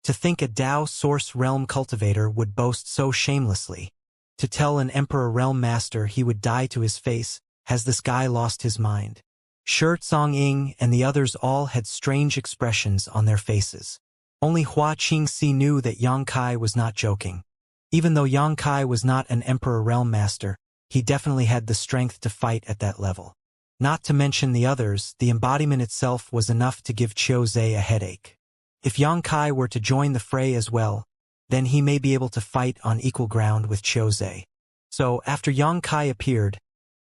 To think a Dao Source Realm cultivator would boast so shamelessly. To tell an Emperor Realm Master he would die to his face, has this guy lost his mind? Shi Tsong-ing and the others all had strange expressions on their faces. Only Hua Qingxi knew that Yang Kai was not joking. Even though Yang Kai was not an Emperor Realm Master, he definitely had the strength to fight at that level. Not to mention the others, the embodiment itself was enough to give Qiu Zhe a headache. If Yang Kai were to join the fray as well, then he may be able to fight on equal ground with Qiu Zhe. So, after Yang Kai appeared,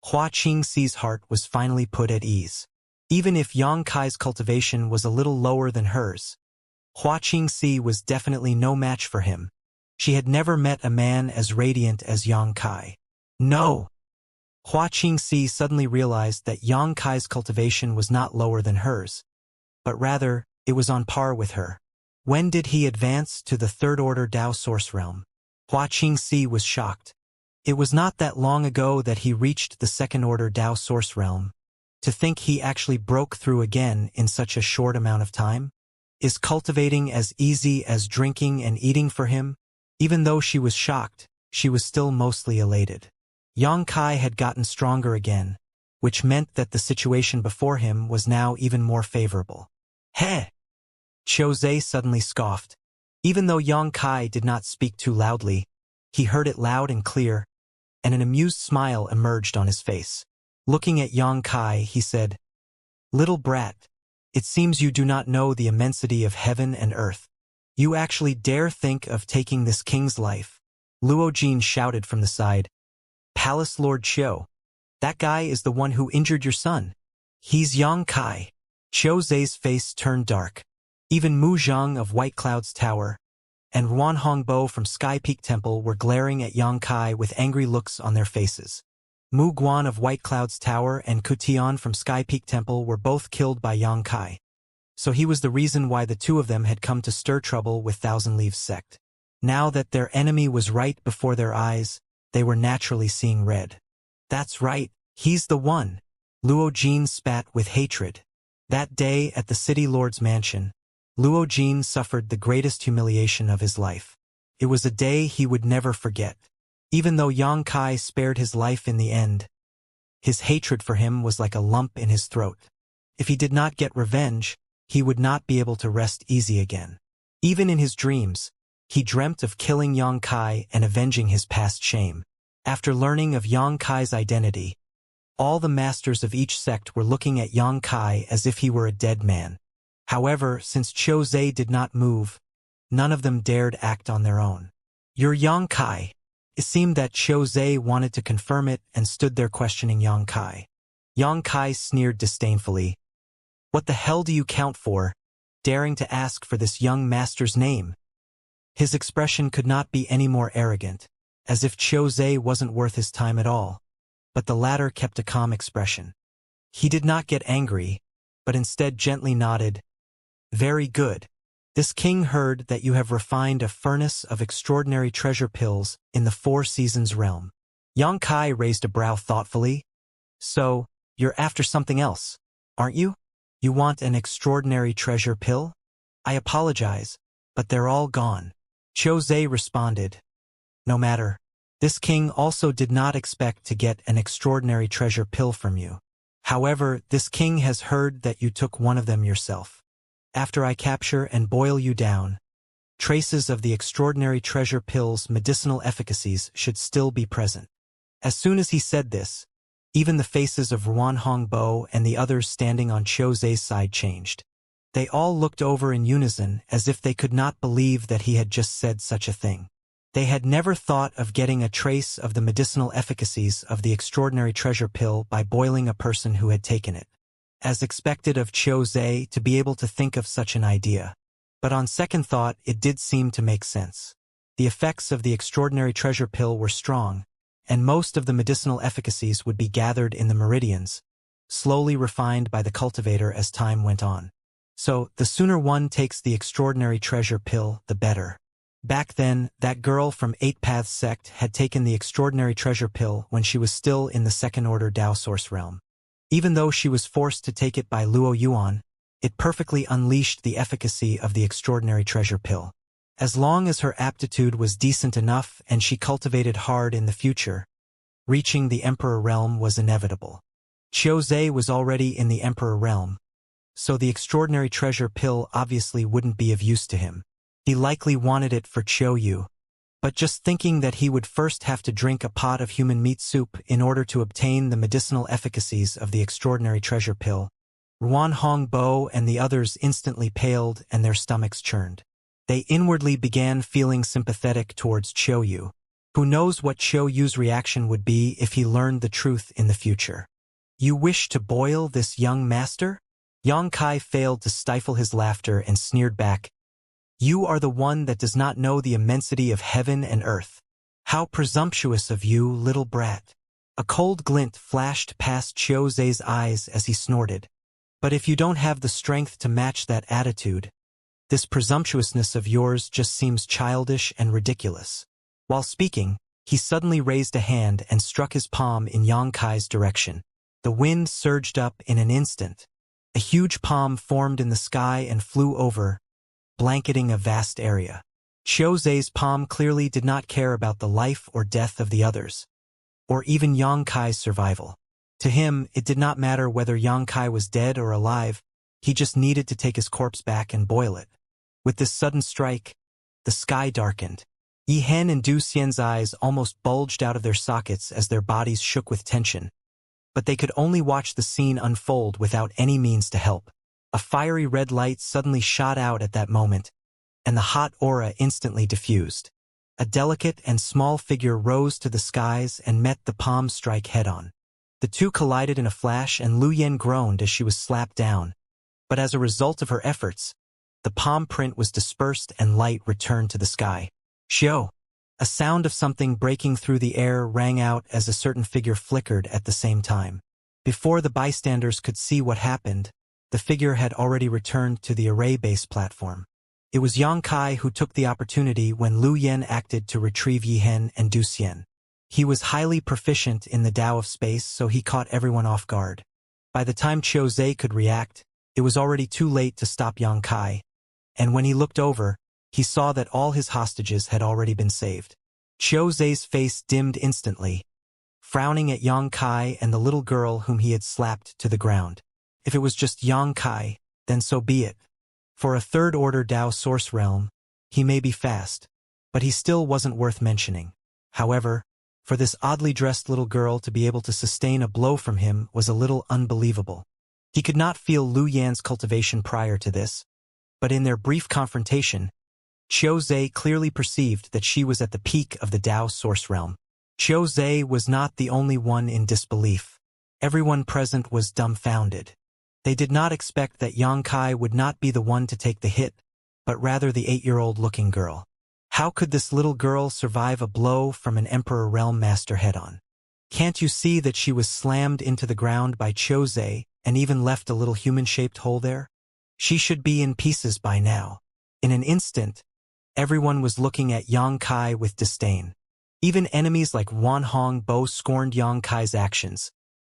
Hua Qingxi's heart was finally put at ease. Even if Yang Kai's cultivation was a little lower than hers, Hua Qingxi was definitely no match for him. She had never met a man as radiant as Yang Kai. No! Hua Qingxi suddenly realized that Yang Kai's cultivation was not lower than hers, but rather, it was on par with her. When did he advance to the third-order Dao Source Realm? Hua Qingxi was shocked. It was not that long ago that he reached the second-order Dao Source Realm. To think he actually broke through again in such a short amount of time? Is cultivating as easy as drinking and eating for him? Even though she was shocked, she was still mostly elated. Yang Kai had gotten stronger again, which meant that the situation before him was now even more favorable. Heh! Qiu Zhe suddenly scoffed. Even though Yang Kai did not speak too loudly, he heard it loud and clear, and an amused smile emerged on his face. Looking at Yang Kai, he said, "Little brat, it seems you do not know the immensity of heaven and earth. You actually dare think of taking this king's life." Luo Jin shouted from the side, "Palace Lord Qiu, that guy is the one who injured your son. He's Yang Kai." Qiu Zhe's face turned dark. Even Mu Zhang of White Cloud's Tower and Ruan Hongbo from Sky Peak Temple were glaring at Yang Kai with angry looks on their faces. Mu Guan of White Cloud's Tower and Ku Tian from Sky Peak Temple were both killed by Yang Kai. So he was the reason why the two of them had come to stir trouble with Thousand Leaves sect. Now that their enemy was right before their eyes, they were naturally seeing red. "That's right, he's the one." Luo Jin spat with hatred. That day at the City Lord's mansion, Luo Jin suffered the greatest humiliation of his life. It was a day he would never forget. Even though Yang Kai spared his life in the end, his hatred for him was like a lump in his throat. If he did not get revenge, he would not be able to rest easy again. Even in his dreams, he dreamt of killing Yang Kai and avenging his past shame. After learning of Yang Kai's identity, all the masters of each sect were looking at Yang Kai as if he were a dead man. However, since Qiu Zhe did not move, none of them dared act on their own. "You're Yang Kai." It seemed that Qiu Zhe wanted to confirm it and stood there questioning Yang Kai. Yang Kai sneered disdainfully. "What the hell do you count for, daring to ask for this young master's name?" His expression could not be any more arrogant, as if Qiu Zhe wasn't worth his time at all, but the latter kept a calm expression. He did not get angry, but instead gently nodded. "Very good. This king heard that you have refined a furnace of extraordinary treasure pills in the Four Seasons realm." Yang Kai raised a brow thoughtfully. "So, you're after something else, aren't you? You want an extraordinary treasure pill? I apologize, but they're all gone." Qiu Zhe responded, "No matter. This king also did not expect to get an extraordinary treasure pill from you. However, this king has heard that you took one of them yourself. After I capture and boil you down, traces of the extraordinary treasure pill's medicinal efficacies should still be present." As soon as he said this, even the faces of Ruan Hongbo and the others standing on Qiu Zhe's side changed. They all looked over in unison as if they could not believe that he had just said such a thing. They had never thought of getting a trace of the medicinal efficacies of the extraordinary treasure pill by boiling a person who had taken it. As expected of Qiu Zhe to be able to think of such an idea. But on second thought, it did seem to make sense. The effects of the extraordinary treasure pill were strong, and most of the medicinal efficacies would be gathered in the meridians, slowly refined by the cultivator as time went on. So, the sooner one takes the extraordinary treasure pill, the better. Back then, that girl from Eight Paths sect had taken the extraordinary treasure pill when she was still in the second-order Dao Source realm. Even though she was forced to take it by Luo Yuan, it perfectly unleashed the efficacy of the extraordinary treasure pill. As long as her aptitude was decent enough and she cultivated hard in the future, reaching the Emperor realm was inevitable. Qiuzhe was already in the Emperor realm, so the extraordinary treasure pill obviously wouldn't be of use to him. He likely wanted it for Qiuyu, but just thinking that he would first have to drink a pot of human meat soup in order to obtain the medicinal efficacies of the extraordinary treasure pill, Ruan Hongbo and the others instantly paled and their stomachs churned. They inwardly began feeling sympathetic towards Qiuyu. Who knows what Qiuyu's reaction would be if he learned the truth in the future. You wish to boil this young master? Yang Kai failed to stifle his laughter and sneered back. You are the one that does not know the immensity of heaven and earth. How presumptuous of you, little brat. A cold glint flashed past Qiuzhe's eyes as he snorted. But if you don't have the strength to match that attitude, this presumptuousness of yours just seems childish and ridiculous. While speaking, he suddenly raised a hand and struck his palm in Yang Kai's direction. The wind surged up in an instant. A huge palm formed in the sky and flew over, blanketing a vast area. Qiuzhe's palm clearly did not care about the life or death of the others, or even Yang Kai's survival. To him, it did not matter whether Yang Kai was dead or alive, he just needed to take his corpse back and boil it. With this sudden strike, the sky darkened. Yihen and Du Xian's eyes almost bulged out of their sockets as their bodies shook with tension, but they could only watch the scene unfold without any means to help. A fiery red light suddenly shot out at that moment, and the hot aura instantly diffused. A delicate and small figure rose to the skies and met the palm strike head-on. The two collided in a flash and Lu Yen groaned as she was slapped down, but as a result of her efforts, the palm print was dispersed and light returned to the sky. Xiao! A sound of something breaking through the air rang out as a certain figure flickered at the same time. Before the bystanders could see what happened, the figure had already returned to the array-base platform. It was Yang Kai who took the opportunity when Lu Yen acted to retrieve Yihen and Du Xian. He was highly proficient in the Tao of space, so he caught everyone off guard. By the time Qiuzhe could react, it was already too late to stop Yang Kai, and when he looked over, he saw that all his hostages had already been saved. Qiuzhe's face dimmed instantly, frowning at Yang Kai and the little girl whom he had slapped to the ground. If it was just Yang Kai, then so be it. For a third-order Tao source realm, he may be fast, but he still wasn't worth mentioning. However, for this oddly dressed little girl to be able to sustain a blow from him was a little unbelievable. He could not feel Lu Yan's cultivation prior to this, but in their brief confrontation, Qiuzhe clearly perceived that she was at the peak of the Tao source realm. Qiuzhe was not the only one in disbelief. Everyone present was dumbfounded. They did not expect that Yang Kai would not be the one to take the hit, but rather the 8-year-old looking girl. How could this little girl survive a blow from an Emperor Realm Master head-on? Can't you see that she was slammed into the ground by Qiuzhe and even left a little human-shaped hole there? She should be in pieces by now. In an instant, everyone was looking at Yang Kai with disdain. Even enemies like Wan Hongbo scorned Yang Kai's actions,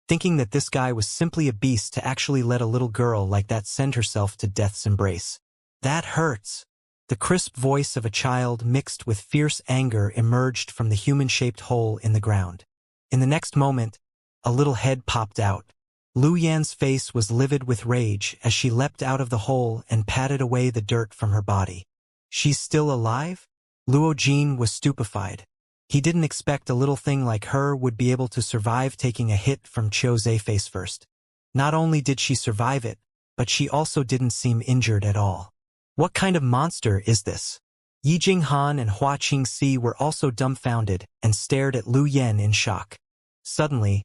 thinking that this guy was simply a beast to actually let a little girl like that send herself to death's embrace. That hurts. The crisp voice of a child mixed with fierce anger emerged from the human-shaped hole in the ground. In the next moment, a little head popped out. Lu Yan's face was livid with rage as she leapt out of the hole and patted away the dirt from her body. She's still alive? Luo Jin was stupefied. He didn't expect a little thing like her would be able to survive taking a hit from Qiuzhe face first. Not only did she survive it, but she also didn't seem injured at all. What kind of monster is this? Yi Jinghan and Hua Qingxi were also dumbfounded and stared at Lu Yan in shock. Suddenly,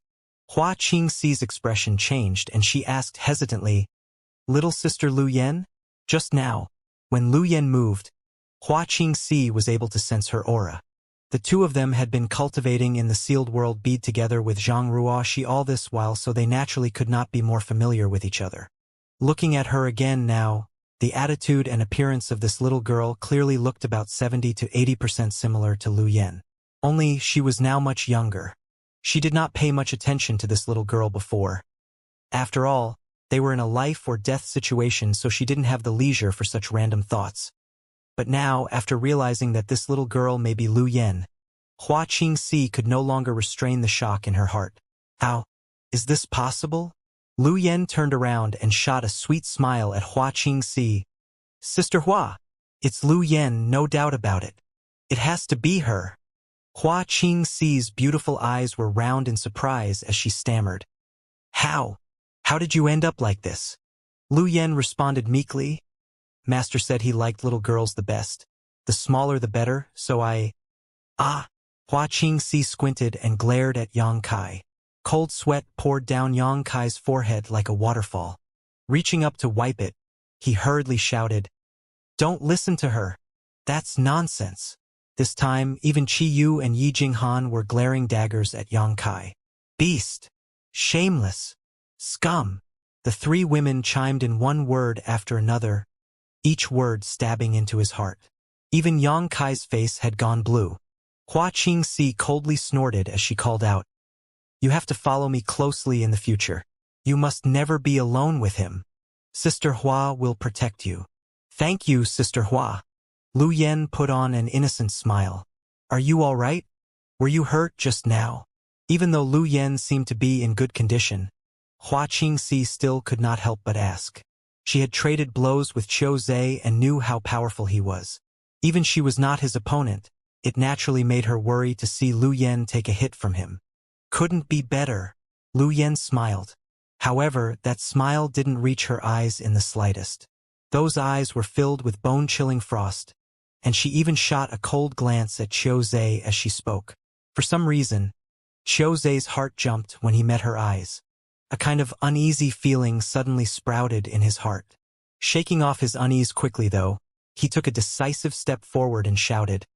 Hua Qingxi's expression changed and she asked hesitantly, "Little sister Lu Yan?" Just now, when Lu Yan moved, Hua Qingxi was able to sense her aura. The two of them had been cultivating in the sealed world bead together with Zhang Ruoxi all this while, so they naturally could not be more familiar with each other. Looking at her again now, the attitude and appearance of this little girl clearly looked about 70 to 80% similar to Lu Yan. Only she was now much younger. She did not pay much attention to this little girl before. After all, they were in a life or death situation, so she didn't have the leisure for such random thoughts. But now, after realizing that this little girl may be Lu Yen, Hua Qingxi could no longer restrain the shock in her heart. How? Is this possible? Lu Yen turned around and shot a sweet smile at Hua Qingxi. Sister Hua, it's Lu Yen, no doubt about it. It has to be her. Hua Qingxi's beautiful eyes were round in surprise as she stammered. How? How did you end up like this? Lu Yen responded meekly. Master said he liked little girls the best. The smaller the better, so I... Ah! Hua Qingxi squinted and glared at Yang Kai. Cold sweat poured down Yang Kai's forehead like a waterfall. Reaching up to wipe it, he hurriedly shouted, Don't listen to her. That's nonsense. This time, even Qi Yu and Yi Jinghan were glaring daggers at Yang Kai. Beast! Shameless! Scum! The three women chimed in one word after another, each word stabbing into his heart. Even Yang Kai's face had gone blue. Hua Qingxi coldly snorted as she called out, You have to follow me closely in the future. You must never be alone with him. Sister Hua will protect you. Thank you, Sister Hua. Lu Yen put on an innocent smile. Are you all right? Were you hurt just now? Even though Lu Yen seemed to be in good condition, Hua Qingxi still could not help but ask. She had traded blows with Qiu Zhe and knew how powerful he was. Even she was not his opponent, it naturally made her worry to see Lu Yen take a hit from him. Couldn't be better. Lu Yen smiled. However, that smile didn't reach her eyes in the slightest. Those eyes were filled with bone-chilling frost, and she even shot a cold glance at Qiu Zhe as she spoke. For some reason, Qiu Zhe's heart jumped when he met her eyes. A kind of uneasy feeling suddenly sprouted in his heart. Shaking off his unease quickly, though, he took a decisive step forward and shouted,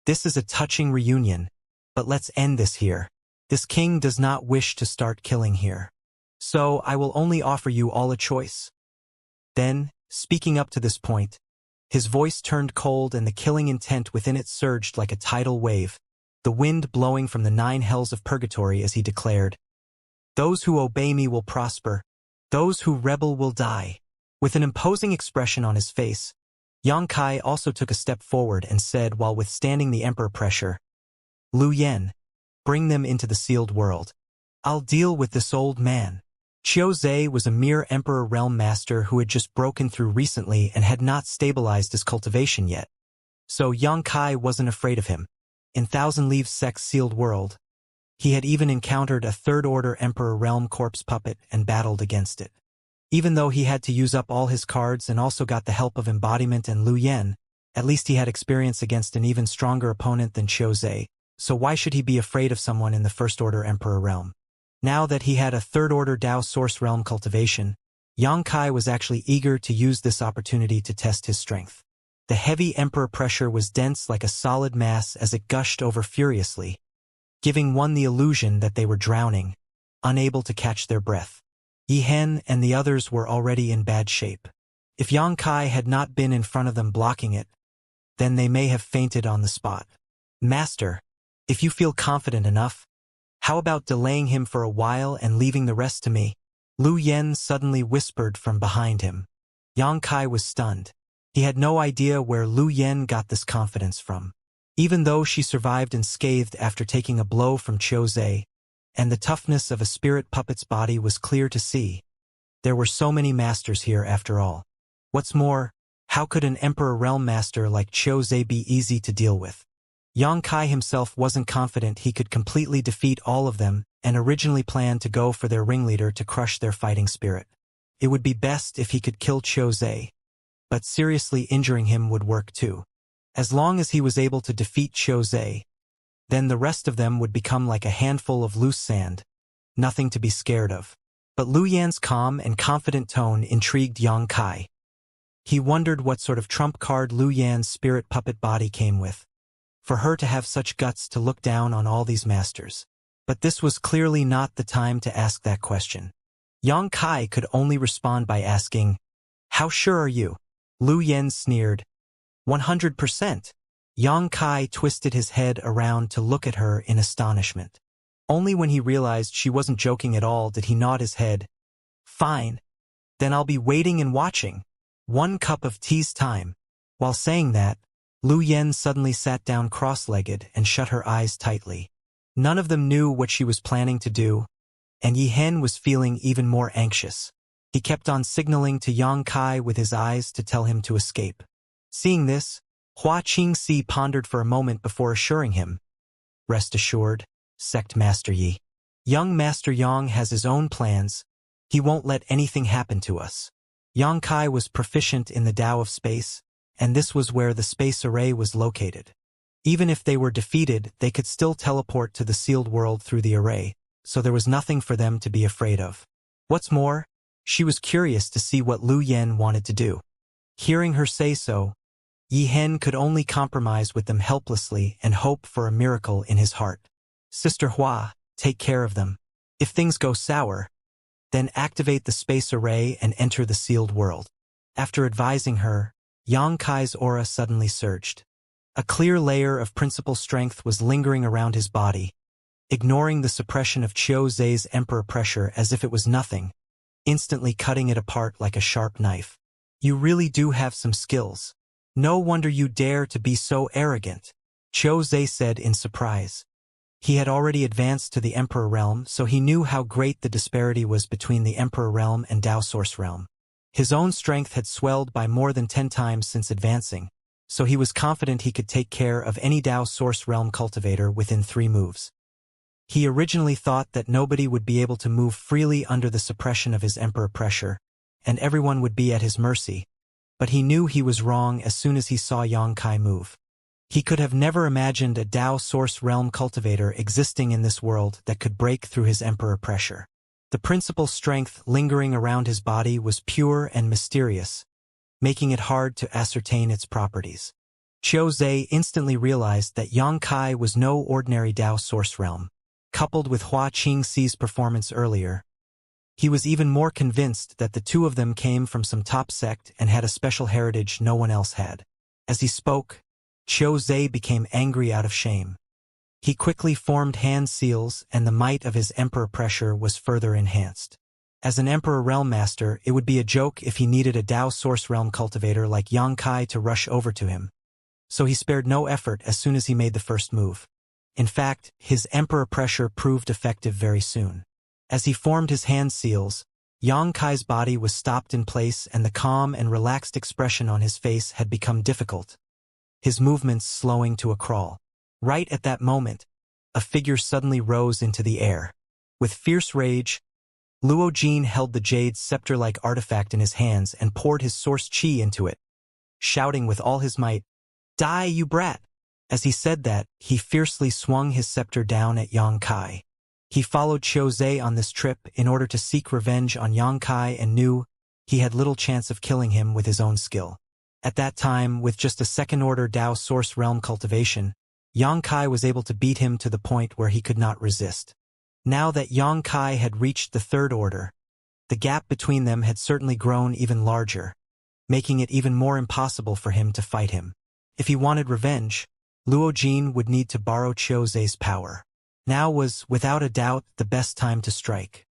This is a touching reunion, but let's end this here. This king does not wish to start killing here. So I will only offer you all a choice. Then, speaking up to this point, his voice turned cold and the killing intent within it surged like a tidal wave, the wind blowing from the 9 hells of purgatory as he declared, Those who obey me will prosper. Those who rebel will die. With an imposing expression on his face, Yang Kai also took a step forward and said while withstanding the emperor pressure, Lu Yen, bring them into the sealed world. I'll deal with this old man. Qiu Zhe was a mere emperor realm master who had just broken through recently and had not stabilized his cultivation yet. So Yang Kai wasn't afraid of him. In Thousand Leaves Sect's sealed world, he had even encountered a third-order emperor realm corpse puppet and battled against it. Even though he had to use up all his cards and also got the help of Embodiment and Lu Yen, at least he had experience against an even stronger opponent than Qiu Zhe, so why should he be afraid of someone in the first-order emperor realm? Now that he had a third-order Dao source realm cultivation, Yang Kai was actually eager to use this opportunity to test his strength. The heavy emperor pressure was dense like a solid mass as it gushed over furiously, giving one the illusion that they were drowning, unable to catch their breath. Yi Hen and the others were already in bad shape. If Yang Kai had not been in front of them blocking it, then they may have fainted on the spot. Master, if you feel confident enough, how about delaying him for a while and leaving the rest to me? Lu Yen suddenly whispered from behind him. Yang Kai was stunned. He had no idea where Lu Yen got this confidence from. Even though she survived unscathed after taking a blow from Qiu Zhe, and the toughness of a spirit puppet's body was clear to see, there were so many masters here after all. What's more, how could an Emperor Realm Master like Qiu Zhe be easy to deal with? Yang Kai himself wasn't confident he could completely defeat all of them and originally planned to go for their ringleader to crush their fighting spirit. It would be best if he could kill Qiu Zhe, but seriously injuring him would work too. As long as he was able to defeat Qiu Zhe, then the rest of them would become like a handful of loose sand, nothing to be scared of. But Lu Yan's calm and confident tone intrigued Yang Kai. He wondered what sort of trump card Lu Yan's spirit puppet body came with, for her to have such guts to look down on all these masters. But this was clearly not the time to ask that question. Yang Kai could only respond by asking, "How sure are you?" Lu Yan sneered, 100%. Yang Kai twisted his head around to look at her in astonishment. Only when he realized she wasn't joking at all did he nod his head. Fine. Then I'll be waiting and watching. 1 cup of tea's time. While saying that, Lu Yen suddenly sat down cross-legged and shut her eyes tightly. None of them knew what she was planning to do, and Yi Hen was feeling even more anxious. He kept on signaling to Yang Kai with his eyes to tell him to escape. Seeing this, Hua Qingxi pondered for a moment before assuring him, "Rest assured, Sect Master Yi. Young Master Yang has his own plans. He won't let anything happen to us." Yang Kai was proficient in the Tao of space, and this was where the space array was located. Even if they were defeated, they could still teleport to the sealed world through the array, so there was nothing for them to be afraid of. What's more, she was curious to see what Lu Yen wanted to do. Hearing her say so, Yi Hen could only compromise with them helplessly and hope for a miracle in his heart. "Sister Hua, take care of them. If things go sour, then activate the space array and enter the sealed world." After advising her, Yang Kai's aura suddenly surged. A clear layer of principal strength was lingering around his body, ignoring the suppression of Qiu Zhe's emperor pressure as if it was nothing, instantly cutting it apart like a sharp knife. "You really do have some skills. No wonder you dare to be so arrogant," Qiu Zhe said in surprise. He had already advanced to the Emperor Realm, so he knew how great the disparity was between the Emperor Realm and Tao Source Realm. His own strength had swelled by more than 10 times since advancing, so he was confident he could take care of any Tao Source Realm cultivator within 3 moves. He originally thought that nobody would be able to move freely under the suppression of his Emperor pressure, and everyone would be at his mercy, but he knew he was wrong as soon as he saw Yang Kai move. He could have never imagined a Tao Source Realm cultivator existing in this world that could break through his Emperor pressure. The principal strength lingering around his body was pure and mysterious, making it hard to ascertain its properties. Qiu Zhe instantly realized that Yang Kai was no ordinary Tao Source Realm. Coupled with Hua Qingxi's performance earlier, he was even more convinced that the two of them came from some top sect and had a special heritage no one else had. As he spoke, Qiu Zhe became angry out of shame. He quickly formed hand seals, and the might of his Emperor pressure was further enhanced. As an Emperor Realm Master, it would be a joke if he needed a Tao Source Realm cultivator like Yang Kai to rush over to him, so he spared no effort as soon as he made the first move. In fact, his Emperor pressure proved effective very soon. As he formed his hand seals, Yang Kai's body was stopped in place and the calm and relaxed expression on his face had become difficult, his movements slowing to a crawl. Right at that moment, a figure suddenly rose into the air. With fierce rage, Luo Jin held the jade scepter-like artifact in his hands and poured his source qi into it, shouting with all his might, "Die, you brat!" As he said that, he fiercely swung his scepter down at Yang Kai. He followed Qiu Zhe on this trip in order to seek revenge on Yang Kai and knew he had little chance of killing him with his own skill. At that time, with just a second-order Tao Source Realm cultivation, Yang Kai was able to beat him to the point where he could not resist. Now that Yang Kai had reached the third order, the gap between them had certainly grown even larger, making it even more impossible for him to fight him. If he wanted revenge, Luo Jin would need to borrow Qiu Zhe's power. Now was, without a doubt, the best time to strike.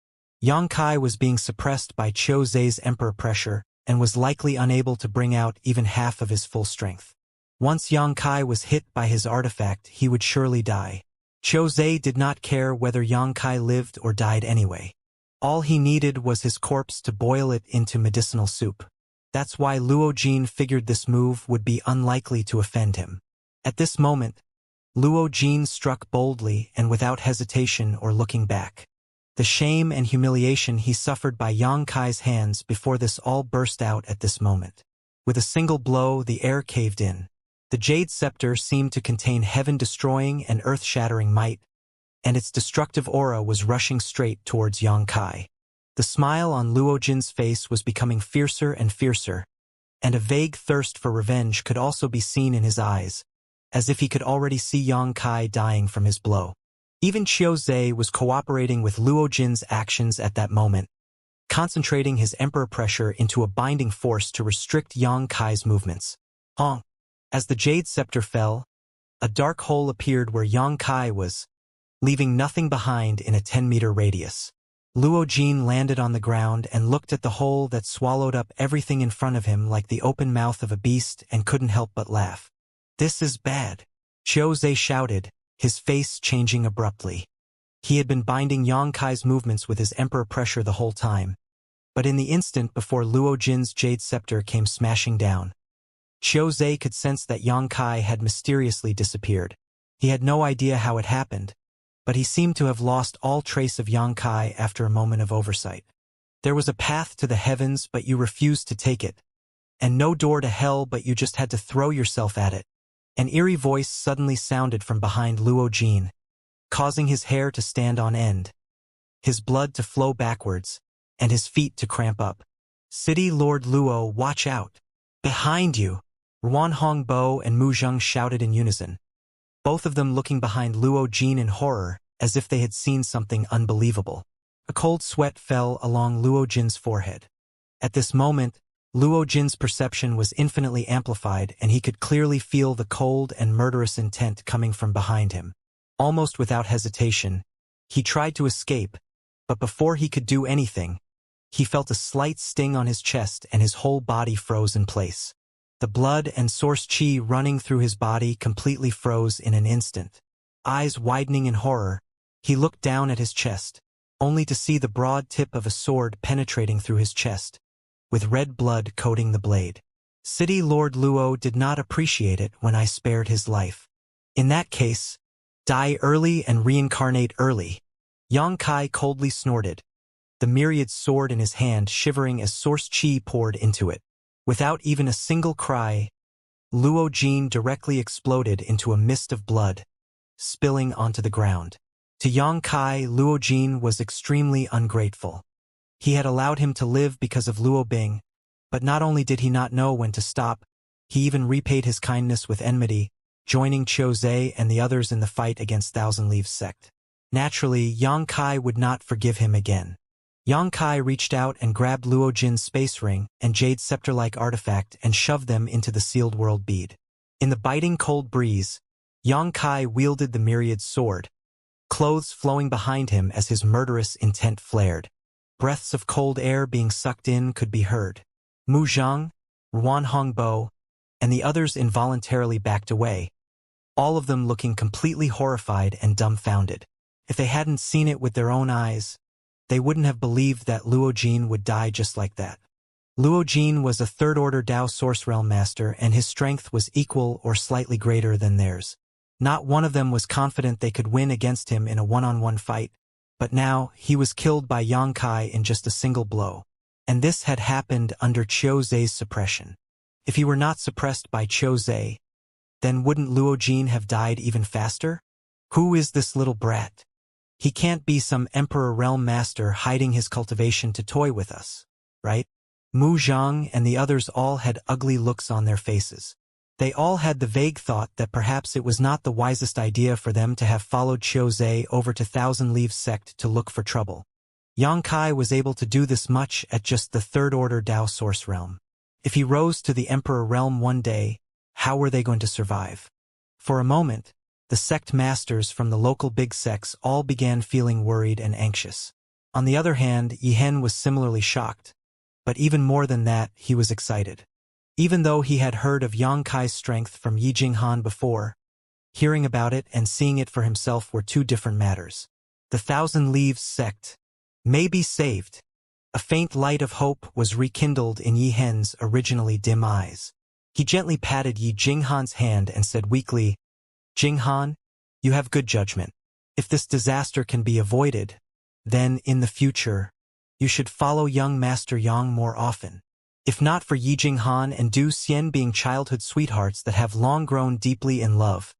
Yang Kai was being suppressed by Qiu Zhe's Emperor pressure and was likely unable to bring out even half of his full strength. Once Yang Kai was hit by his artifact, he would surely die. Qiu Zhe did not care whether Yang Kai lived or died anyway. All he needed was his corpse to boil it into medicinal soup. That's why Luo Jin figured this move would be unlikely to offend him. At this moment, Luo Jin struck boldly and without hesitation or looking back. The shame and humiliation he suffered by Yang Kai's hands before this all burst out at this moment. With a single blow, the air caved in. The jade scepter seemed to contain heaven-destroying and earth-shattering might, and its destructive aura was rushing straight towards Yang Kai. The smile on Luo Jin's face was becoming fiercer and fiercer, and a vague thirst for revenge could also be seen in his eyes, as if he could already see Yang Kai dying from his blow. Even Qiu Zhe was cooperating with Luo Jin's actions at that moment, concentrating his Emperor pressure into a binding force to restrict Yang Kai's movements. Honk! As the jade scepter fell, a dark hole appeared where Yang Kai was, leaving nothing behind in a 10-meter radius. Luo Jin landed on the ground and looked at the hole that swallowed up everything in front of him like the open mouth of a beast and couldn't help but laugh. "This is bad," Qiu Zhe shouted, his face changing abruptly. He had been binding Yang Kai's movements with his emperor pressure the whole time. But in the instant before Luo Jin's jade scepter came smashing down, Qiu Zhe could sense that Yang Kai had mysteriously disappeared. He had no idea how it happened, but he seemed to have lost all trace of Yang Kai after a moment of oversight. There was a path to the heavens, but you refused to take it, and no door to hell, but you just had to throw yourself at it. An eerie voice suddenly sounded from behind Luo Jin, causing his hair to stand on end, his blood to flow backwards, and his feet to cramp up. "City Lord Luo, watch out! Behind you!" Ruan Hongbo and Mu Zheng shouted in unison, both of them looking behind Luo Jin in horror, as if they had seen something unbelievable. A cold sweat fell along Luo Jin's forehead. At this moment, Luo Jin's perception was infinitely amplified, and he could clearly feel the cold and murderous intent coming from behind him. Almost without hesitation, he tried to escape, but before he could do anything, he felt a slight sting on his chest and his whole body froze in place. The blood and source qi running through his body completely froze in an instant. Eyes widening in horror, he looked down at his chest, only to see the broad tip of a sword penetrating through his chest, with red blood coating the blade. "City Lord Luo did not appreciate it when I spared his life. In that case, die early and reincarnate early." Yang Kai coldly snorted, the myriad sword in his hand shivering as source qi poured into it. Without even a single cry, Luo Jin directly exploded into a mist of blood, spilling onto the ground. To Yang Kai, Luo Jin was extremely ungrateful. He had allowed him to live because of Luo Bing, but not only did he not know when to stop, he even repaid his kindness with enmity, joining Qiu Zhe and the others in the fight against Thousand Leaves sect. Naturally, Yang Kai would not forgive him again. Yang Kai reached out and grabbed Luo Jin's space ring and jade scepter-like artifact and shoved them into the sealed world bead. In the biting cold breeze, Yang Kai wielded the myriad sword, clothes flowing behind him as his murderous intent flared. Breaths of cold air being sucked in could be heard. Mu Zheng, Ruan Hongbo, and the others involuntarily backed away, all of them looking completely horrified and dumbfounded. If they hadn't seen it with their own eyes, they wouldn't have believed that Luo Jin would die just like that. Luo Jin was a third-order Dao Source Realm Master, and his strength was equal or slightly greater than theirs. Not one of them was confident they could win against him in a one-on-one fight, but now he was killed by Yang Kai in just a single blow. And this had happened under Qiu Zhe's suppression. If he were not suppressed by Qiu Zhe, then wouldn't Luo Jin have died even faster? Who is this little brat? He can't be some Emperor Realm Master hiding his cultivation to toy with us, right? Mu Zheng and the others all had ugly looks on their faces. They all had the vague thought that perhaps it was not the wisest idea for them to have followed Qiu Zhe over to Thousand Leaves sect to look for trouble. Yang Kai was able to do this much at just the third-order Dao Source Realm. If he rose to the Emperor Realm one day, how were they going to survive? For a moment, the sect masters from the local big sects all began feeling worried and anxious. On the other hand, Yihen was similarly shocked, but even more than that, he was excited. Even though he had heard of Yang Kai's strength from Yi Jinghan before, hearing about it and seeing it for himself were two different matters. The Thousand Leaves sect may be saved. A faint light of hope was rekindled in Yihen's originally dim eyes. He gently patted Yi Jinghan's hand and said weakly, "Jinghan, you have good judgment. If this disaster can be avoided, then, in the future, you should follow young Master Yang more often. If not for Yi Jinghan and Du Xian being childhood sweethearts that have long grown deeply in love,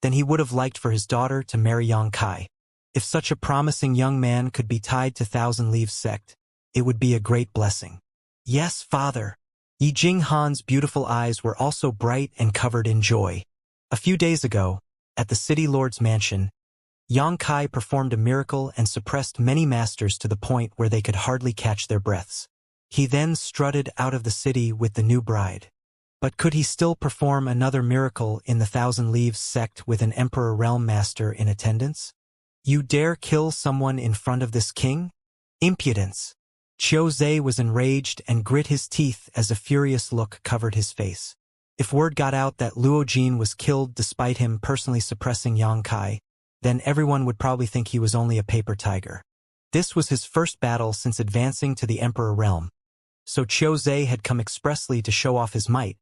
then he would have liked for his daughter to marry Yang Kai. If such a promising young man could be tied to Thousand Leaves sect, it would be a great blessing." "Yes, father." Yi Jinghan's beautiful eyes were also bright and covered in joy. A few days ago, at the City Lord's mansion, Yang Kai performed a miracle and suppressed many masters to the point where they could hardly catch their breaths. He then strutted out of the city with the new bride. But could he still perform another miracle in the Thousand Leaves sect with an Emperor Realm Master in attendance? "You dare kill someone in front of this king?" Impudence. Qiu Zhe was enraged and grit his teeth as a furious look covered his face. If word got out that Luo Jin was killed despite him personally suppressing Yang Kai, then everyone would probably think he was only a paper tiger. This was his first battle since advancing to the Emperor realm, so Qiu Zhe had come expressly to show off his might,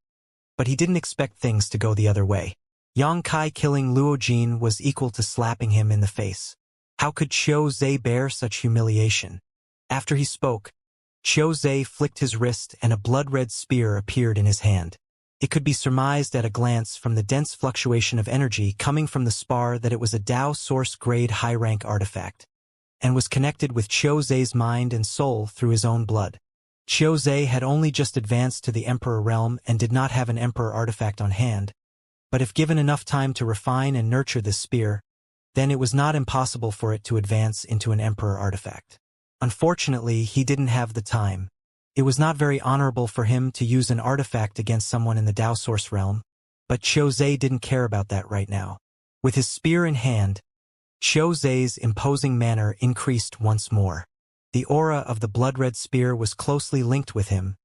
but he didn't expect things to go the other way. Yang Kai killing Luo Jin was equal to slapping him in the face. How could Qiu Zhe bear such humiliation? After he spoke, Qiu Zhe flicked his wrist and a blood-red spear appeared in his hand. It could be surmised at a glance from the dense fluctuation of energy coming from the spar that it was a Dao Source-grade high-rank artifact, and was connected with Qiu Zhe's mind and soul through his own blood. Qiu Zhe had only just advanced to the Emperor realm and did not have an Emperor artifact on hand, but if given enough time to refine and nurture this spear, then it was not impossible for it to advance into an Emperor artifact. Unfortunately, he didn't have the time. It was not very honorable for him to use an artifact against someone in the Dao Source realm, but Qiu Zhe didn't care about that right now. With his spear in hand, Qiu Zhe's imposing manner increased once more. The aura of the blood-red spear was closely linked with him,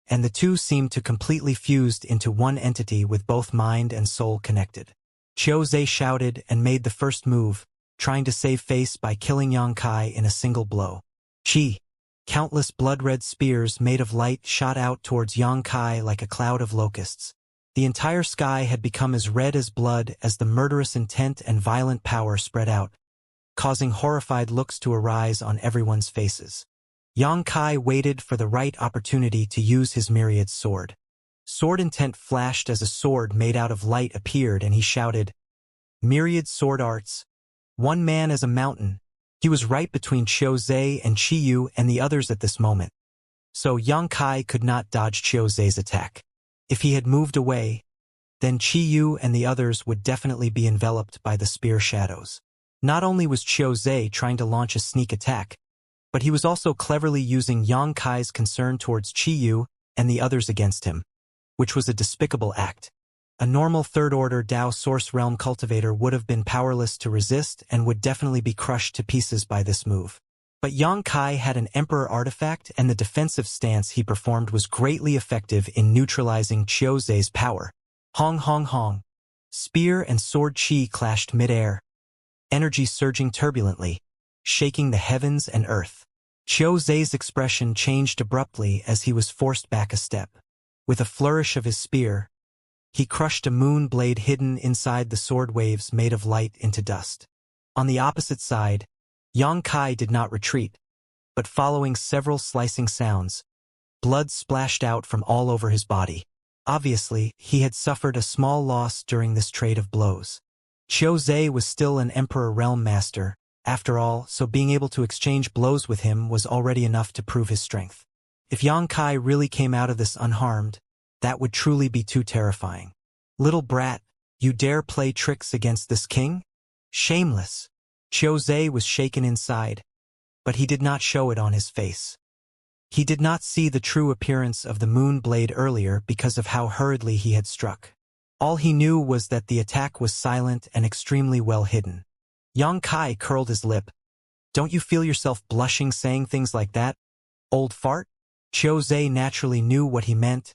and the two seemed to completely fused into one entity with both mind and soul connected. Qiu Zhe shouted and made the first move, trying to save face by killing Yang Kai in a single blow. Chi! Countless blood-red spears made of light shot out towards Yang Kai like a cloud of locusts. The entire sky had become as red as blood as the murderous intent and violent power spread out, causing horrified looks to arise on everyone's faces. Yang Kai waited for the right opportunity to use his myriad sword. Sword intent flashed as a sword made out of light appeared and he shouted, "Myriad sword arts! One man as a mountain." He was right between Qiu Zhe and Qi Yu and the others at this moment, so Yang Kai could not dodge Qiu Zhe's attack. If he had moved away, then Qi Yu and the others would definitely be enveloped by the spear shadows. Not only was Qiu Zhe trying to launch a sneak attack, but he was also cleverly using Yang Kai's concern towards Qi Yu and the others against him, which was a despicable act. A normal third-order Dao Source Realm cultivator would have been powerless to resist and would definitely be crushed to pieces by this move. But Yang Kai had an Emperor artifact and the defensive stance he performed was greatly effective in neutralizing Qiu Zhe's power. Hong hong hong. Spear and sword chi clashed mid-air, energy surging turbulently, shaking the heavens and earth. Qiu Zhe's expression changed abruptly as he was forced back a step. With a flourish of his spear, he crushed a moon blade hidden inside the sword waves made of light into dust. On the opposite side, Yang Kai did not retreat, but following several slicing sounds, blood splashed out from all over his body. Obviously, he had suffered a small loss during this trade of blows. Qiu Zhe was still an Emperor Realm Master, after all, so being able to exchange blows with him was already enough to prove his strength. If Yang Kai really came out of this unharmed, that would truly be too terrifying. Little brat, you dare play tricks against this king? Shameless. Qiu Zhe was shaken inside, but he did not show it on his face. He did not see the true appearance of the moon blade earlier because of how hurriedly he had struck. All he knew was that the attack was silent and extremely well hidden. Yang Kai curled his lip. Don't you feel yourself blushing saying things like that, old fart? Qiu Zhe naturally knew what he meant,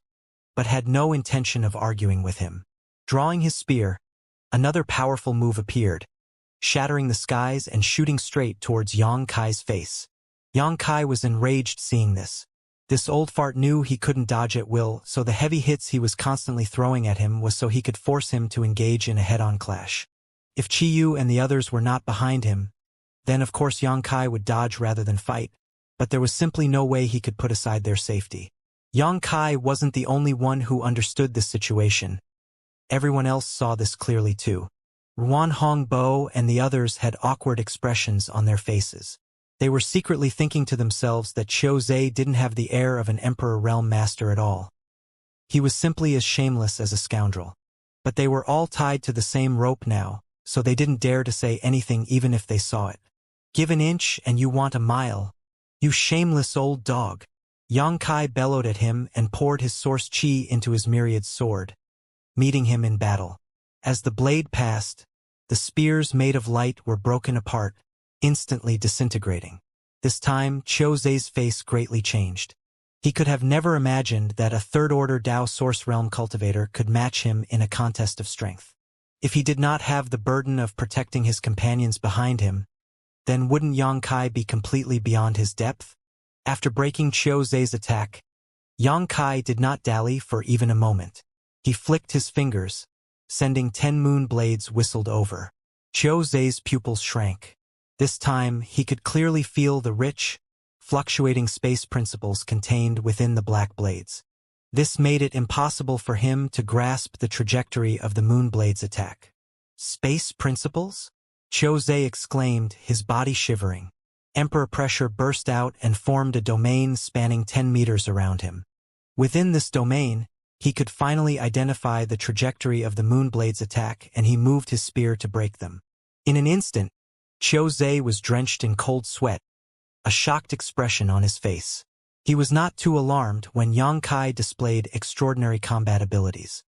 but had no intention of arguing with him. Drawing his spear, another powerful move appeared, shattering the skies and shooting straight towards Yang Kai's face. Yang Kai was enraged seeing this. This old fart knew he couldn't dodge at will, so the heavy hits he was constantly throwing at him was so he could force him to engage in a head-on clash. If Qi Yu and the others were not behind him, then of course Yang Kai would dodge rather than fight, but there was simply no way he could put aside their safety. Yang Kai wasn't the only one who understood this situation. Everyone else saw this clearly too. Ruan Hongbo and the others had awkward expressions on their faces. They were secretly thinking to themselves that Qiu Zhe didn't have the air of an Emperor Realm Master at all. He was simply as shameless as a scoundrel. But they were all tied to the same rope now, so they didn't dare to say anything even if they saw it. Give an inch and you want a mile. You shameless old dog. Yang Kai bellowed at him and poured his source chi into his myriad sword, meeting him in battle. As the blade passed, the spears made of light were broken apart, instantly disintegrating. This time, Qiu Zei's face greatly changed. He could have never imagined that a third-order Dao Source Realm cultivator could match him in a contest of strength. If he did not have the burden of protecting his companions behind him, then wouldn't Yang Kai be completely beyond his depth? After breaking Qiu Zei's attack, Yang Kai did not dally for even a moment. He flicked his fingers, sending 10 moon blades whistled over. Qiu Zei's pupils shrank. This time, he could clearly feel the rich, fluctuating space principles contained within the black blades. This made it impossible for him to grasp the trajectory of the moon blade's attack. Space principles? Qiu Zei exclaimed, his body shivering. Emperor pressure burst out and formed a domain spanning 10 meters around him. Within this domain, he could finally identify the trajectory of the moon blade's attack, and he moved his spear to break them. In an instant, Qiu Zei was drenched in cold sweat, a shocked expression on his face. He was not too alarmed when Yang Kai displayed extraordinary combat abilities.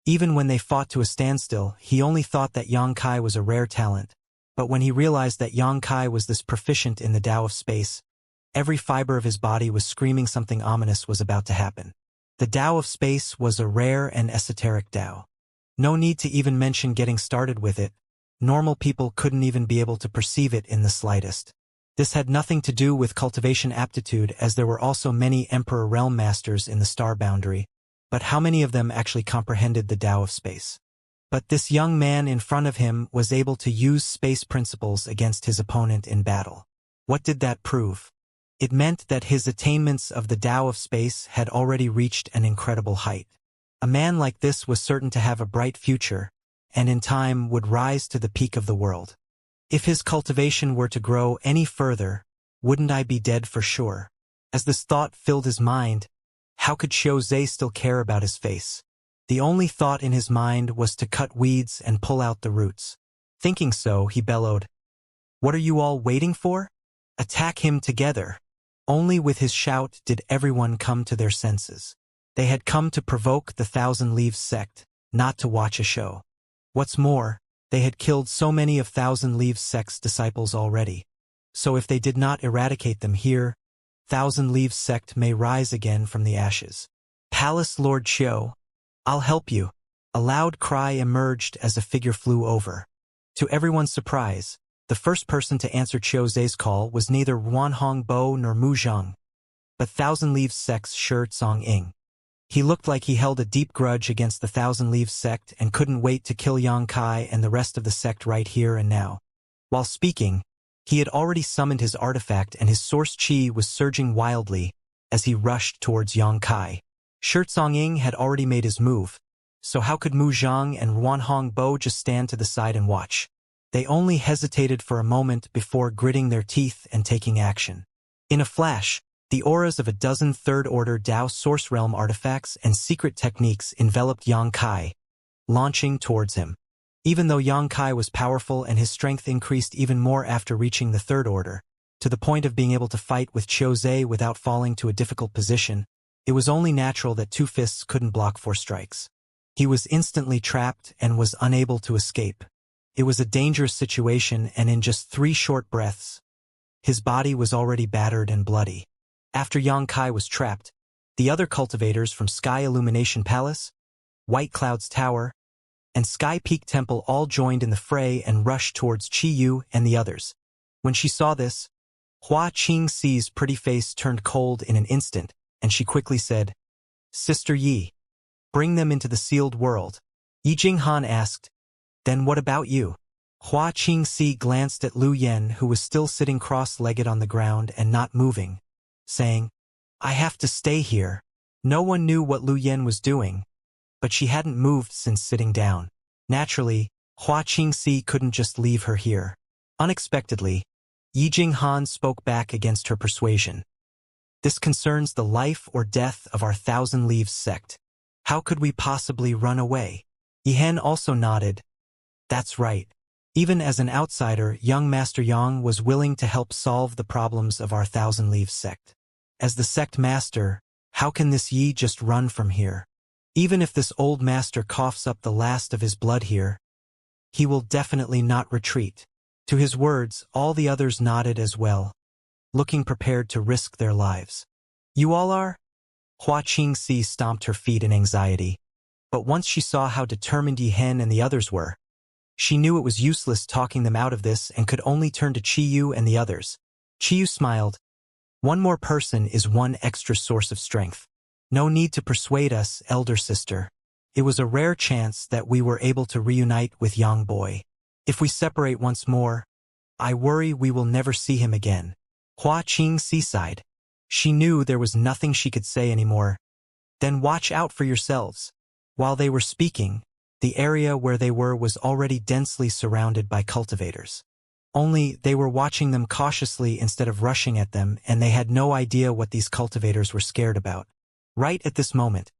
Even when they fought to a standstill, he only thought that Yang Kai was a rare talent, but when he realized that Yang Kai was this proficient in the Tao of space, every fiber of his body was screaming something ominous was about to happen. The Tao of space was a rare and esoteric Tao. No need to even mention getting started with it. Normal people couldn't even be able to perceive it in the slightest. This had nothing to do with cultivation aptitude, as there were also many Emperor Realm Masters in the star boundary, but how many of them actually comprehended the Tao of space? But this young man in front of him was able to use space principles against his opponent in battle. What did that prove? It meant that his attainments of the Tao of space had already reached an incredible height. A man like this was certain to have a bright future, and in time would rise to the peak of the world. If his cultivation were to grow any further, wouldn't I be dead for sure? As this thought filled his mind, how could Qiu Zei still care about his face? The only thought in his mind was to cut weeds and pull out the roots. Thinking so, he bellowed, "What are you all waiting for? Attack him together!" Only with his shout did everyone come to their senses. They had come to provoke the Thousand Leaves sect, not to watch a show. What's more, they had killed so many of Thousand Leaves sect's disciples already. So if they did not eradicate them here, Thousand Leaves sect may rise again from the ashes. "Palace Lord Qiu, I'll help you." A loud cry emerged as a figure flew over. To everyone's surprise, the first person to answer Qiu Zei's call was neither Ruanhong Bo nor Mu Zhang, but Thousand Leaves sect's Shi Tsong-ing. He looked like he held a deep grudge against the Thousand Leaves sect and couldn't wait to kill Yang Kai and the rest of the sect right here and now. While speaking, he had already summoned his artifact and his source chi was surging wildly as he rushed towards Yang Kai. Shi Tsong-ing had already made his move, so how could Mu Zhang and Ruanhong Bo just stand to the side and watch? They only hesitated for a moment before gritting their teeth and taking action. In a flash, the auras of a dozen third-order Dao Source Realm artifacts and secret techniques enveloped Yang Kai, launching towards him. Even though Yang Kai was powerful and his strength increased even more after reaching the third order, to the point of being able to fight with Qiu Zei without falling to a difficult position, it was only natural that two fists couldn't block 4 strikes. He was instantly trapped and was unable to escape. It was a dangerous situation, and in just 3 short breaths, his body was already battered and bloody. After Yang Kai was trapped, the other cultivators from Sky Illumination Palace, White Cloud's Tower, and Sky Peak Temple all joined in the fray and rushed towards Qi Yu and the others. When she saw this, Hua Qingxi's pretty face turned cold in an instant, and she quickly said, "Sister Yi, bring them into the sealed world." Yi Jinghan asked, "Then what about you?" Hua Qingxi glanced at Lu Yen, who was still sitting cross-legged on the ground and not moving, saying, "I have to stay here." No one knew what Lu Yen was doing, but she hadn't moved since sitting down. Naturally, Hua Qingxi couldn't just leave her here. Unexpectedly, Yi Jinghan spoke back against her persuasion. "This concerns the life or death of our Thousand Leaves sect. How could we possibly run away?" Yihen also nodded. "That's right. Even as an outsider, young Master Yang was willing to help solve the problems of our Thousand Leaves sect. As the sect master, how can this Yi just run from here? Even if this old master coughs up the last of his blood here, he will definitely not retreat." To his words, all the others nodded as well. looking prepared to risk their lives. "You all are?" Hua Qingxi stomped her feet in anxiety, but once she saw how determined Yihen and the others were, she knew it was useless talking them out of this and could only turn to Qiyu and the others. Qiyu smiled. "One more person is one extra source of strength. No need to persuade us, elder sister. It was a rare chance that we were able to reunite with Yang Boy. If we separate once more, I worry we will never see him again." Hua Qingxi sighed. She knew there was nothing she could say anymore. "Then watch out for yourselves." While they were speaking, the area where they were was already densely surrounded by cultivators. Only they were watching them cautiously instead of rushing at them, and they had no idea what these cultivators were scared about. Right at this moment,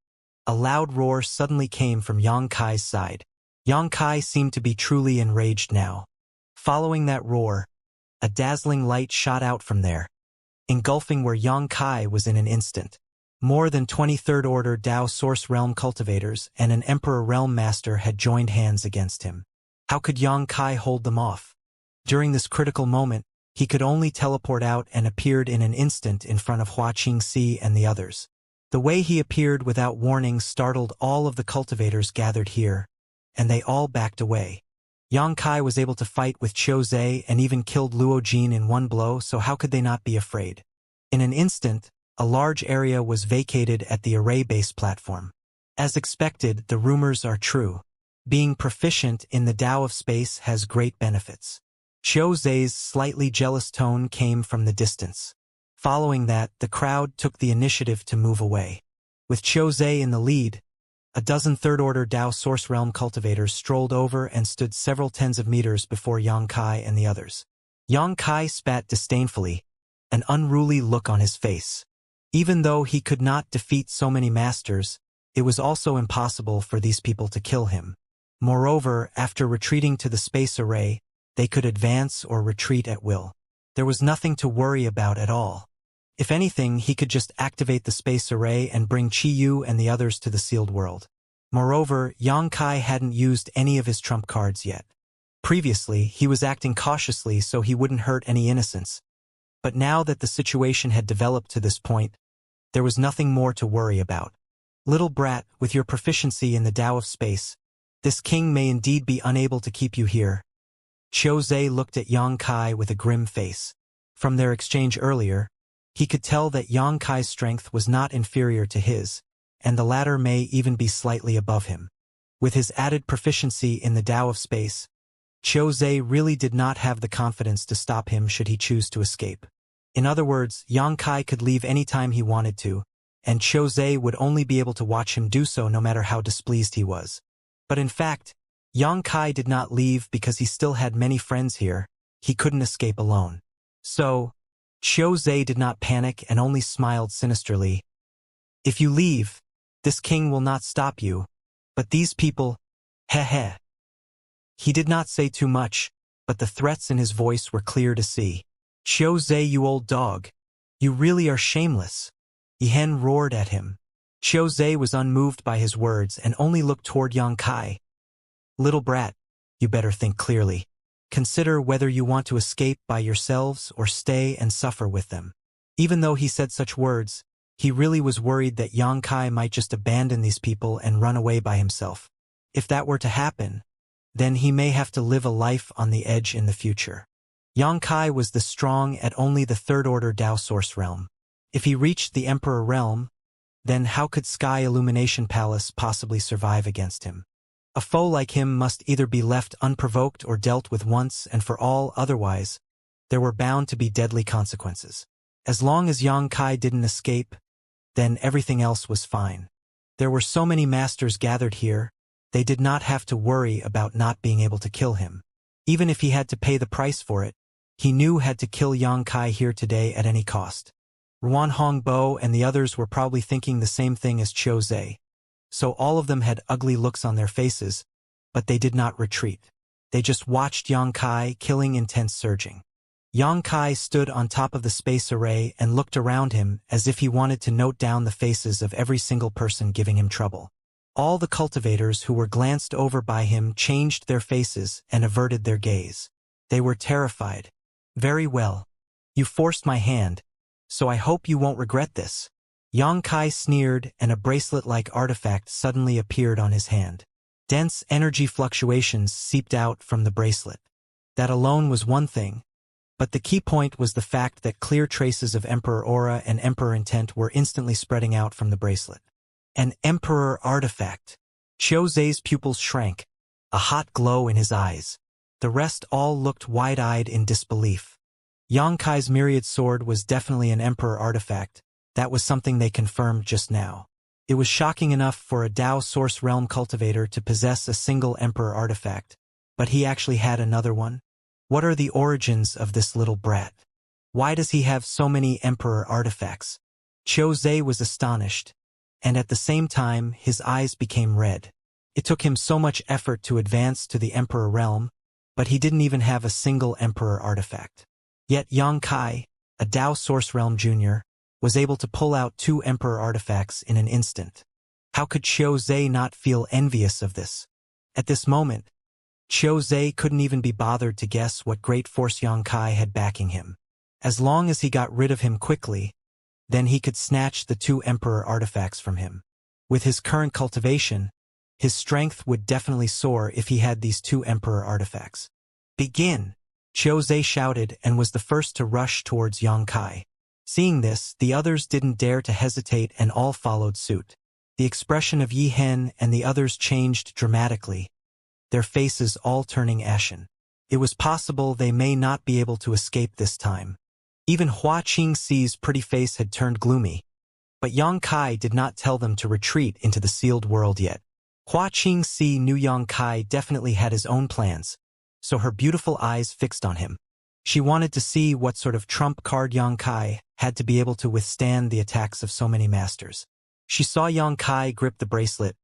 a loud roar suddenly came from Yang Kai's side. Yang Kai seemed to be truly enraged now. Following that roar, a dazzling light shot out from there, engulfing where Yang Kai was in an instant. More than 23rd Order Dao Source Realm cultivators and an Emperor Realm Master had joined hands against him. How could Yang Kai hold them off? During this critical moment, he could only teleport out and appeared in an instant in front of Hua Qingxi and the others. The way he appeared without warning startled all of the cultivators gathered here, and they all backed away. Yang Kai was able to fight with Qiu Zhe and even killed Luo Jin in one blow, so how could they not be afraid? In an instant, a large area was vacated at the array base platform. As expected, the rumors are true. Being proficient in the Tao of space has great benefits. Qiu Zhe's slightly jealous tone came from the distance. Following that, the crowd took the initiative to move away. With Qiu Zhe in the lead, a dozen third-order Dao Source Realm cultivators strolled over and stood several tens of meters before Yang Kai and the others. Yang Kai spat disdainfully, an unruly look on his face. Even though he could not defeat so many masters, it was also impossible for these people to kill him. Moreover, after retreating to the space array, they could advance or retreat at will. There was nothing to worry about at all. If anything, he could just activate the space array and bring Qiyu and the others to the sealed world. Moreover, Yang Kai hadn't used any of his trump cards yet. Previously, he was acting cautiously so he wouldn't hurt any innocents. But now that the situation had developed to this point, there was nothing more to worry about. "Little brat, with your proficiency in the Tao of space, this king may indeed be unable to keep you here." Qiu Zhe looked at Yang Kai with a grim face. From their exchange earlier, he could tell that Yang Kai's strength was not inferior to his, and the latter may even be slightly above him. With his added proficiency in the Tao of space, Qiu Zhe really did not have the confidence to stop him should he choose to escape. In other words, Yang Kai could leave any time he wanted to, and Qiu Zhe would only be able to watch him do so no matter how displeased he was. But in fact, Yang Kai did not leave because he still had many friends here. He couldn't escape alone. So, Qiu Zhe did not panic and only smiled sinisterly. "If you leave, this king will not stop you. But these people, heh." He did not say too much, but the threats in his voice were clear to see. "Qiu Zhe, you old dog. You really are shameless." Yihen roared at him. Qiu Zhe was unmoved by his words and only looked toward Yang Kai. "Little brat, you better think clearly. Consider whether you want to escape by yourselves or stay and suffer with them." Even though he said such words, he really was worried that Yang Kai might just abandon these people and run away by himself. If that were to happen, then he may have to live a life on the edge in the future. Yang Kai was the strong at only the third-order Dao Source Realm. If he reached the Emperor Realm, then how could Sky Illumination Palace possibly survive against him? A foe like him must either be left unprovoked or dealt with once and for all, otherwise, there were bound to be deadly consequences. As long as Yang Kai didn't escape, then everything else was fine. There were so many masters gathered here, they did not have to worry about not being able to kill him. Even if he had to pay the price for it, he knew had to kill Yang Kai here today at any cost. Ruan Hongbo and the others were probably thinking the same thing as Qiu Zhe. So all of them had ugly looks on their faces, but they did not retreat. They just watched Yang Kai killing intense surging. Yang Kai stood on top of the space array and looked around him as if he wanted to note down the faces of every single person giving him trouble. All the cultivators who were glanced over by him changed their faces and averted their gaze. They were terrified. Very well. You forced my hand, so I hope you won't regret this. Xianxia sneered, and a bracelet-like artifact suddenly appeared on his hand. Dense energy fluctuations seeped out from the bracelet. That alone was one thing, but the key point was the fact that clear traces of Emperor aura and Emperor intent were instantly spreading out from the bracelet. An Emperor artifact. Qiu Zhe's pupils shrank, a hot glow in his eyes. The rest all looked wide-eyed in disbelief. Xianxia's myriad sword was definitely an Emperor artifact. That was something they confirmed just now. It was shocking enough for a Dao Source Realm cultivator to possess a single Emperor artifact, but he actually had another one? What are the origins of this little brat? Why does he have so many Emperor artifacts? Qiu Zhe was astonished, and at the same time his eyes became red. It took him so much effort to advance to the Emperor realm, but he didn't even have a single Emperor artifact. Yet Xianxia, a Dao Source Realm Junior, was able to pull out 2 Emperor artifacts in an instant. How could Qiu Zhe not feel envious of this? At this moment, Qiu Zhe couldn't even be bothered to guess what great force Xianxia had backing him. As long as he got rid of him quickly, then he could snatch the 2 Emperor artifacts from him. With his current cultivation, his strength would definitely soar if he had these 2 Emperor artifacts. Begin! Qiu Zhe shouted and was the first to rush towards Xianxia. Seeing this, the others didn't dare to hesitate and all followed suit. The expression of Yi Hen and the others changed dramatically, their faces all turning ashen. It was possible they may not be able to escape this time. Even Hua Qingxi's pretty face had turned gloomy, but Xianxia did not tell them to retreat into the sealed world yet. Hua Qingxi knew Xianxia definitely had his own plans, so her beautiful eyes fixed on him. She wanted to see what sort of trump card Xianxia had to be able to withstand the attacks of so many masters. She saw Xianxia grip the bracelet.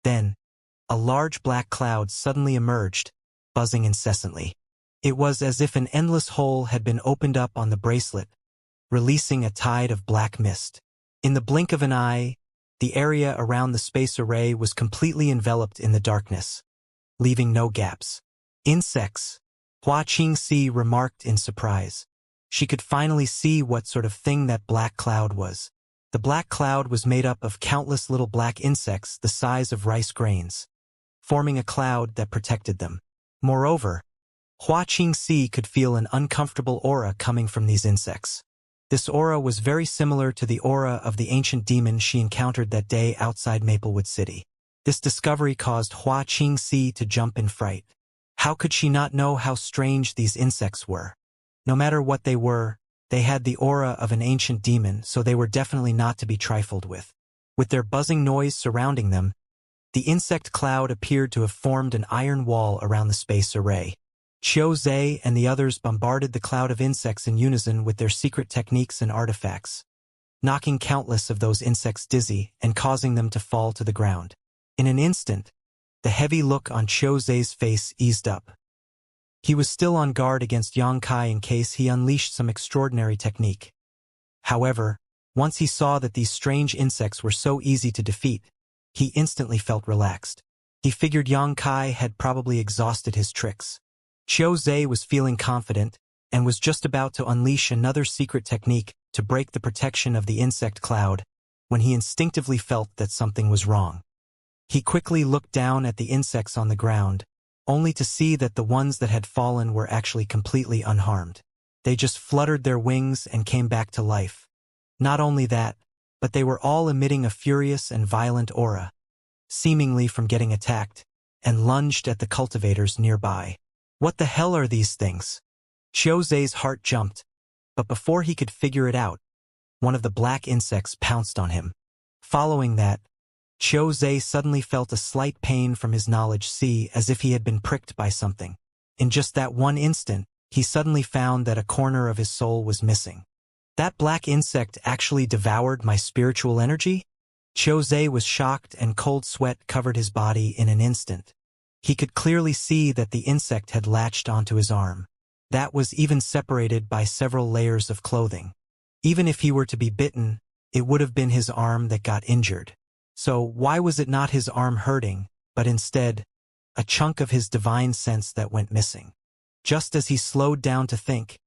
Then, a large black cloud suddenly emerged, buzzing incessantly. It was as if an endless hole had been opened up on the bracelet, releasing a tide of black mist. In the blink of an eye, the area around the space array was completely enveloped in the darkness, leaving no gaps. Insects, Hua Qingxi remarked in surprise. She could finally see what sort of thing that black cloud was. The black cloud was made up of countless little black insects the size of rice grains, forming a cloud that protected them. Moreover, Hua Qingxi could feel an uncomfortable aura coming from these insects. This aura was very similar to the aura of the ancient demon she encountered that day outside Maplewood City. This discovery caused Hua Qingxi to jump in fright. How could she not know how strange these insects were? No matter what they were, they had the aura of an ancient demon, so they were definitely not to be trifled with. With their buzzing noise surrounding them, the insect cloud appeared to have formed an iron wall around the space array. Qiu Zhe and the others bombarded the cloud of insects in unison with their secret techniques and artifacts, knocking countless of those insects dizzy and causing them to fall to the ground. In an instant, the heavy look on Qiu Zhe's face eased up. He was still on guard against Xianxia in case he unleashed some extraordinary technique. However, once he saw that these strange insects were so easy to defeat, he instantly felt relaxed. He figured Xianxia had probably exhausted his tricks. Qiu Zhe was feeling confident and was just about to unleash another secret technique to break the protection of the insect cloud when he instinctively felt that something was wrong. He quickly looked down at the insects on the ground, only to see that the ones that had fallen were actually completely unharmed. They just fluttered their wings and came back to life. Not only that, but they were all emitting a furious and violent aura, seemingly from getting attacked, and lunged at the cultivators nearby. What the hell are these things? Qiu Zhe's heart jumped, but before he could figure it out, one of the black insects pounced on him. Following that, Qiu Zhe suddenly felt a slight pain from his knowledge sea as if he had been pricked by something. In just that one instant, he suddenly found that a corner of his soul was missing. That black insect actually devoured my spiritual energy? Qiu Zhe was shocked and cold sweat covered his body in an instant. He could clearly see that the insect had latched onto his arm. That was even separated by several layers of clothing. Even if he were to be bitten, it would have been his arm that got injured. So why was it not his arm hurting, but instead, a chunk of his divine sense that went missing? Just as he slowed down to think,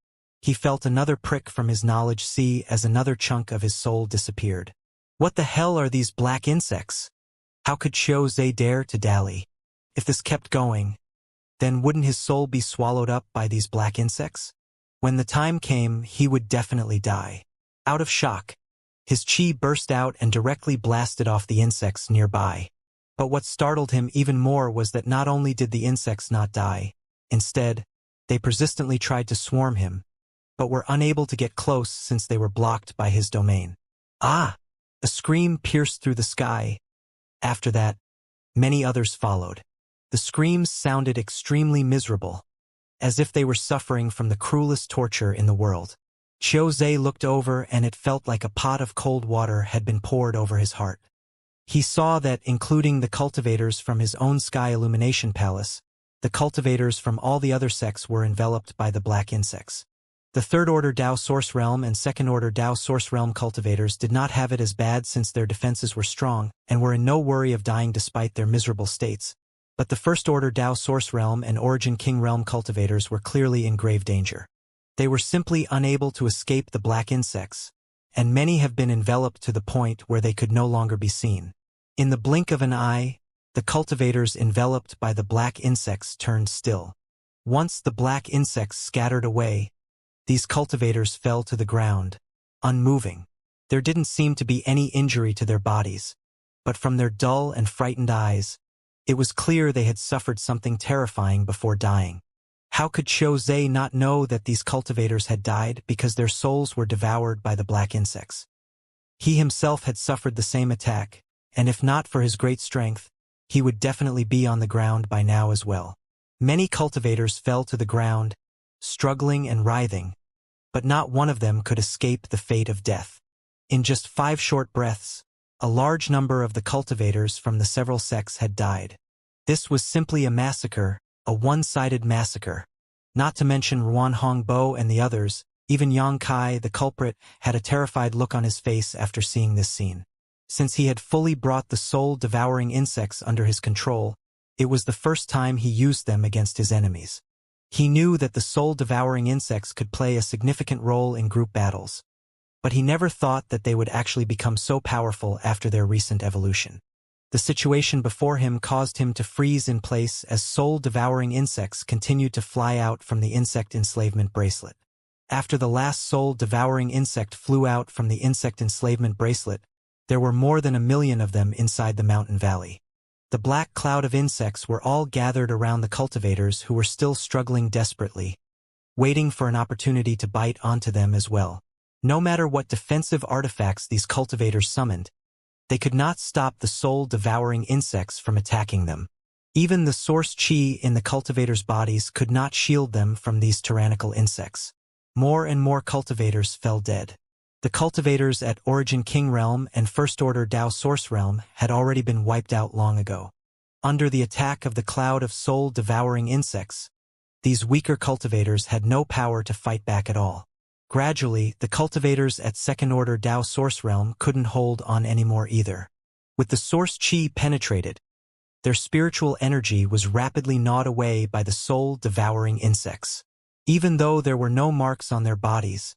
He felt another prick from his knowledge sea as another chunk of his soul disappeared. What the hell are these black insects? How could Xianxia dare to dally? If this kept going, then wouldn't his soul be swallowed up by these black insects? When the time came, he would definitely die. Out of shock, his chi burst out and directly blasted off the insects nearby. But what startled him even more was that not only did the insects not die, instead, they persistently tried to swarm him, but were unable to get close since they were blocked by his domain. Ah! A scream pierced through the sky. After that, many others followed. The screams sounded extremely miserable, as if they were suffering from the cruelest torture in the world. Xianxia looked over and it felt like a pot of cold water had been poured over his heart. He saw that, including the cultivators from his own sky illumination palace, the cultivators from all the other sects were enveloped by the black insects. The third-order Dao Source Realm and second-order Dao Source Realm cultivators did not have it as bad since their defenses were strong and were in no worry of dying despite their miserable states. But the first-order Dao Source Realm and Origin King Realm cultivators were clearly in grave danger. They were simply unable to escape the black insects, and many have been enveloped to the point where they could no longer be seen. In the blink of an eye, the cultivators enveloped by the black insects turned still. Once the black insects scattered away, these cultivators fell to the ground, unmoving. There didn't seem to be any injury to their bodies, but from their dull and frightened eyes, it was clear they had suffered something terrifying before dying. How could Xianxia not know that these cultivators had died because their souls were devoured by the black insects? He himself had suffered the same attack, and if not for his great strength, he would definitely be on the ground by now as well. Many cultivators fell to the ground, struggling and writhing, but not one of them could escape the fate of death. In just 5 short breaths, a large number of the cultivators from the several sects had died. This was simply a massacre, a one-sided massacre. Not to mention Ruan Hongbo and the others, even Yang Kai, the culprit, had a terrified look on his face after seeing this scene. Since he had fully brought the soul-devouring insects under his control, it was the first time he used them against his enemies. He knew that the soul-devouring insects could play a significant role in group battles, but he never thought that they would actually become so powerful after their recent evolution. The situation before him caused him to freeze in place as soul-devouring insects continued to fly out from the insect enslavement bracelet. After the last soul-devouring insect flew out from the insect enslavement bracelet, there were more than 1 million of them inside the mountain valley. The black cloud of insects were all gathered around the cultivators who were still struggling desperately, waiting for an opportunity to bite onto them as well. No matter what defensive artifacts these cultivators summoned, they could not stop the soul-devouring insects from attacking them. Even the source chi in the cultivators' bodies could not shield them from these tyrannical insects. More and more cultivators fell dead. The cultivators at Origin King Realm and First Order Dao Source Realm had already been wiped out long ago. Under the attack of the cloud of soul-devouring insects, these weaker cultivators had no power to fight back at all. Gradually, the cultivators at Second Order Dao Source Realm couldn't hold on anymore either. With the source chi penetrated, their spiritual energy was rapidly gnawed away by the soul-devouring insects. Even though there were no marks on their bodies,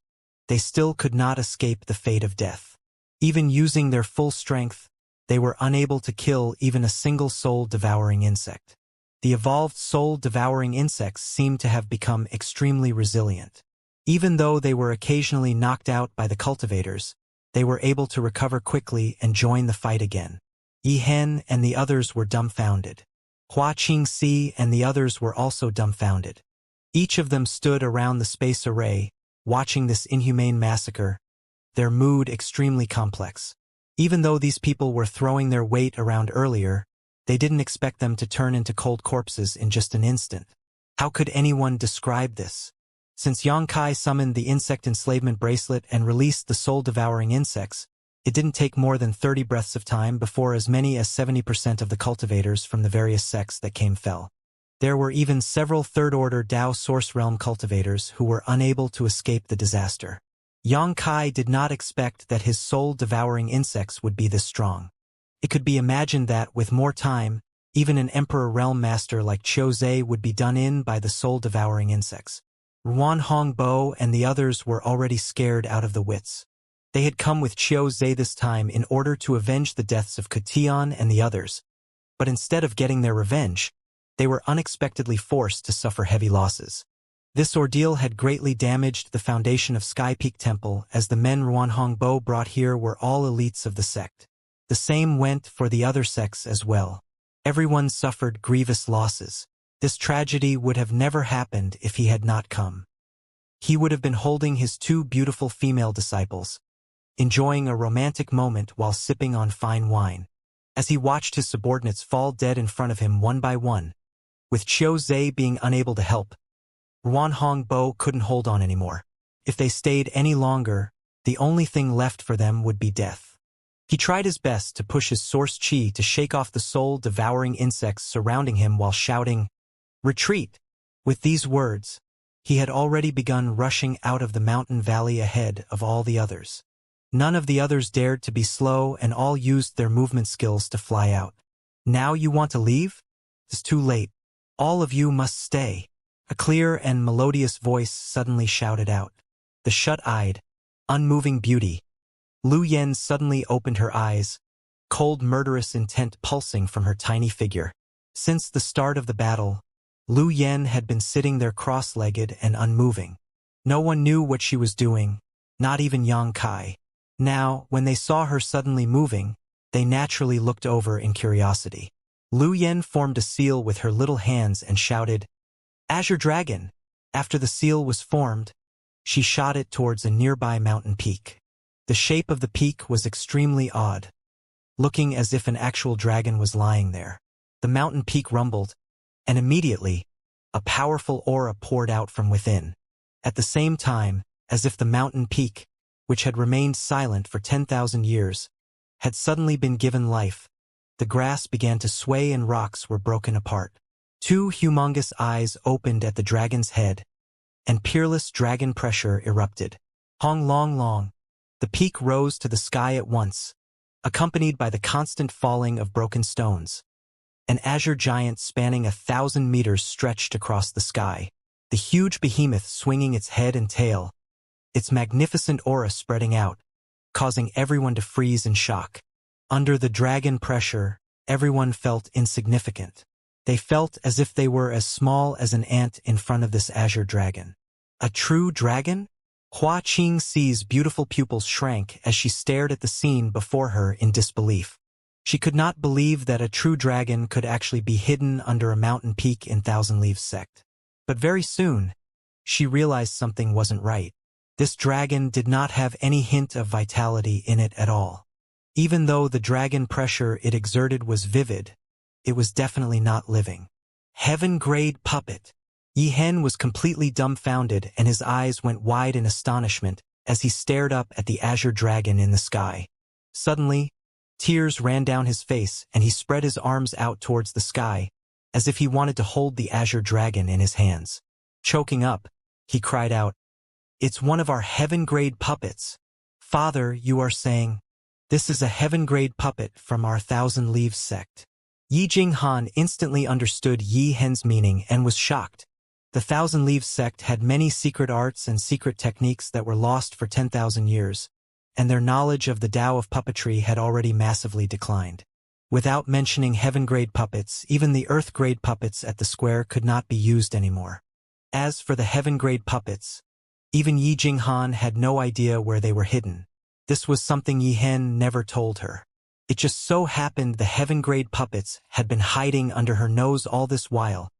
they still could not escape the fate of death. Even using their full strength, they were unable to kill even a single soul-devouring insect. The evolved soul-devouring insects seemed to have become extremely resilient. Even though they were occasionally knocked out by the cultivators, they were able to recover quickly and join the fight again. Yi Hen and the others were dumbfounded. Hua Qingxi and the others were also dumbfounded. Each of them stood around the space array, watching this inhumane massacre, their mood extremely complex. Even though these people were throwing their weight around earlier, they didn't expect them to turn into cold corpses in just an instant. How could anyone describe this? Since Yang Kai summoned the insect enslavement bracelet and released the soul-devouring insects, it didn't take more than 30 breaths of time before as many as 70% of the cultivators from the various sects that came fell. There were even several third-order Dao Source Realm cultivators who were unable to escape the disaster. Yang Kai did not expect that his soul-devouring insects would be this strong. It could be imagined that, with more time, even an Emperor Realm Master like Xianxia would be done in by the soul-devouring insects. Ruan Hongbo and the others were already scared out of the wits. They had come with Qiu Zhe this time in order to avenge the deaths of Kutian and the others, but instead of getting their revenge, they were unexpectedly forced to suffer heavy losses. This ordeal had greatly damaged the foundation of Sky Peak Temple, as the men Ruan Hongbo brought here were all elites of the sect. The same went for the other sects as well. Everyone suffered grievous losses. This tragedy would have never happened if he had not come. He would have been holding his two beautiful female disciples, enjoying a romantic moment while sipping on fine wine. As he watched his subordinates fall dead in front of him one by one, with Qiu Zhe being unable to help, Ruan Hongbo couldn't hold on anymore. If they stayed any longer, the only thing left for them would be death. He tried his best to push his source chi to shake off the soul-devouring insects surrounding him while shouting, "Retreat!" With these words, he had already begun rushing out of the mountain valley ahead of all the others. None of the others dared to be slow and all used their movement skills to fly out. "Now you want to leave? It's too late. All of you must stay," a clear and melodious voice suddenly shouted out. The shut-eyed, unmoving beauty, Lu Yen suddenly opened her eyes, cold murderous intent pulsing from her tiny figure. Since the start of the battle, Lu Yen had been sitting there cross-legged and unmoving. No one knew what she was doing, not even Yang Kai. Now, when they saw her suddenly moving, they naturally looked over in curiosity. Lu Yen formed a seal with her little hands and shouted, "Azure Dragon!" After the seal was formed, she shot it towards a nearby mountain peak. The shape of the peak was extremely odd, looking as if an actual dragon was lying there. The mountain peak rumbled, and immediately, a powerful aura poured out from within. At the same time, as if the mountain peak, which had remained silent for 10,000 years, had suddenly been given life, the grass began to sway and rocks were broken apart. Two humongous eyes opened at the dragon's head, and peerless dragon pressure erupted. Hong long long. The peak rose to the sky at once, accompanied by the constant falling of broken stones. An azure giant spanning 1,000 meters stretched across the sky, the huge behemoth swinging its head and tail, its magnificent aura spreading out, causing everyone to freeze in shock. Under the dragon pressure, everyone felt insignificant. They felt as if they were as small as an ant in front of this azure dragon. A true dragon? Hua Qingxi's beautiful pupils shrank as she stared at the scene before her in disbelief. She could not believe that a true dragon could actually be hidden under a mountain peak in Thousand Leaves sect. But very soon, she realized something wasn't right. This dragon did not have any hint of vitality in it at all. Even though the dragon pressure it exerted was vivid, it was definitely not living. Heaven-grade puppet. Yi Hen was completely dumbfounded and his eyes went wide in astonishment as he stared up at the azure dragon in the sky. Suddenly, tears ran down his face and he spread his arms out towards the sky, as if he wanted to hold the azure dragon in his hands. Choking up, he cried out, "It's one of our heaven-grade puppets. Father, you are saying, this is a heaven-grade puppet from our Thousand Leaves sect." Yi Jinghan instantly understood Yi Hen's meaning and was shocked. The Thousand Leaves sect had many secret arts and secret techniques that were lost for 10,000 years, and their knowledge of the Tao of puppetry had already massively declined. Without mentioning heaven-grade puppets, even the earth-grade puppets at the square could not be used anymore. As for the heaven-grade puppets, even Yi Jinghan had no idea where they were hidden. This was something Yi Hen never told her. It just so happened the heaven-grade puppets had been hiding under her nose all this while.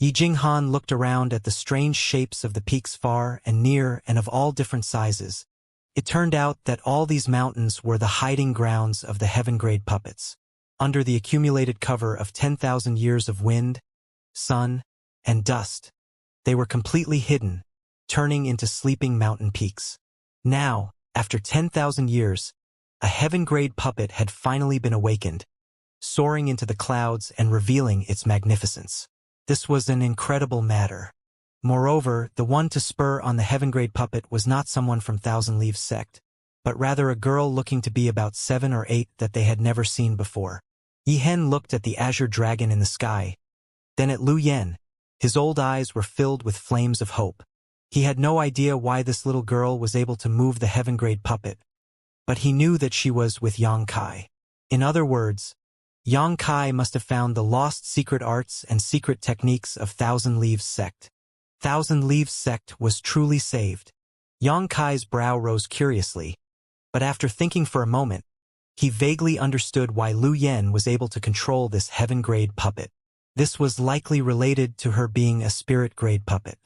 Yi Jinghan looked around at the strange shapes of the peaks far and near and of all different sizes. It turned out that all these mountains were the hiding grounds of the heaven-grade puppets. Under the accumulated cover of 10,000 years of wind, sun, and dust, they were completely hidden, turning into sleeping mountain peaks. Now, after 10,000 years, a heaven-grade puppet had finally been awakened, soaring into the clouds and revealing its magnificence. This was an incredible matter. Moreover, the one to spur on the heaven-grade puppet was not someone from Thousand Leaves sect, but rather a girl looking to be about 7 or 8 that they had never seen before. Yi Hen looked at the azure dragon in the sky, then at Lu Yen. His old eyes were filled with flames of hope. He had no idea why this little girl was able to move the heaven-grade puppet, but he knew that she was with Yang Kai. In other words, Yang Kai must have found the lost secret arts and secret techniques of Thousand Leaves sect. Thousand Leaves sect was truly saved. Yang Kai's brow rose curiously, but after thinking for a moment, he vaguely understood why Lu Yen was able to control this heaven-grade puppet. This was likely related to her being a spirit-grade puppet.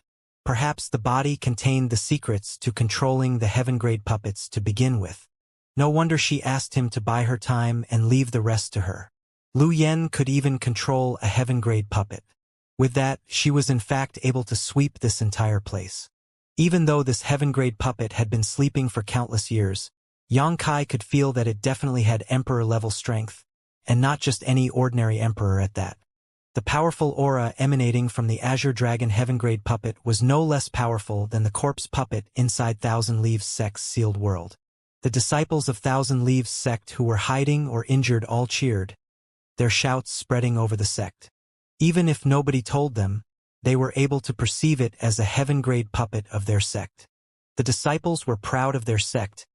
Perhaps the body contained the secrets to controlling the heaven-grade puppets to begin with. No wonder she asked him to buy her time and leave the rest to her. Lu Yen could even control a heaven-grade puppet. With that, she was in fact able to sweep this entire place. Even though this heaven-grade puppet had been sleeping for countless years, Yang Kai could feel that it definitely had emperor-level strength, and not just any ordinary emperor at that. The powerful aura emanating from the Azure Dragon heaven-grade puppet was no less powerful than the corpse puppet inside Thousand Leaves sect's sealed world. The disciples of Thousand Leaves sect who were hiding or injured all cheered, their shouts spreading over the sect. Even if nobody told them, they were able to perceive it as a heaven-grade puppet of their sect. The disciples were proud of their sect,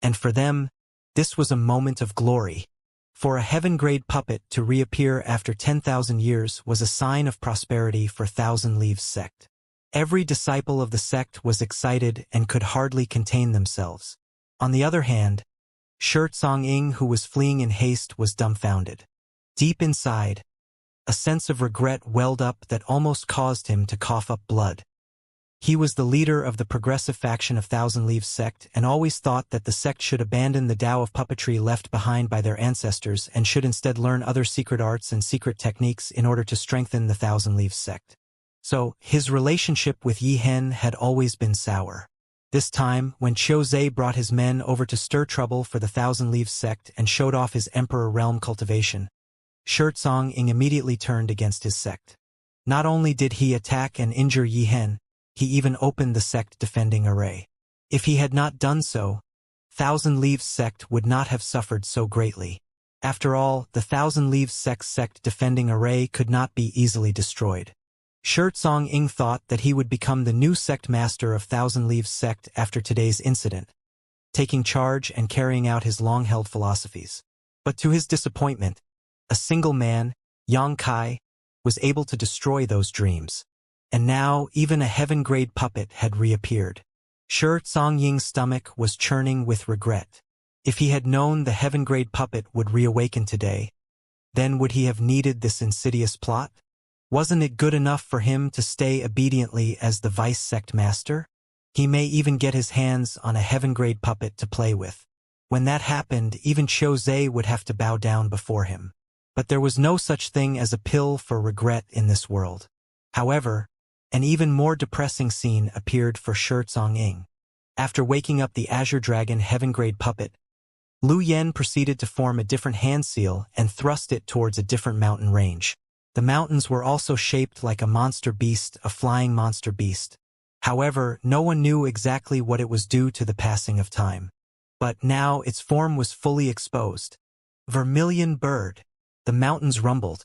and for them, this was a moment of glory. For a heaven-grade puppet to reappear after 10,000 years was a sign of prosperity for Thousand Leaves sect. Every disciple of the sect was excited and could hardly contain themselves. On the other hand, Xianxia, who was fleeing in haste, was dumbfounded. Deep inside, a sense of regret welled up that almost caused him to cough up blood. He was the leader of the progressive faction of Thousand Leaves sect and always thought that the sect should abandon the Tao of puppetry left behind by their ancestors and should instead learn other secret arts and secret techniques in order to strengthen the Thousand Leaves sect. So, his relationship with Yi Hen had always been sour. This time, when Qiu Zhe brought his men over to stir trouble for the Thousand Leaves sect and showed off his Emperor Realm cultivation, Xianxia immediately turned against his sect. Not only did he attack and injure Yi Hen, he even opened the sect defending array. If he had not done so, Thousand Leaves sect would not have suffered so greatly. After all, the Thousand Leaves sect defending array could not be easily destroyed. Xianxia thought that he would become the new sect master of Thousand Leaves sect after today's incident, taking charge and carrying out his long-held philosophies. But to his disappointment, a single man, Yang Kai, was able to destroy those dreams. And now, even a heaven-grade puppet had reappeared. Xianxia's stomach was churning with regret. If he had known the heaven-grade puppet would reawaken today, then would he have needed this insidious plot? Wasn't it good enough for him to stay obediently as the vice sect master? He may even get his hands on a heaven-grade puppet to play with. When that happened, even Qiu Zhe would have to bow down before him. But there was no such thing as a pill for regret in this world. However, an even more depressing scene appeared for Xianxia. After waking up the Azure Dragon heaven-grade puppet, Lu Yen proceeded to form a different hand seal and thrust it towards a different mountain range. The mountains were also shaped like a monster beast, a flying monster beast. However, no one knew exactly what it was due to the passing of time. But now its form was fully exposed. Vermilion bird. The mountains rumbled,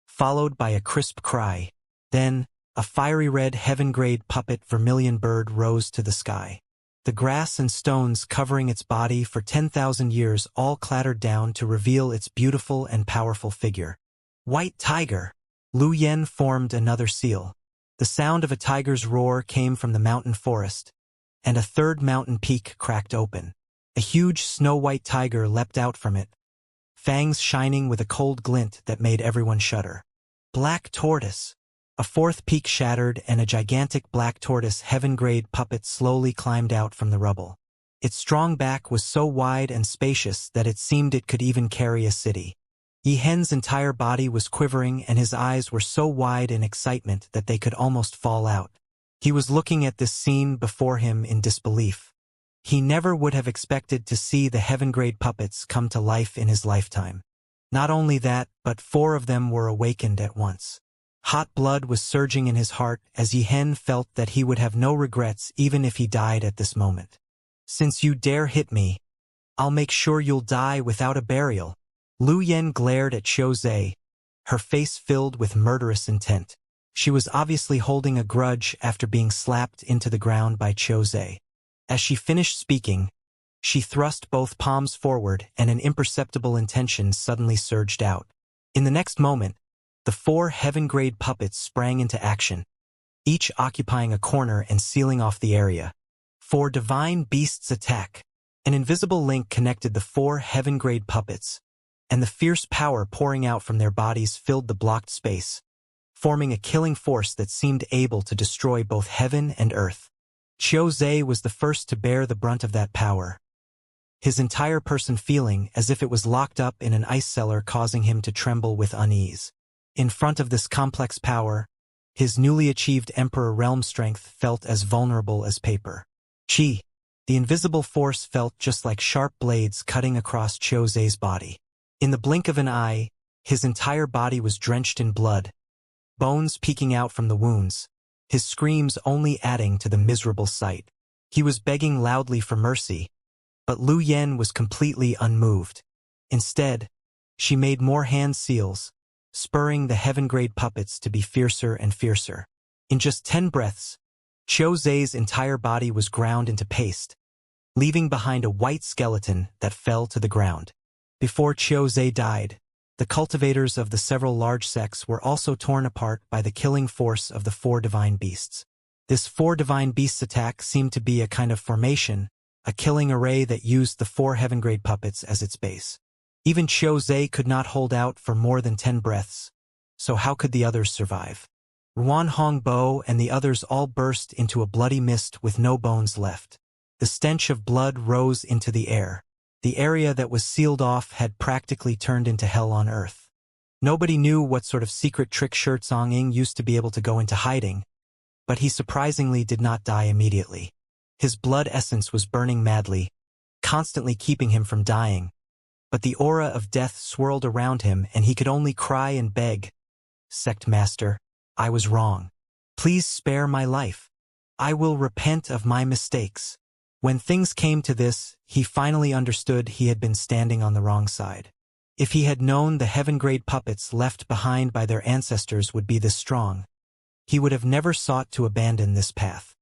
followed by a crisp cry. Then, a fiery red heaven-grade puppet vermilion bird rose to the sky. The grass and stones covering its body for 10,000 years all clattered down to reveal its beautiful and powerful figure. White tiger! Lu Yen formed another seal. The sound of a tiger's roar came from the mountain forest, and a third mountain peak cracked open. A huge snow-white tiger leapt out from it, fangs shining with a cold glint that made everyone shudder. Black tortoise! A fourth peak shattered and a gigantic black tortoise heaven-grade puppet slowly climbed out from the rubble. Its strong back was so wide and spacious that it seemed it could even carry a city. Yi Hen's entire body was quivering and his eyes were so wide in excitement that they could almost fall out. He was looking at this scene before him in disbelief. He never would have expected to see the heaven-grade puppets come to life in his lifetime. Not only that, but 4 of them were awakened at once. Hot blood was surging in his heart as Yi Hen felt that he would have no regrets even if he died at this moment. Since you dare hit me, I'll make sure you'll die without a burial. Lu Yen glared at Qiu Zhe, her face filled with murderous intent. She was obviously holding a grudge after being slapped into the ground by Xianxia. As she finished speaking, she thrust both palms forward and an imperceptible intention suddenly surged out. In the next moment, the 4 heaven-grade puppets sprang into action, each occupying a corner and sealing off the area. For divine beasts attack, an invisible link connected the 4 heaven-grade puppets, and the fierce power pouring out from their bodies filled the blocked space, forming a killing force that seemed able to destroy both heaven and earth. Xianxia was the first to bear the brunt of that power, his entire person feeling as if it was locked up in an ice cellar, causing him to tremble with unease. In front of this complex power, his newly achieved Emperor realm strength felt as vulnerable as paper. Qi, the invisible force, felt just like sharp blades cutting across Xianxia's body. In the blink of an eye, his entire body was drenched in blood, bones peeking out from the wounds, his screams only adding to the miserable sight. He was begging loudly for mercy, but Lu Yen was completely unmoved. Instead, she made more hand seals, spurring the heaven-grade puppets to be fiercer and fiercer. In just 10 breaths, Xianxia's entire body was ground into paste, leaving behind a white skeleton that fell to the ground. Before Xianxia died, the cultivators of the several large sects were also torn apart by the killing force of the 4 divine beasts. This 4 divine beasts attack seemed to be a kind of formation, a killing array that used the 4 heaven-grade puppets as its base. Even Xianxia could not hold out for more than 10 breaths, so how could the others survive? Ruan Hongbo and the others all burst into a bloody mist with no bones left. The stench of blood rose into the air. The area that was sealed off had practically turned into hell on earth. Nobody knew what sort of secret trick Xianxia used to be able to go into hiding, but he surprisingly did not die immediately. His blood essence was burning madly, constantly keeping him from dying, but the aura of death swirled around him and he could only cry and beg, "Sect Master, I was wrong. Please spare my life. I will repent of my mistakes." When things came to this, he finally understood he had been standing on the wrong side. If he had known the heaven-grade puppets left behind by their ancestors would be this strong, he would have never sought to abandon this path.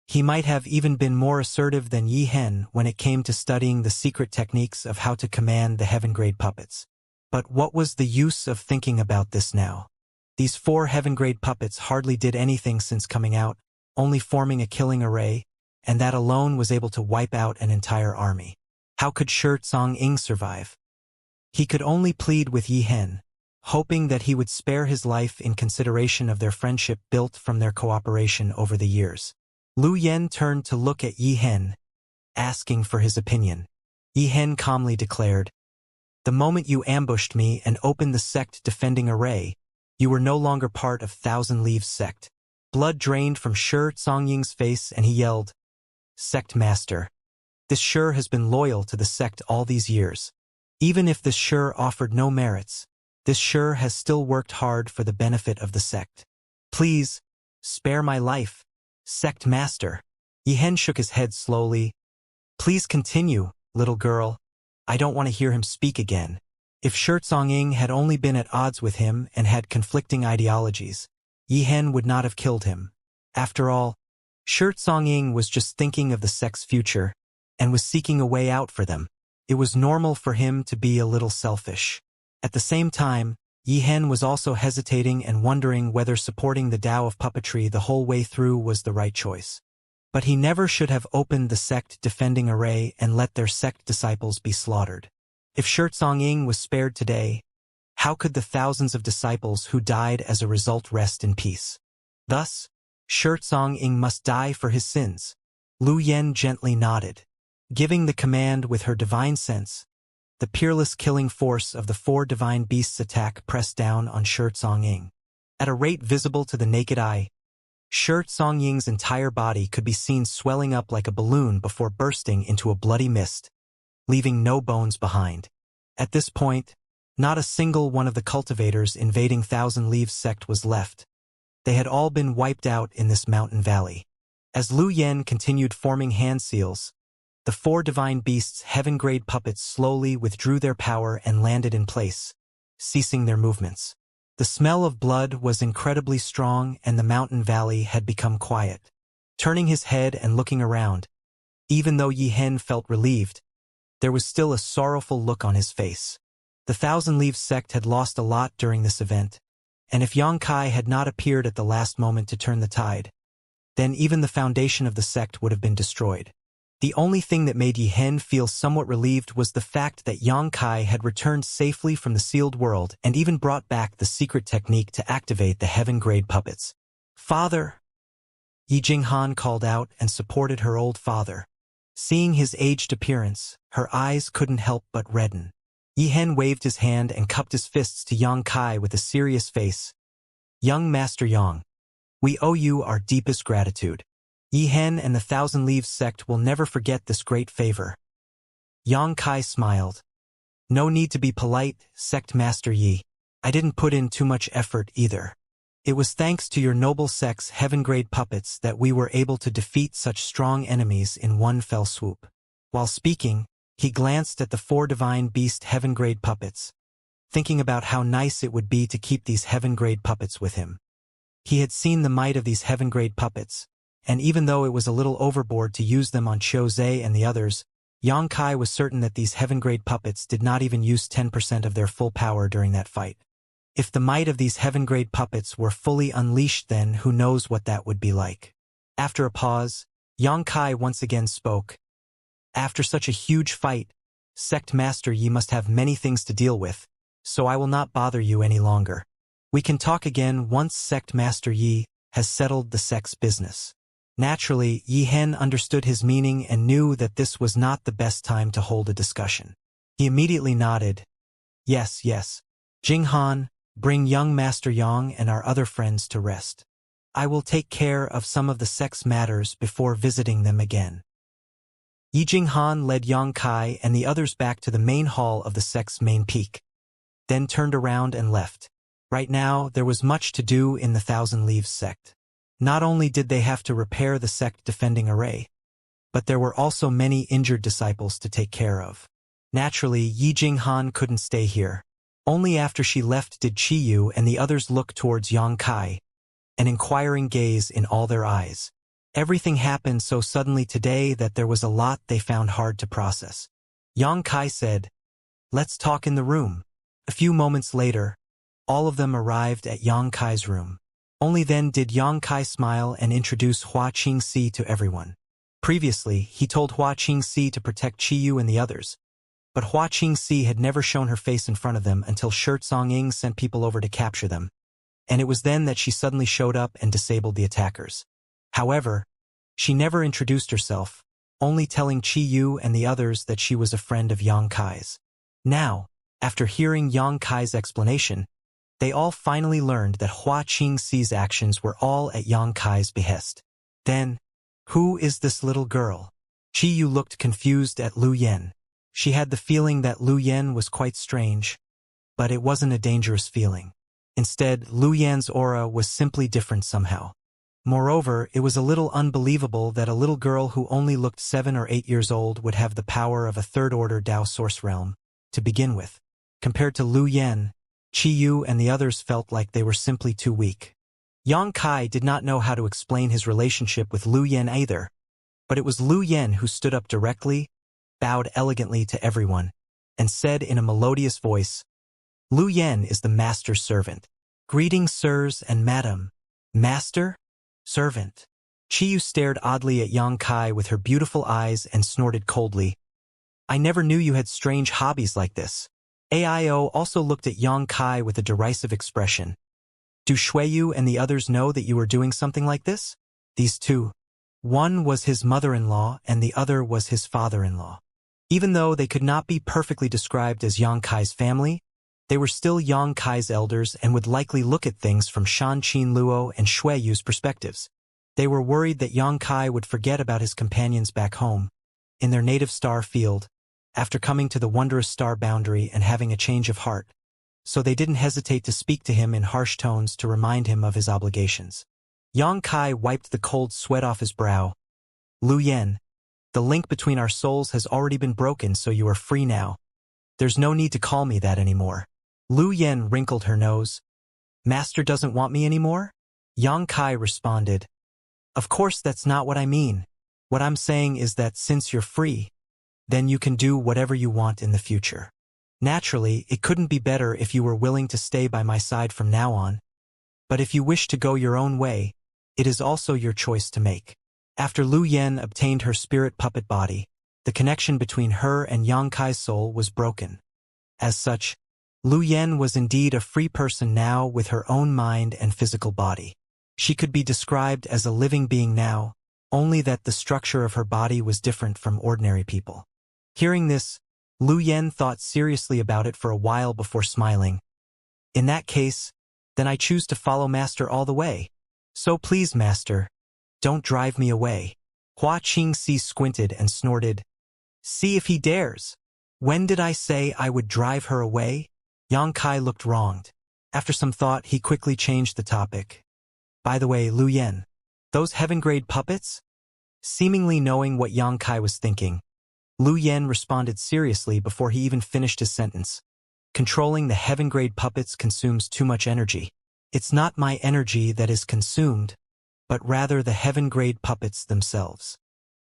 He might have even been more assertive than Yi Hen when it came to studying the secret techniques of how to command the heaven-grade puppets. But what was the use of thinking about this now? These 4 heaven-grade puppets hardly did anything since coming out, only forming a killing array, and that alone was able to wipe out an entire army. How could Xianxia survive? He could only plead with Yi Hen, hoping that he would spare his life in consideration of their friendship built from their cooperation over the years. Lu Yen turned to look at Yi Hen, asking for his opinion. Yi Hen calmly declared, "The moment you ambushed me and opened the sect defending array, you were no longer part of Thousand Leaves sect." Blood drained from Xianxia's face and he yelled, "Sect Master, this Shi has been loyal to the sect all these years. Even if this Shi offered no merits, this Shi has still worked hard for the benefit of the sect. Please, spare my life, Sect Master." Yi Hen shook his head slowly. "Please continue, little girl. I don't want to hear him speak again." If Xianxia had only been at odds with him and had conflicting ideologies, Yi Hen would not have killed him. After all, Xianxia was just thinking of the sect's future and was seeking a way out for them. It was normal for him to be a little selfish. At the same time, Yi Hen was also hesitating and wondering whether supporting the Tao of puppetry the whole way through was the right choice. But he never should have opened the sect defending array and let their sect disciples be slaughtered. If Xianxia was spared today, how could the thousands of disciples who died as a result rest in peace? Thus, Xianxia must die for his sins. Lu Yen gently nodded. Giving the command with her divine sense, the peerless killing force of the 4 divine beasts attack pressed down on Xianxia. At a rate visible to the naked eye, Xianxia's entire body could be seen swelling up like a balloon before bursting into a bloody mist, leaving no bones behind. At this point, not a single one of the cultivators invading Thousand Leaves sect was left. They had all been wiped out in this mountain valley. As Lu Yen continued forming hand seals, the 4 divine beasts' heaven-grade puppets slowly withdrew their power and landed in place, ceasing their movements. The smell of blood was incredibly strong and the mountain valley had become quiet. Turning his head and looking around, even though Yi Hen felt relieved, there was still a sorrowful look on his face. The Thousand Leaves sect had lost a lot during this event, and if Yang Kai had not appeared at the last moment to turn the tide, then even the foundation of the sect would have been destroyed. The only thing that made Yi Hen feel somewhat relieved was the fact that Yang Kai had returned safely from the sealed world and even brought back the secret technique to activate the heaven-grade puppets. "Father!" Yi Jinghan called out and supported her old father. Seeing his aged appearance, her eyes couldn't help but redden. Yi Hen waved his hand and cupped his fists to Yang Kai with a serious face. "Young Master Yang, we owe you our deepest gratitude. Yi Hen and the Thousand Leaves sect will never forget this great favor." Yang Kai smiled. "No need to be polite, Sect Master Yi. I didn't put in too much effort either. It was thanks to your noble sect's heaven-grade puppets that we were able to defeat such strong enemies in one fell swoop." While speaking, he glanced at the 4 divine beast heaven-grade puppets, thinking about how nice it would be to keep these heaven-grade puppets with him. He had seen the might of these heaven-grade puppets, and even though it was a little overboard to use them on Qiu Zhe and the others, Yang Kai was certain that these heaven-grade puppets did not even use 10% of their full power during that fight. If the might of these heaven-grade puppets were fully unleashed, then who knows what that would be like. After a pause, Yang Kai once again spoke. "After such a huge fight, Sect Master Yi must have many things to deal with, so I will not bother you any longer. We can talk again once Sect Master Yi has settled the sect's business." Naturally, Yi Hen understood his meaning and knew that this was not the best time to hold a discussion. He immediately nodded. "Yes, yes. Jinghan, bring young Master Yang and our other friends to rest. I will take care of some of the sect's matters before visiting them again." Yi Jinghan led Yang Kai and the others back to the main hall of the sect's main peak, then turned around and left. Right now, there was much to do in the Thousand Leaves sect. Not only did they have to repair the sect defending array, but there were also many injured disciples to take care of. Naturally, Yi Jinghan couldn't stay here. Only after she left did Qiyu and the others look towards Yang Kai, an inquiring gaze in all their eyes. Everything happened so suddenly today that there was a lot they found hard to process. Yang Kai said, "Let's talk in the room." A few moments later, all of them arrived at Yang Kai's room. Only then did Yang Kai smile and introduce Hua Qingxi to everyone. Previously, he told Hua Qingxi to protect Qiyu and the others, but Hua Qingxi had never shown her face in front of them until Song sent people over to capture them, and it was then that she suddenly showed up and disabled the attackers. However, she never introduced herself, only telling Qiyu and the others that she was a friend of Yang Kai's. Now, after hearing Yang Kai's explanation, they all finally learned that Hua Qingxi's actions were all at Yang Kai's behest. Then, who is this little girl? Qiyu looked confused at Lu Yen. She had the feeling that Lu Yen was quite strange, but it wasn't a dangerous feeling. Instead, Lu Yan's aura was simply different somehow. Moreover, it was a little unbelievable that a little girl who only looked 7 or 8 years old would have the power of a third-order Dao source realm, to begin with. Compared to Lu Yen, Qiyu and the others felt like they were simply too weak. Yang Kai did not know how to explain his relationship with Lu Yen either, but it was Lu Yen who stood up directly, bowed elegantly to everyone, and said in a melodious voice, "Lu Yen is the master's servant. Greetings, sirs and madam." "Master? Servant?" Qiyu stared oddly at Yang Kai with her beautiful eyes and snorted coldly. "I never knew you had strange hobbies like this." Aio also looked at Yang Kai with a derisive expression. "Do Shuiyu and the others know that you are doing something like this?" These two. One was his mother-in-law and the other was his father-in-law. Even though they could not be perfectly described as Yang Kai's family, they were still Yang Kai's elders and would likely look at things from Shan Qin Luo and Shuiyu's perspectives. They were worried that Yang Kai would forget about his companions back home, in their native star field, after coming to the wondrous star boundary and having a change of heart, so they didn't hesitate to speak to him in harsh tones to remind him of his obligations. Yang Kai wiped the cold sweat off his brow. "Lu Yen, the link between our souls has already been broken, so you are free now. There's no need to call me that anymore." Lu Yen wrinkled her nose. Master doesn't want me anymore? Yang Kai responded, of course that's not what I mean. What I'm saying is that since you're free, then you can do whatever you want in the future. Naturally, it couldn't be better if you were willing to stay by my side from now on. But if you wish to go your own way, it is also your choice to make. After Lu Yen obtained her spirit puppet body, the connection between her and Yang Kai's soul was broken. As such, Lu Yen was indeed a free person now with her own mind and physical body. She could be described as a living being now, only that the structure of her body was different from ordinary people. Hearing this, Lu Yen thought seriously about it for a while before smiling. In that case, then I choose to follow Master all the way. So please, Master, don't drive me away. Hua Qingxi squinted and snorted. See if he dares. When did I say I would drive her away? Yang Kai looked wronged. After some thought, he quickly changed the topic. By the way, Lu Yen, those heaven-grade puppets? Seemingly knowing what Yang Kai was thinking, Lu Yen responded seriously before he even finished his sentence. Controlling the heaven-grade puppets consumes too much energy. It's not my energy that is consumed, but rather the heaven-grade puppets themselves.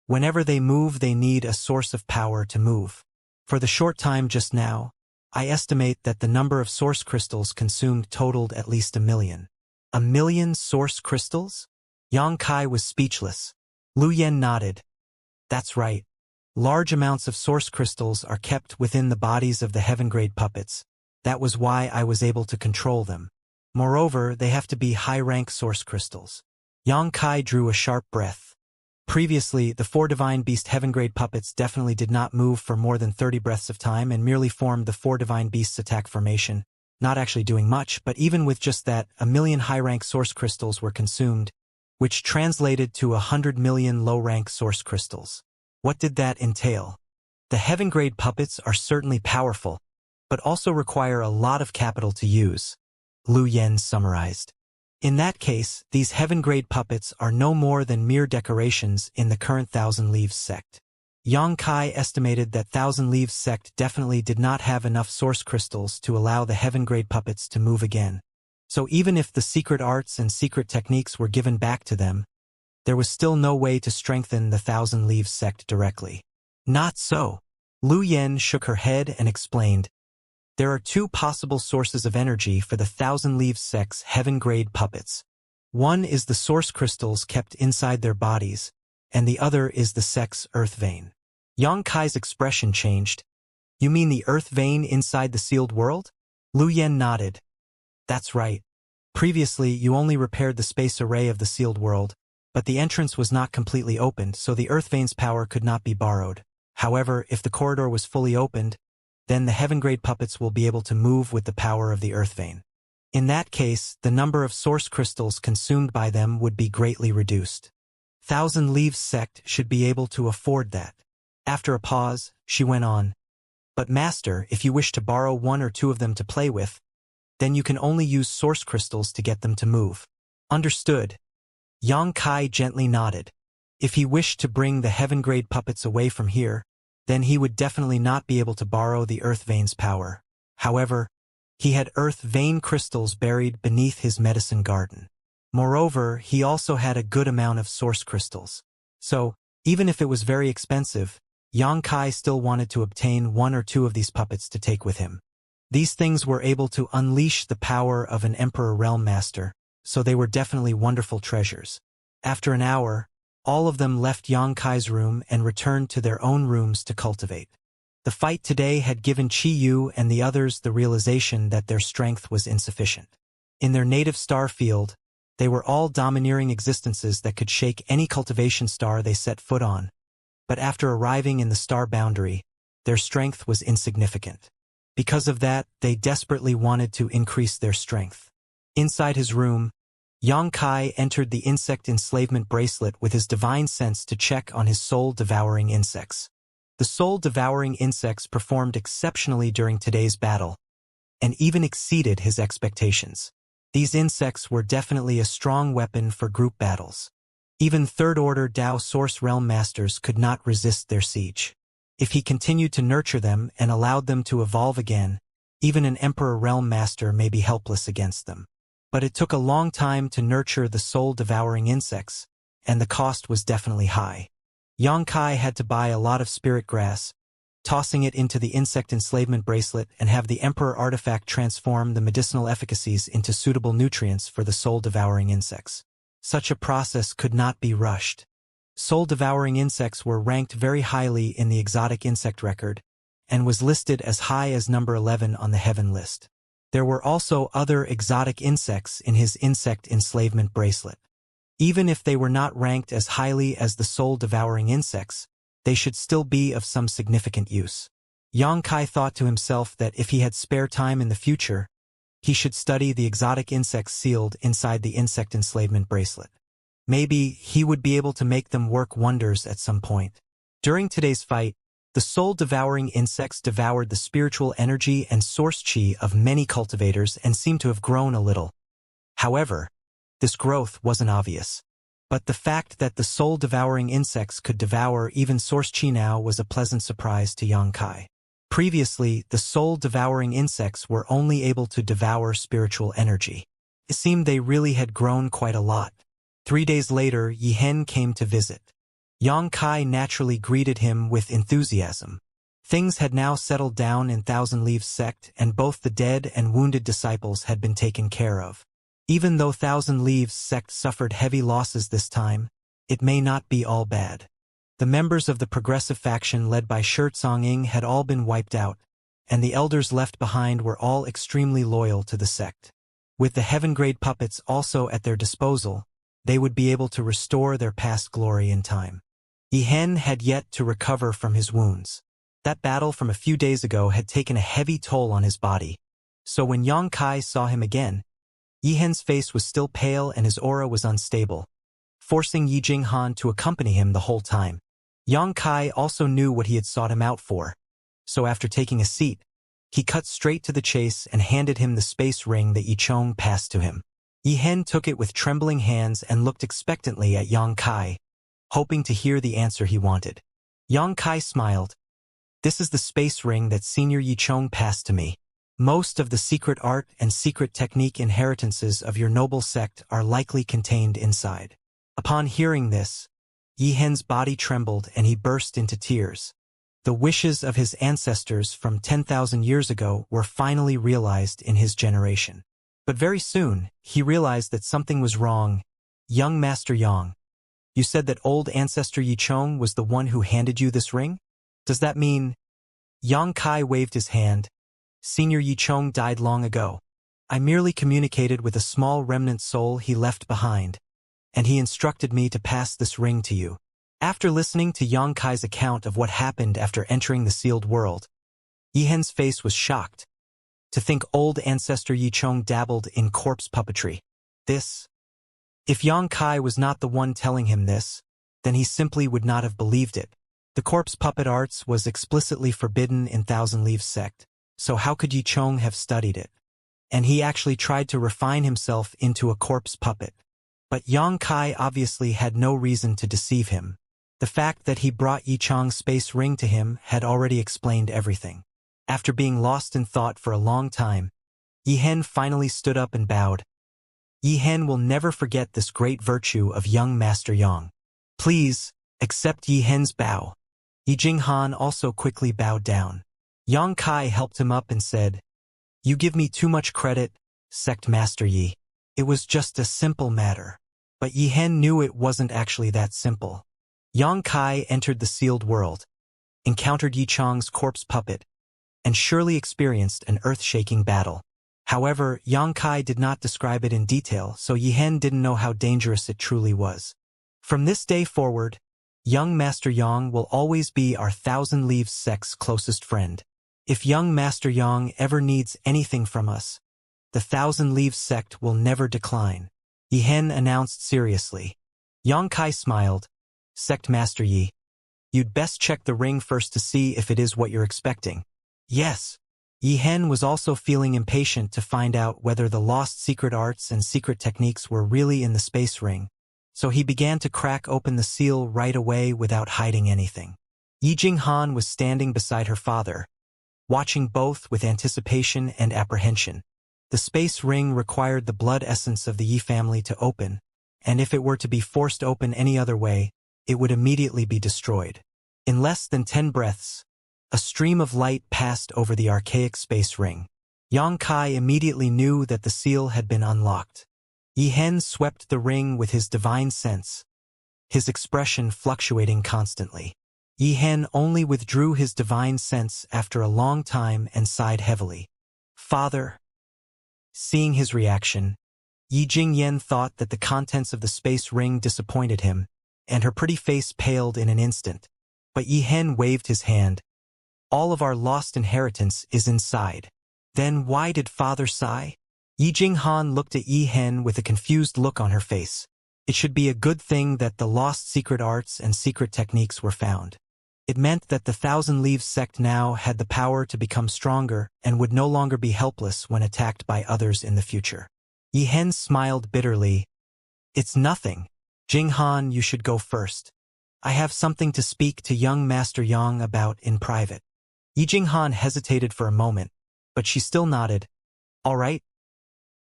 Whenever they move, they need a source of power to move. For the short time just now, I estimate that the number of source crystals consumed totaled at least 1 million. 1 million source crystals? Yang Kai was speechless. Lu Yen nodded. That's right. Large amounts of source crystals are kept within the bodies of the heaven-grade puppets. That was why I was able to control them. Moreover, they have to be high-rank source crystals. Yang Kai drew a sharp breath. Previously, the 4 Divine Beast heaven-grade puppets definitely did not move for more than 30 breaths of time and merely formed the 4 Divine Beasts attack formation, not actually doing much, but even with just that, 1 million high-rank source crystals were consumed, which translated to 100 million low-rank source crystals. What did that entail? The heaven-grade puppets are certainly powerful, but also require a lot of capital to use, Lu Yen summarized. In that case, these heaven-grade puppets are no more than mere decorations in the current Thousand Leaves sect. Yang Kai estimated that Thousand Leaves sect definitely did not have enough source crystals to allow the heaven-grade puppets to move again. So even if the secret arts and secret techniques were given back to them, there was still no way to strengthen the Thousand Leaves sect directly. Not so. Lu Yen shook her head and explained, there are 2 possible sources of energy for the Thousand Leaves sect's heaven-grade puppets. One is the source crystals kept inside their bodies, and the other is the sect's earth vein. Yang Kai's expression changed. You mean the earth vein inside the sealed world? Lu Yen nodded. That's right. Previously, you only repaired the space array of the sealed world, but the entrance was not completely opened, so the earth vein's power could not be borrowed. However, if the corridor was fully opened, then the heaven-grade puppets will be able to move with the power of the earth vein. In that case, the number of source crystals consumed by them would be greatly reduced. Thousand Leaves sect should be able to afford that. After a pause, she went on. But Master, if you wish to borrow 1 or 2 of them to play with, then you can only use source crystals to get them to move. Understood. Yang Kai gently nodded. If he wished to bring the heaven-grade puppets away from here, then he would definitely not be able to borrow the earth vein's power. However, he had earth vein crystals buried beneath his medicine garden. Moreover, he also had a good amount of source crystals. So, even if it was very expensive, Yang Kai still wanted to obtain 1 or 2 of these puppets to take with him. These things were able to unleash the power of an Emperor Realm Master, so they were definitely wonderful treasures. After an hour, all of them left Yang Kai's room and returned to their own rooms to cultivate. The fight today had given Qi Yu and the others the realization that their strength was insufficient. In their native star field, they were all domineering existences that could shake any cultivation star they set foot on. But after arriving in the star boundary, their strength was insignificant. Because of that, they desperately wanted to increase their strength. Inside his room, Yang Kai entered the insect enslavement bracelet with his divine sense to check on his soul-devouring insects. The soul-devouring insects performed exceptionally during today's battle, and even exceeded his expectations. These insects were definitely a strong weapon for group battles. Even third-order Dao Source Realm Masters could not resist their siege. If he continued to nurture them and allowed them to evolve again, even an Emperor Realm Master may be helpless against them. But it took a long time to nurture the soul-devouring insects, and the cost was definitely high. Xianxia had to buy a lot of spirit grass, tossing it into the insect enslavement bracelet and have the Emperor artifact transform the medicinal efficacies into suitable nutrients for the soul-devouring insects. Such a process could not be rushed. Soul-devouring insects were ranked very highly in the exotic insect record, and was listed as high as number 11 on the heaven list. There were also other exotic insects in his insect enslavement bracelet. Even if they were not ranked as highly as the soul-devouring insects, they should still be of some significant use. Xianxia thought to himself that if he had spare time in the future, he should study the exotic insects sealed inside the insect enslavement bracelet. Maybe he would be able to make them work wonders at some point. During today's fight, the soul-devouring insects devoured the spiritual energy and source chi of many cultivators and seemed to have grown a little. However, this growth wasn't obvious. But the fact that the soul-devouring insects could devour even source chi now was a pleasant surprise to Xianxia. Previously, the soul-devouring insects were only able to devour spiritual energy. It seemed they really had grown quite a lot. 3 days later, Yihen came to visit. Xianxia naturally greeted him with enthusiasm. Things had now settled down in Thousand Leaves sect, and both the dead and wounded disciples had been taken care of. Even though Thousand Leaves sect suffered heavy losses this time, it may not be all bad. The members of the progressive faction led by Xianxia had all been wiped out, and the elders left behind were all extremely loyal to the sect. With the heaven-grade puppets also at their disposal, they would be able to restore their past glory in time. Yihen had yet to recover from his wounds. That battle from a few days ago had taken a heavy toll on his body. So when Xianxia saw him again, Yihen's face was still pale and his aura was unstable, forcing Yi Jinghan to accompany him the whole time. Xianxia also knew what he had sought him out for, so after taking a seat, he cut straight to the chase and handed him the space ring that Yichong passed to him. Yihen took it with trembling hands and looked expectantly at Xianxia, hoping to hear the answer he wanted. Xianxia smiled. "This is the space ring that Senior Yichong passed to me. Most of the secret art and secret technique inheritances of your noble sect are likely contained inside." Upon hearing this, Yihen's body trembled and he burst into tears. The wishes of his ancestors from 10,000 years ago were finally realized in his generation. But very soon, he realized that something was wrong. "Young Master Yang, you said that old ancestor Yichong was the one who handed you this ring? Does that mean—" Xianxia waved his hand. "Senior Yichong died long ago. I merely communicated with a small remnant soul he left behind, and he instructed me to pass this ring to you." After listening to Xianxia's account of what happened after entering the sealed world, Yihen's face was shocked. To think old ancestor Yichong dabbled in corpse puppetry. If Xianxia was not the one telling him this, then he simply would not have believed it. The corpse puppet arts was explicitly forbidden in Thousand Leaves sect. So how could Yichong have studied it? And he actually tried to refine himself into a corpse puppet. But Xianxia obviously had no reason to deceive him. The fact that he brought Yichong's space ring to him had already explained everything. After being lost in thought for a long time, Yihen finally stood up and bowed. Yihen will never forget this great virtue of young Master Yang. Please, accept Yihen's bow. Yi Jinghan also quickly bowed down. Xianxia helped him up and said, "You give me too much credit, Sect Master Yi. It was just a simple matter." But Yihen knew it wasn't actually that simple. Xianxia entered the sealed world, encountered Yichong's corpse puppet, and surely experienced an earth-shaking battle. However, Xianxia did not describe it in detail, so Yihen didn't know how dangerous it truly was. From this day forward, young Master Yang will always be our Thousand Leaves sect's closest friend. If young Master Yang ever needs anything from us, the Thousand Leaves sect will never decline, Yihen announced seriously. Xianxia smiled. "Sect Master Yi, you'd best check the ring first to see if it is what you're expecting." "Yes." Yihen was also feeling impatient to find out whether the lost secret arts and secret techniques were really in the space ring, so he began to crack open the seal right away without hiding anything. Yi Jinghan was standing beside her father, watching both with anticipation and apprehension. The space ring required the blood essence of the Yi family to open, and if it were to be forced open any other way, it would immediately be destroyed. In less than 10 breaths, a stream of light passed over the archaic space ring. Yang Kai immediately knew that the seal had been unlocked. Yi Hen swept the ring with his divine sense, his expression fluctuating constantly. Yi Hen only withdrew his divine sense after a long time and sighed heavily. Father. Seeing his reaction, Yi Jingyan thought that the contents of the space ring disappointed him, and her pretty face paled in an instant. But Yi Hen waved his hand. All of our lost inheritance is inside. Then why did father sigh? Yi Jinghan looked at Yi Hen with a confused look on her face. It should be a good thing that the lost secret arts and secret techniques were found. It meant that the Thousand Leaves sect now had the power to become stronger and would no longer be helpless when attacked by others in the future. Yi Hen smiled bitterly. It's nothing. Jinghan, you should go first. I have something to speak to young Master Yang about in private. Yi Jinghan hesitated for a moment, but she still nodded. All right.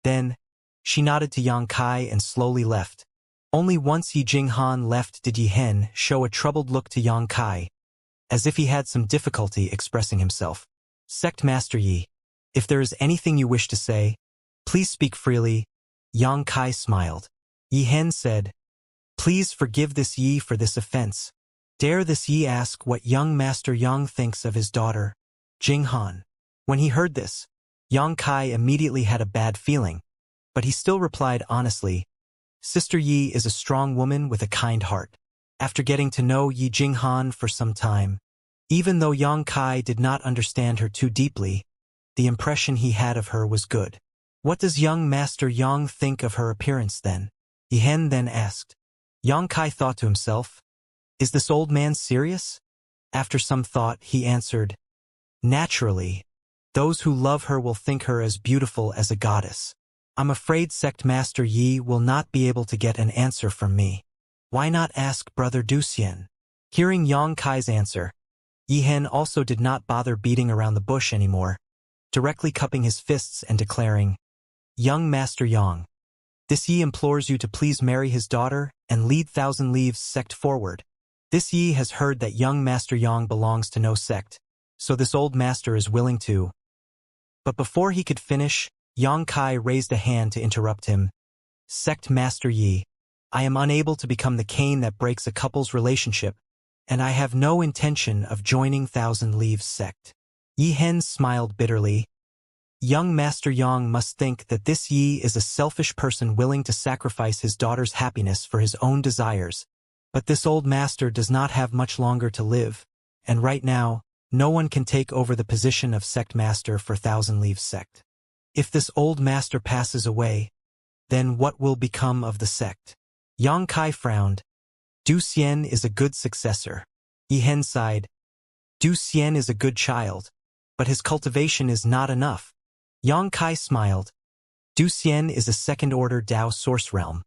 Then, she nodded to Yang Kai and slowly left. Only once Yi Jinghan left did Yi Hen show a troubled look to Yang Kai, as if he had some difficulty expressing himself. Sect Master Yi, if there is anything you wish to say, please speak freely. Yang Kai smiled. Yi Hen said, please forgive this Yi for this offense. Dare this Yi ask what young Master Yang thinks of his daughter, Jinghan. When he heard this, Yang Kai immediately had a bad feeling, but he still replied honestly, Sister Yi is a strong woman with a kind heart. After getting to know Yi Jinghan for some time, even though Yang Kai did not understand her too deeply, the impression he had of her was good. What does young Master Yang think of her appearance then? Yi Hen then asked. Yang Kai thought to himself, is this old man serious? After some thought, he answered, naturally. Those who love her will think her as beautiful as a goddess. I'm afraid Sect Master Yi will not be able to get an answer from me. Why not ask Brother Duxian? Hearing Yang Kai's answer, Yi Hen also did not bother beating around the bush anymore, directly cupping his fists and declaring, Young Master Yang, this Yi implores you to please marry his daughter and lead Thousand Leaves sect forward. This Yi has heard that young Master Yang belongs to no sect, so this old master is willing to. But before he could finish, Yang Kai raised a hand to interrupt him. Sect Master Yi, I am unable to become the cane that breaks a couple's relationship, and I have no intention of joining Thousand Leaves sect. Yi Hen smiled bitterly. Young Master Yang must think that this Yi is a selfish person willing to sacrifice his daughter's happiness for his own desires. But this old master does not have much longer to live, and right now, no one can take over the position of sect master for Thousand Leaves sect. If this old master passes away, then what will become of the sect? Yang Kai frowned. Du Xian is a good successor. Yi Hen sighed. Du Xian is a good child, but his cultivation is not enough. Yang Kai smiled. Du Xian is a second-order Dao source realm.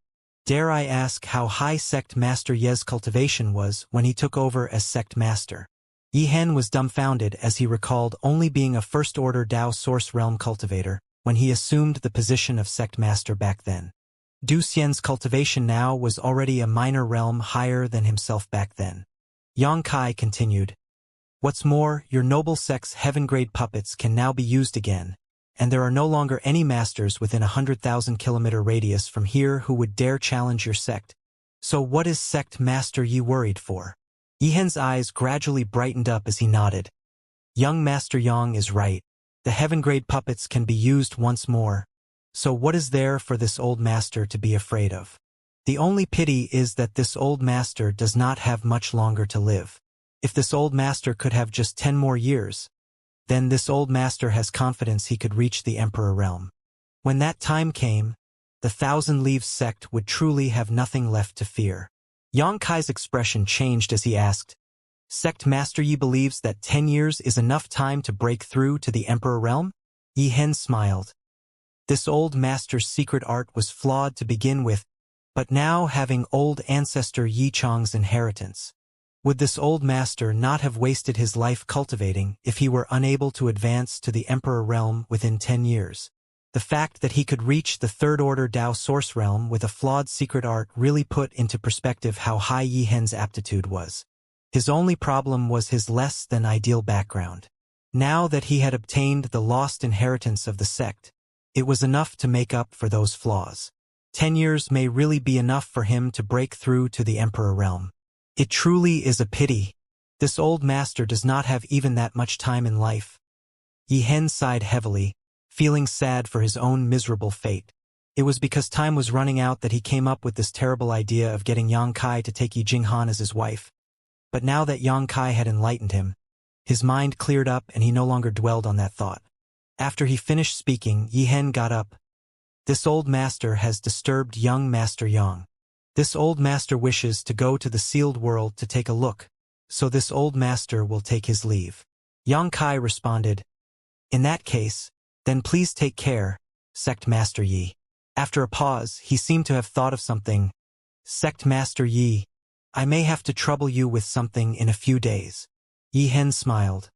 Dare I ask how high Sect Master Ye's cultivation was when he took over as Sect Master? Yi Hen was dumbfounded as he recalled only being a first-order Dao source realm cultivator when he assumed the position of Sect Master back then. Du Xian's cultivation now was already a minor realm higher than himself back then. Yang Kai continued. What's more, your noble sect's heaven-grade puppets can now be used again, and there are no longer any masters within 100,000-kilometer radius from here who would dare challenge your sect. So what is Sect Master Yi worried for? Yi Hen's eyes gradually brightened up as he nodded. Young Master Yang is right. The heaven-grade puppets can be used once more. So what is there for this old master to be afraid of? The only pity is that this old master does not have much longer to live. If this old master could have just 10 more years, then this old master has confidence he could reach the Emperor realm. When that time came, the Thousand Leaves sect would truly have nothing left to fear. Yang Kai's expression changed as he asked, Sect Master Yi believes that 10 years is enough time to break through to the Emperor realm? Yi Hen smiled. This old master's secret art was flawed to begin with, but now having old ancestor Yi Chang's inheritance. Would this old master not have wasted his life cultivating if he were unable to advance to the Emperor realm within 10 years? The fact that he could reach the third-order Dao source realm with a flawed secret art really put into perspective how high Yi Hen's aptitude was. His only problem was his less-than-ideal background. Now that he had obtained the lost inheritance of the sect, it was enough to make up for those flaws. 10 years may really be enough for him to break through to the Emperor realm. It truly is a pity. This old master does not have even that much time in life. Yi Hen sighed heavily, feeling sad for his own miserable fate. It was because time was running out that he came up with this terrible idea of getting Yang Kai to take Yi Jinghan as his wife. But now that Yang Kai had enlightened him, his mind cleared up and he no longer dwelled on that thought. After he finished speaking, Yi Hen got up. This old master has disturbed young Master Yang. This old master wishes to go to the sealed world to take a look, so this old master will take his leave. Yang Kai responded, "In that case, then please take care, Sect Master Yi." After a pause, he seemed to have thought of something. "Sect Master Yi, I may have to trouble you with something in a few days." Yi Hen smiled.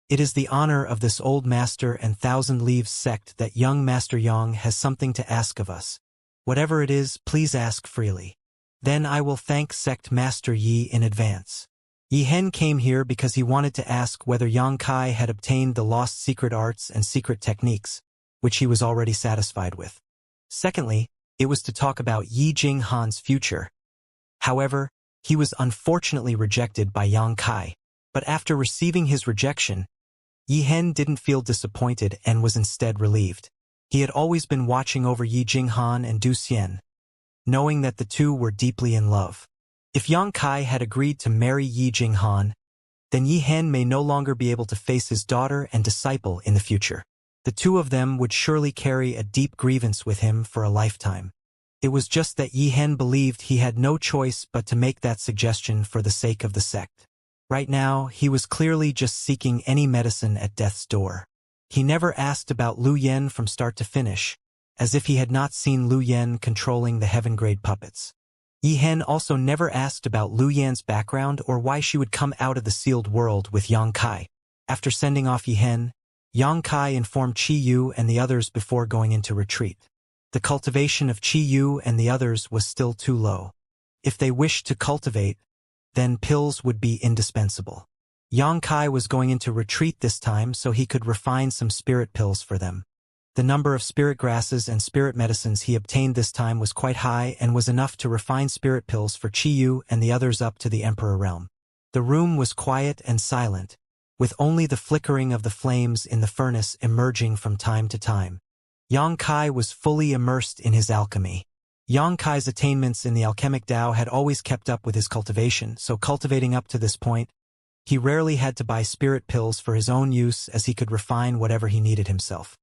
"It is the honor of this old master and Thousand Leaves sect that young Master Yang has something to ask of us. Whatever it is, please ask freely. Then I will thank Sect Master Yi in advance." Yi Hen came here because he wanted to ask whether Yang Kai had obtained the lost secret arts and secret techniques, which he was already satisfied with. Secondly, it was to talk about Yi Jinghan's future. However, he was unfortunately rejected by Yang Kai. But after receiving his rejection, Yi Hen didn't feel disappointed and was instead relieved. He had always been watching over Yi Jinghan and Du Xian, knowing that the two were deeply in love. If Yang Kai had agreed to marry Yi Jinghan, then Yi Hen may no longer be able to face his daughter and disciple in the future. The two of them would surely carry a deep grievance with him for a lifetime. It was just that Yi Hen believed he had no choice but to make that suggestion for the sake of the sect. Right now, he was clearly just seeking any medicine at death's door. He never asked about Lu Yen from start to finish, as if he had not seen Lu Yen controlling the heaven-grade puppets. Yi Hen also never asked about Lu Yan's background or why she would come out of the sealed world with Yang Kai. After sending off Yi Hen, Yang Kai informed Qi Yu and the others before going into retreat. The cultivation of Qi Yu and the others was still too low. If they wished to cultivate, then pills would be indispensable. Yang Kai was going into retreat this time so he could refine some spirit pills for them. The number of spirit grasses and spirit medicines he obtained this time was quite high and was enough to refine spirit pills for Qi Yu and the others up to the Emperor realm. The room was quiet and silent, with only the flickering of the flames in the furnace emerging from time to time. Yang Kai was fully immersed in his alchemy. Yang Kai's attainments in the alchemic Tao had always kept up with his cultivation, so cultivating up to this point, he rarely had to buy spirit pills for his own use as he could refine whatever he needed himself.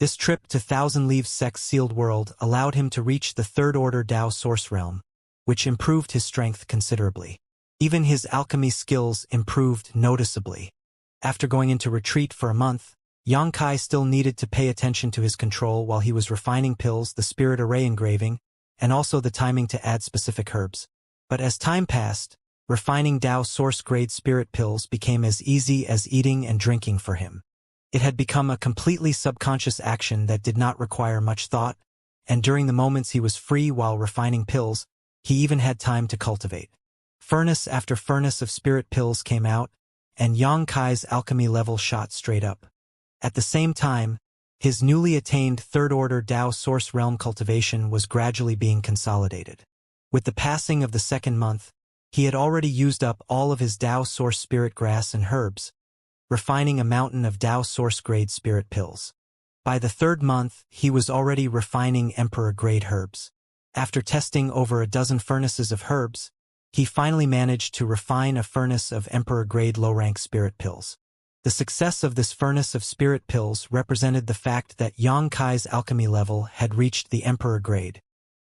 This trip to Thousand Leaves Sect's sealed world allowed him to reach the third-order Tao source realm, which improved his strength considerably. Even his alchemy skills improved noticeably. After going into retreat for a month, Yang Kai still needed to pay attention to his control while he was refining pills, the spirit array engraving, and also the timing to add specific herbs. But as time passed, refining Tao source-grade spirit pills became as easy as eating and drinking for him. It had become a completely subconscious action that did not require much thought, and during the moments he was free while refining pills, he even had time to cultivate. Furnace after furnace of spirit pills came out, and Yang Kai's alchemy level shot straight up. At the same time, his newly attained third-order Tao source realm cultivation was gradually being consolidated. With the passing of the second month, he had already used up all of his Tao source spirit grass and herbs, refining a mountain of Tao source-grade spirit pills. By the third month, he was already refining Emperor-grade herbs. After testing over a dozen furnaces of herbs, he finally managed to refine a furnace of Emperor-grade low-rank spirit pills. The success of this furnace of spirit pills represented the fact that Yang Kai's alchemy level had reached the Emperor grade.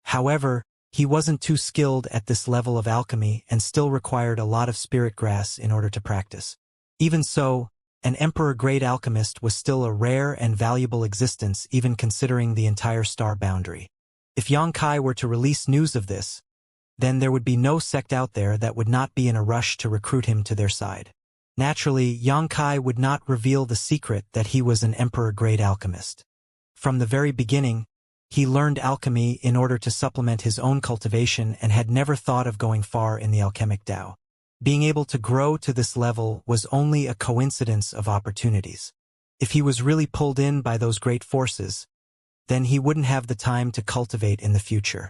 However, he wasn't too skilled at this level of alchemy and still required a lot of spirit grass in order to practice. Even so, an Emperor-grade alchemist was still a rare and valuable existence even considering the entire star boundary. If Yang Kai were to release news of this, then there would be no sect out there that would not be in a rush to recruit him to their side. Naturally, Yang Kai would not reveal the secret that he was an Emperor-grade alchemist. From the very beginning, he learned alchemy in order to supplement his own cultivation and had never thought of going far in the alchemic Tao. Being able to grow to this level was only a coincidence of opportunities. If he was really pulled in by those great forces, then he wouldn't have the time to cultivate in the future.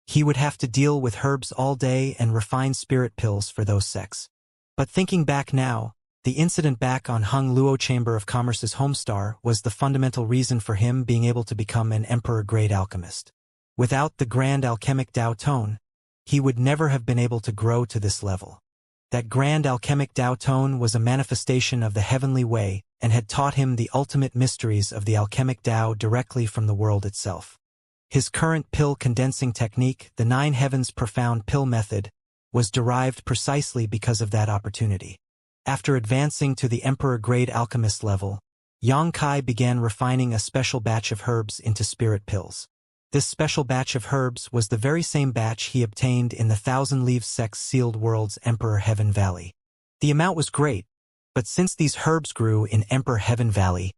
He would have to deal with herbs all day and refine spirit pills for those sects. But thinking back now, the incident back on Hung Luo Chamber of Commerce's homestar was the fundamental reason for him being able to become an emperor-grade alchemist. Without the grand alchemic Tao tone, he would never have been able to grow to this level. That grand alchemic Tao tone was a manifestation of the heavenly way and had taught him the ultimate mysteries of the alchemic Tao directly from the world itself. His current pill condensing technique, the Nine Heavens Profound Pill Method, was derived precisely because of that opportunity. After advancing to the emperor-grade alchemist level, Xianxia began refining a special batch of herbs into spirit pills. This special batch of herbs was the very same batch he obtained in the Thousand Leaves sect's sealed world's Emperor Heaven Valley. The amount was great, but since these herbs grew in Emperor Heaven Valley,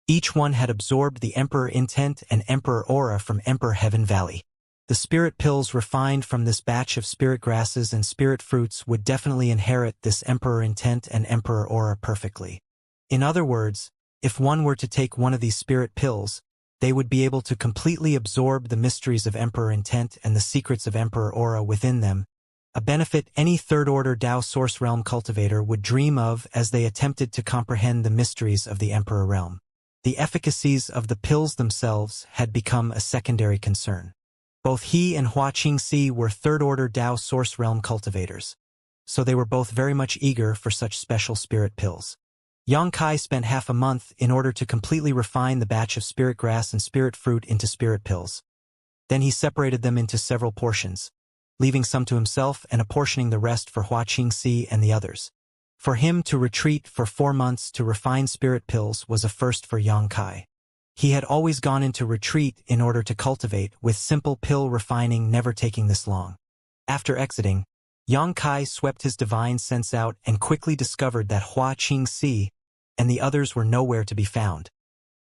each one had absorbed the Emperor Intent and Emperor Aura from Emperor Heaven Valley. The spirit pills refined from this batch of spirit grasses and spirit fruits would definitely inherit this Emperor Intent and Emperor Aura perfectly. In other words, if one were to take one of these spirit pills, they would be able to completely absorb the mysteries of Emperor Intent and the secrets of Emperor Aura within them, a benefit any third-order Tao Source Realm cultivator would dream of as they attempted to comprehend the mysteries of the Emperor Realm. The efficacies of the pills themselves had become a secondary concern. Both he and Xianxia were third-order Tao Source Realm cultivators, so they were both very much eager for such special spirit pills. Xianxia spent half a month in order to completely refine the batch of spirit grass and spirit fruit into spirit pills. Then he separated them into several portions, leaving some to himself and apportioning the rest for Xianxia and the others. For him to retreat for 4 months to refine spirit pills was a first for Xianxia. He had always gone into retreat in order to cultivate, with simple pill refining never taking this long. After exiting, Xianxia swept his divine sense out and quickly discovered that Xianxia and the others were nowhere to be found,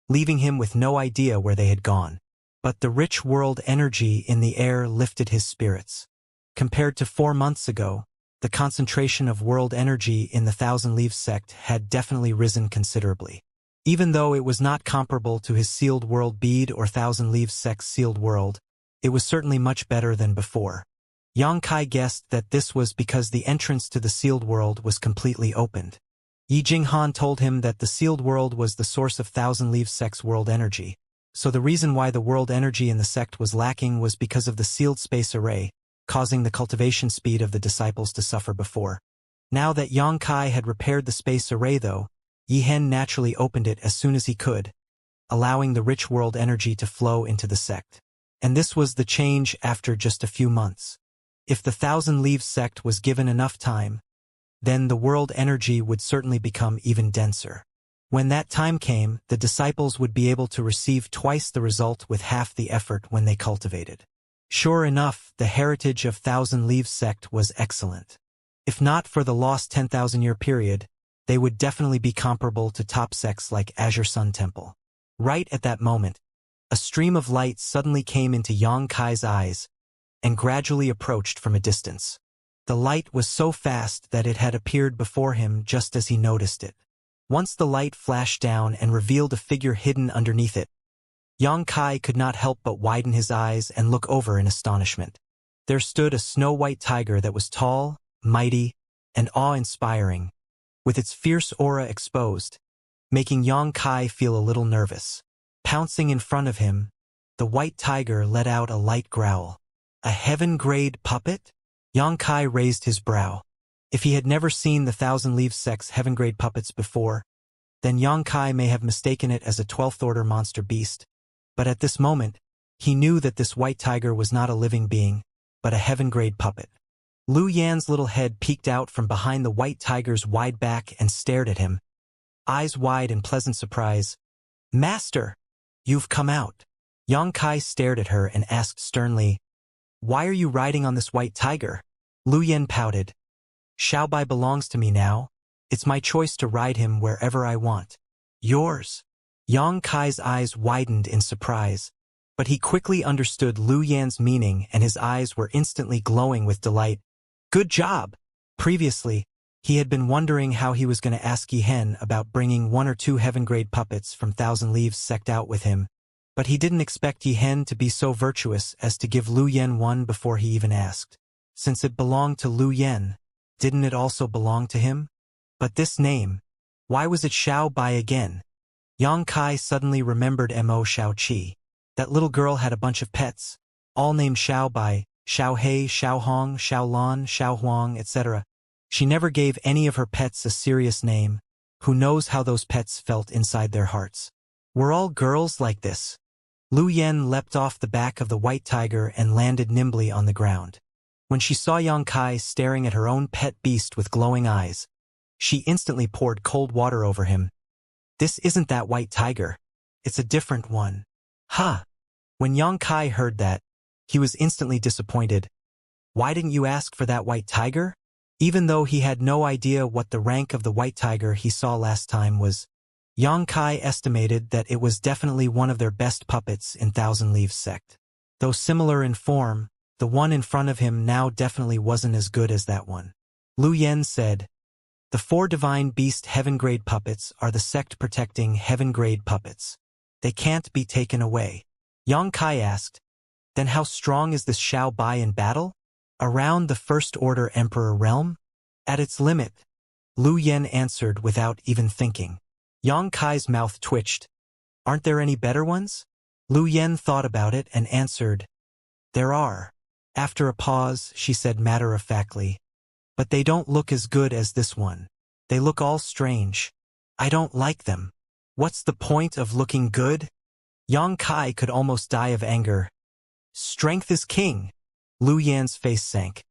leaving him with no idea where they had gone. But the rich world energy in the air lifted his spirits. Compared to 4 months ago, the concentration of world energy in the Thousand Leaves sect had definitely risen considerably. Even though it was not comparable to his sealed world bead or Thousand Leaves sect's sealed world, it was certainly much better than before. Xianxia guessed that this was because the entrance to the sealed world was completely opened. Yi Jinghan told him that the sealed world was the source of Thousand Leaves sect's world energy, so the reason why the world energy in the sect was lacking was because of the sealed space array, causing the cultivation speed of the disciples to suffer before. Now that Xianxia had repaired the space array though, Yi Hen naturally opened it as soon as he could, allowing the rich world energy to flow into the sect. And this was the change after just a few months. If the Thousand Leaves sect was given enough time, then the world energy would certainly become even denser. When that time came, the disciples would be able to receive twice the result with half the effort when they cultivated. Sure enough, the heritage of Thousand Leaves sect was excellent. If not for the lost 10,000-year period, they would definitely be comparable to top sects like Azure Sun Temple. Right at that moment, a stream of light suddenly came into Xianxia's eyes and gradually approached from a distance. The light was so fast that it had appeared before him just as he noticed it. Once the light flashed down and revealed a figure hidden underneath it, Xianxia could not help but widen his eyes and look over in astonishment. There stood a snow-white tiger that was tall, mighty, and awe-inspiring, with its fierce aura exposed, making Xianxia feel a little nervous. Pouncing in front of him, the white tiger let out a light growl. A heaven-grade puppet? Xianxia raised his brow. If he had never seen the Thousand Leaves sect's heaven-grade puppets before, then Xianxia may have mistaken it as a 12th-order monster beast. But at this moment, he knew that this white tiger was not a living being, but a heaven-grade puppet. Lu Yan's little head peeked out from behind the white tiger's wide back and stared at him, eyes wide in pleasant surprise. "Master, you've come out." Xianxia stared at her and asked sternly, "Why are you riding on this white tiger?" Lu Yan pouted. "Xiaobai belongs to me now. It's my choice to ride him wherever I want." "Yours?" Yang Kai's eyes widened in surprise, but he quickly understood Lu Yan's meaning and his eyes were instantly glowing with delight. Good job! Previously, he had been wondering how he was going to ask Yihen about bringing 1 or 2 heaven-grade puppets from Thousand Leaves sect out with him, but he didn't expect Yihen to be so virtuous as to give Lu Yan one before he even asked. Since it belonged to Lu Yan, didn't it also belong to him? But this name, why was it Xiao Bai again? Yang Kai suddenly remembered Mo Xiaoqi. That little girl had a bunch of pets, all named Xiao Bai, Xiao Hei, Xiao Hong, Xiao Lan, Xiao Huang, etc. She never gave any of her pets a serious name. Who knows how those pets felt inside their hearts? Were all girls like this? Lu Yan leapt off the back of the white tiger and landed nimbly on the ground. When she saw Yang Kai staring at her own pet beast with glowing eyes, she instantly poured cold water over him. This isn't that white tiger. It's a different one. Ha! When Yang Kai heard that, he was instantly disappointed. Why didn't you ask for that white tiger? Even though he had no idea what the rank of the white tiger he saw last time was, Yang Kai estimated that it was definitely one of their best puppets in Thousand Leaves sect. Though similar in form, the one in front of him now definitely wasn't as good as that one. Lu Yan said, "The 4 divine beast heaven-grade puppets are the sect-protecting heaven-grade puppets. They can't be taken away." Yang Kai asked, "Then how strong is this Xiao Bai in battle? Around the First Order Emperor realm? At its limit," Lu Yan answered without even thinking. Yang Kai's mouth twitched. "Aren't there any better ones?" Lu Yan thought about it and answered, "There are." After a pause, she said matter-of-factly, "But they don't look as good as this one. They look all strange. I don't like them. What's the point of looking good?" Yang Kai could almost die of anger. "Strength is king." Lu Yan's face sank.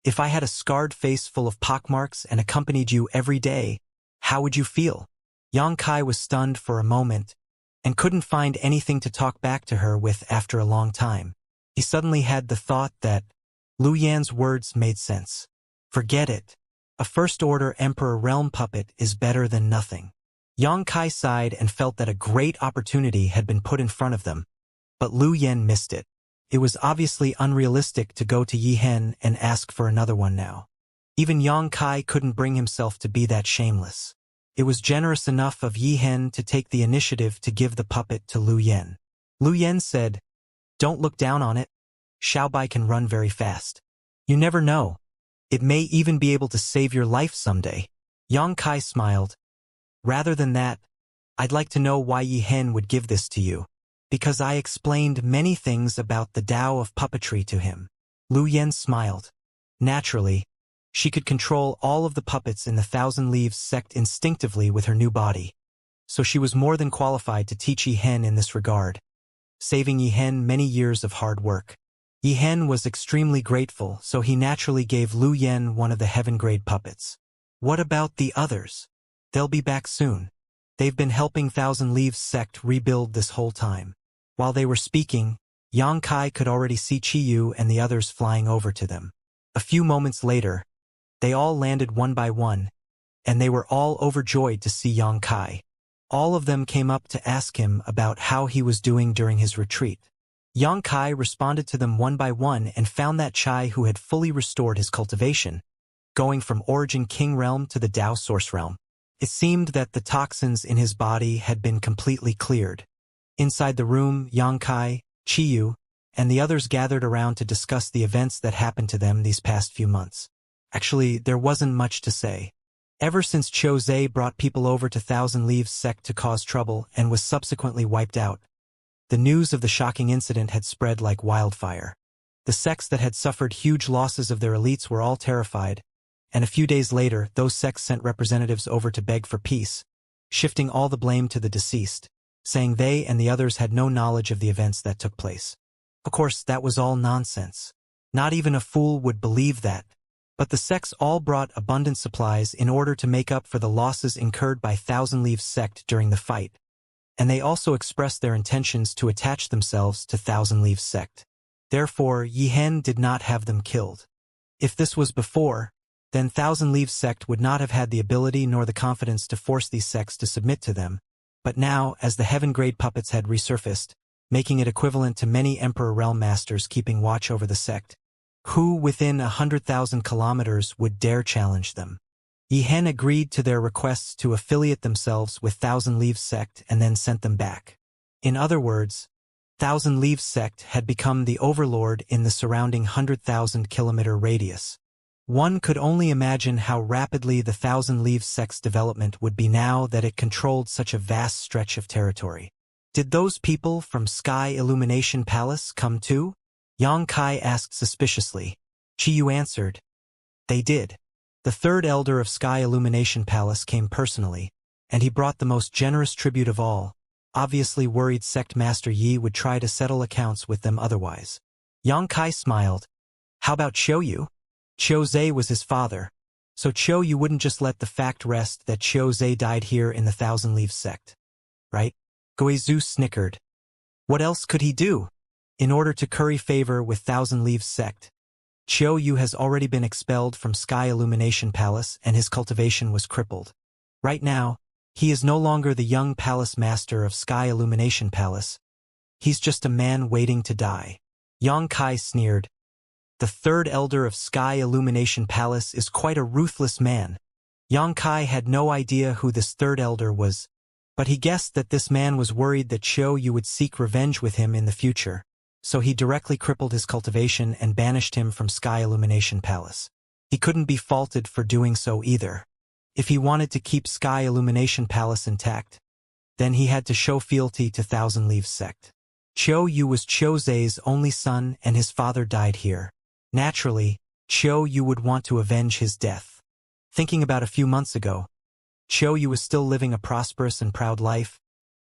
"If I had a scarred face full of pockmarks and accompanied you every day, how would you feel?" Yang Kai was stunned for a moment and couldn't find anything to talk back to her with after a long time. He suddenly had the thought that Lu Yan's words made sense. Forget it. A First Order Emperor Realm puppet is better than nothing. Yang Kai sighed and felt that a great opportunity had been put in front of them, but Lu Yan missed it. It was obviously unrealistic to go to Yihen and ask for another one now. Even Yang Kai couldn't bring himself to be that shameless. It was generous enough of Yihen to take the initiative to give the puppet to Lu Yan. Lu Yan said, "Don't look down on it. Xiao Bai can run very fast. You never know. It may even be able to save your life someday." Yang Kai smiled. "Rather than that, I'd like to know why Yihen would give this to you. Because I explained many things about the Tao of puppetry to him." Lu Yan smiled. Naturally, she could control all of the puppets in the Thousand Leaves sect instinctively with her new body, so she was more than qualified to teach Yihen in this regard, saving Yihen many years of hard work. Yihen was extremely grateful, so he naturally gave Lu Yan one of the heaven-grade puppets. What about the others? They'll be back soon. They've been helping Thousand Leaves sect rebuild this whole time. While they were speaking, Yang Kai could already see Qiyu and the others flying over to them. A few moments later, they all landed one by one, and they were all overjoyed to see Yang Kai. All of them came up to ask him about how he was doing during his retreat. Yang Kai responded to them one by one and found that Chai who had fully restored his cultivation, going from Origin King Realm to the Tao Source Realm. It seemed that the toxins in his body had been completely cleared. Inside the room, Yang Kai, Qiyu, and the others gathered around to discuss the events that happened to them these past few months. Actually, there wasn't much to say. Ever since Chose brought people over to Thousand Leaves sect to cause trouble and was subsequently wiped out, the news of the shocking incident had spread like wildfire. The sects that had suffered huge losses of their elites were all terrified, and a few days later, those sects sent representatives over to beg for peace, shifting all the blame to the deceased, saying they and the others had no knowledge of the events that took place. Of course, that was all nonsense. Not even a fool would believe that. But the sects all brought abundant supplies in order to make up for the losses incurred by Thousand Leaves sect during the fight, and they also expressed their intentions to attach themselves to Thousand Leaves sect. Therefore, Yihen did not have them killed. If this was before, then Thousand Leaves sect would not have had the ability nor the confidence to force these sects to submit to them, But now, as the heaven-grade puppets had resurfaced, making it equivalent to many Emperor Realm Masters keeping watch over the sect, who within 100,000 kilometers would dare challenge them? Yihen agreed to their requests to affiliate themselves with Thousand Leaves sect and then sent them back. In other words, Thousand Leaves sect had become the overlord in the surrounding 100,000-kilometer radius. One could only imagine how rapidly the Thousand Leaves sect's development would be now that it controlled such a vast stretch of territory. Did those people from Sky Illumination Palace come too? Yang Kai asked suspiciously. Qiyu answered. They did. The third elder of Sky Illumination Palace came personally, and he brought the most generous tribute of all, obviously worried Sect Master Yi would try to settle accounts with them otherwise. Yang Kai smiled. How about Qiu? Qiu Zhe was his father, so Qiu wouldn't just let the fact rest that Qiu Zhe died here in the Thousand Leaves sect. Right? Guizhu snickered. What else could he do? In order to curry favor with Thousand Leaves sect, Qiu has already been expelled from Sky Illumination Palace and his cultivation was crippled. Right now, he is no longer the young palace master of Sky Illumination Palace. He's just a man waiting to die. Yang Kai sneered. The third elder of Sky Illumination Palace is quite a ruthless man. Yang Kai had no idea who this third elder was, but he guessed that this man was worried that Qiu would seek revenge with him in the future, so he directly crippled his cultivation and banished him from Sky Illumination Palace. He couldn't be faulted for doing so either. If he wanted to keep Sky Illumination Palace intact, then he had to show fealty to Thousand Leaves sect. Qiu was Qiu Zhe's only son and his father died here. Naturally, Qiu would want to avenge his death. Thinking about a few months ago, Qiu was still living a prosperous and proud life,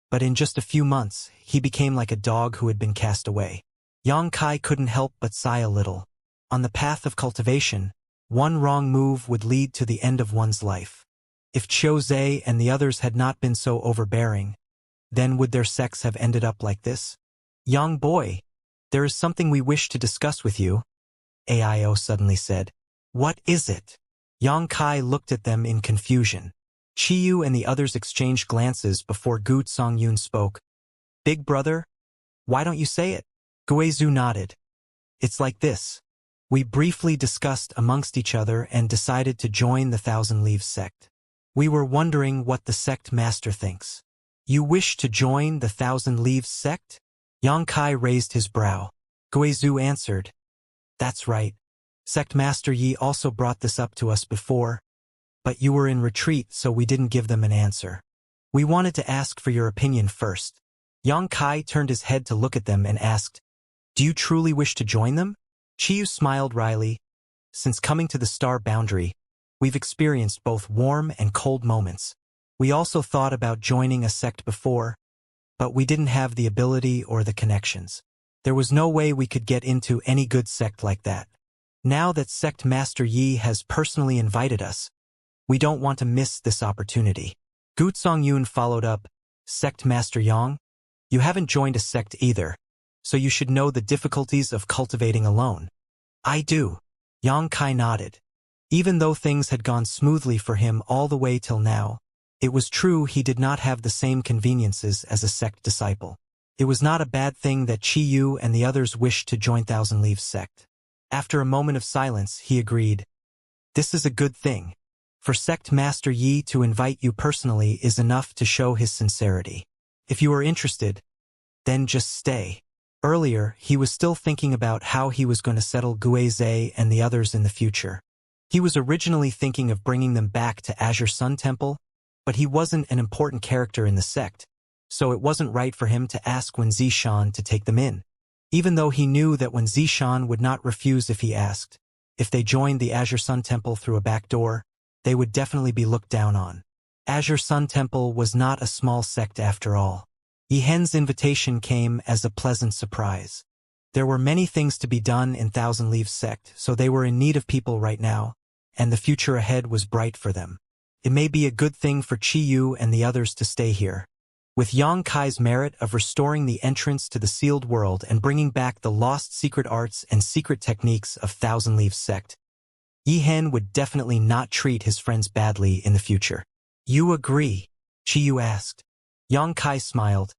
but in just a few months, he became like a dog who had been cast away. Yang Kai couldn't help but sigh a little. On the path of cultivation, one wrong move would lead to the end of one's life. If Qiu Zhe and the others had not been so overbearing, then would their sects have ended up like this? Young boy, there is something we wish to discuss with you, Aio suddenly said. What is it? Yang Kai looked at them in confusion. Qiyu and the others exchanged glances before Gu Songyun spoke. Big brother? Why don't you say it? Guizhu nodded. It's like this. We briefly discussed amongst each other and decided to join the Thousand Leaves sect. We were wondering what the sect master thinks. You wish to join the Thousand Leaves sect? Yang Kai raised his brow. Guizhu answered. That's right. Sect Master Yi also brought this up to us before, but you were in retreat so we didn't give them an answer. We wanted to ask for your opinion first. Yang Kai turned his head to look at them and asked, Do you truly wish to join them? Qiyu smiled wryly. Since coming to the star boundary, we've experienced both warm and cold moments. We also thought about joining a sect before, but we didn't have the ability or the connections. There was no way we could get into any good sect like that. Now that Sect Master Yi has personally invited us, we don't want to miss this opportunity. Gu Songyun followed up, Sect Master Yang? You haven't joined a sect either, so you should know the difficulties of cultivating alone. I do. Yang Kai nodded. Even though things had gone smoothly for him all the way till now, it was true he did not have the same conveniences as a sect disciple. It was not a bad thing that Qiyu and the others wished to join Thousand Leaves sect. After a moment of silence, he agreed. This is a good thing. For Sect Master Yi to invite you personally is enough to show his sincerity. If you are interested, then just stay. Earlier, he was still thinking about how he was going to settle Guizhe and the others in the future. He was originally thinking of bringing them back to Azure Sun Temple, but he wasn't an important character in the sect, so it wasn't right for him to ask Wen Zishan to take them in. Even though he knew that Wen Zishan would not refuse if he asked. If they joined the Azure Sun Temple through a back door, they would definitely be looked down on. Azure Sun Temple was not a small sect after all. Yihen's invitation came as a pleasant surprise. There were many things to be done in Thousand Leaves sect, so they were in need of people right now, and the future ahead was bright for them. It may be a good thing for Qiyu and the others to stay here. With Yang Kai's merit of restoring the entrance to the sealed world and bringing back the lost secret arts and secret techniques of Thousand Leaves sect, Yihen would definitely not treat his friends badly in the future. You agree? Qiyu asked. Yang Kai smiled.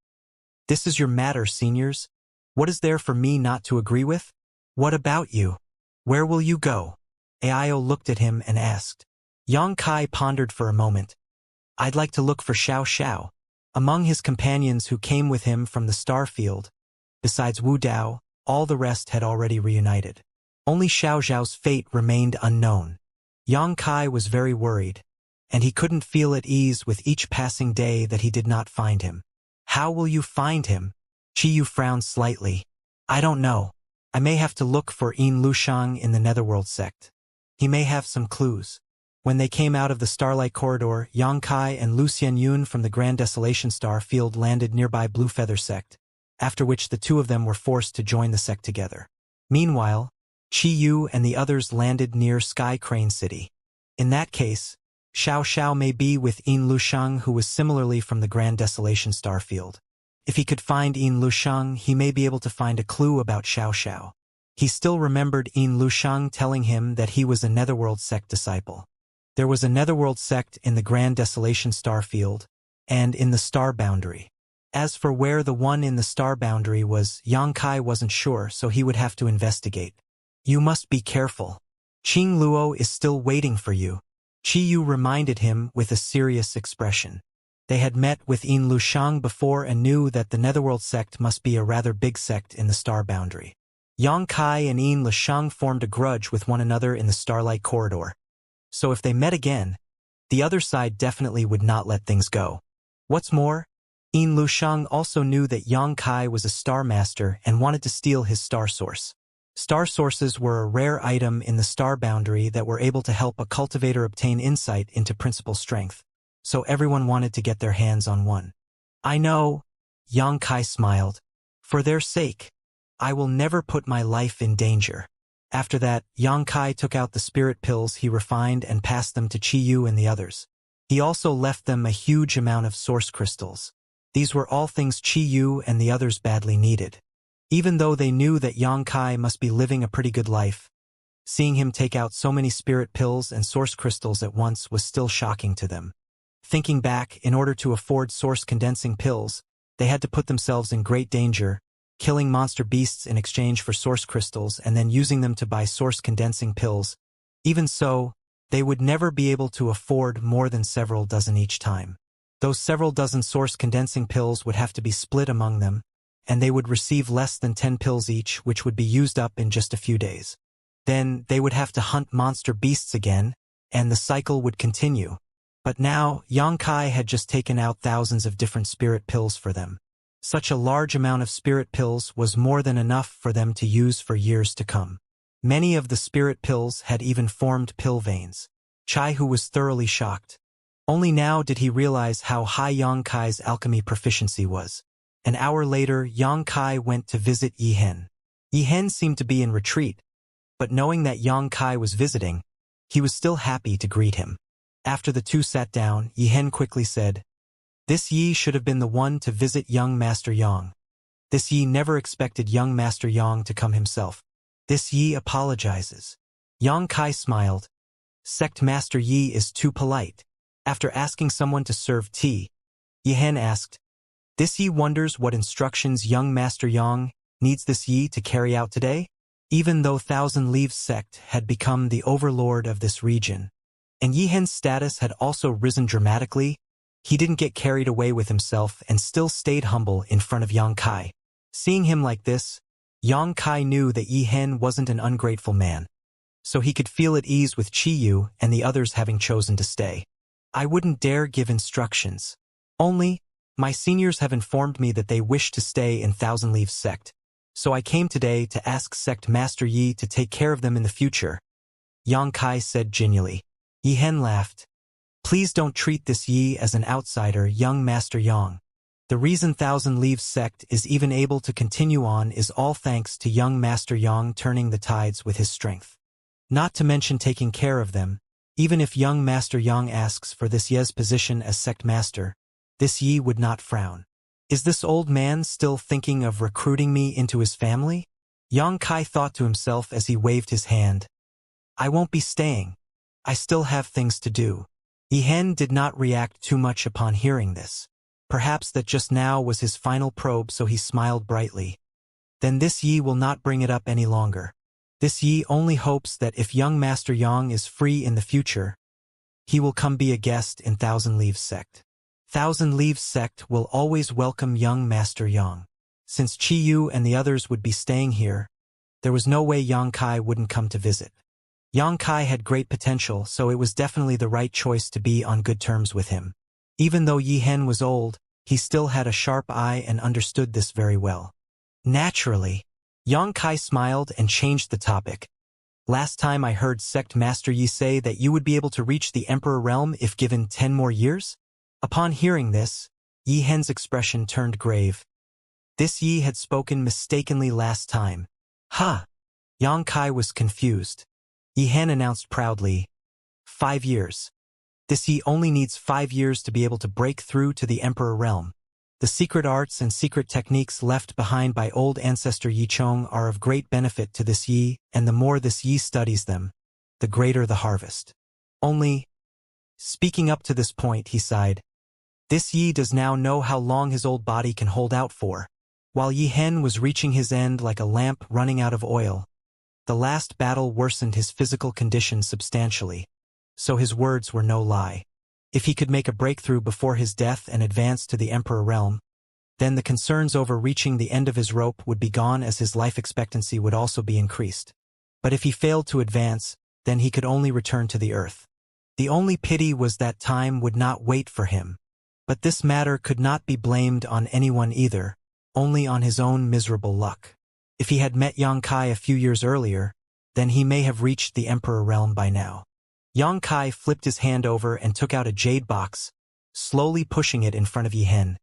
This is your matter, seniors? What is there for me not to agree with? What about you? Where will you go? Aio looked at him and asked. Yang Kai pondered for a moment. I'd like to look for Xiao Xiao. Among his companions who came with him from the star field, besides Wu Dao, all the rest had already reunited. Only Xiao Xiao's fate remained unknown. Yang Kai was very worried, and he couldn't feel at ease with each passing day that he did not find him. How will you find him? Chi Yu frowned slightly. I don't know. I may have to look for Yin Lushang in the Netherworld sect. He may have some clues. When they came out of the Starlight Corridor, Yang Kai and Lu Xianyun from the Grand Desolation Star Field landed nearby Blue Feather sect, after which the two of them were forced to join the sect together. Meanwhile, Chi Yu and the others landed near Sky Crane City. In that case, Xiao Xiao may be with Yin Lushang, who was similarly from the Grand Desolation Star Field. If he could find Yin Lushang, he may be able to find a clue about Xiao Xiao. He still remembered Yin Lushang telling him that he was a Netherworld sect disciple. There was a Netherworld sect in the Grand Desolation Star Field, and in the Star Boundary. As for where the one in the Star Boundary was, Yang Kai wasn't sure, so he would have to investigate. You must be careful. Qing Luo is still waiting for you. Chi Yu reminded him with a serious expression. They had met with Yin Lushang before and knew that the Netherworld sect must be a rather big sect in the Star Boundary. Yang Kai and Yin Lushang formed a grudge with one another in the Starlight Corridor. So if they met again, the other side definitely would not let things go. What's more, Yin Lushang also knew that Yang Kai was a Star Master and wanted to steal his Star Source. Star Sources were a rare item in the Star Boundary that were able to help a cultivator obtain insight into principal strength, so everyone wanted to get their hands on one. I know, Yang Kai smiled. For their sake, I will never put my life in danger. After that, Yang Kai took out the spirit pills he refined and passed them to Chi Yu and the others. He also left them a huge amount of source crystals. These were all things Chi Yu and the others badly needed. Even though they knew that Yang Kai must be living a pretty good life, seeing him take out so many spirit pills and source crystals at once was still shocking to them. Thinking back, in order to afford source condensing pills, they had to put themselves in great danger, killing monster beasts in exchange for source crystals and then using them to buy source condensing pills. Even so, they would never be able to afford more than several dozen each time. Those several dozen source condensing pills would have to be split among them, and they would receive less than 10 pills each, which would be used up in just a few days. Then they would have to hunt monster beasts again, and the cycle would continue. But now, Yang Kai had just taken out thousands of different spirit pills for them. Such a large amount of spirit pills was more than enough for them to use for years to come. Many of the spirit pills had even formed pill veins. Chai Hu was thoroughly shocked. Only now did he realize how high Yang Kai's alchemy proficiency was. An hour later, Yang Kai went to visit Yi Hen. Yi Hen seemed to be in retreat, but knowing that Yang Kai was visiting, he was still happy to greet him. After the two sat down, Yi Hen quickly said, "This Yi should have been the one to visit young Master Yang. This Yi never expected young Master Yang to come himself. This Yi apologizes." Yang Kai smiled. Sect Master Yi is too polite. After asking someone to serve tea, Yi Hen asked, "This Yi wonders what instructions young Master Yang needs this Yi to carry out today?" Even though Thousand Leaves sect had become the overlord of this region, and Yi Hen's status had also risen dramatically, he didn't get carried away with himself and still stayed humble in front of Yang Kai. Seeing him like this, Yang Kai knew that Yi Hen wasn't an ungrateful man, so he could feel at ease with Chi Yu and the others having chosen to stay. "I wouldn't dare give instructions. Only, my seniors have informed me that they wish to stay in Thousand Leaves sect, so I came today to ask Sect Master Yi to take care of them in the future," Yang Kai said genially. Yi Hen laughed. "Please don't treat this Yi as an outsider, young Master Yang. The reason Thousand Leaves sect is even able to continue on is all thanks to young Master Yang turning the tides with his strength. Not to mention taking care of them, even if young Master Yang asks for this Ye's position as sect master, this Yi would not frown. Is this old man still thinking of recruiting me into his family?" Yang Kai thought to himself as he waved his hand. "I won't be staying. I still have things to do." Yi Hen did not react too much upon hearing this. Perhaps that just now was his final probe, so he smiled brightly. Then this Yi will not bring it up any longer. This Yi only hopes that if young Master Yang is free in the future, he will come be a guest in Thousand Leaves sect. Thousand Leaves sect will always welcome young Master Yang. Since Chi Yu and the others would be staying here, there was no way Yang Kai wouldn't come to visit. Yang Kai had great potential, so it was definitely the right choice to be on good terms with him. Even though Yi Hen was old, he still had a sharp eye and understood this very well. Naturally, Yang Kai smiled and changed the topic. Last time I heard Sect Master Yi say that you would be able to reach the Emperor realm if given 10 more years? Upon hearing this, Yi Hen's expression turned grave. This Yi had spoken mistakenly last time. Ha! Yang Kai was confused. Yi Hen announced proudly, 5 years. This Yi only needs 5 years to be able to break through to the Emperor realm. The secret arts and secret techniques left behind by old ancestor Yi Chong are of great benefit to this Yi, and the more this Yi studies them, the greater the harvest. Only, speaking up to this point, he sighed, this Yi does now know how long his old body can hold out for. While Yi Hen was reaching his end like a lamp running out of oil, the last battle worsened his physical condition substantially, so his words were no lie. If he could make a breakthrough before his death and advance to the Emperor realm, then the concerns over reaching the end of his rope would be gone, as his life expectancy would also be increased. But if he failed to advance, then he could only return to the earth. The only pity was that time would not wait for him. But this matter could not be blamed on anyone either, only on his own miserable luck. If he had met Yang Kai a few years earlier, then he may have reached the Emperor realm by now. Yang Kai flipped his hand over and took out a jade box, slowly pushing it in front of Yi Hen.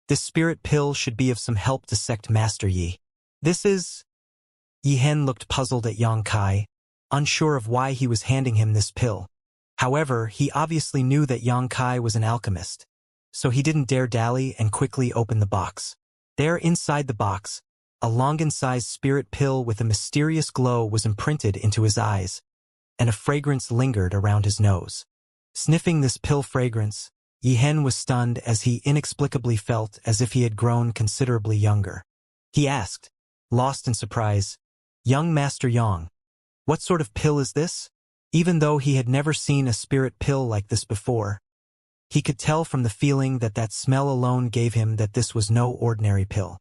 This spirit pill should be of some help to Sect Master Yi. This is... Yi Hen looked puzzled at Yang Kai, unsure of why he was handing him this pill. However, he obviously knew that Yang Kai was an alchemist, so he didn't dare dally and quickly opened the box. There inside the box, a Longan-sized spirit pill with a mysterious glow was imprinted into his eyes, and a fragrance lingered around his nose. Sniffing this pill fragrance, Yi Hen was stunned as he inexplicably felt as if he had grown considerably younger. He asked, lost in surprise, "Young Master Yang, what sort of pill is this?" Even though he had never seen a spirit pill like this before, he could tell from the feeling that smell alone gave him that this was no ordinary pill.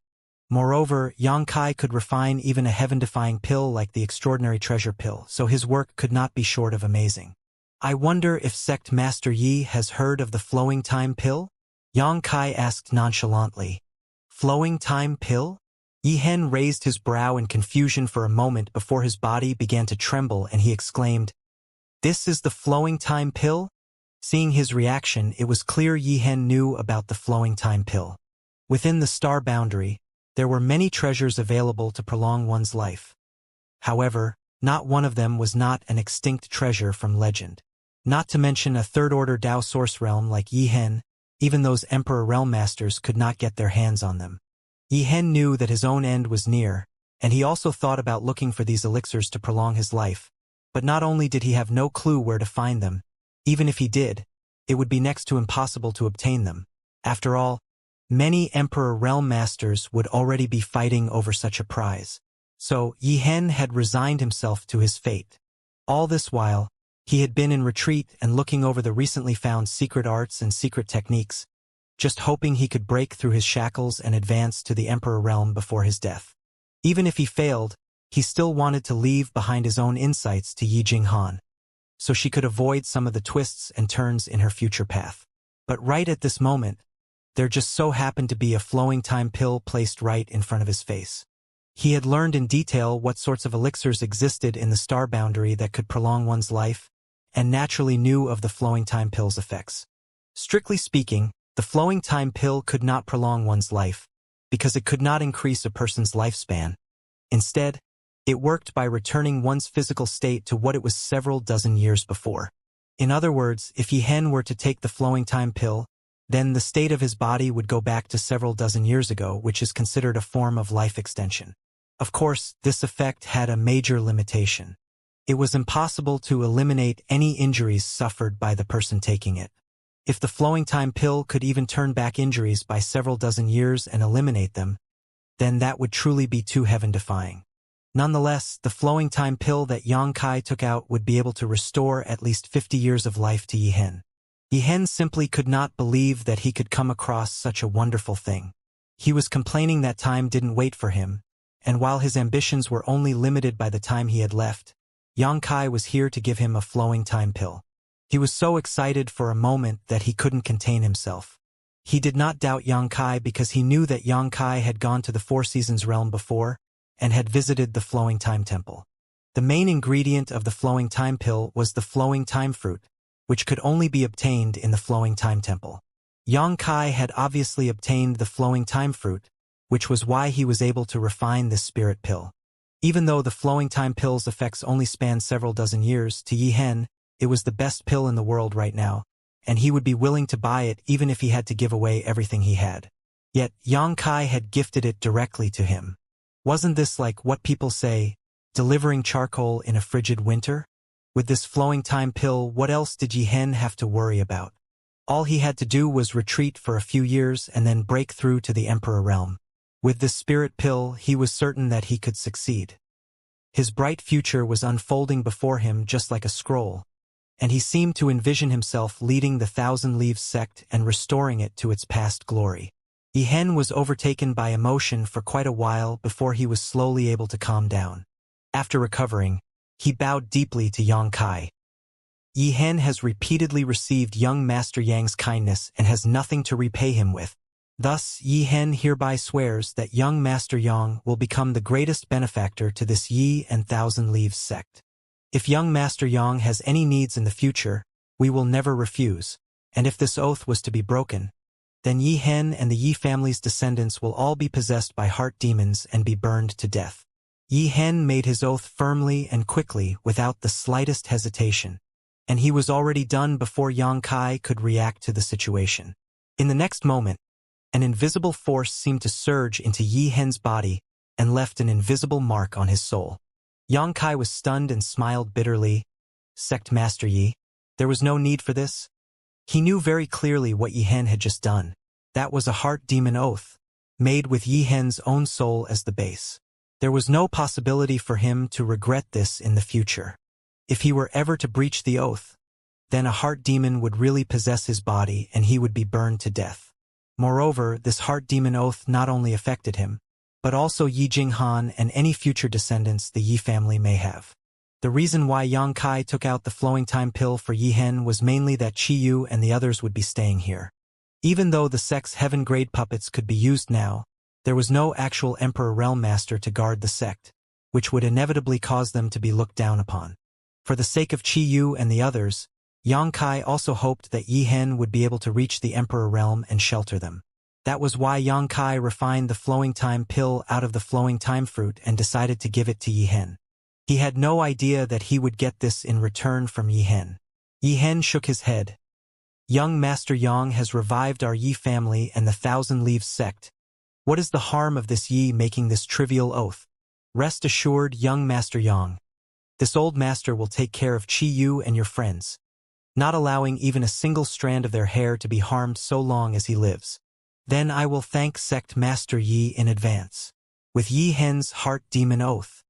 Moreover, Yang Kai could refine even a heaven-defying pill like the extraordinary treasure pill, so his work could not be short of amazing. I wonder if Sect Master Yi has heard of the flowing time pill? Yang Kai asked nonchalantly. Flowing time pill? Yi Hen raised his brow in confusion for a moment before his body began to tremble, and he exclaimed, "This is the flowing time pill?" Seeing his reaction, it was clear Yi Hen knew about the flowing time pill. Within the star boundary, there were many treasures available to prolong one's life. However, not one of them was not an extinct treasure from legend. Not to mention a third-order Dao source realm like Yi Hen, even those Emperor Realm Masters could not get their hands on them. Yi Hen knew that his own end was near, and he also thought about looking for these elixirs to prolong his life. But not only did he have no clue where to find them, even if he did, it would be next to impossible to obtain them. After all, many Emperor Realm Masters would already be fighting over such a prize. So Yi Hen had resigned himself to his fate. All this while, he had been in retreat and looking over the recently found secret arts and secret techniques, just hoping he could break through his shackles and advance to the Emperor realm before his death. Even if he failed, he still wanted to leave behind his own insights to Yi Jinghan, so she could avoid some of the twists and turns in her future path. But right at this moment, there just so happened to be a flowing time pill placed right in front of his face. He had learned in detail what sorts of elixirs existed in the star boundary that could prolong one's life, and naturally knew of the flowing time pill's effects. Strictly speaking, the flowing time pill could not prolong one's life, because it could not increase a person's lifespan. Instead, it worked by returning one's physical state to what it was several dozen years before. In other words, if Yi Hen were to take the flowing time pill, then the state of his body would go back to several dozen years ago, which is considered a form of life extension. Of course, this effect had a major limitation. It was impossible to eliminate any injuries suffered by the person taking it. If the flowing time pill could even turn back injuries by several dozen years and eliminate them, then that would truly be too heaven-defying. Nonetheless, the flowing time pill that Yang Kai took out would be able to restore at least 50 years of life to Yihen. Yihen simply could not believe that he could come across such a wonderful thing. He was complaining that time didn't wait for him, and while his ambitions were only limited by the time he had left, Yang Kai was here to give him a flowing time pill. He was so excited for a moment that he couldn't contain himself. He did not doubt Yang Kai because he knew that Yang Kai had gone to the Four Seasons realm before and had visited the flowing time temple. The main ingredient of the flowing time pill was the flowing time fruit, which could only be obtained in the flowing time temple. Yang Kai had obviously obtained the flowing time fruit, which was why he was able to refine this spirit pill. Even though the flowing time pill's effects only spanned several dozen years, to Yihen, it was the best pill in the world right now, and he would be willing to buy it even if he had to give away everything he had. Yet, Yang Kai had gifted it directly to him. Wasn't this like what people say, delivering charcoal in a frigid winter? With this flowing time pill, what else did Yihen have to worry about? All he had to do was retreat for a few years and then break through to the Emperor realm. With this spirit pill, he was certain that he could succeed. His bright future was unfolding before him just like a scroll, and he seemed to envision himself leading the Thousand Leaves sect and restoring it to its past glory. Yihen was overtaken by emotion for quite a while before he was slowly able to calm down. After recovering, he bowed deeply to Yang Kai. Yihen has repeatedly received young Master Yang's kindness and has nothing to repay him with. Thus, Yihen hereby swears that young Master Yang will become the greatest benefactor to this Yi and Thousand Leaves sect. If young Master Yang has any needs in the future, we will never refuse, and if this oath was to be broken, then Yihen and the Yi family's descendants will all be possessed by heart demons and be burned to death. Yihen made his oath firmly and quickly without the slightest hesitation, and he was already done before Yang Kai could react to the situation. In the next moment, an invisible force seemed to surge into Yihen's body and left an invisible mark on his soul. Yang Kai was stunned and smiled bitterly. Sect Master Yi, there was no need for this. He knew very clearly what Yihen had just done. That was a heart demon oath, made with Yihen's own soul as the base. There was no possibility for him to regret this in the future. If he were ever to breach the oath, then a heart demon would really possess his body and he would be burned to death. Moreover, this heart demon oath not only affected him, but also Yi Jinghan and any future descendants the Yi family may have. The reason why Yang Kai took out the flowing time pill for Yihen was mainly that Chi Yu and the others would be staying here. Even though the sect's heaven-grade puppets could be used now, there was no actual Emperor Realm Master to guard the sect, which would inevitably cause them to be looked down upon. For the sake of Chi Yu and the others, Yang Kai also hoped that Yihen would be able to reach the Emperor Realm and shelter them. That was why Yang Kai refined the flowing time pill out of the flowing time fruit and decided to give it to Yihen. He had no idea that he would get this in return from Yihen. Yihen shook his head. Young Master Yang has revived our Yi family and the Thousand Leaves sect. What is the harm of this Yi making this trivial oath? Rest assured, young Master Yang. This old master will take care of Chi Yu and your friends, not allowing even a single strand of their hair to be harmed so long as he lives. Then I will thank Sect Master Yi in advance. With Yihen's heart demon oath,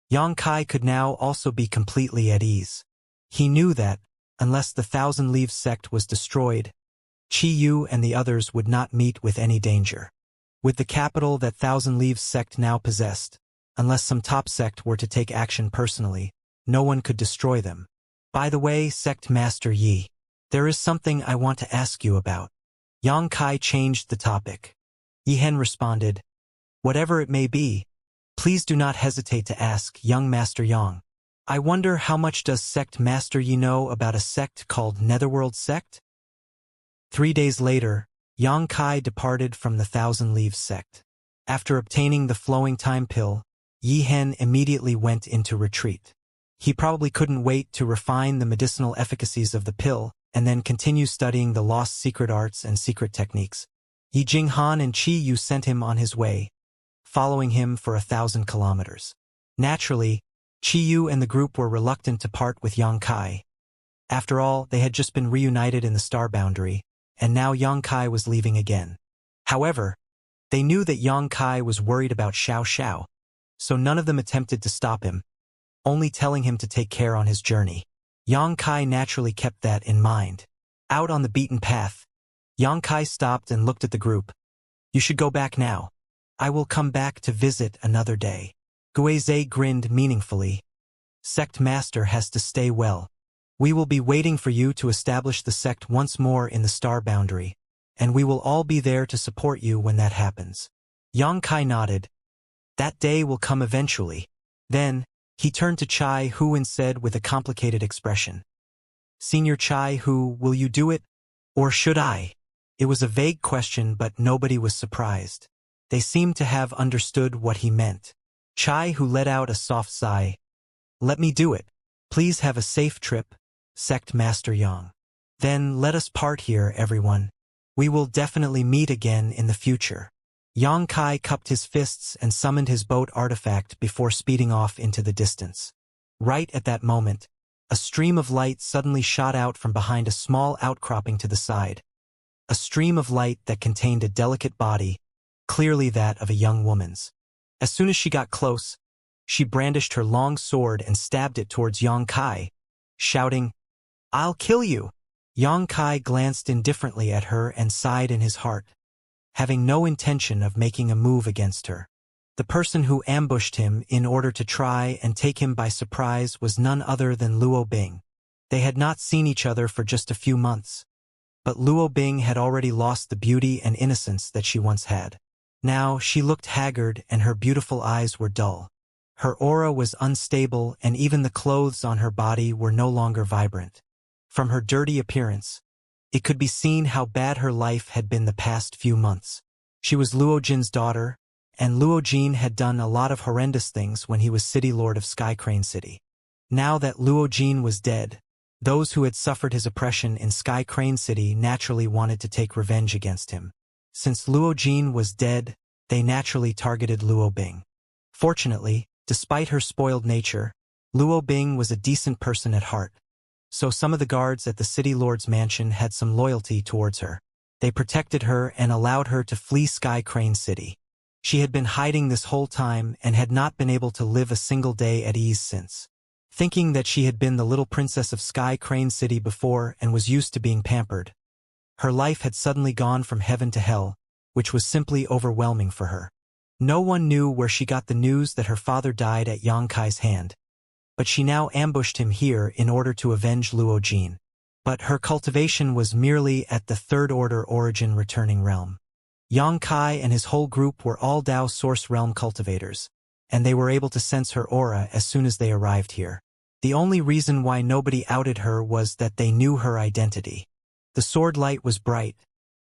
Yang Kai could now also be completely at ease. He knew that, unless the Thousand Leaves sect was destroyed, Chi Yu and the others would not meet with any danger. With the capital that Thousand Leaves sect now possessed, unless some top sect were to take action personally, no one could destroy them. By the way, Sect Master Yi, there is something I want to ask you about. Yang Kai changed the topic. Yihen responded, whatever it may be, please do not hesitate to ask, young Master Yang. I wonder how much does Sect Master Yi know about a sect called Netherworld Sect? 3 days later, Yang Kai departed from the Thousand Leaves sect. After obtaining the flowing time pill, Yihen immediately went into retreat. He probably couldn't wait to refine the medicinal efficacies of the pill and then continue studying the lost secret arts and secret techniques. Yi Jinghan and Chi Yu sent him on his way, following him for 1,000 kilometers. Naturally, Chi Yu and the group were reluctant to part with Yang Kai. After all, they had just been reunited in the star boundary, and now Yang Kai was leaving again. However, they knew that Yang Kai was worried about Xiao, so none of them attempted to stop him, only telling him to take care on his journey. Yang Kai naturally kept that in mind. Out on the beaten path, Yang Kai stopped and looked at the group. "You should go back now. I will come back to visit another day." Guizhe grinned meaningfully. "Sect Master has to stay well. We will be waiting for you to establish the sect once more in the star boundary, and we will all be there to support you when that happens." Yang Kai nodded. That day will come eventually. Then, he turned to Chai Hu and said with a complicated expression, "Senior Chai Hu, will you do it? Or should I?" It was a vague question, but nobody was surprised. They seemed to have understood what he meant. Chai Hu let out a soft sigh. "Let me do it. Please have a safe trip, Sect Master Yang. Then let us part here, everyone. We will definitely meet again in the future." Yang Kai cupped his fists and summoned his boat artifact before speeding off into the distance. Right at that moment, a stream of light suddenly shot out from behind a small outcropping to the side. A stream of light that contained a delicate body, clearly that of a young woman's. As soon as she got close, she brandished her long sword and stabbed it towards Yang Kai, shouting, "I'll kill you!" Yang Kai glanced indifferently at her and sighed in his heart, having no intention of making a move against her. The person who ambushed him in order to try and take him by surprise was none other than Luo Bing. They had not seen each other for just a few months, but Luo Bing had already lost the beauty and innocence that she once had. Now she looked haggard and her beautiful eyes were dull. Her aura was unstable and even the clothes on her body were no longer vibrant. From her dirty appearance, it could be seen how bad her life had been the past few months. She was Luo Jin's daughter, and Luo Jin had done a lot of horrendous things when he was City Lord of Sky Crane City. Now that Luo Jin was dead, those who had suffered his oppression in Sky Crane City naturally wanted to take revenge against him. Since Luo Jin was dead, they naturally targeted Luo Bing. Fortunately, despite her spoiled nature, Luo Bing was a decent person at heart. So some of the guards at the City Lord's mansion had some loyalty towards her. They protected her and allowed her to flee Sky Crane City. She had been hiding this whole time and had not been able to live a single day at ease since. Thinking that she had been the little princess of Sky Crane City before and was used to being pampered, her life had suddenly gone from heaven to hell, which was simply overwhelming for her. No one knew where she got the news that her father died at Yang Kai's hand, but she now ambushed him here in order to avenge Luo Jin. But her cultivation was merely at the third-order origin returning realm. Yang Kai and his whole group were all Dao Source Realm cultivators, and they were able to sense her aura as soon as they arrived here. The only reason why nobody outed her was that they knew her identity. The sword light was bright,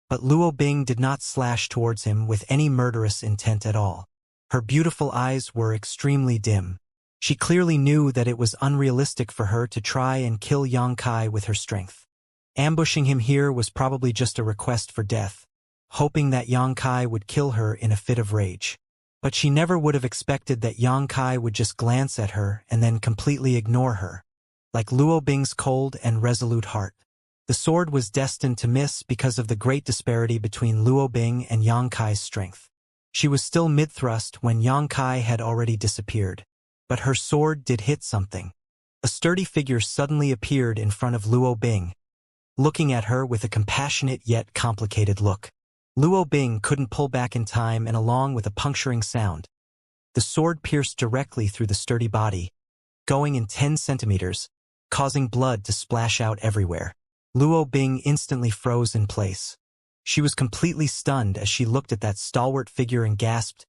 but Luo Bing did not slash towards him with any murderous intent at all. Her beautiful eyes were extremely dim. She clearly knew that it was unrealistic for her to try and kill Yang Kai with her strength. Ambushing him here was probably just a request for death, hoping that Yang Kai would kill her in a fit of rage. But she never would have expected that Yang Kai would just glance at her and then completely ignore her, like Luo Bing's cold and resolute heart. The sword was destined to miss because of the great disparity between Luo Bing and Yang Kai's strength. She was still mid-thrust when Yang Kai had already disappeared, but her sword did hit something. A sturdy figure suddenly appeared in front of Luo Bing, looking at her with a compassionate yet complicated look. Luo Bing couldn't pull back in time, and along with a puncturing sound, the sword pierced directly through the sturdy body, going in 10 centimeters, causing blood to splash out everywhere. Luo Bing instantly froze in place. She was completely stunned as she looked at that stalwart figure and gasped,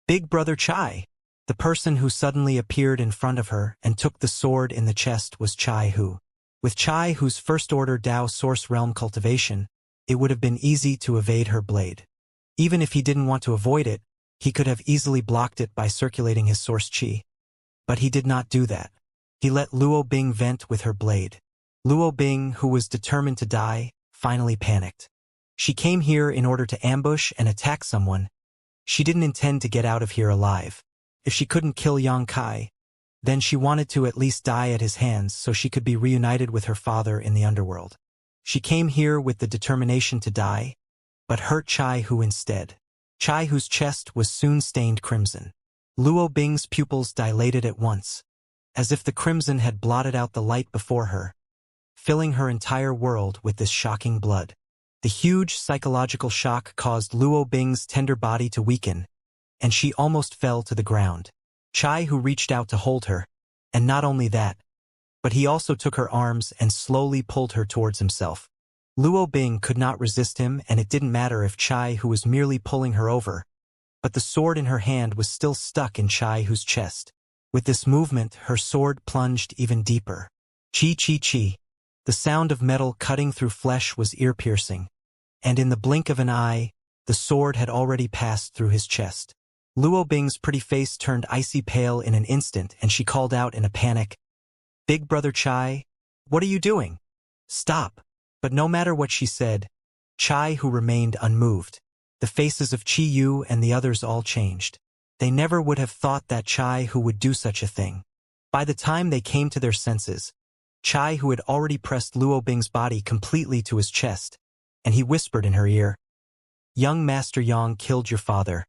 "Big Brother Chai!" The person who suddenly appeared in front of her and took the sword in the chest was Chai Hu. With Chai Hu's first-order Dao Source Realm cultivation, it would have been easy to evade her blade. Even if he didn't want to avoid it, he could have easily blocked it by circulating his source chi. But he did not do that. He let Luo Bing vent with her blade. Luo Bing, who was determined to die, finally panicked. She came here in order to ambush and attack someone. She didn't intend to get out of here alive. If she couldn't kill Yang Kai, then she wanted to at least die at his hands so she could be reunited with her father in the underworld. She came here with the determination to die, but hurt Chai Hu instead. Chai Hu's chest was soon stained crimson. Luo Bing's pupils dilated at once, as if the crimson had blotted out the light before her, filling her entire world with this shocking blood. The huge psychological shock caused Luo Bing's tender body to weaken, and she almost fell to the ground. Chai Hu reached out to hold her, and not only that, but he also took her arms and slowly pulled her towards himself. Luo Bing could not resist him, and it didn't matter if Chai Hu was merely pulling her over, but the sword in her hand was still stuck in Chai Hu's chest. With this movement, her sword plunged even deeper. Chi chi chi. The sound of metal cutting through flesh was ear-piercing, and in the blink of an eye, the sword had already passed through his chest. Luo Bing's pretty face turned icy pale in an instant, and she called out in a panic, "Big Brother Chai, what are you doing? Stop." But no matter what she said, Chai Hu remained unmoved. The faces of Chi Yu and the others all changed. They never would have thought that Chai Hu would do such a thing. By the time they came to their senses, Chai Hu had already pressed Luo Bing's body completely to his chest, and he whispered in her ear, "Young Master Yang killed your father,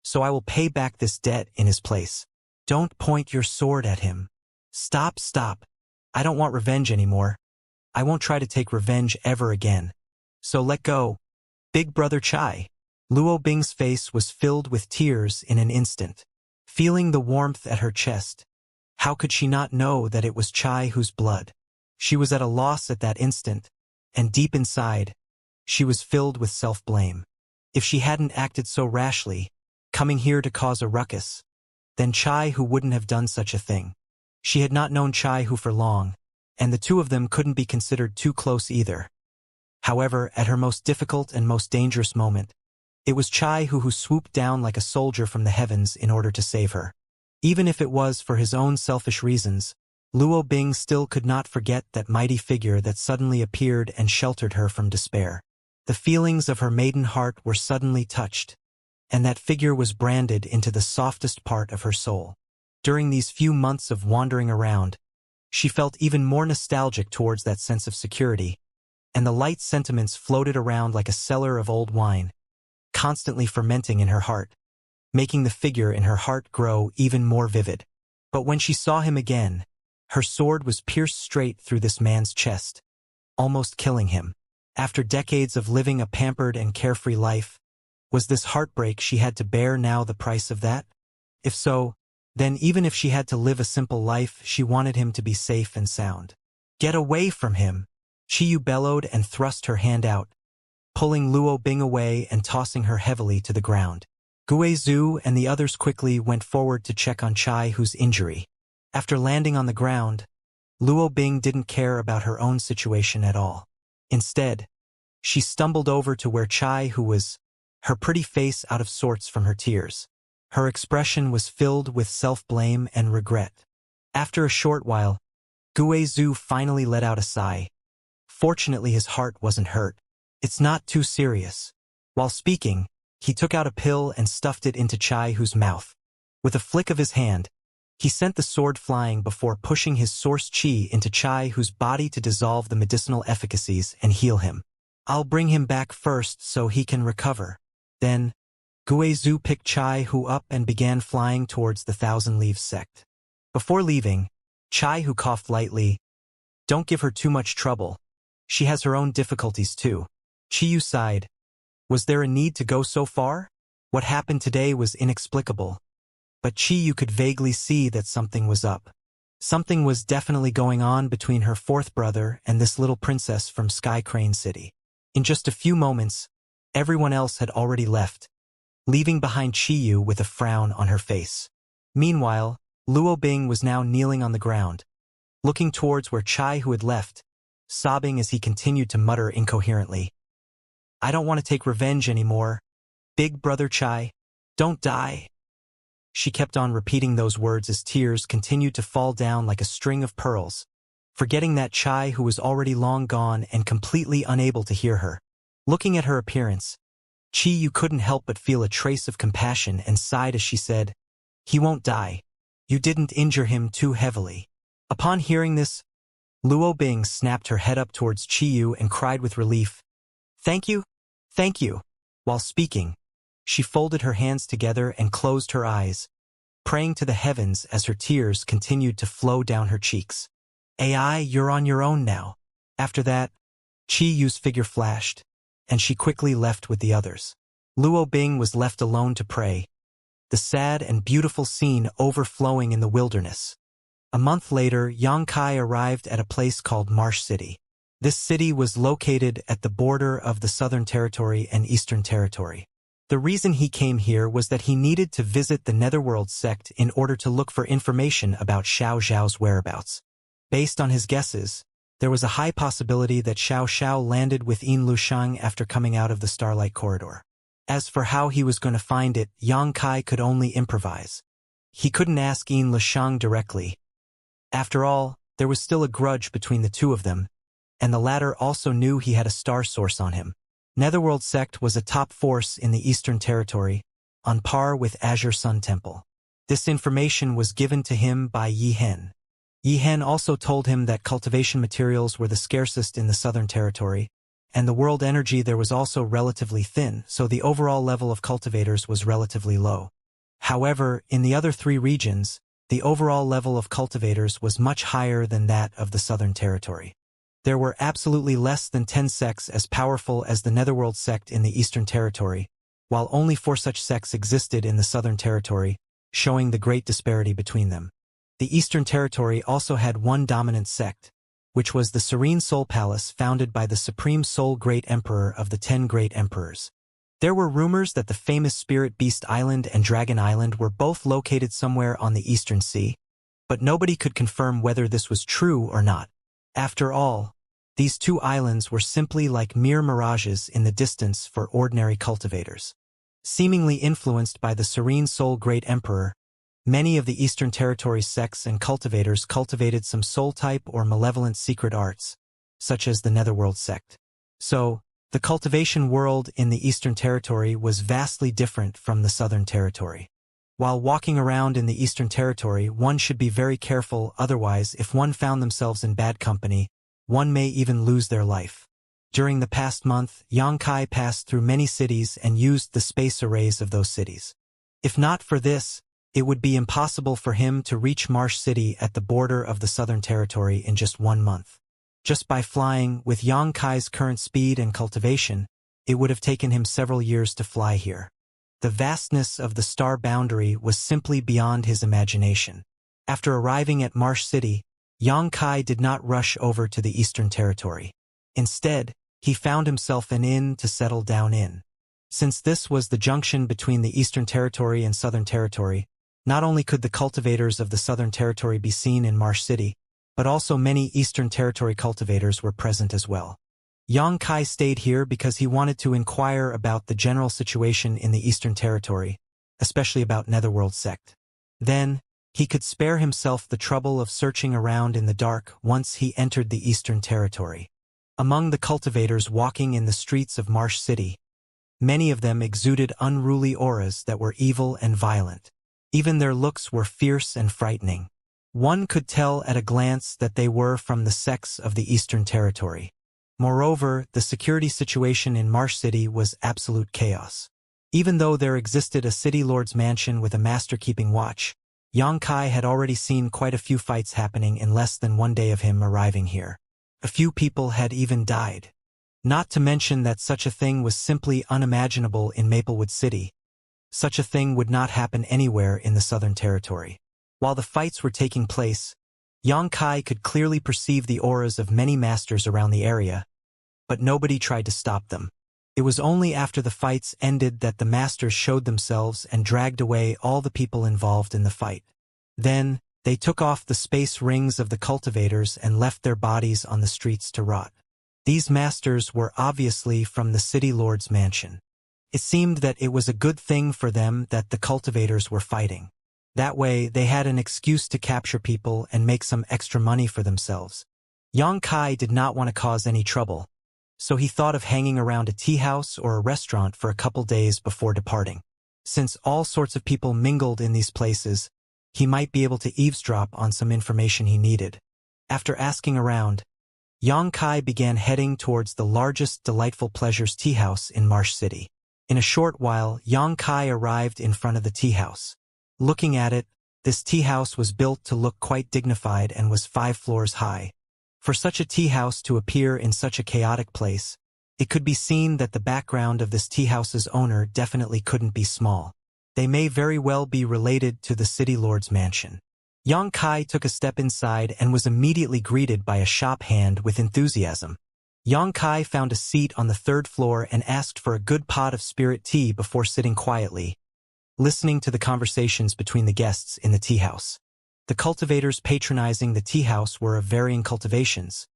so I will pay back this debt in his place. Don't point your sword at him. Stop, stop. I don't want revenge anymore. I won't try to take revenge ever again. So let go. Big Brother Chai." Luo Bing's face was filled with tears in an instant. Feeling the warmth at her chest, how could she not know that it was Chai Hu's blood? She was at a loss at that instant, and deep inside, she was filled with self-blame. If she hadn't acted so rashly, coming here to cause a ruckus, then Chai Hu wouldn't have done such a thing. She had not known Chai Hu for long, and the two of them couldn't be considered too close either. However, at her most difficult and most dangerous moment, it was Chai Hu who swooped down like a soldier from the heavens in order to save her. Even if it was for his own selfish reasons, Luo Bing still could not forget that mighty figure that suddenly appeared and sheltered her from despair. The feelings of her maiden heart were suddenly touched, and that figure was branded into the softest part of her soul. During these few months of wandering around, she felt even more nostalgic towards that sense of security, and the light sentiments floated around like a cellar of old wine, constantly fermenting in her heart, making the figure in her heart grow even more vivid. But when she saw him again, her sword was pierced straight through this man's chest, almost killing him. After decades of living a pampered and carefree life, was this heartbreak she had to bear now the price of that? If so, then even if she had to live a simple life, she wanted him to be safe and sound. "Get away from him!" Chi Yu bellowed and thrust her hand out, pulling Luo Bing away and tossing her heavily to the ground. Gue Zhu and the others quickly went forward to check on Chai Hu's injury. After landing on the ground, Luo Bing didn't care about her own situation at all. Instead, she stumbled over to where Chai Hu was, her pretty face out of sorts from her tears. Her expression was filled with self-blame and regret. After a short while, Gue Zhu finally let out a sigh. Fortunately, his heart wasn't hurt. "It's not too serious." While speaking, he took out a pill and stuffed it into Chai Hu's mouth. With a flick of his hand, he sent the sword flying before pushing his source chi into Chai Hu's body to dissolve the medicinal efficacies and heal him. "I'll bring him back first so he can recover." Then, Gue Zhu picked Chai Hu up and began flying towards the Thousand Leaves sect. Before leaving, Chai Hu coughed lightly. "Don't give her too much trouble. She has her own difficulties too." Chi Yu sighed. Was there a need to go so far? What happened today was inexplicable, but Chi Yu could vaguely see that something was up. Something was definitely going on between her fourth brother and this little princess from Sky Crane City. In just a few moments, everyone else had already left, leaving behind Chi Yu with a frown on her face. Meanwhile, Luo Bing was now kneeling on the ground, looking towards where Chai Hu had left, sobbing as he continued to mutter incoherently. "I don't want to take revenge anymore. Big Brother Chai, don't die." She kept on repeating those words as tears continued to fall down like a string of pearls, forgetting that Chai Hu was already long gone and completely unable to hear her. Looking at her appearance, Chi Yu couldn't help but feel a trace of compassion and sighed as she said, "He won't die. You didn't injure him too heavily." Upon hearing this, Luo Bing snapped her head up towards Qiyu and cried with relief, "Thank you, thank you." While speaking, she folded her hands together and closed her eyes, praying to the heavens as her tears continued to flow down her cheeks. "AI, you're on your own now." After that, Qiyu's figure flashed, and she quickly left with the others. Luo Bing was left alone to pray, the sad and beautiful scene overflowing in the wilderness. A month later, Yang Kai arrived at a place called Marsh City. This city was located at the border of the Southern Territory and Eastern Territory. The reason he came here was that he needed to visit the Netherworld sect in order to look for information about Xiao Zhao's whereabouts. Based on his guesses, there was a high possibility that Xiao Xiao landed with Yin Lushang after coming out of the Starlight Corridor. As for how he was going to find it, Yang Kai could only improvise. He couldn't ask Yin Lushang directly. After all, there was still a grudge between the two of them, and the latter also knew he had a star source on him. Netherworld sect was a top force in the Eastern Territory, on par with Azure Sun Temple. This information was given to him by Yi Hen. Yi Hen also told him that cultivation materials were the scarcest in the Southern Territory, and the world energy there was also relatively thin, so the overall level of cultivators was relatively low. However, in the other three regions, the overall level of cultivators was much higher than that of the Southern Territory. There were absolutely less than 10 sects as powerful as the Netherworld sect in the Eastern Territory, while only 4 such sects existed in the Southern Territory, showing the great disparity between them. The Eastern Territory also had one dominant sect, which was the Serene Soul Palace founded by the Supreme Soul Great Emperor of the 10 Great Emperors. There were rumors that the famous Spirit Beast Island and Dragon Island were both located somewhere on the Eastern Sea, but nobody could confirm whether this was true or not. After all, these two islands were simply like mere mirages in the distance for ordinary cultivators. Seemingly influenced by the Serene Soul Great Emperor, many of the Eastern Territory sects and cultivators cultivated some soul-type or malevolent secret arts, such as the Netherworld sect. So, the cultivation world in the Eastern Territory was vastly different from the Southern Territory. While walking around in the Eastern Territory, one should be very careful, otherwise if one found themselves in bad company, one may even lose their life. During the past month, Yang Kai passed through many cities and used the space arrays of those cities. If not for this, it would be impossible for him to reach Marsh City at the border of the Southern Territory in just 1 month. Just by flying, with Yang Kai's current speed and cultivation, it would have taken him several years to fly here. The vastness of the star boundary was simply beyond his imagination. After arriving at Marsh City, Yang Kai did not rush over to the Eastern Territory. Instead, he found himself an inn to settle down in. Since this was the junction between the Eastern Territory and Southern Territory, not only could the cultivators of the Southern Territory be seen in Marsh City, but also many Eastern Territory cultivators were present as well. Yang Kai stayed here because he wanted to inquire about the general situation in the Eastern Territory, especially about Netherworld sect. Then, he could spare himself the trouble of searching around in the dark once he entered the Eastern Territory. Among the cultivators walking in the streets of Marsh City, many of them exuded unruly auras that were evil and violent. Even their looks were fierce and frightening. One could tell at a glance that they were from the sects of the Eastern Territory. Moreover, the security situation in Marsh City was absolute chaos. Even though there existed a city lord's mansion with a master keeping watch, Yang Kai had already seen quite a few fights happening in less than 1 day of him arriving here. A few people had even died. Not to mention that such a thing was simply unimaginable in Maplewood City. Such a thing would not happen anywhere in the Southern Territory. While the fights were taking place, Yang Kai could clearly perceive the auras of many masters around the area, but nobody tried to stop them. It was only after the fights ended that the masters showed themselves and dragged away all the people involved in the fight. Then, they took off the space rings of the cultivators and left their bodies on the streets to rot. These masters were obviously from the city lord's mansion. It seemed that it was a good thing for them that the cultivators were fighting. That way, they had an excuse to capture people and make some extra money for themselves. Yang Kai did not want to cause any trouble, so he thought of hanging around a tea house or a restaurant for a couple days before departing. Since all sorts of people mingled in these places, he might be able to eavesdrop on some information he needed. After asking around, Xianxia began heading towards the largest Delightful Pleasures tea house in Marsh City. In a short while, Xianxia arrived in front of the tea house. Looking at it, this tea house was built to look quite dignified and was 5 floors high. For such a tea house to appear in such a chaotic place, it could be seen that the background of this tea house's owner definitely couldn't be small. They may very well be related to the city lord's mansion. Xianxia took a step inside and was immediately greeted by a shop hand with enthusiasm. Xianxia found a seat on the 3rd floor and asked for a good pot of spirit tea before sitting quietly, listening to the conversations between the guests in the tea house. The cultivators patronizing the tea house were of varying cultivations,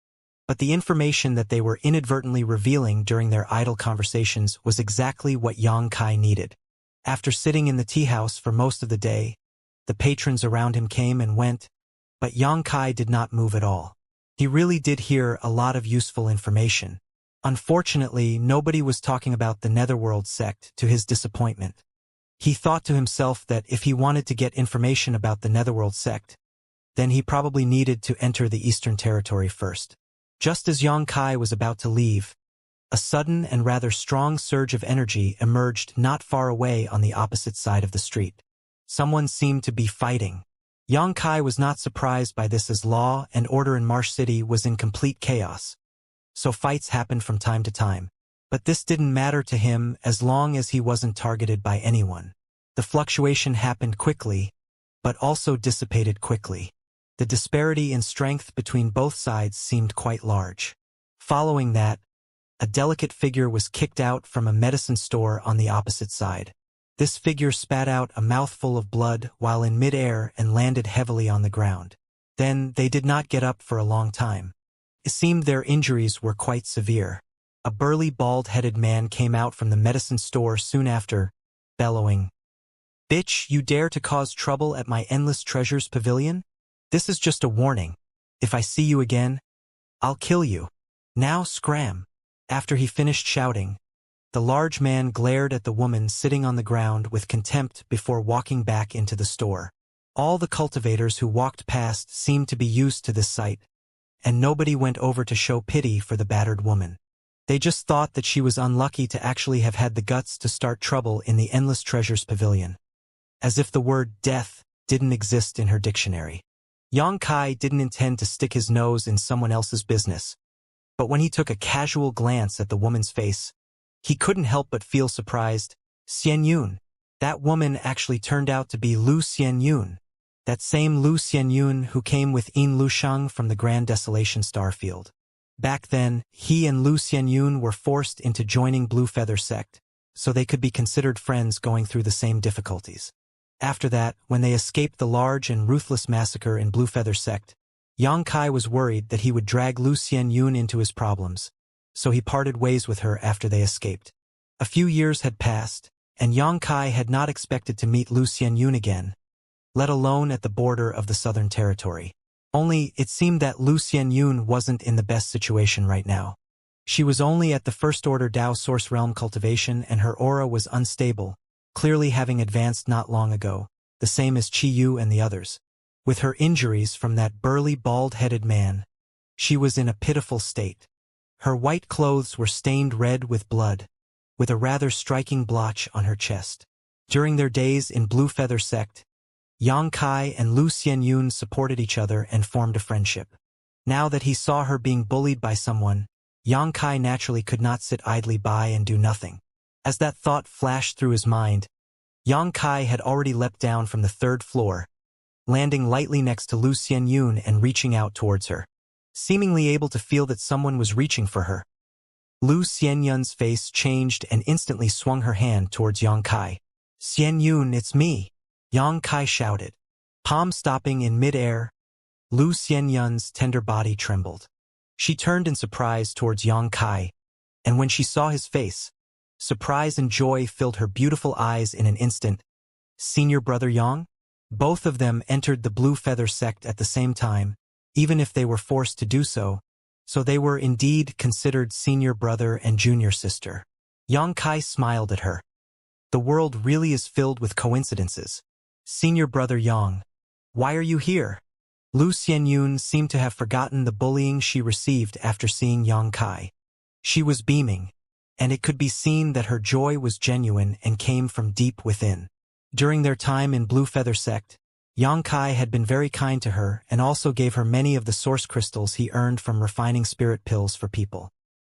but the information that they were inadvertently revealing during their idle conversations was exactly what Xianxia needed. After sitting in the tea house for most of the day, the patrons around him came and went, but Xianxia did not move at all. He really did hear a lot of useful information. Unfortunately, nobody was talking about the Netherworld sect, to his disappointment. He thought to himself that if he wanted to get information about the Netherworld sect, then he probably needed to enter the Eastern Territory first. Just as Xianxia was about to leave, a sudden and rather strong surge of energy emerged not far away on the opposite side of the street. Someone seemed to be fighting. Xianxia was not surprised by this, as law and order in Marsh City was in complete chaos. So fights happened from time to time. But this didn't matter to him as long as he wasn't targeted by anyone. The fluctuation happened quickly, but also dissipated quickly. The disparity in strength between both sides seemed quite large. Following that, a delicate figure was kicked out from a medicine store on the opposite side. This figure spat out a mouthful of blood while in midair and landed heavily on the ground. Then they did not get up for a long time. It seemed their injuries were quite severe. A burly, bald-headed man came out from the medicine store soon after, bellowing, "Bitch, you dare to cause trouble at my Endless Treasures Pavilion? This is just a warning. If I see you again, I'll kill you. Now scram." After he finished shouting, the large man glared at the woman sitting on the ground with contempt before walking back into the store. All the cultivators who walked past seemed to be used to this sight, and nobody went over to show pity for the battered woman. They just thought that she was unlucky to actually have had the guts to start trouble in the Endless Treasures Pavilion. As if the word death didn't exist in her dictionary. Xianxia didn't intend to stick his nose in someone else's business, but when he took a casual glance at the woman's face, he couldn't help but feel surprised. Xianyun. That woman actually turned out to be Lu Xianyun. That same Lu Xianyun who came with Yin Lusheng from the Grand Desolation Starfield. Back then, he and Lu Xianyun were forced into joining Blue Feather Sect, so they could be considered friends going through the same difficulties. After that, when they escaped the large and ruthless massacre in Blue Feather Sect, Xianxia was worried that he would drag Lu Xianyun into his problems, so he parted ways with her after they escaped. A few years had passed, and Xianxia had not expected to meet Lu Xianyun again, let alone at the border of the Southern Territory. Only, it seemed that Lu Xianyun wasn't in the best situation right now. She was only at the First Order Dao Source Realm cultivation and her aura was unstable, clearly having advanced not long ago, the same as Chi Yu and the others. With her injuries from that burly bald-headed man, she was in a pitiful state. Her white clothes were stained red with blood, with a rather striking blotch on her chest. During their days in Blue Feather Sect, Xianxia and Lu Xianyun supported each other and formed a friendship. Now that he saw her being bullied by someone, Xianxia naturally could not sit idly by and do nothing. As that thought flashed through his mind, Xianxia had already leapt down from the 3rd floor, landing lightly next to Lu Xianyun and reaching out towards her, seemingly able to feel that someone was reaching for her. Lu Xianyun's face changed and instantly swung her hand towards Xianxia. "Xianyun, it's me!" Xianxia shouted. Palm stopping in mid-air, Lu Xianyun's tender body trembled. She turned in surprise towards Xianxia, and when she saw his face, surprise and joy filled her beautiful eyes in an instant. "Senior brother Yang?" Both of them entered the Blue Feather Sect at the same time, even if they were forced to do so, so they were indeed considered senior brother and junior sister. Xianxia smiled at her. The world really is filled with coincidences. "Senior brother Yang, why are you here?" Lu Xianyun seemed to have forgotten the bullying she received after seeing Yang Kai. She was beaming, and it could be seen that her joy was genuine and came from deep within. During their time in Blue Feather Sect, Yang Kai had been very kind to her and also gave her many of the source crystals he earned from refining spirit pills for people.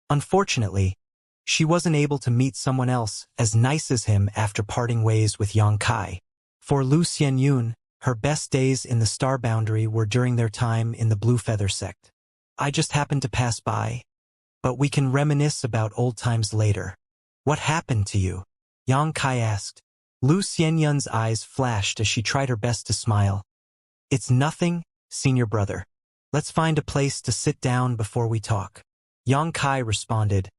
Unfortunately, she wasn't able to meet someone else as nice as him after parting ways with Yang Kai. For Lu Xianyun, her best days in the Star Boundary were during their time in the Blue Feather Sect. I just happened to pass by, but we can reminisce about old times later. What happened to you? Yang Kai asked. Lu Xianyun's eyes flashed as she tried her best to smile. It's nothing, senior brother. Let's find a place to sit down before we talk. Yang Kai responded.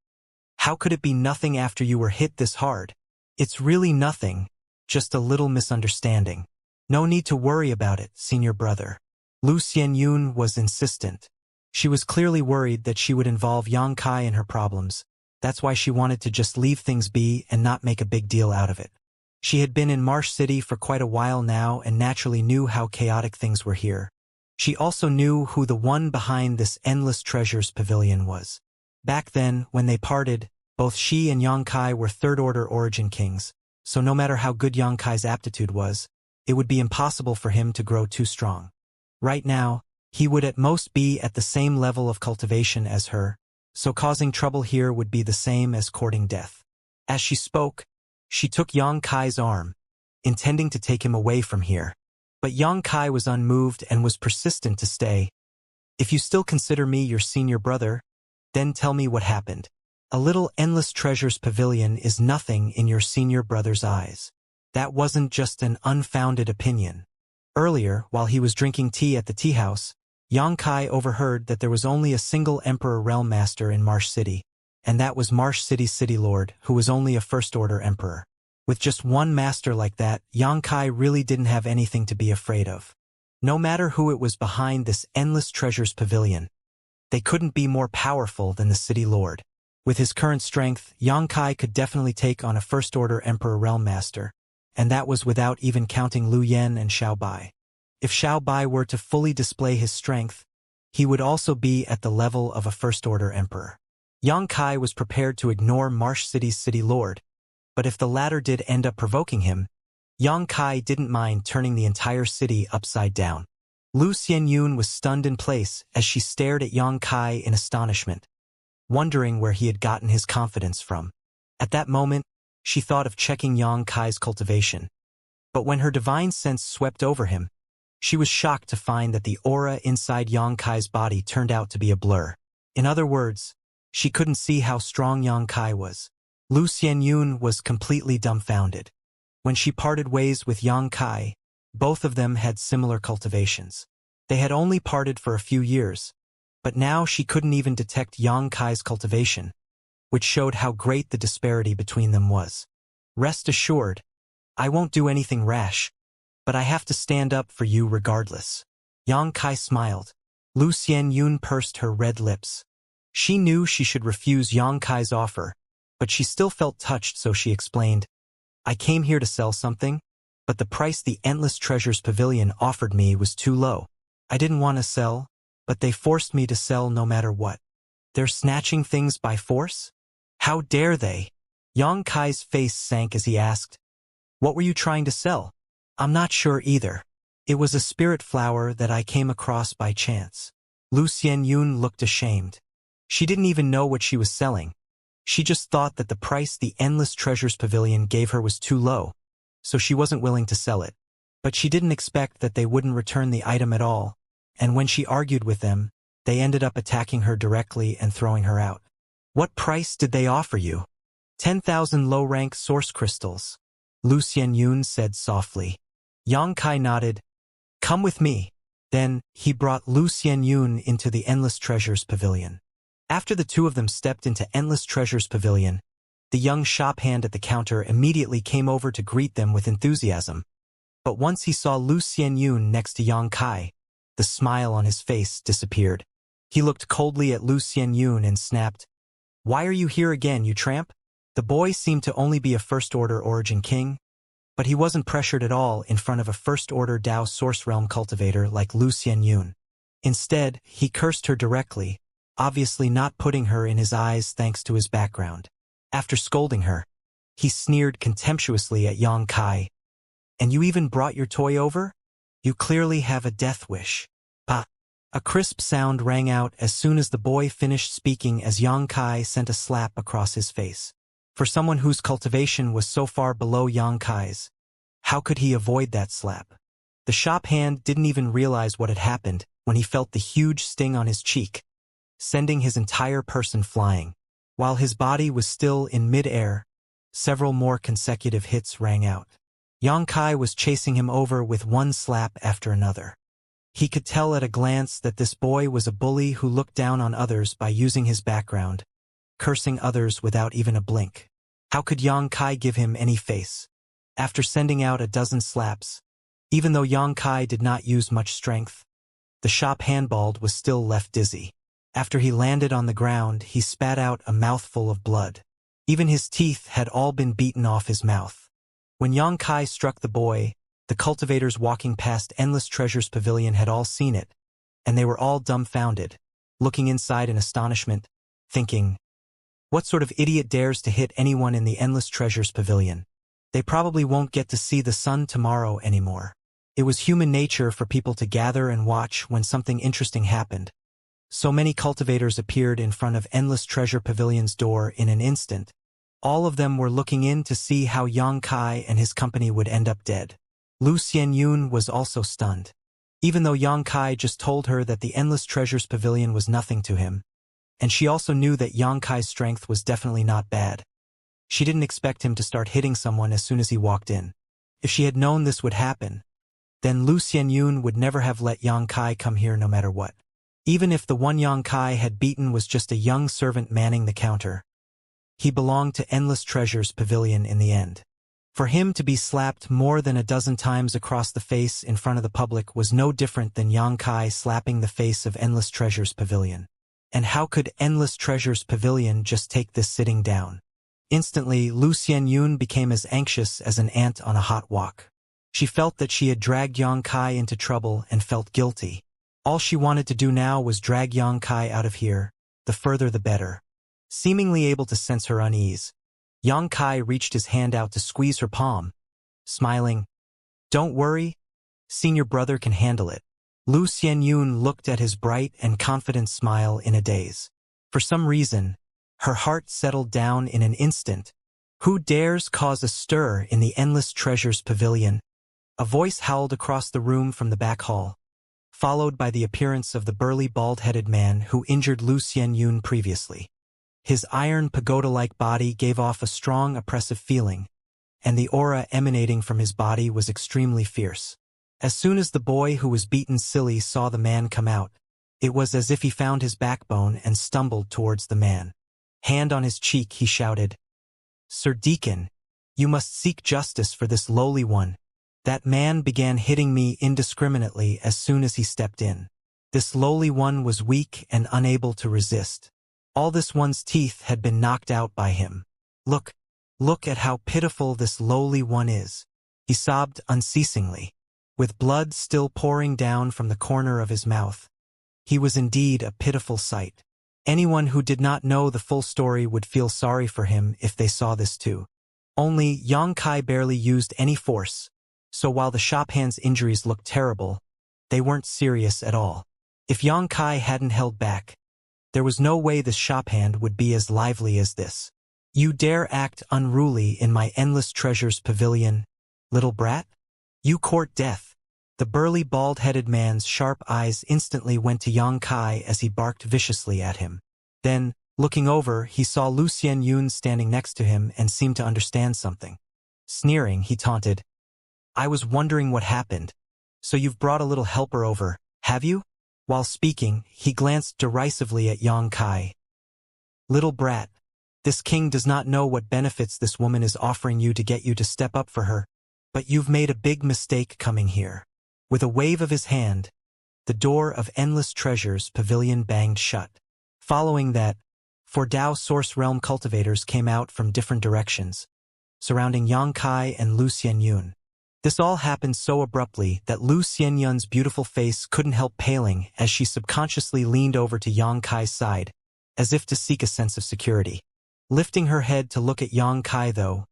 How could it be nothing after you were hit this hard? It's really nothing, just a little misunderstanding. No need to worry about it, senior brother. Lu Xianyun was insistent. She was clearly worried that she would involve Yang Kai in her problems. That's why she wanted to just leave things be and not make a big deal out of it. She had been in Marsh City for quite a while now and naturally knew how chaotic things were here. She also knew who the one behind this endless treasures pavilion was. Back then, when they parted, both she and Yang Kai were third-order origin kings, so no matter how good Yang Kai's aptitude was, it would be impossible for him to grow too strong. Right now, he would at most be at the same level of cultivation as her, so causing trouble here would be the same as courting death. As she spoke, she took Yang Kai's arm, intending to take him away from here. But Yang Kai was unmoved and was persistent to stay. If you still consider me your senior brother, then tell me what happened. A little endless treasures pavilion is nothing in your senior brother's eyes. That wasn't just an unfounded opinion. Earlier, while he was drinking tea at the tea house, Yang Kai overheard that there was only a single Emperor Realm Master in Marsh City, and that was Marsh City's City Lord, who was only a First-Order Emperor. With just one master like that, Yang Kai really didn't have anything to be afraid of. No matter who it was behind this endless treasures pavilion, they couldn't be more powerful than the City Lord. With his current strength, Yang Kai could definitely take on a First-Order Emperor Realm Master, and that was without even counting Lu Yen and Xiao Bai. If Xiao Bai were to fully display his strength, he would also be at the level of a First-Order Emperor. Yang Kai was prepared to ignore Marsh City's City Lord, but if the latter did end up provoking him, Yang Kai didn't mind turning the entire city upside down. Lu Xianyun was stunned in place as she stared at Yang Kai in astonishment, wondering where he had gotten his confidence from. At that moment, she thought of checking Yang Kai's cultivation. But when her divine sense swept over him, she was shocked to find that the aura inside Yang Kai's body turned out to be a blur. In other words, she couldn't see how strong Yang Kai was. Lu Xianyun was completely dumbfounded. When she parted ways with Yang Kai, both of them had similar cultivations. They had only parted for a few years, but now she couldn't even detect Yang Kai's cultivation, which showed how great the disparity between them was. Rest assured, I won't do anything rash, but I have to stand up for you regardless. Yang Kai smiled. Lu Xianyun pursed her red lips. She knew she should refuse Yang Kai's offer, but she still felt touched, so she explained, I came here to sell something, but the price the Endless Treasures Pavilion offered me was too low. I didn't want to sell, but they forced me to sell no matter what. They're snatching things by force? How dare they? Yang Kai's face sank as he asked, What were you trying to sell? I'm not sure either. It was a spirit flower that I came across by chance. Lu Xianyun looked ashamed. She didn't even know what she was selling. She just thought that the price the Endless Treasures Pavilion gave her was too low, so she wasn't willing to sell it. But she didn't expect that they wouldn't return the item at all, and when she argued with them, they ended up attacking her directly and throwing her out. What price did they offer you? 10,000 low-rank source crystals, Lu Xianyun said softly. Yang Kai nodded. Come with me. Then, he brought Lu Xianyun into the Endless Treasures Pavilion. After the two of them stepped into Endless Treasures Pavilion, the young shop hand at the counter immediately came over to greet them with enthusiasm. But once he saw Lu Xianyun next to Yang Kai, the smile on his face disappeared. He looked coldly at Lu Xianyun and snapped, Why are you here again, you tramp? The boy seemed to only be a First-Order Origin King, But he wasn't pressured at all in front of a first-order Dao Source Realm cultivator like Lu Xianyun. Instead, he cursed her directly, obviously not putting her in his eyes thanks to his background. After scolding her, he sneered contemptuously at Yang Kai. "And you even brought your toy over? You clearly have a death wish." Pa! A crisp sound rang out as soon as the boy finished speaking as Yang Kai sent a slap across his face. For someone whose cultivation was so far below Yang Kai's, how could he avoid that slap? The shop hand didn't even realize what had happened when he felt the huge sting on his cheek, sending his entire person flying. While his body was still in mid-air, several more consecutive hits rang out. Yang Kai was chasing him over with one slap after another. He could tell at a glance that this boy was a bully who looked down on others by using his background, cursing others without even a blink. How could Yang Kai give him any face? After sending out a dozen slaps, even though Yang Kai did not use much strength, the shop handballed was still left dizzy. After he landed on the ground, he spat out a mouthful of blood. Even his teeth had all been beaten off his mouth. When Yang Kai struck the boy, the cultivators walking past Endless Treasures Pavilion had all seen it, and they were all dumbfounded, looking inside in astonishment, thinking, "What sort of idiot dares to hit anyone in the Endless Treasures Pavilion? They probably won't get to see the sun tomorrow anymore." It was human nature for people to gather and watch when something interesting happened. So many cultivators appeared in front of Endless Treasure Pavilion's door in an instant. All of them were looking in to see how Yang Kai and his company would end up dead. Lu Xianyun was also stunned. Even though Yang Kai just told her that the Endless Treasures Pavilion was nothing to him, and she also knew that Yang Kai's strength was definitely not bad, she didn't expect him to start hitting someone as soon as he walked in. If she had known this would happen, then Lu Xianyun would never have let Yang Kai come here no matter what. Even if the one Yang Kai had beaten was just a young servant manning the counter, he belonged to Endless Treasures Pavilion in the end. For him to be slapped more than a dozen times across the face in front of the public was no different than Yang Kai slapping the face of Endless Treasures Pavilion. And how could Endless Treasures Pavilion just take this sitting down? Instantly, Lu Xianyun became as anxious as an ant on a hot wok. She felt that she had dragged Yang Kai into trouble and felt guilty. All she wanted to do now was drag Yang Kai out of here, the further the better. Seemingly able to sense her unease, Yang Kai reached his hand out to squeeze her palm, smiling. "Don't worry, senior brother can handle it." Lu Xianyun looked at his bright and confident smile in a daze. For some reason, her heart settled down in an instant. "Who dares cause a stir in the Endless Treasures Pavilion?" A voice howled across the room from the back hall, followed by the appearance of the burly bald-headed man who injured Lu Xianyun previously. His iron pagoda-like body gave off a strong oppressive feeling, and the aura emanating from his body was extremely fierce. As soon as the boy who was beaten silly saw the man come out, it was as if he found his backbone and stumbled towards the man. Hand on his cheek, he shouted, "Sir Deacon, you must seek justice for this lowly one." That man began hitting me indiscriminately as soon as he stepped in. This lowly one was weak and unable to resist. All this one's teeth had been knocked out by him. Look at how pitiful this lowly one is," he sobbed unceasingly, with blood still pouring down from the corner of his mouth. He was indeed a pitiful sight. Anyone who did not know the full story would feel sorry for him if they saw this too. Only Yang Kai barely used any force, so while the shop hand's injuries looked terrible, they weren't serious at all. If Yang Kai hadn't held back, there was no way this shop hand would be as lively as this. "You dare act unruly in my Endless Treasures Pavilion, little brat? You court death." The burly bald-headed man's sharp eyes instantly went to Yang Kai as he barked viciously at him. Then, looking over, he saw Lu Xianyun standing next to him and seemed to understand something. Sneering, he taunted, "I was wondering what happened. So you've brought a little helper over, have you?" While speaking, he glanced derisively at Yang Kai. "Little brat, this king does not know what benefits this woman is offering you to get you to step up for her, but you've made a big mistake coming here." With a wave of his hand, the door of Endless Treasures Pavilion banged shut. Following that, 4 Dao Source Realm cultivators came out from different directions, surrounding Yang Kai and Lu Xianyun. This all happened so abruptly that Lu Xianyun's beautiful face couldn't help paling as she subconsciously leaned over to Yang Kai's side, as if to seek a sense of security. Lifting her head to look at Yang Kai, though,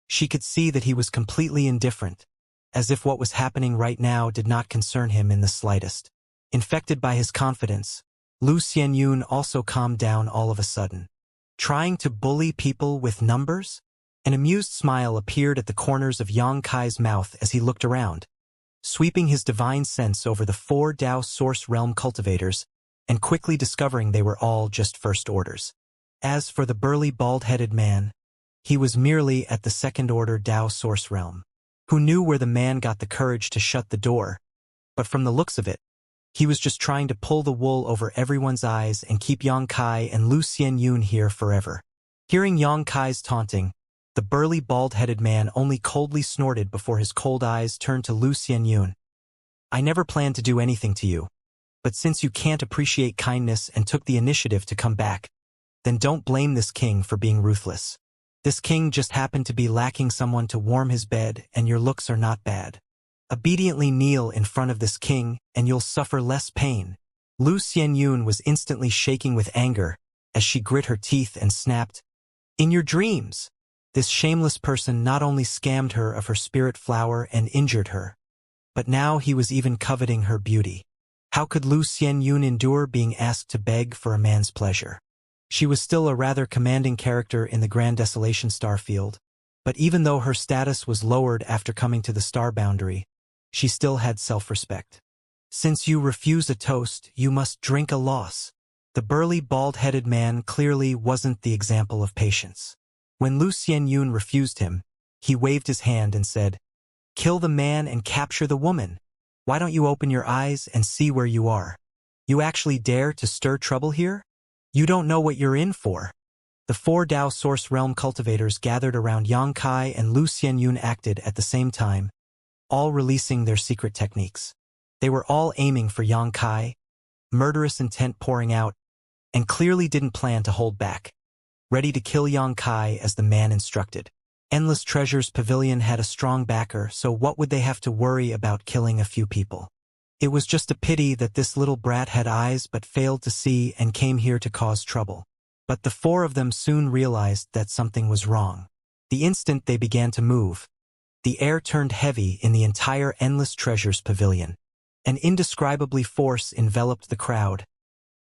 she could see that he was completely indifferent, as if what was happening right now did not concern him in the slightest. Infected by his confidence, Lu Xianyun also calmed down all of a sudden. Trying to bully people with numbers? An amused smile appeared at the corners of Yang Kai's mouth as he looked around, sweeping his divine sense over the 4 Dao Source Realm cultivators and quickly discovering they were all just first orders. As for the burly bald-headed man, he was merely at the second-order Dao Source Realm. Who knew where the man got the courage to shut the door? But from the looks of it, he was just trying to pull the wool over everyone's eyes and keep Yang Kai and Lu Xianyun here forever. Hearing Yang Kai's taunting, the burly bald-headed man only coldly snorted before his cold eyes turned to Lu Xianyun. I never planned to do anything to you, but since you can't appreciate kindness and took the initiative to come back, then don't blame this king for being ruthless. This king just happened to be lacking someone to warm his bed, and your looks are not bad. Obediently kneel in front of this king, and you'll suffer less pain. Lu Xianyun was instantly shaking with anger as she grit her teeth and snapped, In your dreams! This shameless person not only scammed her of her spirit flower and injured her, but now he was even coveting her beauty. How could Lu Xianyun endure being asked to beg for a man's pleasure? She was still a rather commanding character in the Grand Desolation starfield, but even though her status was lowered after coming to the star boundary, she still had self-respect. Since you refuse a toast, you must drink a loss. The burly bald-headed man clearly wasn't the example of patience. When Lu Xianyun refused him, he waved his hand and said, Kill the man and capture the woman. Why don't you open your eyes and see where you are? You actually dare to stir trouble here? You don't know what you're in for. The 4 Dao Source Realm cultivators gathered around Yang Kai and Lu Xianyun acted at the same time, all releasing their secret techniques. They were all aiming for Yang Kai, murderous intent pouring out, and clearly didn't plan to hold back. Ready to kill Yang Kai as the man instructed. Endless Treasures Pavilion had a strong backer, so what would they have to worry about killing a few people? It was just a pity that this little brat had eyes but failed to see and came here to cause trouble. But the 4 of them soon realized that something was wrong. The instant they began to move, the air turned heavy in the entire Endless Treasures Pavilion. An indescribably force enveloped the crowd,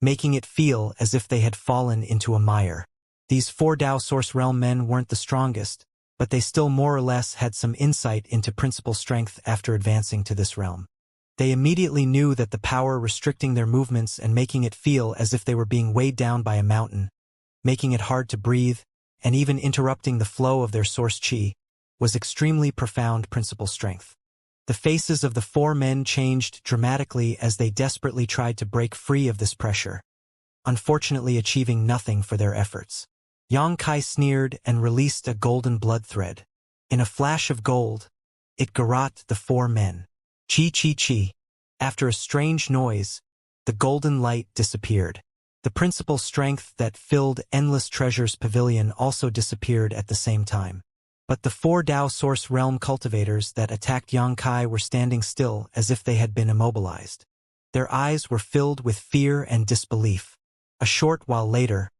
making it feel as if they had fallen into a mire. These 4 Dao Source Realm men weren't the strongest, but they still more or less had some insight into principal strength after advancing to this realm. They immediately knew that the power restricting their movements and making it feel as if they were being weighed down by a mountain, making it hard to breathe, and even interrupting the flow of their source chi, was extremely profound principal strength. The faces of the 4 men changed dramatically as they desperately tried to break free of this pressure, unfortunately achieving nothing for their efforts. Yang Kai sneered and released a golden blood thread. In a flash of gold, it garroted the 4 men. Chi chi chi. After a strange noise, the golden light disappeared. The principal strength that filled Endless Treasures Pavilion also disappeared at the same time. But the 4 Dao Source Realm cultivators that attacked Yang Kai were standing still as if they had been immobilized. Their eyes were filled with fear and disbelief. A short while later,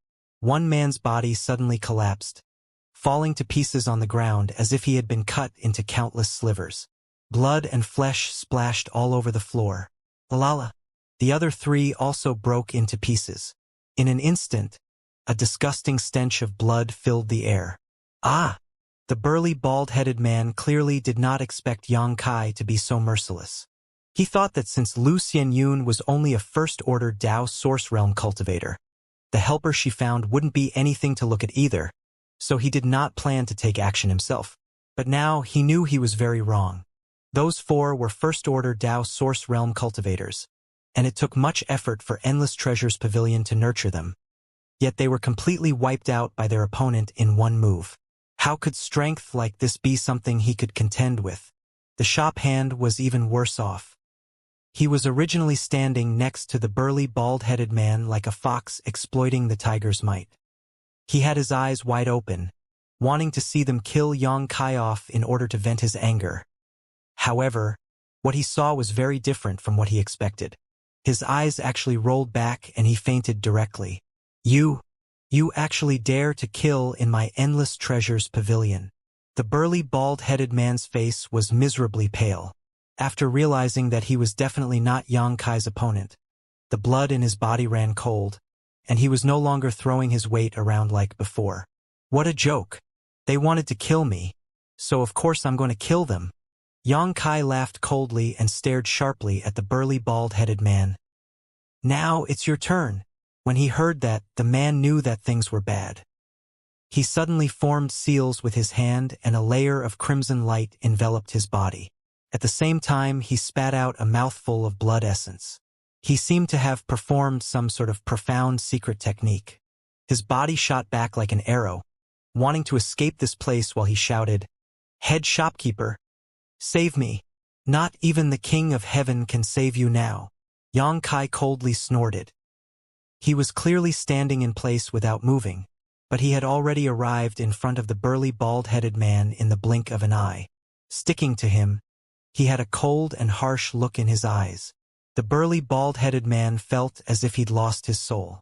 one man's body suddenly collapsed, falling to pieces on the ground as if he had been cut into countless slivers. Blood and flesh splashed all over the floor. Lalala. The other 3 also broke into pieces. In an instant, a disgusting stench of blood filled the air. Ah! The burly bald-headed man clearly did not expect Yang Kai to be so merciless. He thought that since Lu Xianyun was only a first-order Dao Source Realm cultivator, the helper she found wouldn't be anything to look at either, so he did not plan to take action himself. But now he knew he was very wrong. Those 4 were first-order Dao Source Realm cultivators, and it took much effort for Endless Treasures Pavilion to nurture them. Yet they were completely wiped out by their opponent in one move. How could strength like this be something he could contend with? The shop hand was even worse off. He was originally standing next to the burly bald-headed man like a fox exploiting the tiger's might. He had his eyes wide open, wanting to see them kill Yang Kai off in order to vent his anger. However, what he saw was very different from what he expected. His eyes actually rolled back and he fainted directly. You actually dare to kill in my endless treasures pavilion. The burly bald-headed man's face was miserably pale. After realizing that he was definitely not Yang Kai's opponent, the blood in his body ran cold, and he was no longer throwing his weight around like before. What a joke. They wanted to kill me, so of course I'm going to kill them. Yang Kai laughed coldly and stared sharply at the burly bald-headed man. Now it's your turn. When he heard that, the man knew that things were bad. He suddenly formed seals with his hand and a layer of crimson light enveloped his body. At the same time, he spat out a mouthful of blood essence. He seemed to have performed some sort of profound secret technique. His body shot back like an arrow, wanting to escape this place while he shouted, "Head shopkeeper, save me. Not even the King of Heaven can save you now." Yang Kai coldly snorted. He was clearly standing in place without moving, but he had already arrived in front of the burly bald-headed man in the blink of an eye. Sticking to him, he had a cold and harsh look in his eyes. The burly bald-headed man felt as if he'd lost his soul.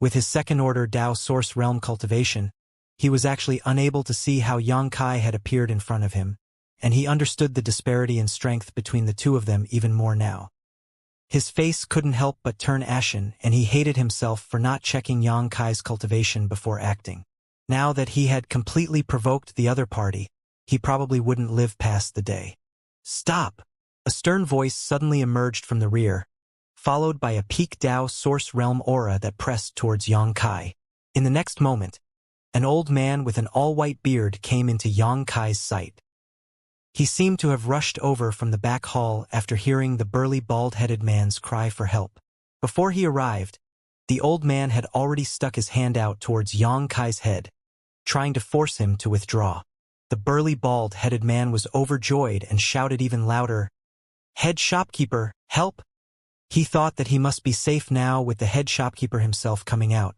With his second-order Dao Source Realm cultivation, he was actually unable to see how Yang Kai had appeared in front of him, and he understood the disparity in strength between the two of them even more now. His face couldn't help but turn ashen, and he hated himself for not checking Yang Kai's cultivation before acting. Now that he had completely provoked the other party, he probably wouldn't live past the day. "Stop!" A stern voice suddenly emerged from the rear, followed by a peak Dao Source Realm aura that pressed towards Yang Kai. In the next moment, an old man with an all-white beard came into Yang Kai's sight. He seemed to have rushed over from the back hall after hearing the burly bald-headed man's cry for help. Before he arrived, the old man had already stuck his hand out towards Yang Kai's head, trying to force him to withdraw. The burly bald-headed man was overjoyed and shouted even louder, "Head shopkeeper, help!" He thought that he must be safe now with the head shopkeeper himself coming out.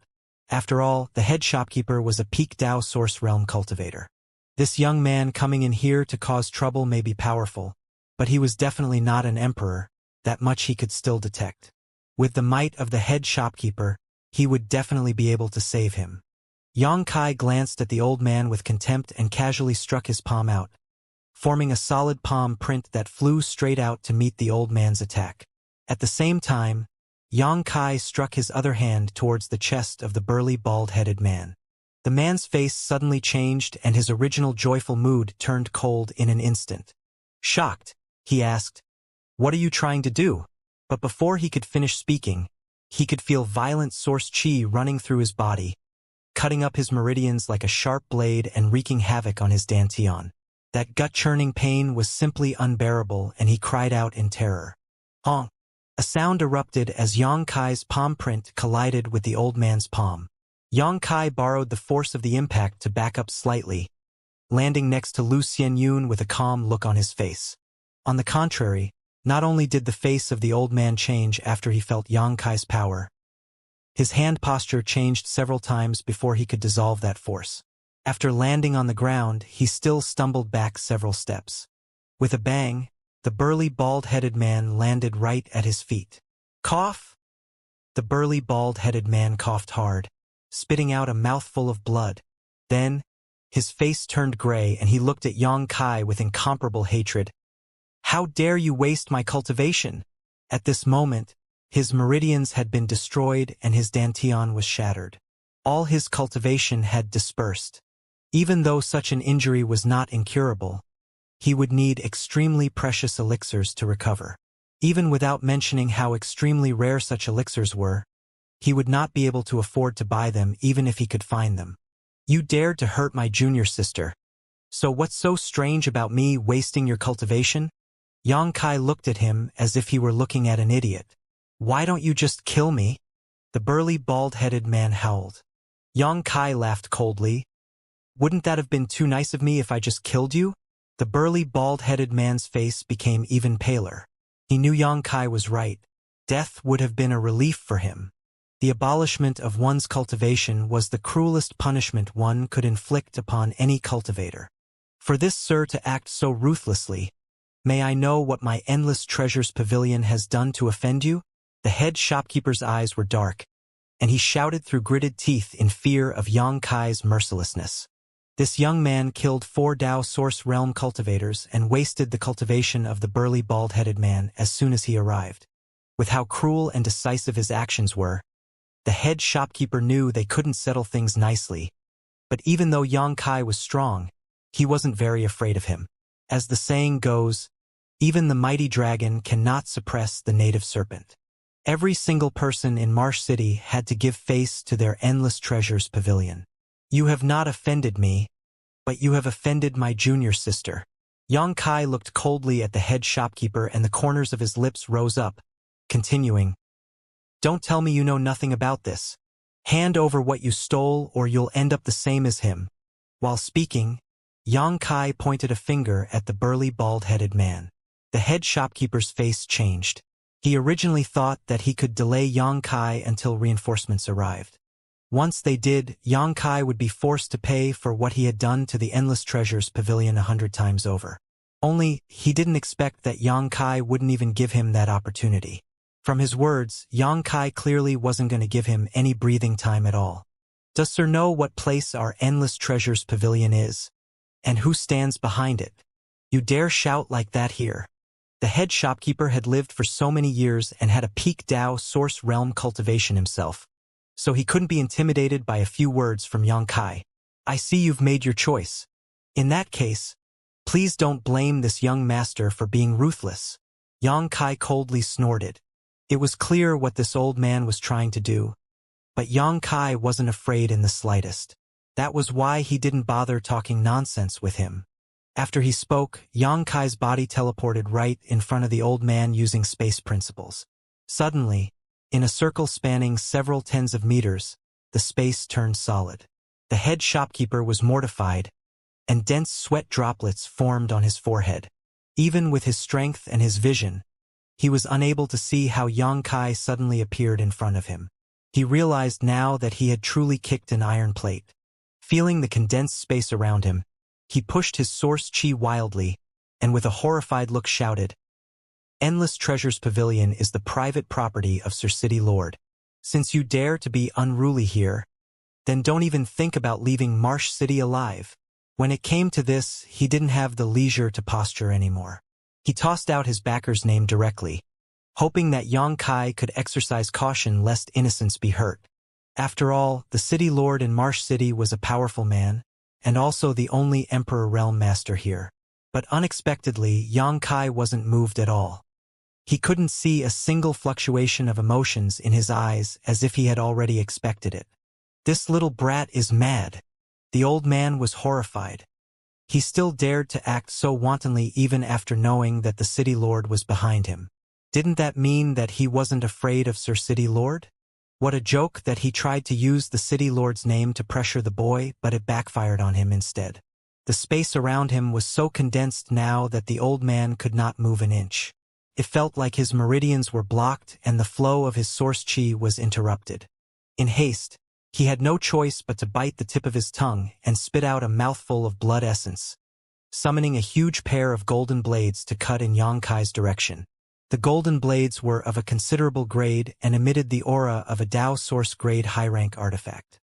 After all, the head shopkeeper was a peak Dao Source Realm cultivator. This young man coming in here to cause trouble may be powerful, but he was definitely not an emperor, that much he could still detect. With the might of the head shopkeeper, he would definitely be able to save him. Yang Kai glanced at the old man with contempt and casually struck his palm out, forming a solid palm print that flew straight out to meet the old man's attack. At the same time, Yang Kai struck his other hand towards the chest of the burly bald-headed man. The man's face suddenly changed and his original joyful mood turned cold in an instant. Shocked, he asked, "What are you trying to do?" But before he could finish speaking, he could feel violent source chi running through his body, cutting up his meridians like a sharp blade and wreaking havoc on his dantian. That gut-churning pain was simply unbearable and he cried out in terror. Honk! A sound erupted as Yang Kai's palm print collided with the old man's palm. Yang Kai borrowed the force of the impact to back up slightly, landing next to Lu Xianyun with a calm look on his face. On the contrary, not only did the face of the old man change after he felt Yang Kai's power, his hand posture changed several times before he could dissolve that force. After landing on the ground, he still stumbled back several steps. With a bang, the burly bald-headed man landed right at his feet. Cough! The burly bald-headed man coughed hard, spitting out a mouthful of blood. Then, his face turned gray and he looked at Yang Kai with incomparable hatred. "How dare you waste my cultivation?" At this moment, his meridians had been destroyed and his dantian was shattered. All his cultivation had dispersed. Even though such an injury was not incurable, he would need extremely precious elixirs to recover. Even without mentioning how extremely rare such elixirs were, he would not be able to afford to buy them even if he could find them. "You dared to hurt my junior sister. So what's so strange about me wasting your cultivation?" Yang Kai looked at him as if he were looking at an idiot. "Why don't you just kill me?" The burly bald-headed man howled. Yang Kai laughed coldly. "Wouldn't that have been too nice of me if I just killed you?" The burly bald-headed man's face became even paler. He knew Yang Kai was right. Death would have been a relief for him. The abolishment of one's cultivation was the cruelest punishment one could inflict upon any cultivator. For this, sir, to act so ruthlessly, may I know what my endless treasures pavilion has done to offend you? The head shopkeeper's eyes were dark, and he shouted through gritted teeth in fear of Yang Kai's mercilessness. This young man killed 4 Dao Source Realm cultivators and wasted the cultivation of the burly bald-headed man as soon as he arrived. With how cruel and decisive his actions were, the head shopkeeper knew they couldn't settle things nicely. But even though Yang Kai was strong, he wasn't very afraid of him. As the saying goes, even the mighty dragon cannot suppress the native serpent. Every single person in Marsh City had to give face to their endless treasures pavilion. You have not offended me, but you have offended my junior sister. Yang Kai looked coldly at the head shopkeeper and the corners of his lips rose up, continuing, "Don't tell me you know nothing about this. Hand over what you stole or you'll end up the same as him." While speaking, Yang Kai pointed a finger at the burly bald-headed man. The head shopkeeper's face changed. He originally thought that he could delay Yang Kai until reinforcements arrived. Once they did, Yang Kai would be forced to pay for what he had done to the Endless Treasures Pavilion 100 times over. Only, he didn't expect that Yang Kai wouldn't even give him that opportunity. From his words, Yang Kai clearly wasn't going to give him any breathing time at all. "Does sir know what place our Endless Treasures Pavilion is? And who stands behind it? You dare shout like that here?" The head shopkeeper had lived for so many years and had a peak Dao Source Realm cultivation himself, so he couldn't be intimidated by a few words from Yang Kai. "I see you've made your choice. In that case, please don't blame this young master for being ruthless." Yang Kai coldly snorted. It was clear what this old man was trying to do, but Yang Kai wasn't afraid in the slightest. That was why he didn't bother talking nonsense with him. After he spoke, Yang Kai's body teleported right in front of the old man using space principles. Suddenly, in a circle spanning several tens of meters, the space turned solid. The head shopkeeper was mortified, and dense sweat droplets formed on his forehead. Even with his strength and his vision, he was unable to see how Yang Kai suddenly appeared in front of him. He realized now that he had truly kicked an iron plate. Feeling the condensed space around him, he pushed his source chi wildly, and with a horrified look shouted, "Endless Treasures Pavilion is the private property of Sir City Lord. Since you dare to be unruly here, then don't even think about leaving Marsh City alive." When it came to this, he didn't have the leisure to posture anymore. He tossed out his backer's name directly, hoping that Yang Kai could exercise caution lest innocents be hurt. After all, the city lord in Marsh City was a powerful man, and also the only Emperor Realm Master here. But unexpectedly, Yang Kai wasn't moved at all. He couldn't see a single fluctuation of emotions in his eyes as if he had already expected it. "This little brat is mad." The old man was horrified. He still dared to act so wantonly even after knowing that the city lord was behind him. Didn't that mean that he wasn't afraid of Sir City Lord? What a joke that he tried to use the city lord's name to pressure the boy, but it backfired on him instead. The space around him was so condensed now that the old man could not move an inch. It felt like his meridians were blocked and the flow of his source chi was interrupted. In haste, he had no choice but to bite the tip of his tongue and spit out a mouthful of blood essence, summoning a huge pair of golden blades to cut in Yang Kai's direction. The golden blades were of a considerable grade and emitted the aura of a Dao Source grade high-rank artifact.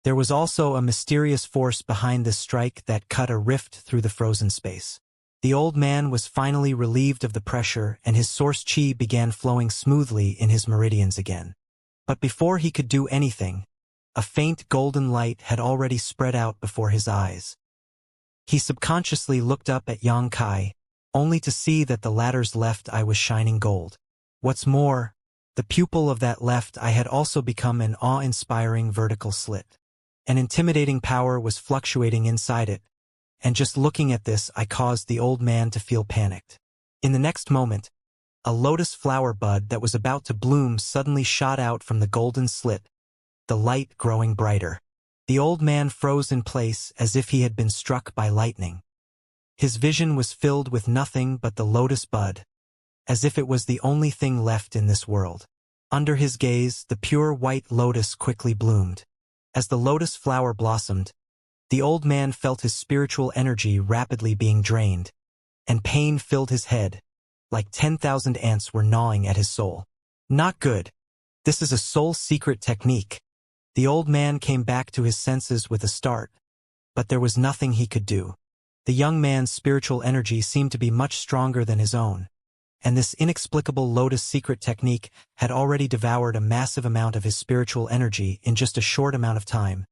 There was also a mysterious force behind this strike that cut a rift through the frozen space. The old man was finally relieved of the pressure and his source chi began flowing smoothly in his meridians again. But before he could do anything, a faint golden light had already spread out before his eyes. He subconsciously looked up at Yang Kai, only to see that the latter's left eye was shining gold. What's more, the pupil of that left eye had also become an awe-inspiring vertical slit. An intimidating power was fluctuating inside it, and just looking at this I caused the old man to feel panicked. In the next moment, a lotus flower bud that was about to bloom suddenly shot out from the golden slit, the light growing brighter. The old man froze in place as if he had been struck by lightning. His vision was filled with nothing but the lotus bud, as if it was the only thing left in this world. Under his gaze, the pure white lotus quickly bloomed. As the lotus flower blossomed, the old man felt his spiritual energy rapidly being drained, and pain filled his head, like 10,000 ants were gnawing at his soul. Not good. This is a soul secret technique. The old man came back to his senses with a start, but there was nothing he could do. The young man's spiritual energy seemed to be much stronger than his own, and this inexplicable lotus secret technique had already devoured a massive amount of his spiritual energy in just a short amount of time,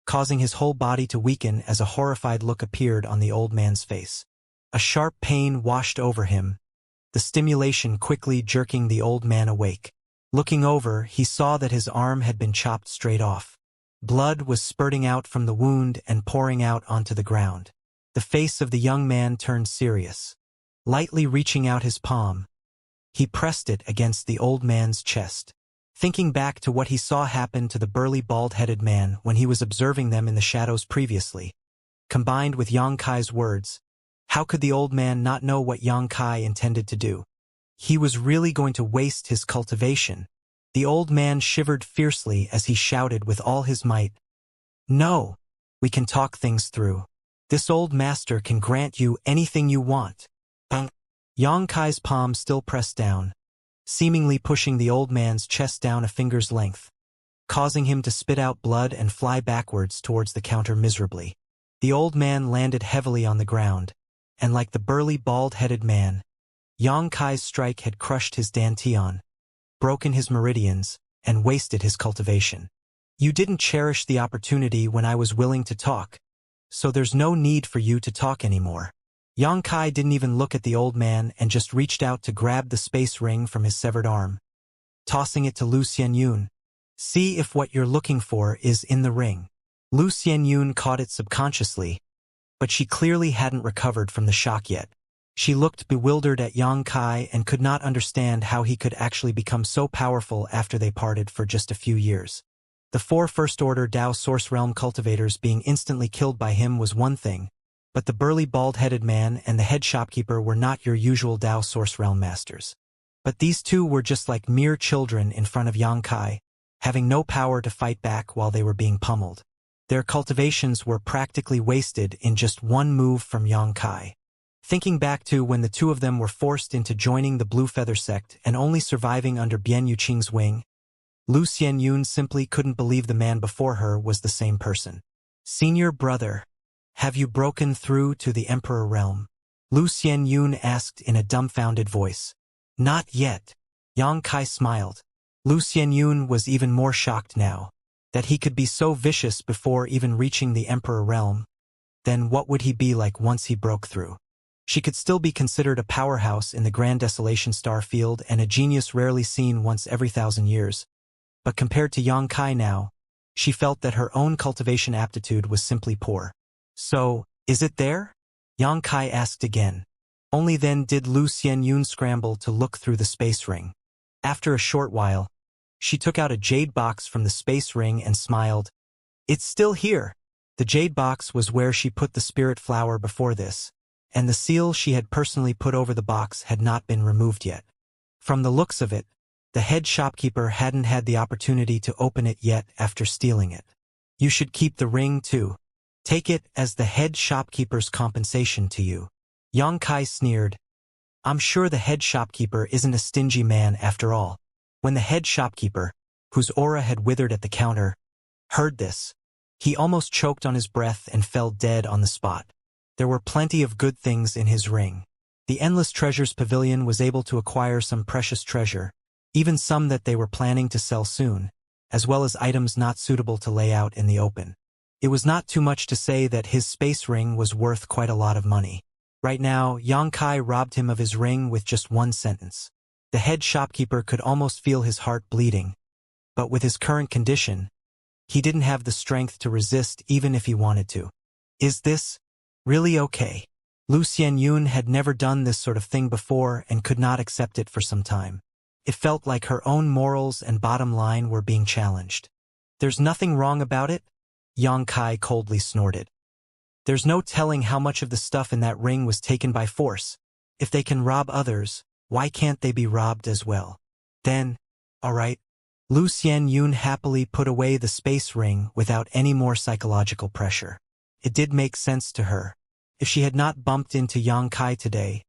causing his whole body to weaken as a horrified look appeared on the old man's face. A sharp pain washed over him, the stimulation quickly jerking the old man awake. Looking over, he saw that his arm had been chopped straight off. Blood was spurting out from the wound and pouring out onto the ground. The face of the young man turned serious. Lightly reaching out his palm, he pressed it against the old man's chest. Thinking back to what he saw happen to the burly bald-headed man when he was observing them in the shadows previously, combined with Xianxia's words, how could the old man not know what Xianxia intended to do? He was really going to waste his cultivation. The old man shivered fiercely as he shouted with all his might, "No! We can talk things through. This old master can grant you anything you want." Xianxia's palm still pressed down, seemingly pushing the old man's chest down a finger's length, causing him to spit out blood and fly backwards towards the counter miserably. The old man landed heavily on the ground, and like the burly bald-headed man, Xianxia's strike had crushed his dantian, broken his meridians, and wasted his cultivation. You didn't cherish the opportunity when I was willing to talk, so there's no need for you to talk anymore. Xianxia didn't even look at the old man and just reached out to grab the space ring from his severed arm, tossing it to Lu Xianyun. See if what you're looking for is in the ring. Lu Xianyun caught it subconsciously, but she clearly hadn't recovered from the shock yet. She looked bewildered at Xianxia and could not understand how he could actually become so powerful after they parted for just a few years. The 4 First-Order Dao Source Realm cultivators being instantly killed by him was one thing, but the burly bald-headed man and the head shopkeeper were not your usual Dao Source Realm masters. But these two were just like mere children in front of Xianxia, having no power to fight back while they were being pummeled. Their cultivations were practically wasted in just one move from Xianxia. Thinking back to when the two of them were forced into joining the Blue Feather sect and only surviving under Bian Yuqing's wing, Lu Xianyun simply couldn't believe the man before her was the same person. "Senior brother, have you broken through to the Emperor Realm?" Lu Xianyun asked in a dumbfounded voice. "Not yet." Xianxia smiled. Lu Xianyun was even more shocked now, that he could be so vicious before even reaching the Emperor Realm. Then what would he be like once he broke through? She could still be considered a powerhouse in the Grand Desolation star field and a genius rarely seen once every 1,000 years. But compared to Xianxia now, she felt that her own cultivation aptitude was simply poor. "So, is it there?" Xianxia asked again. Only then did Lu Xianyun scramble to look through the space ring. After a short while, she took out a jade box from the space ring and smiled. "It's still here." The jade box was where she put the spirit flower before this, and the seal she had personally put over the box had not been removed yet. From the looks of it, the head shopkeeper hadn't had the opportunity to open it yet after stealing it. "You should keep the ring too. Take it as the head shopkeeper's compensation to you." Xianxia sneered. "I'm sure the head shopkeeper isn't a stingy man after all." When the head shopkeeper, whose aura had withered at the counter, heard this, he almost choked on his breath and fell dead on the spot. There were plenty of good things in his ring. The Endless Treasures Pavilion was able to acquire some precious treasure, even some that they were planning to sell soon, as well as items not suitable to lay out in the open. It was not too much to say that his space ring was worth quite a lot of money. Right now, Xianxia robbed him of his ring with just one sentence. The head shopkeeper could almost feel his heart bleeding, but with his current condition, he didn't have the strength to resist even if he wanted to. "Is this really okay?" Lu Xianyun had never done this sort of thing before and could not accept it for some time. It felt like her own morals and bottom line were being challenged. "There's nothing wrong about it?" Xianxia coldly snorted. "There's no telling how much of the stuff in that ring was taken by force. If they can rob others, why can't they be robbed as well? Then, all right, Lu Xianyun happily put away the space ring without any more psychological pressure. It did make sense to her. If she had not bumped into Yang Kai today,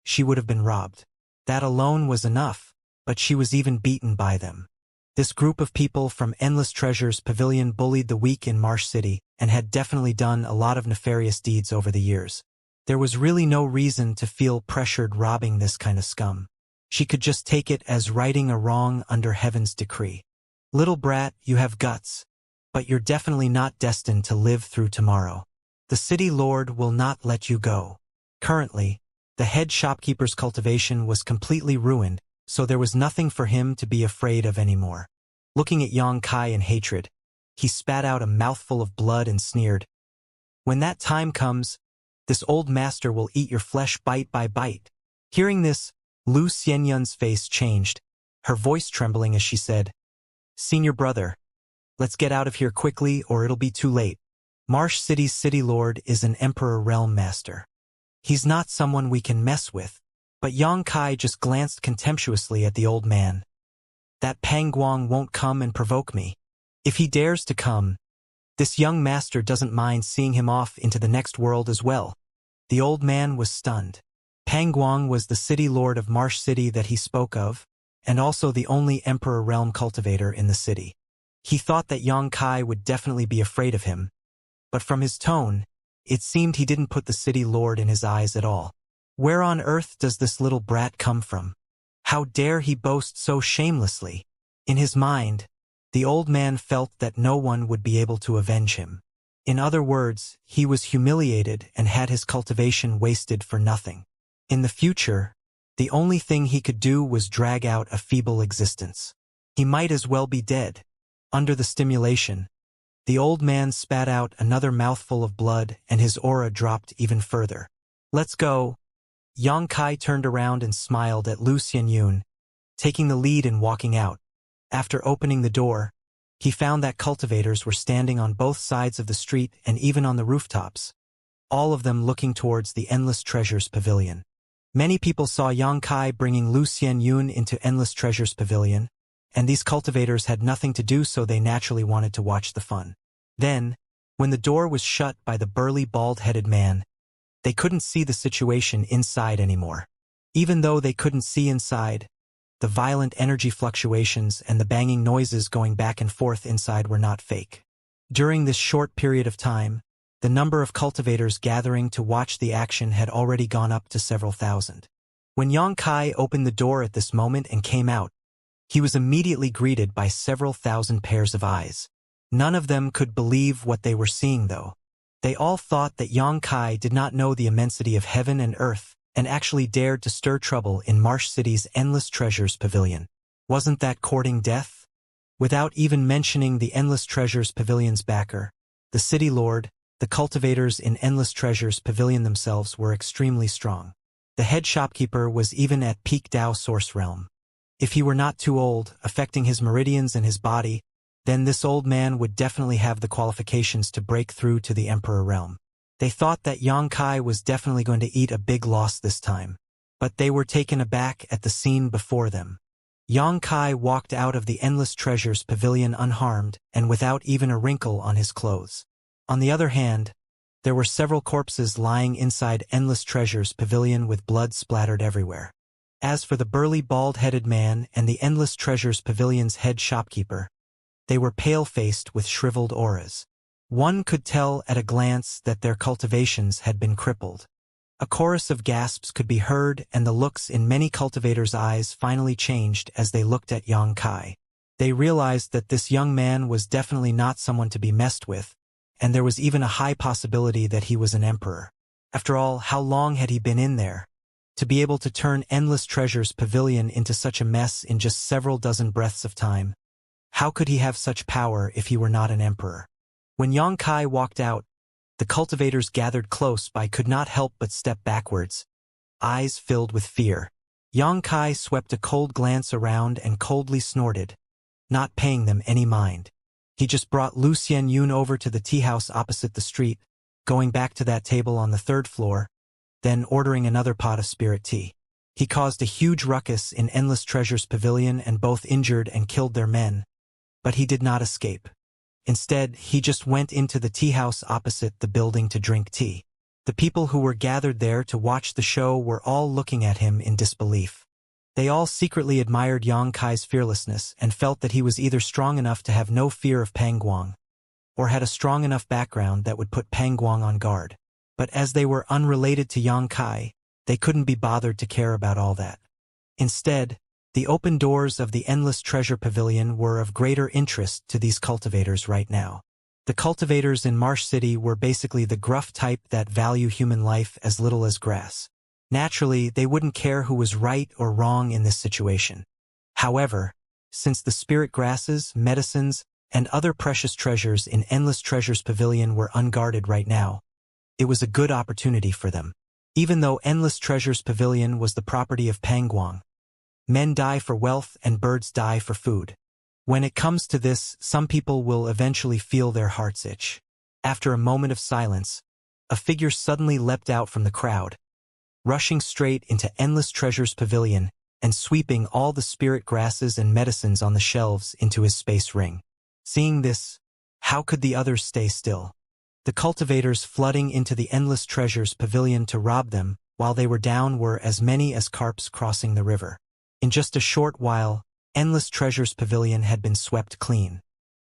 she would have been robbed. That alone was enough, but she was even beaten by them. This group of people from Endless Treasures Pavilion bullied the weak in Marsh City and had definitely done a lot of nefarious deeds over the years. There was really no reason to feel pressured robbing this kind of scum. She could just take it as righting a wrong under heaven's decree. Little brat, you have guts, but you're definitely not destined to live through tomorrow. The city lord will not let you go. Currently, the head shopkeeper's cultivation was completely ruined, so there was nothing for him to be afraid of anymore. Looking at Yang Kai in hatred, he spat out a mouthful of blood and sneered, "When that time comes, this old master will eat your flesh bite by bite." Hearing this, Lu Xianyun's face changed, her voice trembling as she said, "Senior brother, let's get out of here quickly or it'll be too late. Marsh City's city lord is an emperor realm master. He's not someone we can mess with." But Yang Kai just glanced contemptuously at the old man. "That Pang Guang won't come and provoke me. If he dares to come, this young master doesn't mind seeing him off into the next world as well." The old man was stunned. Pang Guang was the city lord of Marsh City that he spoke of, and also the only emperor realm cultivator in the city. He thought that Yang Kai would definitely be afraid of him, but from his tone, it seemed he didn't put the city lord in his eyes at all. Where on earth does this little brat come from? How dare he boast so shamelessly? In his mind, the old man felt that no one would be able to avenge him. In other words, he was humiliated and had his cultivation wasted for nothing. In the future, the only thing he could do was drag out a feeble existence. He might as well be dead. Under the stimulation, the old man spat out another mouthful of blood and his aura dropped even further. "Let's go." Yang Kai turned around and smiled at Lu Xianyun, taking the lead in walking out. After opening the door, he found that cultivators were standing on both sides of the street and even on the rooftops, all of them looking towards the Endless Treasures Pavilion. Many people saw Yang Kai bringing Lu Xianyun into Endless Treasures Pavilion, and these cultivators had nothing to do, so they naturally wanted to watch the fun. Then, when the door was shut by the burly bald-headed man, they couldn't see the situation inside anymore. Even though they couldn't see inside, the violent energy fluctuations and the banging noises going back and forth inside were not fake. During this short period of time, the number of cultivators gathering to watch the action had already gone up to several thousand. When Yang Kai opened the door at this moment and came out, he was immediately greeted by several thousand pairs of eyes. None of them could believe what they were seeing, though. They all thought that Yang Kai did not know the immensity of heaven and earth and actually dared to stir trouble in Marsh City's Endless Treasures Pavilion. Wasn't that courting death? Without even mentioning the Endless Treasures Pavilion's backer, the city lord, the cultivators in Endless Treasures Pavilion themselves were extremely strong. The head shopkeeper was even at peak Dao source realm. If he were not too old, affecting his meridians and his body, then this old man would definitely have the qualifications to break through to the Emperor realm. They thought that Yang Kai was definitely going to eat a big loss this time, but they were taken aback at the scene before them. Yang Kai walked out of the Endless Treasures Pavilion unharmed and without even a wrinkle on his clothes. On the other hand, there were several corpses lying inside Endless Treasures Pavilion with blood splattered everywhere. As for the burly bald-headed man and the Endless Treasures Pavilion's head shopkeeper, they were pale-faced with shriveled auras. One could tell at a glance that their cultivations had been crippled. A chorus of gasps could be heard, and the looks in many cultivators' eyes finally changed as they looked at Yang Kai. They realized that this young man was definitely not someone to be messed with, and there was even a high possibility that he was an emperor. After all, how long had he been in there? To be able to turn Endless Treasures Pavilion into such a mess in just several dozen breaths of time. How could he have such power if he were not an emperor? When Yang Kai walked out, the cultivators gathered close by could not help but step backwards, eyes filled with fear. Yang Kai swept a cold glance around and coldly snorted, not paying them any mind. He just brought Lu Xianyun over to the tea house opposite the street, going back to that table on the third floor, then ordering another pot of spirit tea. He caused a huge ruckus in Endless Treasure's pavilion and both injured and killed their men. But he did not escape. Instead, he just went into the tea house opposite the building to drink tea. The people who were gathered there to watch the show were all looking at him in disbelief. They all secretly admired Yang Kai's fearlessness and felt that he was either strong enough to have no fear of Pangguang, or had a strong enough background that would put Pangguang on guard. But as they were unrelated to Yang Kai, they couldn't be bothered to care about all that. Instead, the open doors of the Endless Treasure Pavilion were of greater interest to these cultivators right now. The cultivators in Marsh City were basically the gruff type that value human life as little as grass. Naturally, they wouldn't care who was right or wrong in this situation. However, since the spirit grasses, medicines, and other precious treasures in Endless Treasure's Pavilion were unguarded right now, it was a good opportunity for them. Even though Endless Treasure's Pavilion was the property of Pangguang, men die for wealth and birds die for food. When it comes to this, some people will eventually feel their hearts itch. After a moment of silence, a figure suddenly leapt out from the crowd, rushing straight into Endless Treasure's Pavilion and sweeping all the spirit grasses and medicines on the shelves into his space ring. Seeing this, how could the others stay still? The cultivators flooding into the Endless Treasure's Pavilion to rob them while they were down were as many as carps crossing the river. In just a short while, Endless Treasure's Pavilion had been swept clean.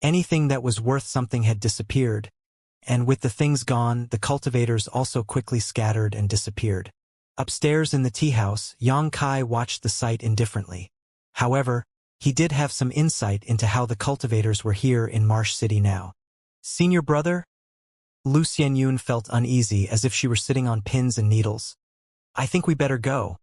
Anything that was worth something had disappeared, and with the things gone, the cultivators also quickly scattered and disappeared. Upstairs in the tea house, Yang Kai watched the sight indifferently. However, he did have some insight into how the cultivators were here in Marsh City now. Senior brother? Lu Xianyun felt uneasy as if she were sitting on pins and needles. I think we better go.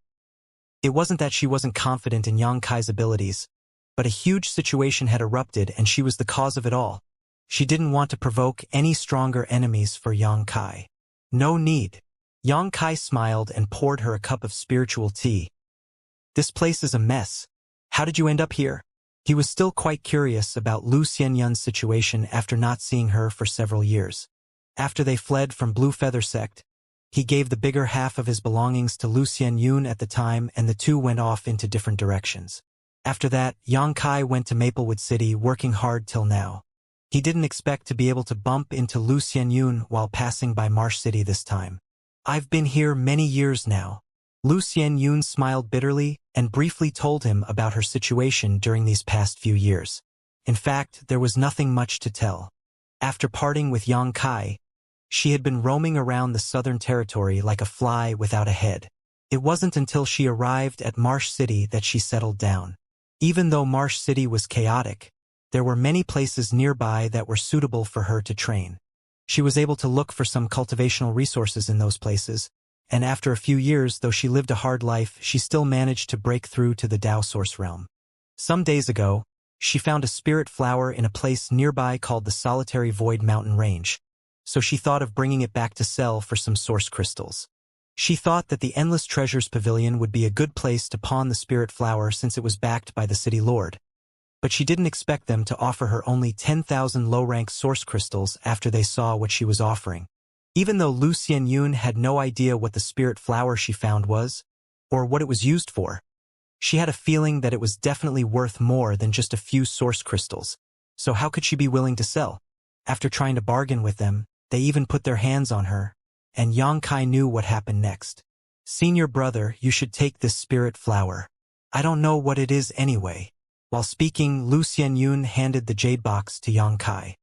It wasn't that she wasn't confident in Yang Kai's abilities, but a huge situation had erupted and she was the cause of it all. She didn't want to provoke any stronger enemies for Yang Kai. No need. Yang Kai smiled and poured her a cup of spiritual tea. This place is a mess. How did you end up here? He was still quite curious about Lu Xianyun's situation after not seeing her for several years. After they fled from Blue Feather Sect, he gave the bigger half of his belongings to Lu Xianyun at the time and the two went off into different directions. After that, Yang Kai went to Maplewood City working hard till now. He didn't expect to be able to bump into Lu Xianyun while passing by Marsh City this time. I've been here many years now. Lu Xianyun smiled bitterly and briefly told him about her situation during these past few years. In fact, there was nothing much to tell. After parting with Yang Kai, she had been roaming around the Southern Territory like a fly without a head. It wasn't until she arrived at Marsh City that she settled down. Even though Marsh City was chaotic, there were many places nearby that were suitable for her to train. She was able to look for some cultivational resources in those places, and after a few years, though she lived a hard life, she still managed to break through to the Tao Source realm. Some days ago, she found a spirit flower in a place nearby called the Solitary Void Mountain Range, so she thought of bringing it back to sell for some source crystals. She thought that the Endless Treasures Pavilion would be a good place to pawn the spirit flower since it was backed by the city lord. But she didn't expect them to offer her only 10,000 low-rank source crystals after they saw what she was offering. Even though Lu Xianyun had no idea what the spirit flower she found was, or what it was used for, she had a feeling that it was definitely worth more than just a few source crystals. So how could she be willing to sell? After trying to bargain with them, they even put their hands on her, and Yang Kai knew what happened next. Senior brother, you should take this spirit flower. I don't know what it is anyway. While speaking, Lu Xianyun handed the jade box to Yang Kai.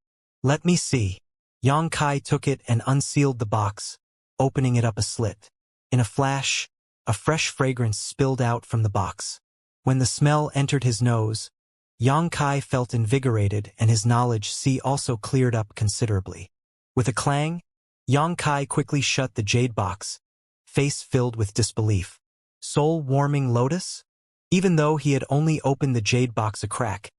Let me see. Yang Kai took it and unsealed the box, opening it up a slit. In a flash, a fresh fragrance spilled out from the box. When the smell entered his nose, Yang Kai felt invigorated and his knowledge also cleared up considerably. With a clang, Yang Kai quickly shut the jade box, face filled with disbelief. Soul-warming lotus? Even though he had only opened the jade box a crack,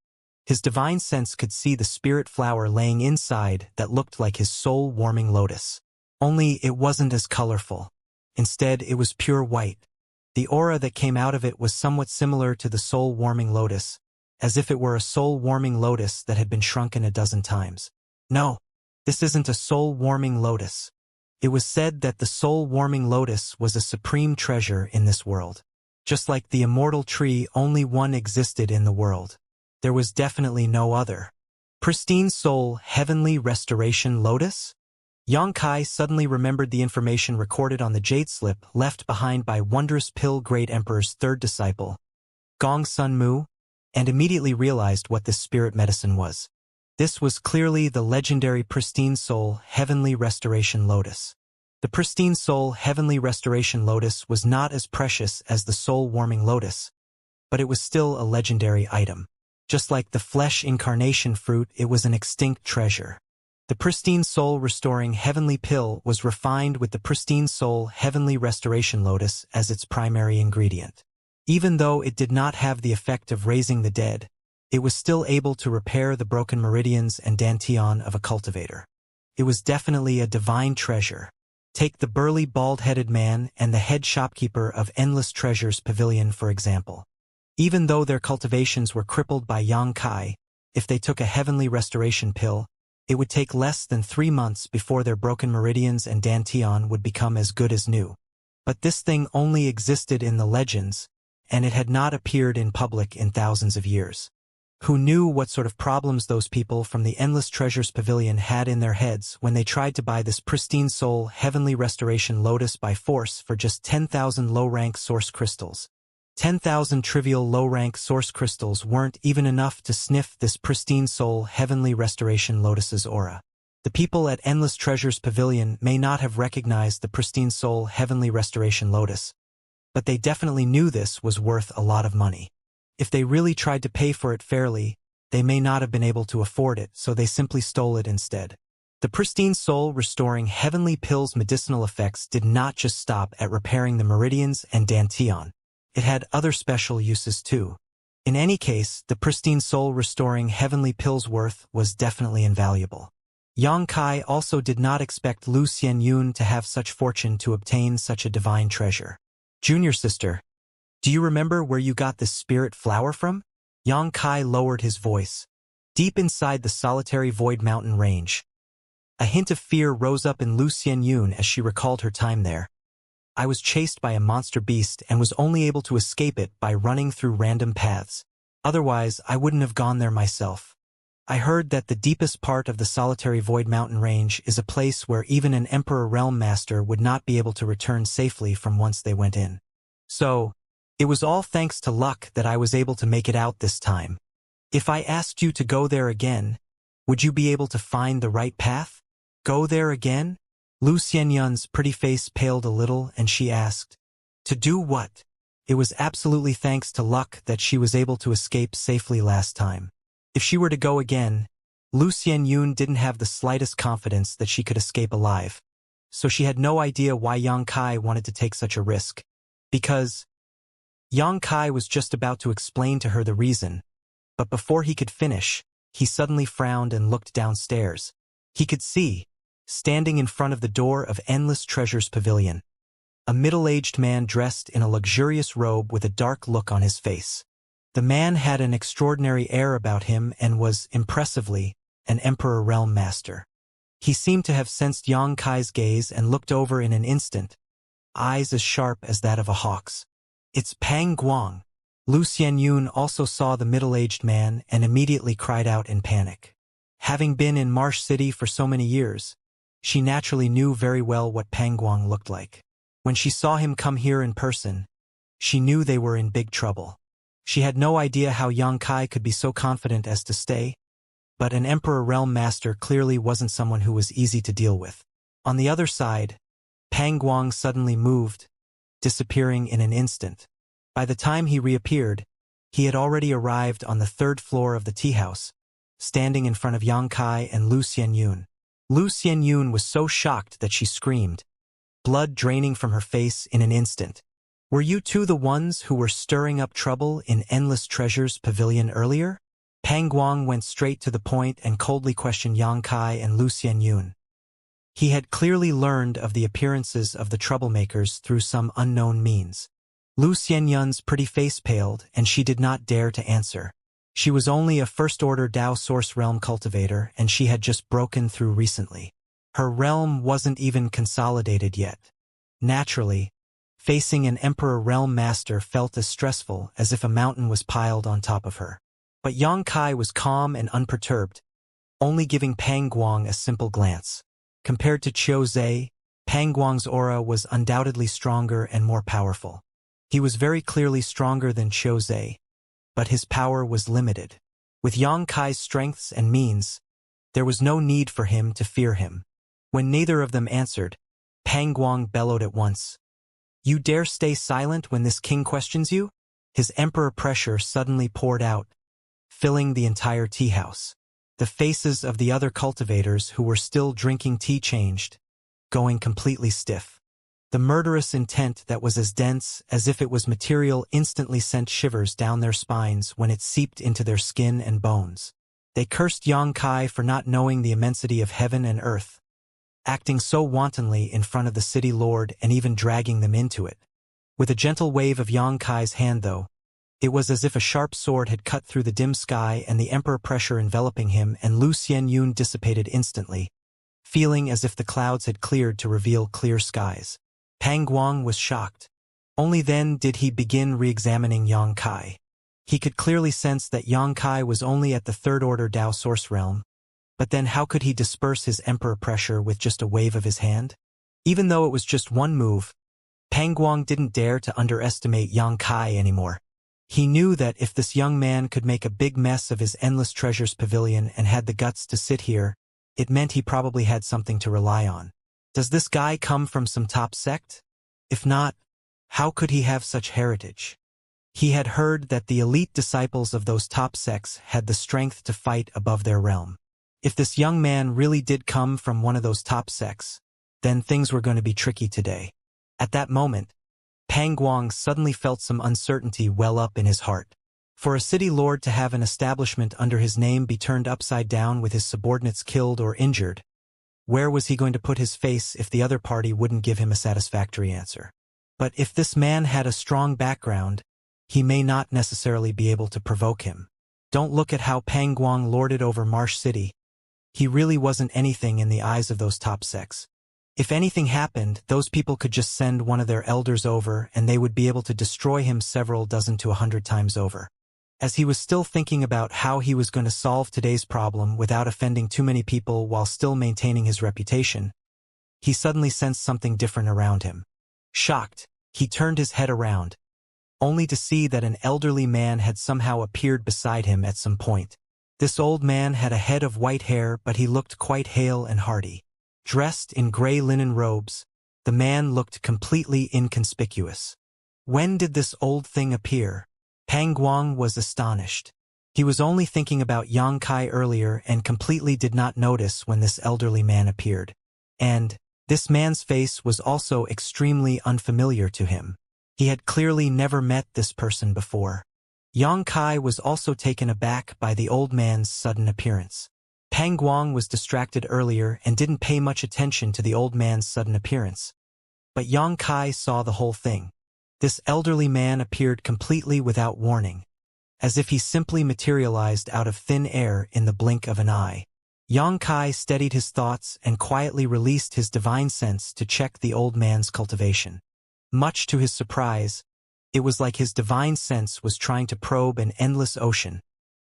his divine sense could see the spirit flower laying inside that looked like his soul-warming lotus. Only it wasn't as colorful. Instead, it was pure white. The aura that came out of it was somewhat similar to the soul-warming lotus, as if it were a soul-warming lotus that had been shrunken a dozen times. No, this isn't a soul-warming lotus. It was said that the soul-warming lotus was a supreme treasure in this world. Just like the immortal tree, only one existed in the world. There was definitely no other. Pristine soul, heavenly restoration lotus? Xianxia suddenly remembered the information recorded on the jade slip left behind by Wondrous Pill Great Emperor's third disciple, Gong Sun Mu, and immediately realized what this spirit medicine was. This was clearly the legendary Pristine Soul Heavenly Restoration Lotus. The Pristine Soul Heavenly Restoration Lotus was not as precious as the soul-warming lotus, but it was still a legendary item. Just like the flesh incarnation fruit, it was an extinct treasure. The Pristine Soul Restoring Heavenly Pill was refined with the Pristine Soul Heavenly Restoration Lotus as its primary ingredient. Even though it did not have the effect of raising the dead, it was still able to repair the broken meridians and dantian of a cultivator. It was definitely a divine treasure. Take the burly bald-headed man and the head shopkeeper of Endless Treasures Pavilion for example. Even though their cultivations were crippled by Xianxia, if they took a heavenly restoration pill, it would take less than 3 months before their broken meridians and dantian would become as good as new. But this thing only existed in the legends, and it had not appeared in public in thousands of years. Who knew what sort of problems those people from the Endless Treasures Pavilion had in their heads when they tried to buy this Pristine Soul Heavenly Restoration Lotus by force for just 10,000 low-rank source crystals? 10,000 trivial low-rank source crystals weren't even enough to sniff this Pristine Soul Heavenly Restoration Lotus's aura. The people at Endless Treasures Pavilion may not have recognized the Pristine Soul Heavenly Restoration Lotus, but they definitely knew this was worth a lot of money. If they really tried to pay for it fairly, they may not have been able to afford it, so they simply stole it instead. The Pristine Soul Restoring Heavenly Pill's medicinal effects did not just stop at repairing the meridians and dantian. It had other special uses too. In any case, the Pristine Soul Restoring Heavenly Pill's worth was definitely invaluable. Xianxia also did not expect Lu Xianyun to have such fortune to obtain such a divine treasure. Junior sister, do you remember where you got this spirit flower from? Xianxia lowered his voice. Deep inside the solitary Void Mountain range, a hint of fear rose up in Lu Xianyun as she recalled her time there. I was chased by a monster beast and was only able to escape it by running through random paths. Otherwise, I wouldn't have gone there myself. I heard that the deepest part of the solitary Void Mountain range is a place where even an Emperor Realm Master would not be able to return safely from once they went in. So, it was all thanks to luck that I was able to make it out this time. If I asked you to go there again, would you be able to find the right path? Go there again? Lu Xianyun's pretty face paled a little and she asked, to do what? It was absolutely thanks to luck that she was able to escape safely last time. If she were to go again, Lu Xianyun didn't have the slightest confidence that she could escape alive, so she had no idea why Xianxia wanted to take such a risk. Because Xianxia was just about to explain to her the reason, but before he could finish, he suddenly frowned and looked downstairs. He could see, standing in front of the door of Endless Treasures Pavilion, a middle-aged man dressed in a luxurious robe with a dark look on his face. The man had an extraordinary air about him and was, impressively, an Emperor Realm Master. He seemed to have sensed Xianxia's gaze and looked over in an instant, eyes as sharp as that of a hawk's. It's Pang Guang. Lu Xianyun also saw the middle-aged man and immediately cried out in panic. Having been in Marsh City for so many years, she naturally knew very well what Pang Guang looked like. When she saw him come here in person, she knew they were in big trouble. She had no idea how Xianxia could be so confident as to stay, but an Emperor Realm Master clearly wasn't someone who was easy to deal with. On the other side, Pang Guang suddenly moved, disappearing in an instant. By the time he reappeared, he had already arrived on the 3rd floor of the tea house, standing in front of Xianxia and Lu Xianyun. Lu Xianyun was so shocked that she screamed, blood draining from her face in an instant. Were you two the ones who were stirring up trouble in Endless Treasures Pavilion earlier? Pang Guang went straight to the point and coldly questioned Xianxia and Lu Xianyun. He had clearly learned of the appearances of the troublemakers through some unknown means. Lu Xianyun's pretty face paled and she did not dare to answer. She was only a first-order Dao Source Realm cultivator and she had just broken through recently. Her realm wasn't even consolidated yet. Naturally, Facing an Emperor Realm Master felt as stressful as if a mountain was piled on top of her. But Yang Kai was calm and unperturbed, only giving Pang Guang a simple glance. Compared to Qiu Zhe, Pang Guang's aura was undoubtedly stronger and more powerful. He was very clearly stronger than Qiu Zhe, but his power was limited. With Yang Kai's strengths and means, there was no need for him to fear him. When neither of them answered, Pang Guang bellowed at once. "You dare stay silent when this king questions you?" His emperor pressure suddenly poured out, filling the entire tea house. The faces of the other cultivators who were still drinking tea changed, going completely stiff. The murderous intent that was as dense as if it was material instantly sent shivers down their spines when it seeped into their skin and bones. They cursed Yang Kai for not knowing the immensity of heaven and earth, acting so wantonly in front of the city lord and even dragging them into it. With a gentle wave of Yang Kai's hand though, it was as if a sharp sword had cut through the dim sky and the emperor pressure enveloping him, and Lu Xianyun dissipated instantly, feeling as if the clouds had cleared to reveal clear skies. Pang Guang was shocked. Only then did he begin re-examining Yang Kai. He could clearly sense that Yang Kai was only at the third-order Dao source realm, but then how could he disperse his emperor pressure with just a wave of his hand? Even though it was just one move, Pang Guang didn't dare to underestimate Yang Kai anymore. He knew that if this young man could make a big mess of his endless treasures pavilion and had the guts to sit here, it meant he probably had something to rely on. Does this guy come from some top sect? If not, how could he have such heritage? He had heard that the elite disciples of those top sects had the strength to fight above their realm. If this young man really did come from one of those top sects, then things were going to be tricky today. At that moment, Pang Guang suddenly felt some uncertainty well up in his heart. For a city lord to have an establishment under his name be turned upside down with his subordinates killed or injured, where was he going to put his face if the other party wouldn't give him a satisfactory answer? But if this man had a strong background, he may not necessarily be able to provoke him. Don't look at how Pang Guang lorded over Marsh City. He really wasn't anything in the eyes of those top sects. If anything happened, those people could just send one of their elders over and they would be able to destroy him several dozen to 100 times over. As he was still thinking about how he was going to solve today's problem without offending too many people while still maintaining his reputation, he suddenly sensed something different around him. Shocked, he turned his head around, only to see that an elderly man had somehow appeared beside him at some point. This old man had a head of white hair, but he looked quite hale and hearty. Dressed in gray linen robes, the man looked completely inconspicuous. When did this old thing appear? Pang Guang was astonished. He was only thinking about Yang Kai earlier and completely did not notice when this elderly man appeared. And this man's face was also extremely unfamiliar to him. He had clearly never met this person before. Yang Kai was also taken aback by the old man's sudden appearance. Pang Guang was distracted earlier and didn't pay much attention to the old man's sudden appearance. But Yang Kai saw the whole thing. This elderly man appeared completely without warning, as if he simply materialized out of thin air in the blink of an eye. Yang Kai steadied his thoughts and quietly released his divine sense to check the old man's cultivation. Much to his surprise, it was like his divine sense was trying to probe an endless ocean,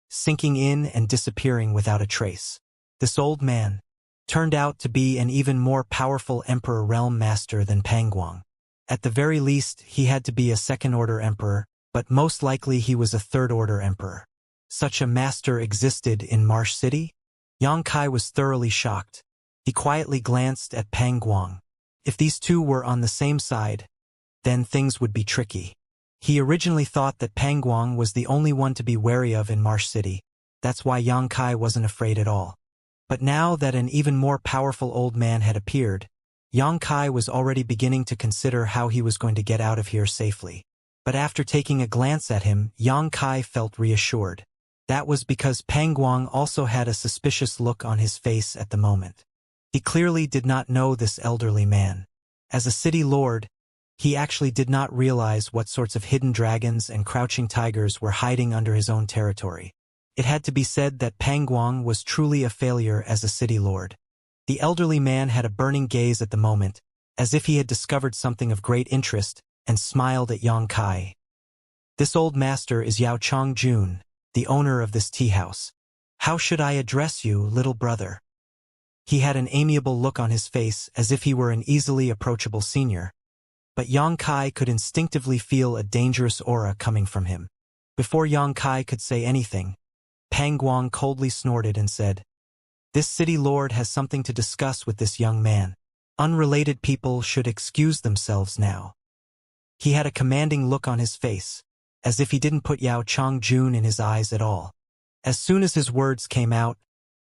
sinking in and disappearing without a trace. This old man turned out to be an even more powerful Emperor Realm Master than Pang Guang. At the very least, he had to be a second-order emperor, but most likely he was a third-order emperor. Such a master existed in Marsh City? Yang Kai was thoroughly shocked. He quietly glanced at Pang Guang. If these two were on the same side, then things would be tricky. He originally thought that Pang Guang was the only one to be wary of in Marsh City. That's why Yang Kai wasn't afraid at all. But now that an even more powerful old man had appeared, Yang Kai was already beginning to consider how he was going to get out of here safely. But after taking a glance at him, Yang Kai felt reassured. That was because Pang Guang also had a suspicious look on his face at the moment. He clearly did not know this elderly man. As a city lord, he actually did not realize what sorts of hidden dragons and crouching tigers were hiding under his own territory. It had to be said that Pang Guang was truly a failure as a city lord. The elderly man had a burning gaze at the moment, as if he had discovered something of great interest, and smiled at Yang Kai. "This old master is Yao Chongjun, the owner of this tea house. How should I address you, little brother?" He had an amiable look on his face as if he were an easily approachable senior. But Yang Kai could instinctively feel a dangerous aura coming from him. Before Yang Kai could say anything, Pang Guang coldly snorted and said, "This city lord has something to discuss with this young man. Unrelated people should excuse themselves now." He had a commanding look on his face, as if he didn't put Yao Chongjun in his eyes at all. As soon as his words came out,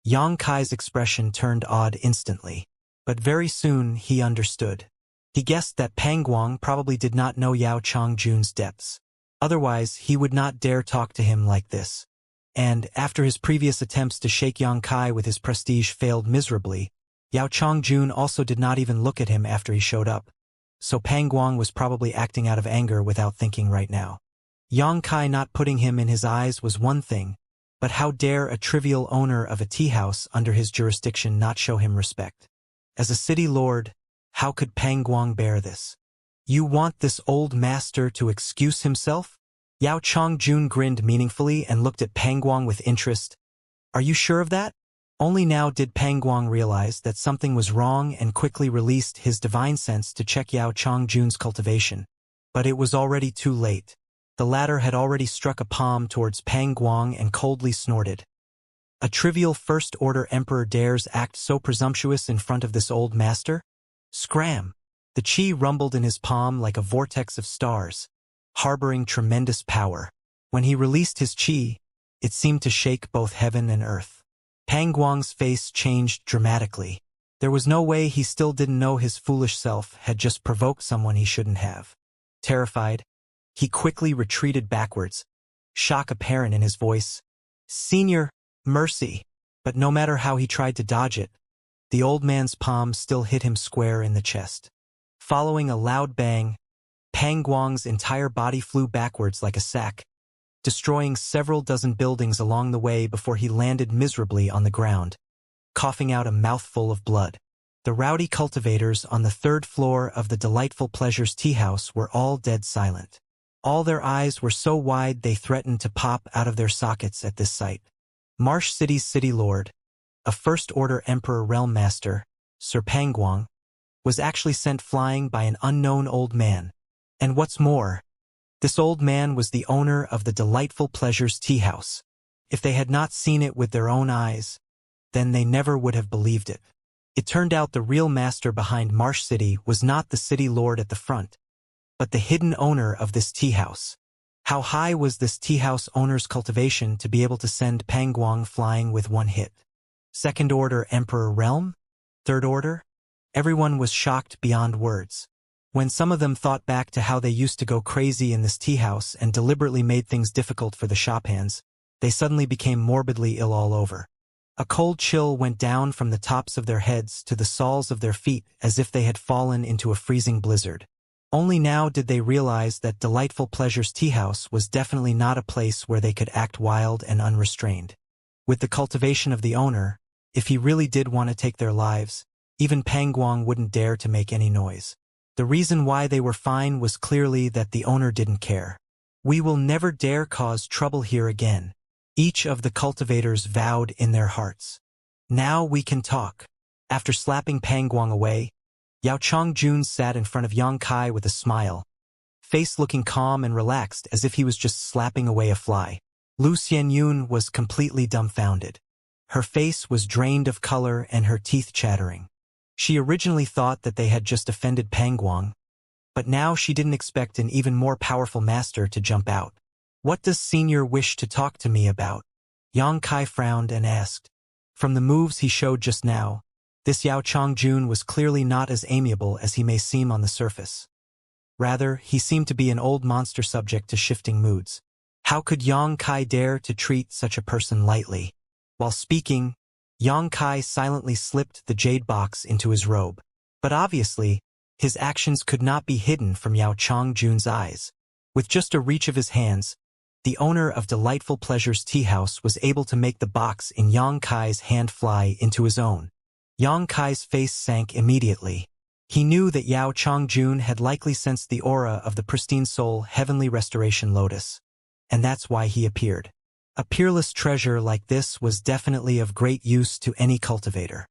Yang Kai's expression turned odd instantly. But very soon he understood. He guessed that Pang Guang probably did not know Yao Chongjun's depths. Otherwise, he would not dare talk to him like this. And, after his previous attempts to shake Yang Kai with his prestige failed miserably, Yao Chongjun also did not even look at him after he showed up. So Pang Guang was probably acting out of anger without thinking right now. Yang Kai not putting him in his eyes was one thing, but how dare a trivial owner of a tea house under his jurisdiction not show him respect? As a city lord, how could Pang Guang bear this? "You want this old master to excuse himself?" Yao Chongjun grinned meaningfully and looked at Pang Guang with interest. "Are you sure of that?" Only now did Pang Guang realize that something was wrong and quickly released his divine sense to check Yao Chongjun's cultivation. But it was already too late. The latter had already struck a palm towards Pang Guang and coldly snorted. "A trivial first-order emperor dares act so presumptuous in front of this old master? Scram!" The chi rumbled in his palm like a vortex of stars, harboring tremendous power. When he released his chi, it seemed to shake both heaven and earth. Pang Guang's face changed dramatically. There was no way he still didn't know his foolish self had just provoked someone he shouldn't have. Terrified, he quickly retreated backwards, shock apparent in his voice. "Senior, mercy!" But no matter how he tried to dodge it, the old man's palm still hit him square in the chest. Following a loud bang, Pang Guang's entire body flew backwards like a sack, destroying several dozen buildings along the way before he landed miserably on the ground, coughing out a mouthful of blood. The rowdy cultivators on the third floor of the Delightful Pleasures tea house were all dead silent. All their eyes were so wide they threatened to pop out of their sockets at this sight. Marsh City's city lord, a first-order emperor realm master, Sir Pang Guang, was actually sent flying by an unknown old man. And what's more, this old man was the owner of the Delightful Pleasures tea house. If they had not seen it with their own eyes, then they never would have believed it. It turned out the real master behind Marsh City was not the city lord at the front, but the hidden owner of this tea house. How high was this tea house owner's cultivation to be able to send Pang Guang flying with one hit? Second-order emperor realm? Third order? Everyone was shocked beyond words. When some of them thought back to how they used to go crazy in this tea house and deliberately made things difficult for the shop hands, they suddenly became morbidly ill all over. A cold chill went down from the tops of their heads to the soles of their feet as if they had fallen into a freezing blizzard. Only now did they realize that Delightful Pleasures tea house was definitely not a place where they could act wild and unrestrained. With the cultivation of the owner, if he really did want to take their lives, even Pang Guang wouldn't dare to make any noise. The reason why they were fine was clearly that the owner didn't care. "We will never dare cause trouble here again," each of the cultivators vowed in their hearts. "Now we can talk." After slapping Pang Guang away, Yao Chongjun sat in front of Yang Kai with a smile, face looking calm and relaxed as if he was just slapping away a fly. Lu Xianyun was completely dumbfounded. Her face was drained of color and her teeth chattering. She originally thought that they had just offended Pang Guang, but now she didn't expect an even more powerful master to jump out. "What does Senior wish to talk to me about?" Yang Kai frowned and asked. From the moves he showed just now, this Yao Chongjun was clearly not as amiable as he may seem on the surface. Rather, he seemed to be an old monster subject to shifting moods. How could Yang Kai dare to treat such a person lightly? While speaking, Yang Kai silently slipped the jade box into his robe. But obviously, his actions could not be hidden from Yao Chongjun's eyes. With just a reach of his hands, the owner of Delightful Pleasures tea house was able to make the box in Yang Kai's hand fly into his own. Yang Kai's face sank immediately. He knew that Yao Chongjun had likely sensed the aura of the pristine soul heavenly restoration lotus, and that's why he appeared. A peerless treasure like this was definitely of great use to any cultivator.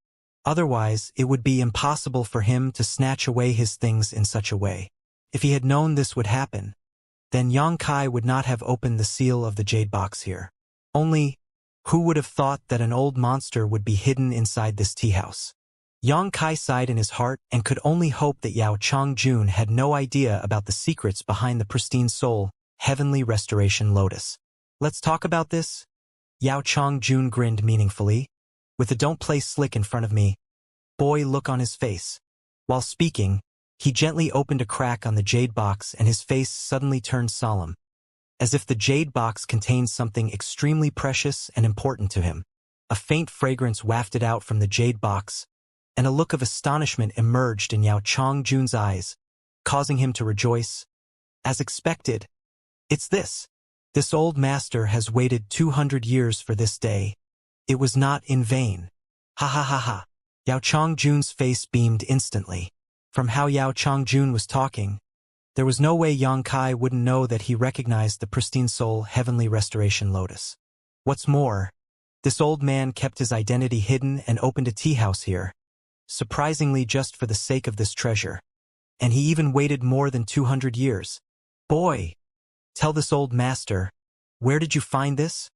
Otherwise, it would be impossible for him to snatch away his things in such a way. If he had known this would happen, then Yang Kai would not have opened the seal of the jade box here. Only, who would have thought that an old monster would be hidden inside this tea house? Yang Kai sighed in his heart and could only hope that Yao Chongjun had no idea about the secrets behind the pristine soul, heavenly restoration lotus. Let's talk about this? Yao Chongjun grinned meaningfully, with the don't play slick in front of me, boy look on his face. While speaking, he gently opened a crack on the jade box and his face suddenly turned solemn, as if the jade box contained something extremely precious and important to him. A faint fragrance wafted out from the jade box, and a look of astonishment emerged in Yao Chongjun's eyes, causing him to rejoice. As expected, it's this. This old master has waited 200 years for this day. It was not in vain. Ha ha ha ha. Yao Chongjun's face beamed instantly. From how Yao Chongjun was talking, there was no way Yang Kai wouldn't know that he recognized the pristine soul heavenly restoration lotus. What's more, this old man kept his identity hidden and opened a tea house here, surprisingly just for the sake of this treasure. And he even waited more than 200 years. Boy, tell this old master, where did you find this?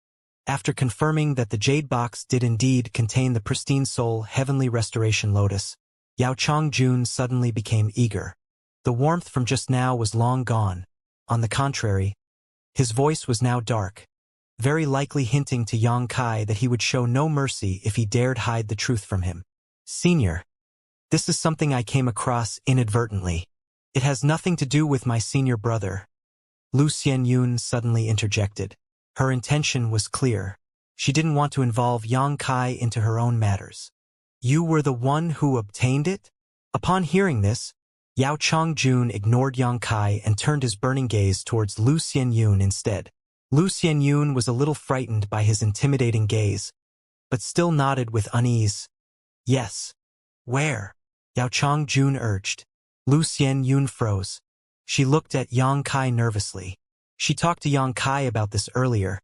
After confirming that the jade box did indeed contain the pristine soul heavenly restoration lotus, Yao Chongjun suddenly became eager. The warmth from just now was long gone. On the contrary, his voice was now dark, very likely hinting to Yang Kai that he would show no mercy if he dared hide the truth from him. Senior, this is something I came across inadvertently. It has nothing to do with my senior brother. Lu Xianyun suddenly interjected. Her intention was clear. She didn't want to involve Yang Kai into her own matters. You were the one who obtained it? Upon hearing this, Yao Chongjun ignored Yang Kai and turned his burning gaze towards Lu Xianyun instead. Lu Xianyun was a little frightened by his intimidating gaze, but still nodded with unease. Yes. Where? Yao Chongjun urged. Lu Xianyun froze. She looked at Yang Kai nervously. She talked to Yang Kai about this earlier,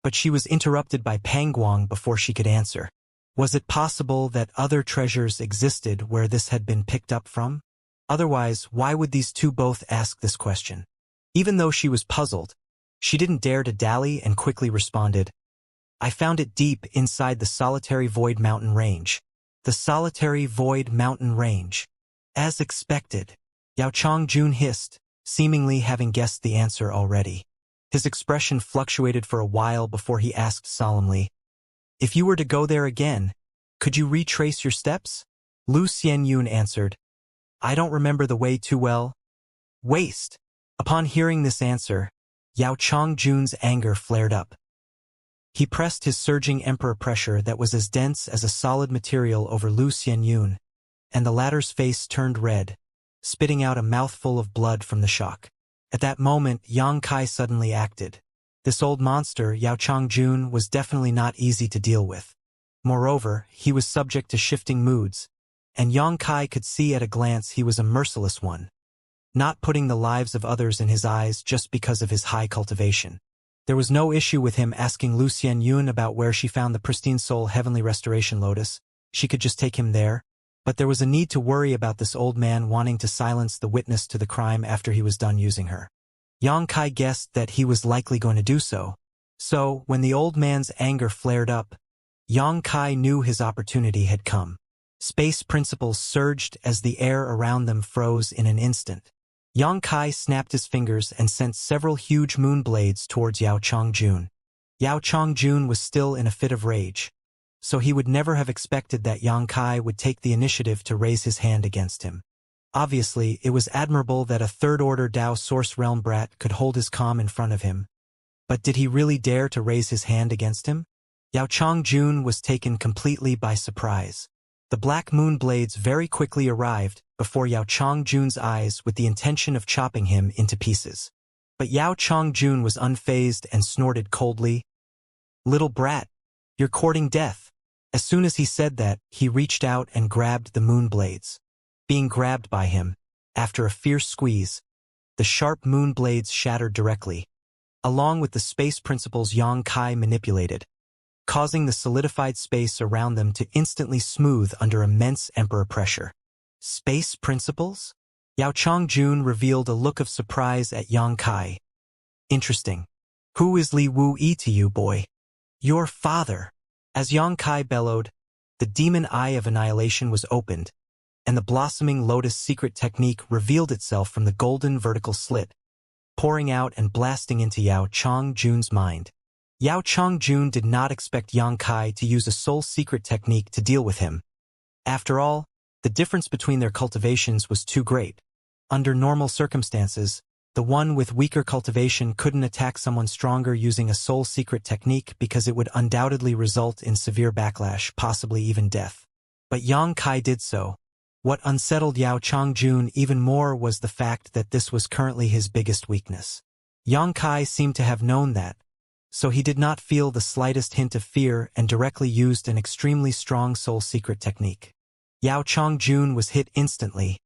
but she was interrupted by Pangguang before she could answer. Was it possible that other treasures existed where this had been picked up from? Otherwise, why would these two both ask this question? Even though she was puzzled, she didn't dare to dally and quickly responded. I found it deep inside the solitary void mountain range. The solitary void mountain range. As expected, Yao Chongjun hissed, seemingly having guessed the answer already. His expression fluctuated for a while before he asked solemnly, if you were to go there again, could you retrace your steps? Lu Xianyun answered, I don't remember the way too well. Waste. Upon hearing this answer, Yao Chongjun's anger flared up. He pressed his surging emperor pressure that was as dense as a solid material over Lu Xianyun, and the latter's face turned red, spitting out a mouthful of blood from the shock. At that moment, Yang Kai suddenly acted. This old monster, Yao Chongjun, was definitely not easy to deal with. Moreover, he was subject to shifting moods, and Yang Kai could see at a glance he was a merciless one, not putting the lives of others in his eyes just because of his high cultivation. There was no issue with him asking Lu Xianyun about where she found the pristine soul heavenly restoration lotus. She could just take him there. But there was a need to worry about this old man wanting to silence the witness to the crime after he was done using her. Yang Kai guessed that he was likely going to do so. So, when the old man's anger flared up, Yang Kai knew his opportunity had come. Space principles surged as the air around them froze in an instant. Yang Kai snapped his fingers and sent several huge moon blades towards Yao Chongjun. Yao Chongjun was still in a fit of rage, so he would never have expected that Yang Kai would take the initiative to raise his hand against him. Obviously, it was admirable that a third-order Dao Source Realm brat could hold his calm in front of him. But did he really dare to raise his hand against him? Yao Chongjun was taken completely by surprise. The black moon blades very quickly arrived before Yao Chongjun's eyes with the intention of chopping him into pieces. But Yao Chongjun was unfazed and snorted coldly, "Little brat, you're courting death." As soon as he said that, he reached out and grabbed the moon blades. being grabbed by him. After a fierce squeeze, the sharp moon blades shattered directly, along with the space principles Yang Kai manipulated, causing the solidified space around them to instantly smooth under immense emperor pressure. Space principles? Yao Chongjun revealed a look of surprise at Yang Kai. Interesting. Who is Li Wu Yi to you, boy? Your father. As Yang Kai bellowed, the demon eye of annihilation was opened, and the blossoming lotus secret technique revealed itself from the golden vertical slit, pouring out and blasting into Yao Chongjun's mind. Yao Chongjun did not expect Yang Kai to use a soul secret technique to deal with him. After all, the difference between their cultivations was too great. Under normal circumstances, the one with weaker cultivation couldn't attack someone stronger using a soul secret technique because it would undoubtedly result in severe backlash, possibly even death. But Yang Kai did so. What unsettled Yao Chongjun even more was the fact that this was currently his biggest weakness. Yang Kai seemed to have known that, so he did not feel the slightest hint of fear and directly used an extremely strong soul secret technique. Yao Chongjun was hit instantly,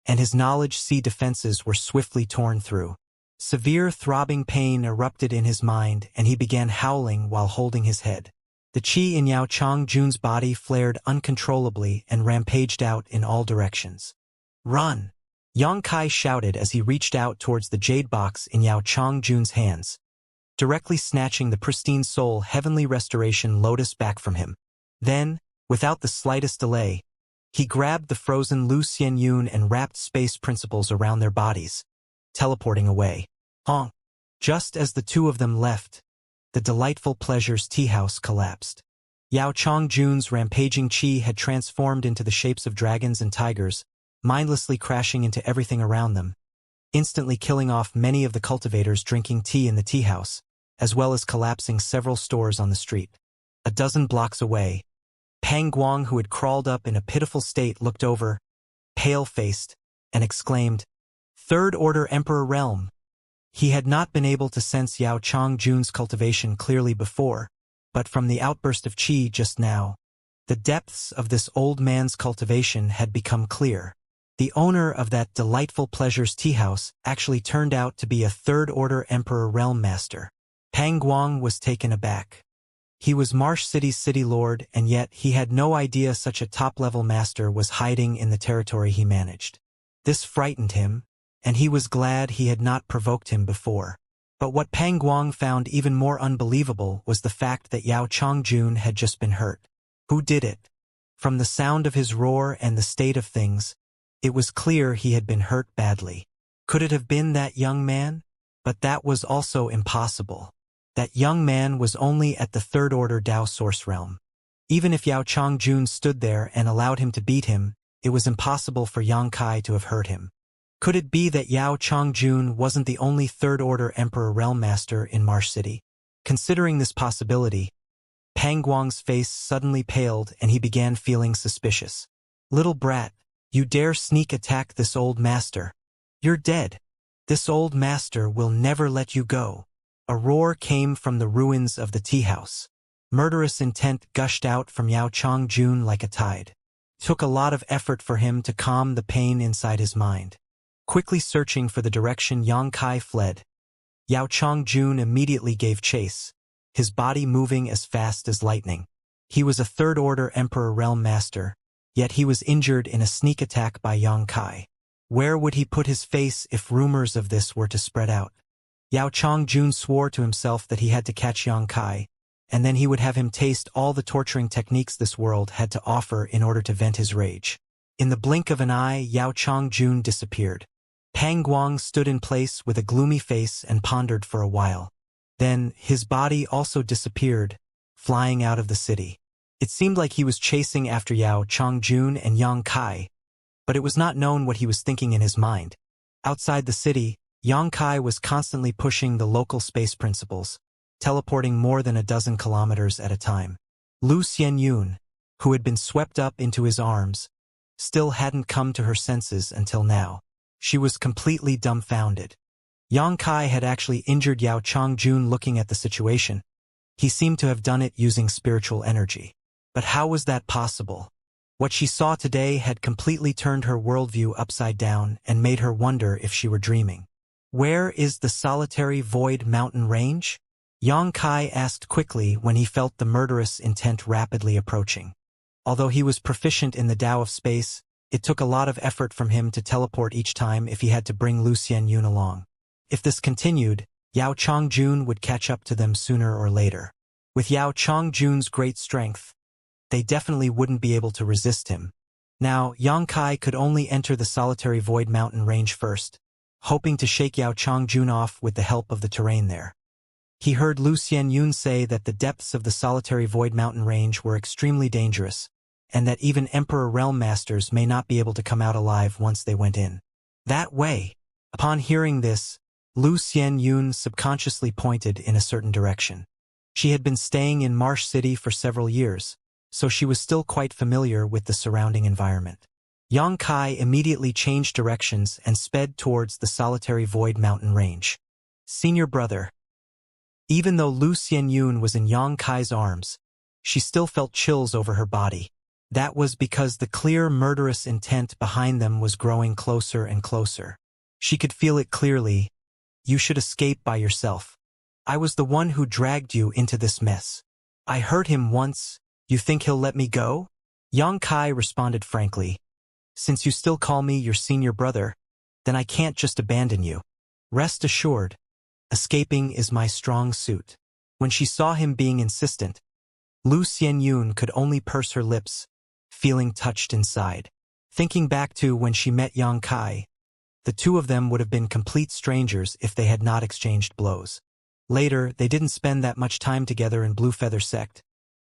and his knowledge sea defenses were swiftly torn through. Severe throbbing pain erupted in his mind, and he began howling while holding his head. The qi in Yao Chongjun's body flared uncontrollably and rampaged out in all directions. Run! Yang Kai shouted as he reached out towards the jade box in Yao Chongjun's hands, directly snatching the pristine soul heavenly restoration lotus back from him. Then, without the slightest delay, he grabbed the frozen Lu Xianyun and wrapped space principles around their bodies, teleporting away. Honk! Just as the two of them left, the delightful pleasures tea house collapsed. Yao Chongjun's rampaging qi had transformed into the shapes of dragons and tigers, mindlessly crashing into everything around them, instantly killing off many of the cultivators drinking tea in the tea house, as well as collapsing several stores on the street. A dozen blocks away, Pang Guang, who had crawled up in a pitiful state, looked over, pale-faced, and exclaimed, "Third Order Emperor Realm." He had not been able to sense Yao Chongjun's cultivation clearly before, but from the outburst of qi just now, the depths of this old man's cultivation had become clear. The owner of that delightful pleasures tea house actually turned out to be a Third Order Emperor Realm Master. Pang Guang was taken aback. He was Marsh City's city lord, and yet he had no idea such a top-level master was hiding in the territory he managed. This frightened him, and he was glad he had not provoked him before. But what Pang Guang found even more unbelievable was the fact that Yao Chongjun had just been hurt. Who did it? From the sound of his roar and the state of things, it was clear he had been hurt badly. Could it have been that young man? But that was also impossible. That young man was only at the Third Order Dao Source Realm. Even if Yao Chongjun stood there and allowed him to beat him, it was impossible for Yang Kai to have hurt him. Could it be that Yao Chongjun wasn't the only Third Order Emperor Realm Master in Marsh City? Considering this possibility, Pang Guang's face suddenly paled and he began feeling suspicious. "Little brat, you dare sneak attack this old master? You're dead. This old master will never let you go." A roar came from the ruins of the tea house. Murderous intent gushed out from Yao Chongjun like a tide. It took a lot of effort for him to calm the pain inside his mind. Quickly searching for the direction Yang Kai fled, Yao Chongjun immediately gave chase, his body moving as fast as lightning. He was a Third Order Emperor Realm Master, yet he was injured in a sneak attack by Yang Kai. Where would he put his face if rumors of this were to spread out? Yao Chongjun swore to himself that he had to catch Yang Kai, and then he would have him taste all the torturing techniques this world had to offer in order to vent his rage. In the blink of an eye, Yao Chongjun disappeared. Pang Guang stood in place with a gloomy face and pondered for a while. Then, his body also disappeared, flying out of the city. It seemed like he was chasing after Yao Chongjun and Yang Kai, but it was not known what he was thinking in his mind. Outside the city, Yang Kai was constantly pushing the local space principles, teleporting more than a dozen kilometers at a time. Lu Xianyun, who had been swept up into his arms, still hadn't come to her senses until now. She was completely dumbfounded. Yang Kai had actually injured Yao Chongjun. Looking at the situation, he seemed to have done it using spiritual energy. But how was that possible? What she saw today had completely turned her worldview upside down and made her wonder if she were dreaming. Where is the solitary void mountain range? Yang Kai asked quickly when he felt the murderous intent rapidly approaching. Although he was proficient in the Tao of space, it took a lot of effort from him to teleport each time if he had to bring Lu Xianyun along. If this continued, Yao Chongjun would catch up to them sooner or later. With Yao Chongjun's great strength, they definitely wouldn't be able to resist him. Now, Yang Kai could only enter the solitary void mountain range first, hoping to shake Yao Chongjun off with the help of the terrain there. He heard Lu Xianyun say that the depths of the solitary void mountain range were extremely dangerous, and that even Emperor Realm Masters may not be able to come out alive once they went in. That way. Upon hearing this, Lu Xianyun subconsciously pointed in a certain direction. She had been staying in Marsh City for several years, so she was still quite familiar with the surrounding environment. Yang Kai immediately changed directions and sped towards the solitary void mountain range. Senior brother. Even though Lu Xianyun was in Yang Kai's arms, she still felt chills over her body. That was because the clear murderous intent behind them was growing closer and closer. She could feel it clearly. You should escape by yourself. I was the one who dragged you into this mess. I hurt him once. You think he'll let me go? Yang Kai responded frankly. Since you still call me your senior brother, then I can't just abandon you. Rest assured, escaping is my strong suit. When she saw him being insistent, Lu Xianyun could only purse her lips, feeling touched inside. Thinking back to when she met Yang Kai, the two of them would have been complete strangers if they had not exchanged blows. Later, they didn't spend that much time together in Blue Feather Sect,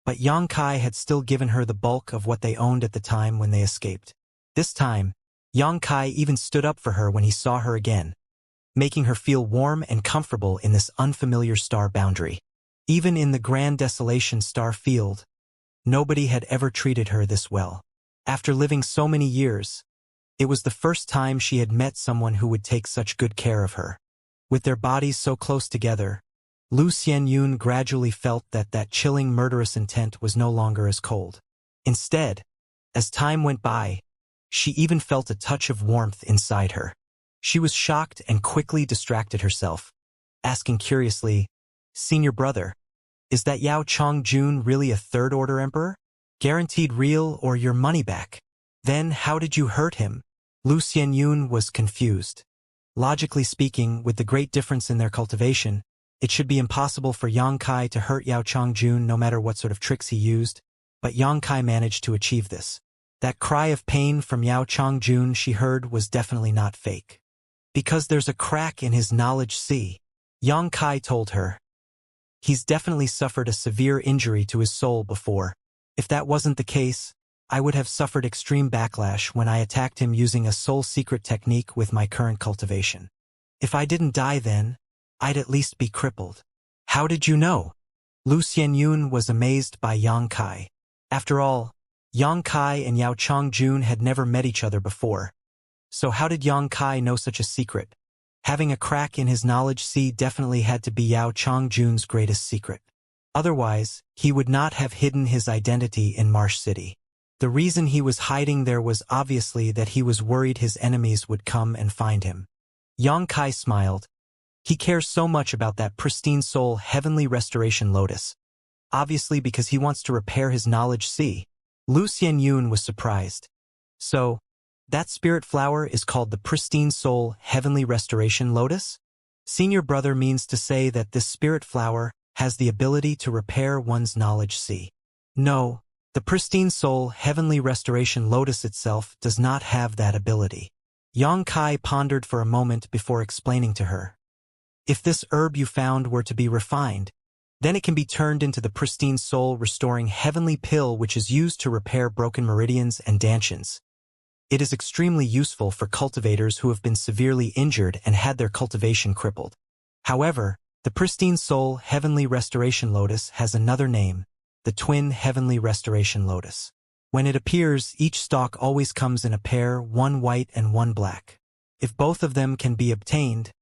but Yang Kai had still given her the bulk of what they owned at the time when they escaped. This time, Yang Kai even stood up for her when he saw her again, making her feel warm and comfortable in this unfamiliar star boundary. Even in the Grand Desolation star field, nobody had ever treated her this well. After living so many years, it was the first time she had met someone who would take such good care of her. With their bodies so close together, Lu Xianyun gradually felt that chilling murderous intent was no longer as cold. Instead, as time went by, she even felt a touch of warmth inside her. She was shocked and quickly distracted herself, asking curiously, Senior brother, is that Yao Chongjun really a third-order emperor? Guaranteed real or your money back? Then how did you hurt him? Lu Xianyun was confused. Logically speaking, with the great difference in their cultivation, it should be impossible for Yang Kai to hurt Yao Chongjun no matter what sort of tricks he used, but Yang Kai managed to achieve this. That cry of pain from Yao Chongjun she heard was definitely not fake. Because there's a crack in his knowledge sea, Yang Kai told her. He's definitely suffered a severe injury to his soul before. If that wasn't the case, I would have suffered extreme backlash when I attacked him using a soul secret technique with my current cultivation. If I didn't die then, I'd at least be crippled. How did you know? Lu Xianyun was amazed by Yang Kai. After all, Yang Kai and Yao Chongjun had never met each other before. So how did Yang Kai know such a secret? Having a crack in his knowledge sea definitely had to be Yao Chongjun's greatest secret. Otherwise, he would not have hidden his identity in Marsh City. The reason he was hiding there was obviously that he was worried his enemies would come and find him. Yang Kai smiled. He cares so much about that pristine soul heavenly restoration lotus. Obviously because he wants to repair his knowledge sea. Lu Xianyun was surprised. So, that spirit flower is called the pristine soul heavenly restoration lotus? Senior brother means to say that this spirit flower has the ability to repair one's knowledge sea. No, the pristine soul heavenly restoration lotus itself does not have that ability. Yang Kai pondered for a moment before explaining to her. If this herb you found were to be refined, then it can be turned into the pristine soul restoring heavenly pill which is used to repair broken meridians and dantians. It is extremely useful for cultivators who have been severely injured and had their cultivation crippled. However, the pristine soul heavenly restoration lotus has another name, the twin heavenly restoration lotus. When it appears, each stalk always comes in a pair, one white and one black. If both of them can be obtained,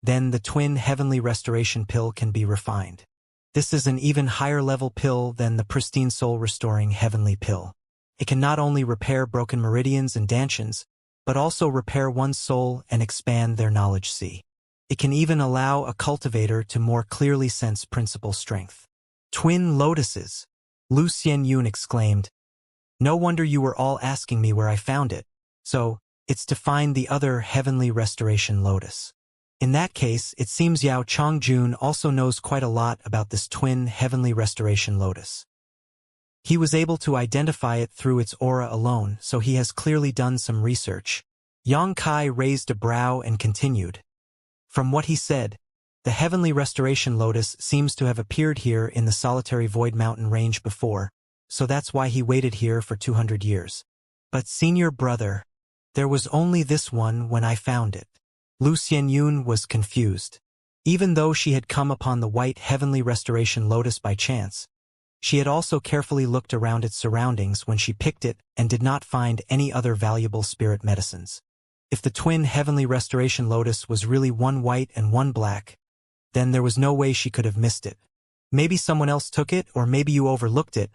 then the twin heavenly restoration pill can be refined. This is an even higher level pill than the pristine soul restoring heavenly pill. It can not only repair broken meridians and dantians, but also repair one's soul and expand their knowledge sea. It can even allow a cultivator to more clearly sense principle strength. Twin lotuses! Lu Xianyun exclaimed. No wonder you were all asking me where I found it. So, it's to find the other heavenly restoration lotus. In that case, it seems Yao Chongjun also knows quite a lot about this twin heavenly restoration lotus. He was able to identify it through its aura alone, so he has clearly done some research. Yang Kai raised a brow and continued. From what he said, the heavenly restoration lotus seems to have appeared here in the solitary void mountain range before, so that's why he waited here for 200 years. But senior brother, there was only this one when I found it. Lu Xianyun was confused. Even though she had come upon the white heavenly restoration lotus by chance, she had also carefully looked around its surroundings when she picked it and did not find any other valuable spirit medicines. If the twin heavenly restoration lotus was really one white and one black, then there was no way she could have missed it. Maybe someone else took it, or maybe you overlooked it,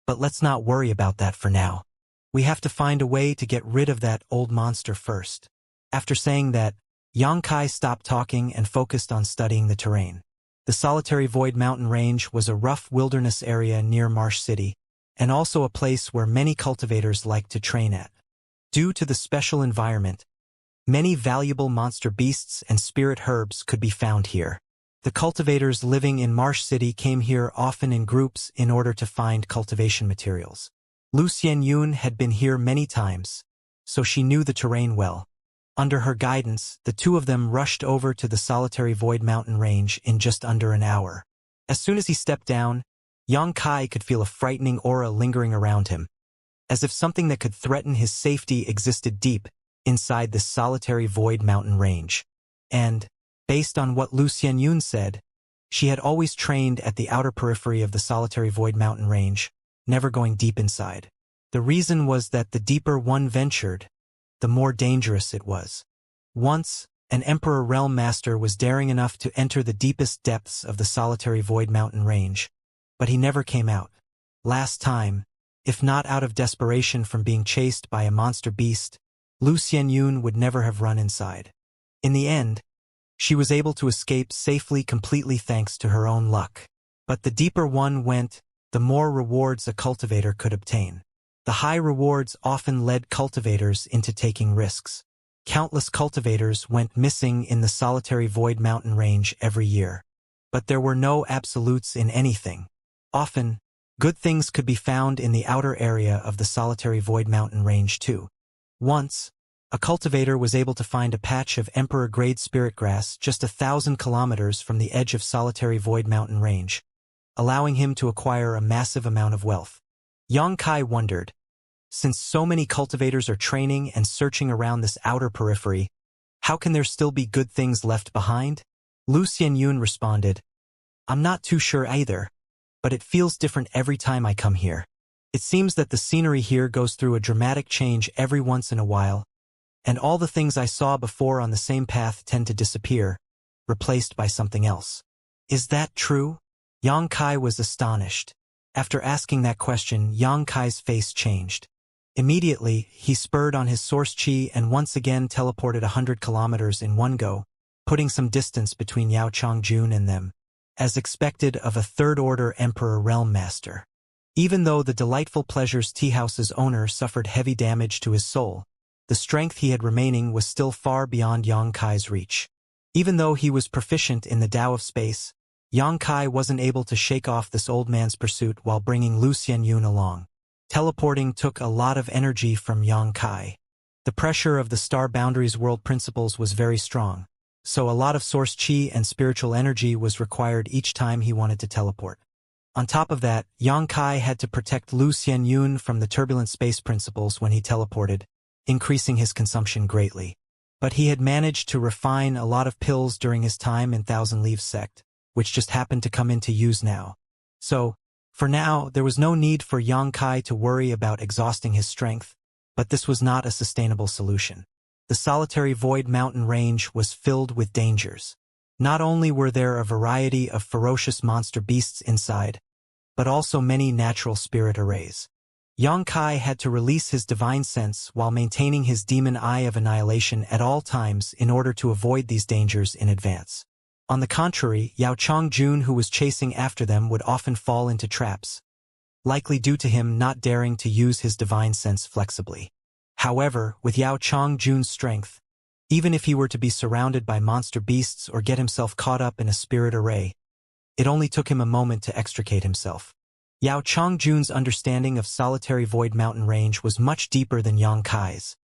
but let's not worry about that for now. We have to find a way to get rid of that old monster first. After saying that, Yang Kai stopped talking and focused on studying the terrain. The solitary void mountain range was a rough wilderness area near Marsh City, and also a place where many cultivators like to train at. Due to the special environment, many valuable monster beasts and spirit herbs could be found here. The cultivators living in Marsh City came here often in groups in order to find cultivation materials. Lu Xianyun had been here many times, so she knew the terrain well. Under her guidance, the two of them rushed over to the solitary void mountain range in just under an hour. As soon as he stepped down, Yang Kai could feel a frightening aura lingering around him, as if something that could threaten his safety existed deep inside this solitary void mountain range. And, based on what Lu Xianyun said, she had always trained at the outer periphery of the solitary void mountain range, never going deep inside. The reason was that the deeper one ventured, the more dangerous it was. Once, an Emperor Realm Master was daring enough to enter the deepest depths of the solitary void mountain range, but he never came out. Last time, if not out of desperation from being chased by a monster beast, Lu Xianyun would never have run inside. In the end, she was able to escape safely completely thanks to her own luck. But the deeper one went, the more rewards a cultivator could obtain. The high rewards often led cultivators into taking risks. Countless cultivators went missing in the solitary void mountain range every year. But there were no absolutes in anything. Often, good things could be found in the outer area of the solitary void mountain range too. Once, a cultivator was able to find a patch of emperor-grade spirit grass just 1,000 kilometers from the edge of solitary void mountain range, allowing him to acquire a massive amount of wealth. Yang Kai wondered, since so many cultivators are training and searching around this outer periphery, how can there still be good things left behind? Lu Xianyun responded, I'm not too sure either, but it feels different every time I come here. It seems that the scenery here goes through a dramatic change every once in a while, and all the things I saw before on the same path tend to disappear, replaced by something else. Is that true? Yang Kai was astonished. After asking that question, Yang Kai's face changed. Immediately, he spurred on his source chi and once again teleported 100 kilometers in one go, putting some distance between Yao Chongjun and them, as expected of a third-order Emperor Realm Master. Even though the Delightful Pleasures Tea House's owner suffered heavy damage to his soul, the strength he had remaining was still far beyond Yang Kai's reach. Even though he was proficient in the Tao of Space, Yang Kai wasn't able to shake off this old man's pursuit while bringing Lu Xianyun along. Teleporting took a lot of energy from Yang Kai. The pressure of the Star Boundaries World Principles was very strong, so a lot of source chi and spiritual energy was required each time he wanted to teleport. On top of that, Yang Kai had to protect Lu Xianyun from the turbulent space principles when he teleported, increasing his consumption greatly. But he had managed to refine a lot of pills during his time in Thousand Leaves Sect, which just happened to come into use now. So, for now, there was no need for Yang Kai to worry about exhausting his strength, but this was not a sustainable solution. The solitary void mountain range was filled with dangers. Not only were there a variety of ferocious monster beasts inside, but also many natural spirit arrays. Yang Kai had to release his divine sense while maintaining his demon eye of annihilation at all times in order to avoid these dangers in advance. On the contrary, Yao Chongjun, who was chasing after them, would often fall into traps, likely due to him not daring to use his divine sense flexibly. However, with Yao Chongjun's strength, even if he were to be surrounded by monster beasts or get himself caught up in a spirit array, it only took him a moment to extricate himself. Yao Chongjun's understanding of solitary void mountain range was much deeper than Yang Kai's.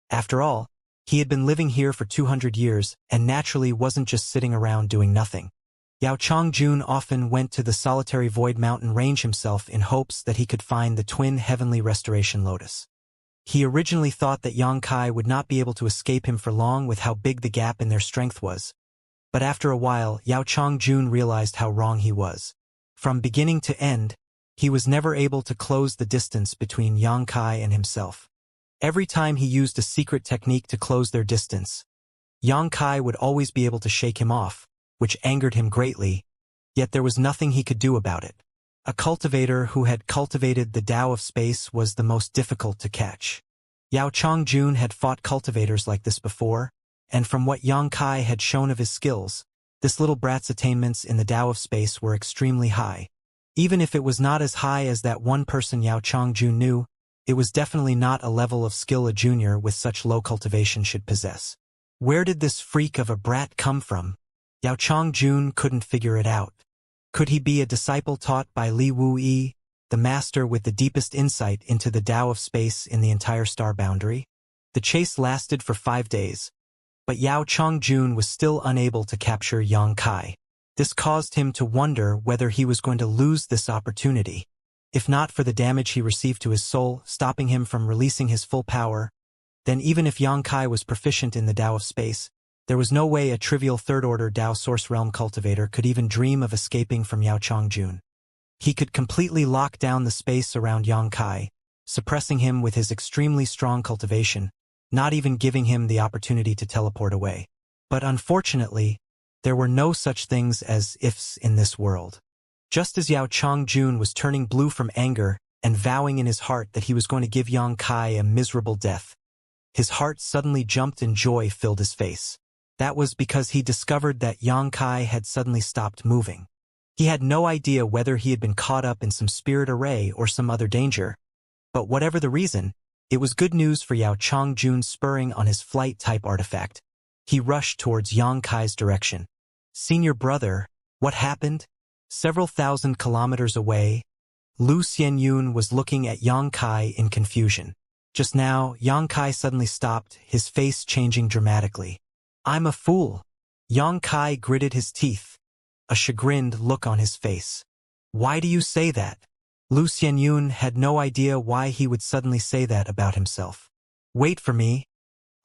After all, he had been living here for 200 years and naturally wasn't just sitting around doing nothing. Yao Chongjun often went to the solitary void mountain range himself in hopes that he could find the twin heavenly restoration lotus. He originally thought that Yang Kai would not be able to escape him for long with how big the gap in their strength was. But after a while, Yao Chongjun realized how wrong he was. From beginning to end, he was never able to close the distance between Yang Kai and himself. Every time he used a secret technique to close their distance, Yang Kai would always be able to shake him off, which angered him greatly, yet there was nothing he could do about it. A cultivator who had cultivated the Tao of space was the most difficult to catch. Yao Chongjun had fought cultivators like this before, and from what Yang Kai had shown of his skills, this little brat's attainments in the Tao of space were extremely high. Even if it was not as high as that one person Yao Chongjun knew, it was definitely not a level of skill a junior with such low cultivation should possess. Where did this freak of a brat come from? Yao Chongjun couldn't figure it out. Could he be a disciple taught by Li Wuyi, the master with the deepest insight into the Tao of space in the entire star boundary? The chase lasted for 5 days, but Yao Chongjun was still unable to capture Yang Kai. This caused him to wonder whether he was going to lose this opportunity. If not for the damage he received to his soul, stopping him from releasing his full power, then even if Yang Kai was proficient in the Tao of space, there was no way a trivial third-order Tao Source Realm cultivator could even dream of escaping from Yao Chongjun. He could completely lock down the space around Yang Kai, suppressing him with his extremely strong cultivation, not even giving him the opportunity to teleport away. But unfortunately, there were no such things as ifs in this world. Just as Yao Chongjun was turning blue from anger and vowing in his heart that he was going to give Yang Kai a miserable death, his heart suddenly jumped and joy filled his face. That was because he discovered that Yang Kai had suddenly stopped moving. He had no idea whether he had been caught up in some spirit array or some other danger, but whatever the reason, it was good news for Yao Chongjun. Spurring on his flight-type artifact, he rushed towards Yang Kai's direction. "Senior brother, what happened?" Several thousand kilometers away, Lu Xianyun was looking at Yang Kai in confusion. Just now, Yang Kai suddenly stopped, his face changing dramatically. "I'm a fool." Yang Kai gritted his teeth, a chagrined look on his face. "Why do you say that?" Lu Xianyun had no idea why he would suddenly say that about himself. "Wait for me.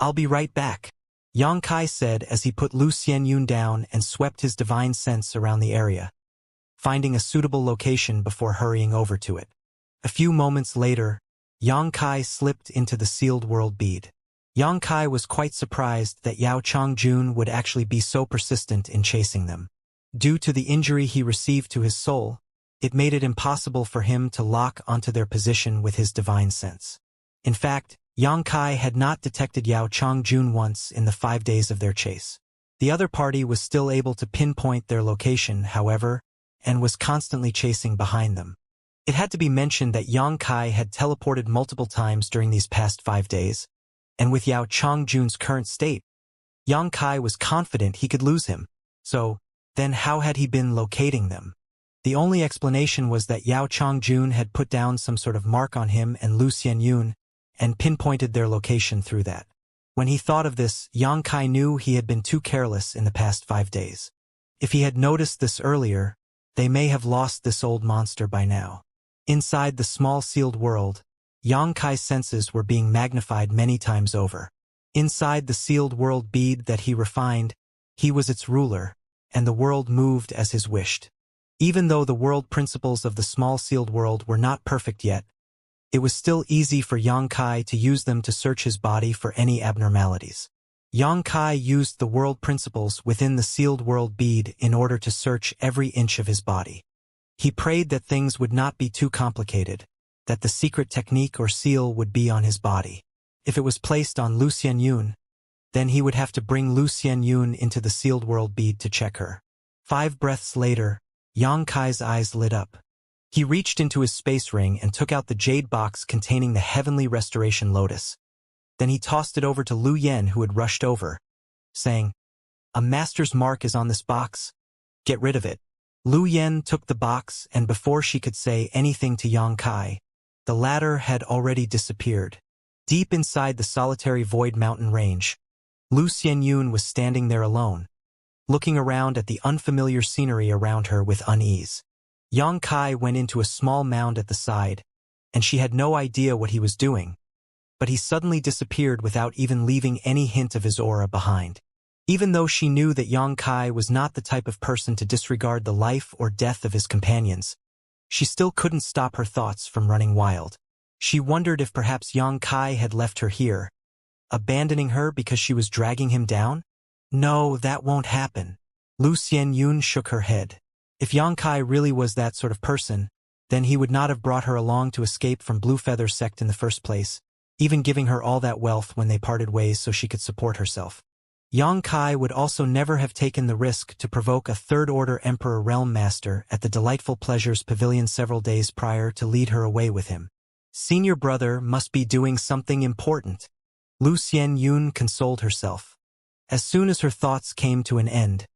I'll be right back," Yang Kai said as he put Lu Xianyun down and swept his divine sense around the area, finding a suitable location before hurrying over to it. A few moments later, Yang Kai slipped into the sealed world bead. Yang Kai was quite surprised that Yao Chongjun would actually be so persistent in chasing them. Due to the injury he received to his soul, it made it impossible for him to lock onto their position with his divine sense. In fact, Yang Kai had not detected Yao Chongjun once in the 5 days of their chase. The other party was still able to pinpoint their location, however, and was constantly chasing behind them. It had to be mentioned that Yang Kai had teleported multiple times during these past 5 days, and with Yao Chongjun's current state, Yang Kai was confident he could lose him. So, then how had he been locating them? The only explanation was that Yao Chongjun had put down some sort of mark on him and Lu Xianyun, and pinpointed their location through that. When he thought of this, Yang Kai knew he had been too careless in the past 5 days. If he had noticed this earlier, they may have lost this old monster by now. Inside the small sealed world, Yang Kai's senses were being magnified many times over. Inside the sealed world bead that he refined, he was its ruler, and the world moved as his wished. Even though the world principles of the small sealed world were not perfect yet, it was still easy for Yang Kai to use them to search his body for any abnormalities. Yang Kai used the world principles within the sealed world bead in order to search every inch of his body. He prayed that things would not be too complicated, that the secret technique or seal would be on his body. If it was placed on Lu Xianyun, then he would have to bring Lu Xianyun into the sealed world bead to check her. 5 breaths later, Yang Kai's eyes lit up. He reached into his space ring and took out the jade box containing the heavenly restoration lotus. Then he tossed it over to Lu Yen, who had rushed over, saying, "A master's mark is on this box. Get rid of it." Lu Yen took the box, and before she could say anything to Yang Kai, the latter had already disappeared. Deep inside the solitary void mountain range, Lu Xianyun was standing there alone, looking around at the unfamiliar scenery around her with unease. Yang Kai went into a small mound at the side, and she had no idea what he was doing, but he suddenly disappeared without even leaving any hint of his aura behind. Even though she knew that Yang Kai was not the type of person to disregard the life or death of his companions, she still couldn't stop her thoughts from running wild. She wondered if perhaps Yang Kai had left her here, abandoning her because she was dragging him down? No, that won't happen. Lu Xianyun shook her head. If Yang Kai really was that sort of person, then he would not have brought her along to escape from Blue Feather sect in the first place, even giving her all that wealth when they parted ways so she could support herself. Yang Kai would also never have taken the risk to provoke a third-order Emperor Realm Master at the Delightful Pleasures Pavilion several days prior to lead her away with him. Senior brother must be doing something important. Lu Xianyun consoled herself. As soon as her thoughts came to an end,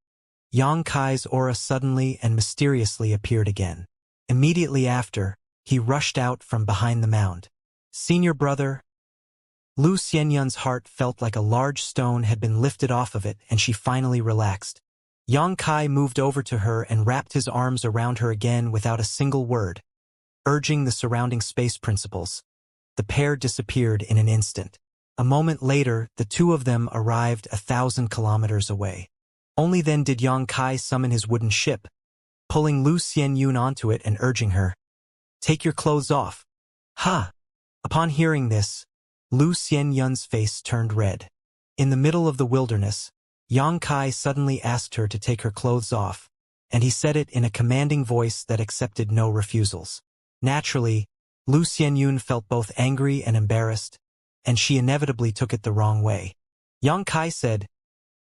Yang Kai's aura suddenly and mysteriously appeared again. Immediately after, he rushed out from behind the mound. Senior brother. Lu Xianyun's heart felt like a large stone had been lifted off of it, and she finally relaxed. Yang Kai moved over to her and wrapped his arms around her again without a single word, urging the surrounding space principles. The pair disappeared in an instant. A moment later, the two of them arrived 1,000 kilometers away. Only then did Yang Kai summon his wooden ship, pulling Lu Xianyun onto it and urging her, "Take your clothes off." Ha! Upon hearing this, Lu Xianyun's face turned red. In the middle of the wilderness, Yang Kai suddenly asked her to take her clothes off, and he said it in a commanding voice that accepted no refusals. Naturally, Lu Xianyun felt both angry and embarrassed, and she inevitably took it the wrong way. Yang Kai said,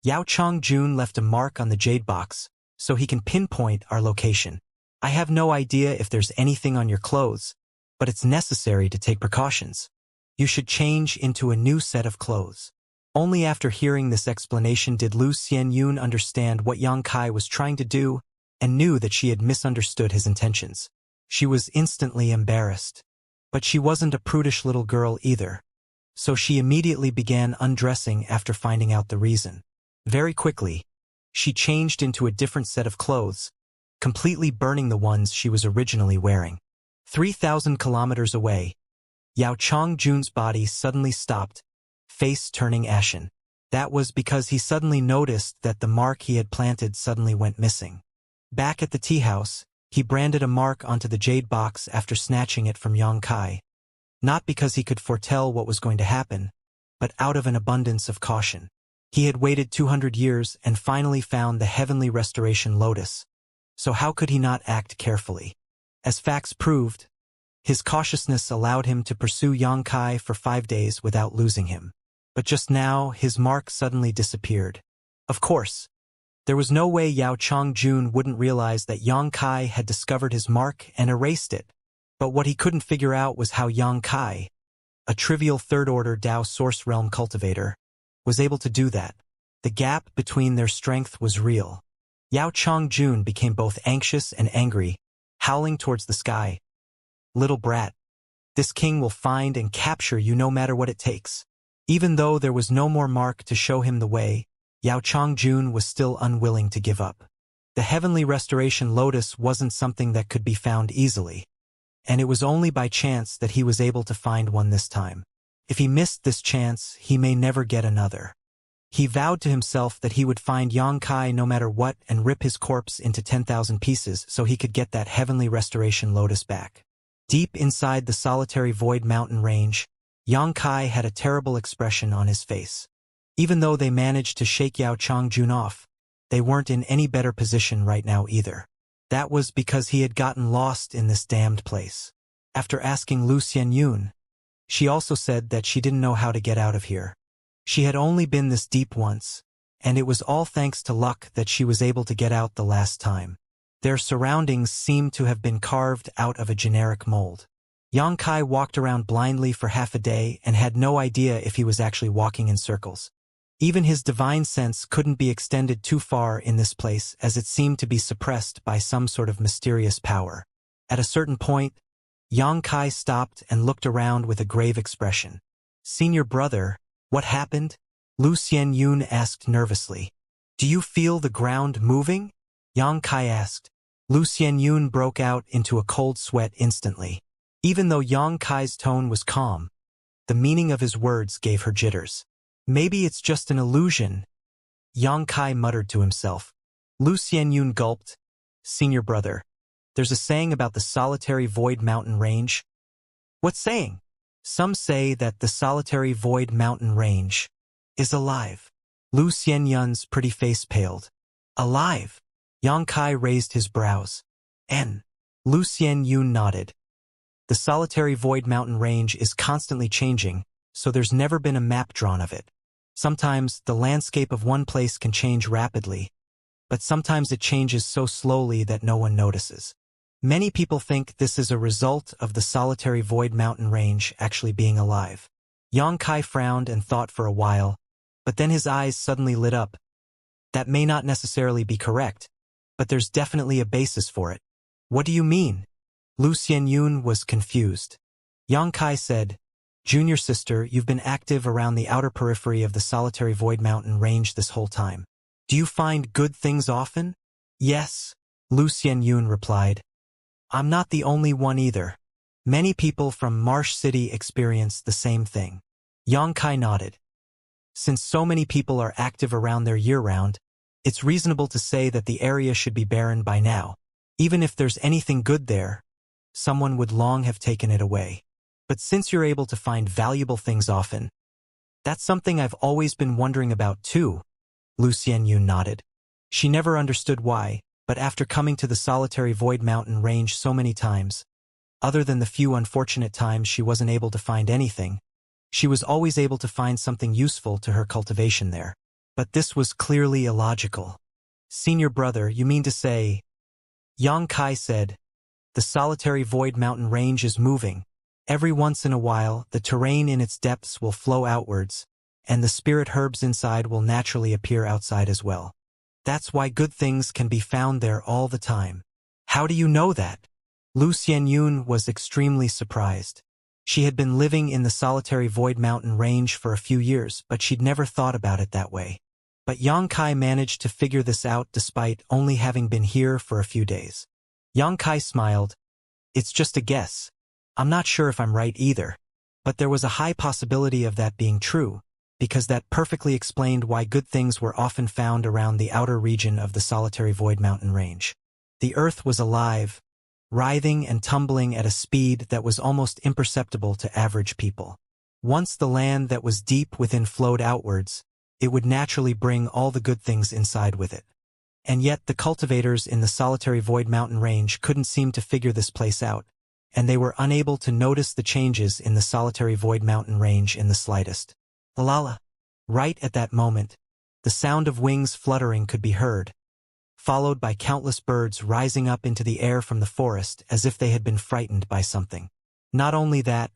"Yao Chongjun left a mark on the jade box, so he can pinpoint our location. I have no idea if there's anything on your clothes, but it's necessary to take precautions. You should change into a new set of clothes." Only after hearing this explanation did Lu Xianyun understand what Yang Kai was trying to do, and knew that she had misunderstood his intentions. She was instantly embarrassed. But she wasn't a prudish little girl either, so she immediately began undressing after finding out the reason. Very quickly, she changed into a different set of clothes, completely burning the ones she was originally wearing. 3,000 kilometers away, Yao Chongjun's body suddenly stopped, face turning ashen. That was because he suddenly noticed that the mark he had planted suddenly went missing. Back at the tea house, he branded a mark onto the jade box after snatching it from Yang Kai. Not because he could foretell what was going to happen, but out of an abundance of caution. He had waited 200 years and finally found the heavenly restoration lotus, so how could he not act carefully? As facts proved, his cautiousness allowed him to pursue Yang Kai for 5 days without losing him. But just now, his mark suddenly disappeared. Of course, there was no way Yao Chongjun wouldn't realize that Yang Kai had discovered his mark and erased it. But what he couldn't figure out was how Yang Kai, a trivial third-order Dao Source Realm cultivator, was able to do that. The gap between their strength was real. Yao Chongjun became both anxious and angry, howling towards the sky. "Little brat, this king will find and capture you no matter what it takes." Even though there was no more mark to show him the way, Yao Chongjun was still unwilling to give up. The heavenly restoration lotus wasn't something that could be found easily, and it was only by chance that he was able to find one this time. If he missed this chance, he may never get another. He vowed to himself that he would find Yang Kai no matter what and rip his corpse into 10,000 pieces so he could get that heavenly restoration lotus back. Deep inside the solitary void mountain range, Yang Kai had a terrible expression on his face. Even though they managed to shake Yao Chongjun off, they weren't in any better position right now either. That was because he had gotten lost in this damned place. after asking Lu Xianyun. She also said that she didn't know how to get out of here. She had only been this deep once, and it was all thanks to luck that she was able to get out the last time. Their surroundings seemed to have been carved out of a generic mold. Yang Kai walked around blindly for half a day and had no idea if he was actually walking in circles. Even his divine sense couldn't be extended too far in this place, as it seemed to be suppressed by some sort of mysterious power. At a certain point, Yang Kai stopped and looked around with a grave expression. "Senior brother, what happened?" Lu Xianyun asked nervously. "Do you feel the ground moving?" Yang Kai asked. Lu Xianyun broke out into a cold sweat instantly. Even though Yang Kai's tone was calm, the meaning of his words gave her jitters. "Maybe it's just an illusion," Yang Kai muttered to himself. Lu Xianyun gulped. "Senior brother, there's a saying about the solitary void mountain range." "What saying?" "Some say that the solitary void mountain range is alive." Lu Xianyun's pretty face paled. "Alive?" Yang Kai raised his brows. "N." Lu Xianyun nodded. "The solitary void mountain range is constantly changing, so there's never been a map drawn of it. Sometimes the landscape of one place can change rapidly, but sometimes it changes so slowly that no one notices. Many people think this is a result of the solitary void mountain range actually being alive." Yang Kai frowned and thought for a while, but then his eyes suddenly lit up. "That may not necessarily be correct, but there's definitely a basis for it." "What do you mean?" Lu Xianyun was confused. Yang Kai said, "Junior sister, you've been active around the outer periphery of the solitary void mountain range this whole time. Do you find good things often?" "Yes," Lu Xianyun replied. "I'm not the only one either. Many people from Marsh City experience the same thing." Yang Kai nodded. "Since so many people are active around there year-round, it's reasonable to say that the area should be barren by now. Even if there's anything good there, someone would long have taken it away. But since you're able to find valuable things often, that's something I've always been wondering about too." Lu Xianyun nodded. She never understood why, but after coming to the solitary void mountain range so many times, other than the few unfortunate times she wasn't able to find anything, she was always able to find something useful to her cultivation there. But this was clearly illogical. "Senior brother, you mean to say?" Yang Kai said, "The solitary void mountain range is moving. Every once in a while, the terrain in its depths will flow outwards, and the spirit herbs inside will naturally appear outside as well. That's why good things can be found there all the time." "How do you know that?" Lu Xianyun was extremely surprised. She had been living in the solitary void mountain range for a few years, but she'd never thought about it that way. But Yang Kai managed to figure this out despite only having been here for a few days. Yang Kai smiled. "It's just a guess. I'm not sure if I'm right either. But there was a high possibility of that being true, because that perfectly explained why good things were often found around the outer region of the solitary void mountain range. The earth was alive, writhing and tumbling at a speed that was almost imperceptible to average people. Once the land that was deep within flowed outwards, it would naturally bring all the good things inside with it. And yet the cultivators in the solitary void mountain range couldn't seem to figure this place out, and they were unable to notice the changes in the solitary void mountain range in the slightest. La. Right at that moment, the sound of wings fluttering could be heard, followed by countless birds rising up into the air from the forest as if they had been frightened by something. Not only that,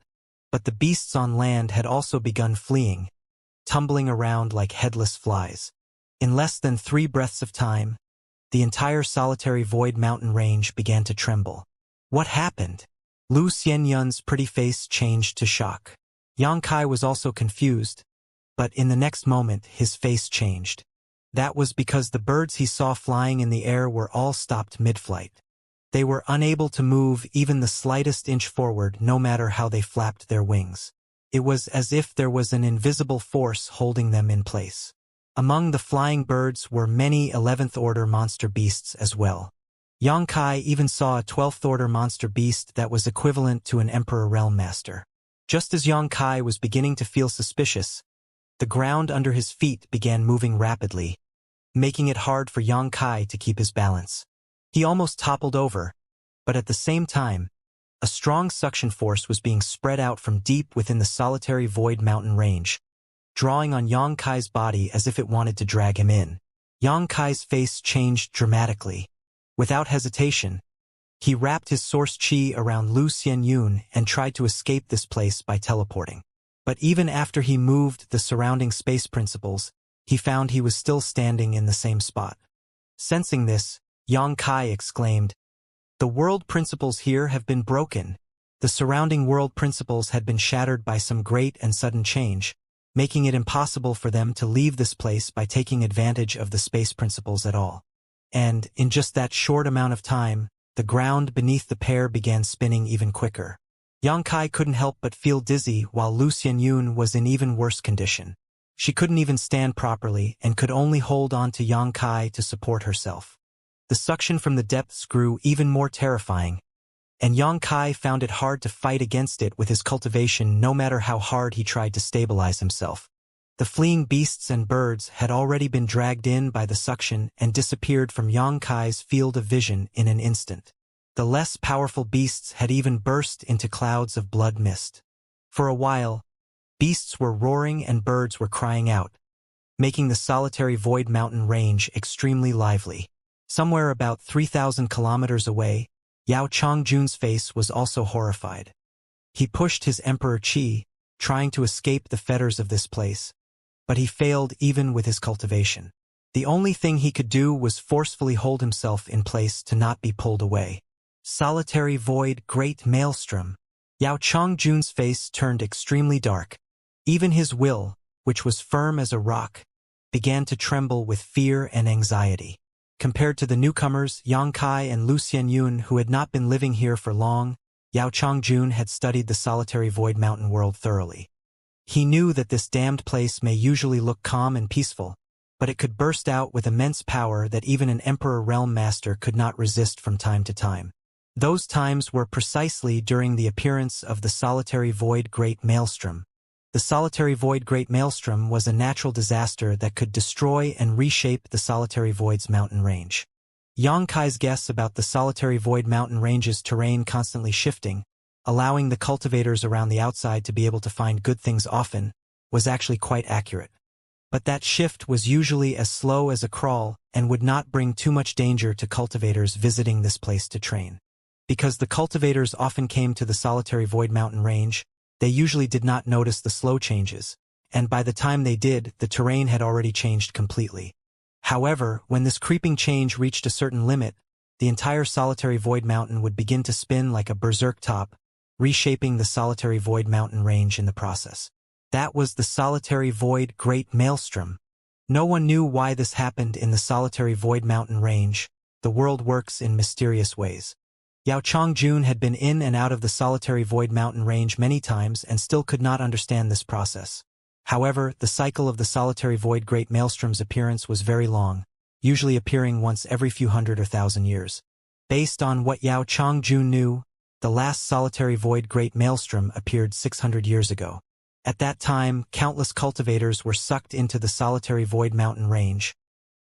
but the beasts on land had also begun fleeing, tumbling around like headless flies. In less than 3 breaths of time, the entire solitary void mountain range began to tremble. What happened? Lu Xianyun's pretty face changed to shock. Yang Kai was also confused, but in the next moment his face changed. That was because the birds he saw flying in the air were all stopped mid-flight. They were unable to move even the slightest inch forward, no matter how they flapped their wings. It was as if there was an invisible force holding them in place. Among the flying birds were many 11th-order monster beasts as well. Yang Kai even saw a 12th-order monster beast that was equivalent to an Emperor Realm Master. Just as Yang Kai was beginning to feel suspicious, the ground under his feet began moving rapidly, making it hard for Yang Kai to keep his balance. He almost toppled over, but at the same time, A strong suction force was being spread out from deep within the solitary void mountain range, drawing on Yang Kai's body as if it wanted to drag him in. Yang Kai's face changed dramatically. Without hesitation, he wrapped his source chi around Lu Xianyun and tried to escape this place by teleporting. But even after he moved the surrounding space principles, he found he was still standing in the same spot. Sensing this, Yang Kai exclaimed, "The world principles here have been broken." The surrounding world principles had been shattered by some great and sudden change, making it impossible for them to leave this place by taking advantage of the space principles at all. And, in just that short amount of time, the ground beneath the pair began spinning even quicker. Yang Kai couldn't help but feel dizzy while Lu Xianyun was in even worse condition. She couldn't even stand properly and could only hold on to Yang Kai to support herself. The suction from the depths grew even more terrifying, and Yang Kai found it hard to fight against it with his cultivation no matter how hard he tried to stabilize himself. The fleeing beasts and birds had already been dragged in by the suction and disappeared from Yang Kai's field of vision in an instant. The less powerful beasts had even burst into clouds of blood mist. For a while, beasts were roaring and birds were crying out, making the solitary void mountain range extremely lively. Somewhere about 3,000 kilometers away, Yao Chongjun's face was also horrified. He pushed his Emperor Qi, trying to escape the fetters of this place, but he failed even with his cultivation. The only thing he could do was forcefully hold himself in place to not be pulled away. Solitary void, great maelstrom. Yao Chongjun's face turned extremely dark. Even his will, which was firm as a rock, began to tremble with fear and anxiety. Compared to the newcomers, Yang Kai and Lu Xianyun, who had not been living here for long, Yao Chongjun had studied the solitary void mountain world thoroughly. He knew that this damned place may usually look calm and peaceful, but it could burst out with immense power that even an Emperor Realm Master could not resist from time to time. Those times were precisely during the appearance of the solitary void Great Maelstrom. The solitary void Great Maelstrom was a natural disaster that could destroy and reshape the solitary void's mountain range. Yang Kai's guess about the solitary void mountain range's terrain constantly shifting, allowing the cultivators around the outside to be able to find good things often, was actually quite accurate. But that shift was usually as slow as a crawl and would not bring too much danger to cultivators visiting this place to train. Because the cultivators often came to the solitary void mountain range, they usually did not notice the slow changes, and by the time they did, the terrain had already changed completely. However, when this creeping change reached a certain limit, the entire solitary void mountain would begin to spin like a berserk top, reshaping the solitary void mountain range in the process. That was the solitary void Great Maelstrom. No one knew why this happened in the solitary void mountain range. The world works in mysterious ways. Yao Chongjun had been in and out of the solitary void mountain range many times and still could not understand this process. However, the cycle of the solitary void Great Maelstrom's appearance was very long, usually appearing once every few hundred or thousand years. Based on what Yao Chongjun knew, the last solitary void Great Maelstrom appeared 600 years ago. At that time, countless cultivators were sucked into the solitary void mountain range,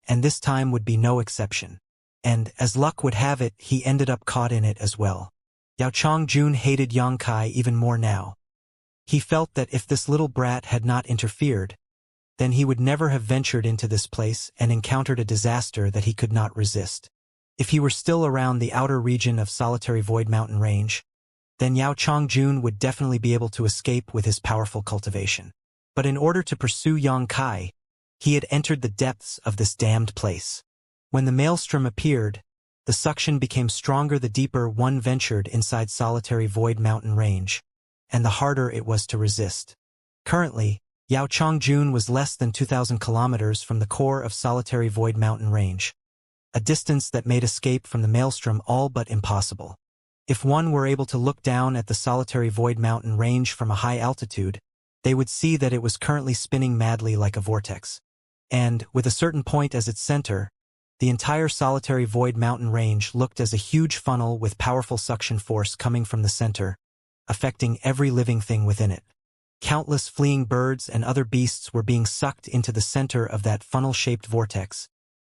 and this time would be no exception. And, as luck would have it, he ended up caught in it as well. Yao Chongjun hated Yang Kai even more now. He felt that if this little brat had not interfered, then he would never have ventured into this place and encountered a disaster that he could not resist. If he were still around the outer region of solitary void mountain range, then Yao Chongjun would definitely be able to escape with his powerful cultivation. But in order to pursue Yang Kai, he had entered the depths of this damned place. When the maelstrom appeared, the suction became stronger the deeper one ventured inside solitary void mountain range, and the harder it was to resist. Currently, Yao Chongjun was less than 2,000 kilometers from the core of solitary void mountain range, a distance that made escape from the maelstrom all but impossible. If one were able to look down at the solitary void mountain range from a high altitude, they would see that it was currently spinning madly like a vortex. And, with a certain point as its center, the entire solitary void mountain range looked as a huge funnel with powerful suction force coming from the center, affecting every living thing within it. Countless fleeing birds and other beasts were being sucked into the center of that funnel-shaped vortex,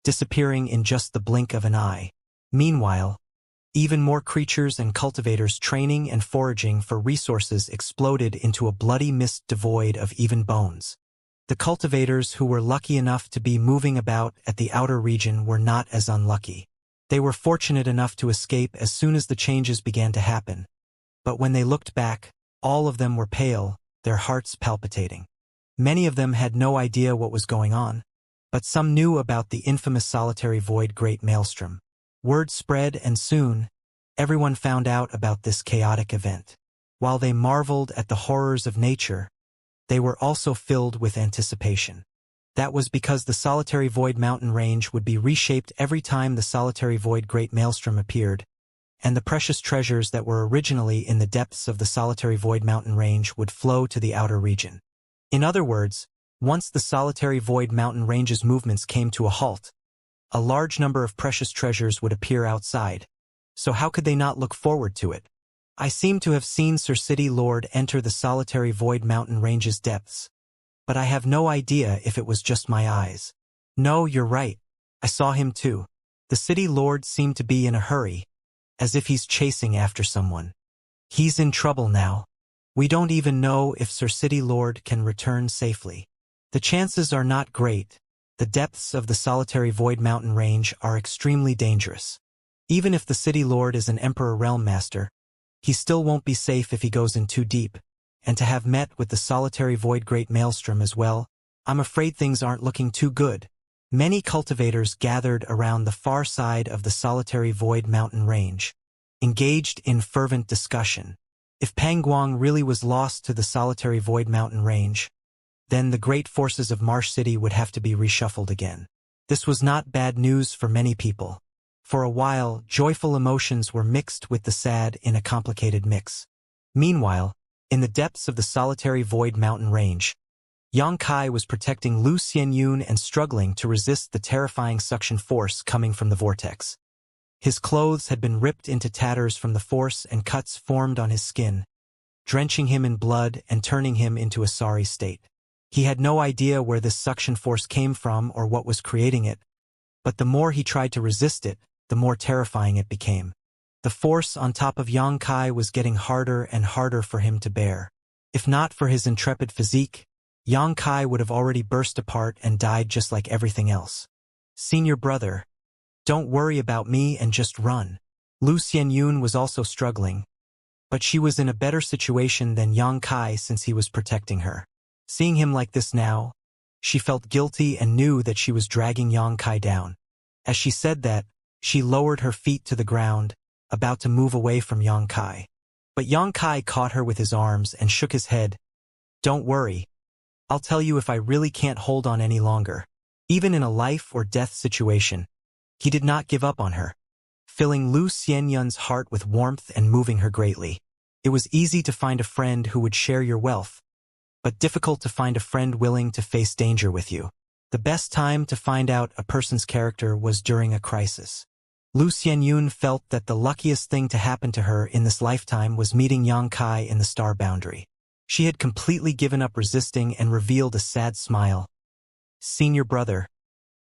disappearing in just the blink of an eye. Meanwhile, Even more creatures and cultivators training and foraging for resources exploded into a bloody mist devoid of even bones. The cultivators who were lucky enough to be moving about at the outer region were not as unlucky. They were fortunate enough to escape as soon as the changes began to happen. But when they looked back, all of them were pale, their hearts palpitating. Many of them had no idea what was going on, but some knew about the infamous solitary void Great Maelstrom. Word spread, and soon, everyone found out about this chaotic event. While they marveled at the horrors of nature, they were also filled with anticipation. That was because the solitary void mountain range would be reshaped every time the solitary void Great Maelstrom appeared, and the precious treasures that were originally in the depths of the solitary void mountain range would flow to the outer region. In other words, once the solitary void mountain range's movements came to a halt, a large number of precious treasures would appear outside. So how could they not look forward to it? I seem to have seen Sir City Lord enter the solitary void mountain range's depths, but I have no idea if it was just my eyes. No, you're right. I saw him too. The City Lord seemed to be in a hurry, as if he's chasing after someone. He's in trouble now. We don't even know if Sir City Lord can return safely. The chances are not great. The depths of the solitary void mountain range are extremely dangerous. Even if the City Lord is an Emperor Realm Master, he still won't be safe if he goes in too deep, and to have met with the solitary void Great Maelstrom as well, I'm afraid things aren't looking too good. Many cultivators gathered around the far side of the solitary void mountain range, engaged in fervent discussion. If Pangguang really was lost to the solitary void mountain range, then the great forces of Marsh City would have to be reshuffled again. This was not bad news for many people. For a while, joyful emotions were mixed with the sad in a complicated mix. Meanwhile, in the depths of the solitary void mountain range, Xianxia was protecting Lu Xianyun and struggling to resist the terrifying suction force coming from the vortex. His clothes had been ripped into tatters from the force and cuts formed on his skin, drenching him in blood and turning him into a sorry state. He had no idea where this suction force came from or what was creating it, but the more he tried to resist it, the more terrifying it became. The force on top of Xianxia was getting harder and harder for him to bear. If not for his intrepid physique, Xianxia would have already burst apart and died just like everything else. Senior brother, don't worry about me and just run. Lu Xianyun was also struggling, but she was in a better situation than Xianxia since he was protecting her. Seeing him like this now, she felt guilty and knew that she was dragging Xianxia down. As she said that, she lowered her feet to the ground, about to move away from Xianxia. But Xianxia caught her with his arms and shook his head. Don't worry. I'll tell you if I really can't hold on any longer. Even in a life or death situation, he did not give up on her, filling Lu Xianyun's heart with warmth and moving her greatly. It was easy to find a friend who would share your wealth, but difficult to find a friend willing to face danger with you. The best time to find out a person's character was during a crisis. Lu Xianyun felt that the luckiest thing to happen to her in this lifetime was meeting Xianxia in the star boundary. She had completely given up resisting and revealed a sad smile. Senior brother,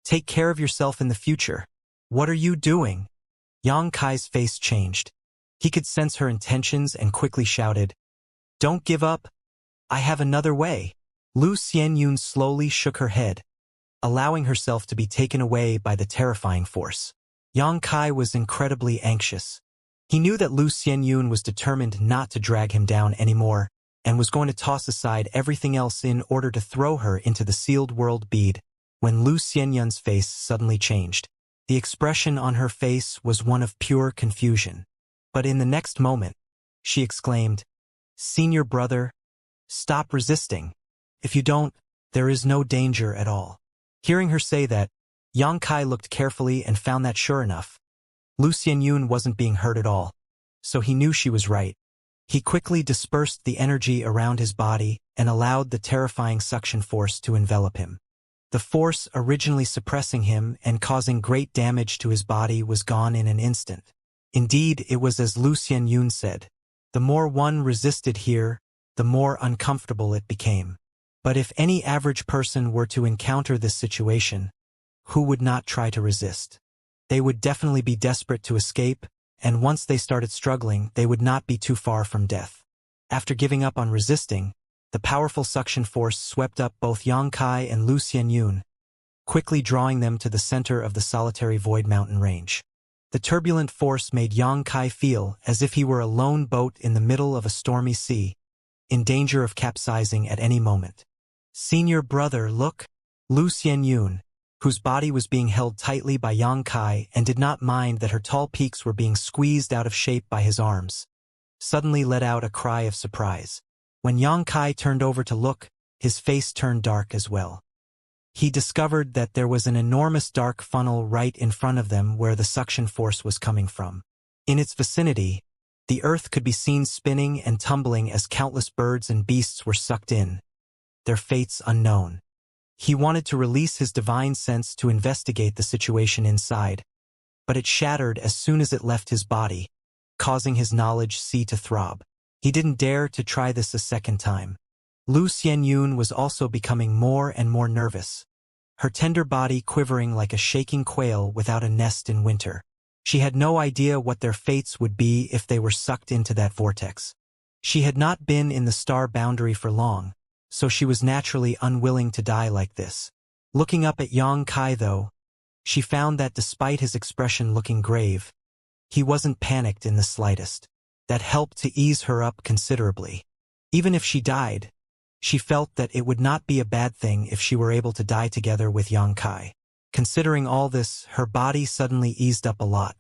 take care of yourself in the future. What are you doing? Xianxia's face changed. He could sense her intentions and quickly shouted, Don't give up. I have another way. Lu Xianyun slowly shook her head, allowing herself to be taken away by the terrifying force. Xianxia was incredibly anxious. He knew that Lu Xianyun was determined not to drag him down anymore, and was going to toss aside everything else in order to throw her into the sealed world bead, when Lu Xianyun's face suddenly changed. The expression on her face was one of pure confusion. But in the next moment, she exclaimed, Senior brother, stop resisting. If you don't, there is no danger at all. Hearing her say that, Xianxia looked carefully and found that sure enough, Lu Xianyun wasn't being hurt at all, so he knew she was right. He quickly dispersed the energy around his body and allowed the terrifying suction force to envelop him. The force originally suppressing him and causing great damage to his body was gone in an instant. Indeed, it was as Lu Xianyun said, the more one resisted here, the more uncomfortable it became. But if any average person were to encounter this situation, who would not try to resist? They would definitely be desperate to escape, and once they started struggling, they would not be too far from death. After giving up on resisting, the powerful suction force swept up both Yang Kai and Lu Xianyun, quickly drawing them to the center of the solitary void mountain range. The turbulent force made Yang Kai feel as if he were a lone boat in the middle of a stormy sea, in danger of capsizing at any moment. "Senior brother, look!" Lu Xianyun, whose body was being held tightly by Yang Kai and did not mind that her tall peaks were being squeezed out of shape by his arms, suddenly let out a cry of surprise. When Yang Kai turned over to look, his face turned dark as well. He discovered that there was an enormous dark funnel right in front of them where the suction force was coming from. In its vicinity, the earth could be seen spinning and tumbling as countless birds and beasts were sucked in, their fates unknown. He wanted to release his divine sense to investigate the situation inside, but it shattered as soon as it left his body, causing his knowledge sea to throb. He didn't dare to try this a second time. Lu Xianyun was also becoming more and more nervous, her tender body quivering like a shaking quail without a nest in winter. She had no idea what their fates would be if they were sucked into that vortex. She had not been in the star boundary for long, so she was naturally unwilling to die like this. Looking up at Yang Kai though, she found that despite his expression looking grave, he wasn't panicked in the slightest. That helped to ease her up considerably. Even if she died, she felt that it would not be a bad thing if she were able to die together with Yang Kai. Considering all this, her body suddenly eased up a lot.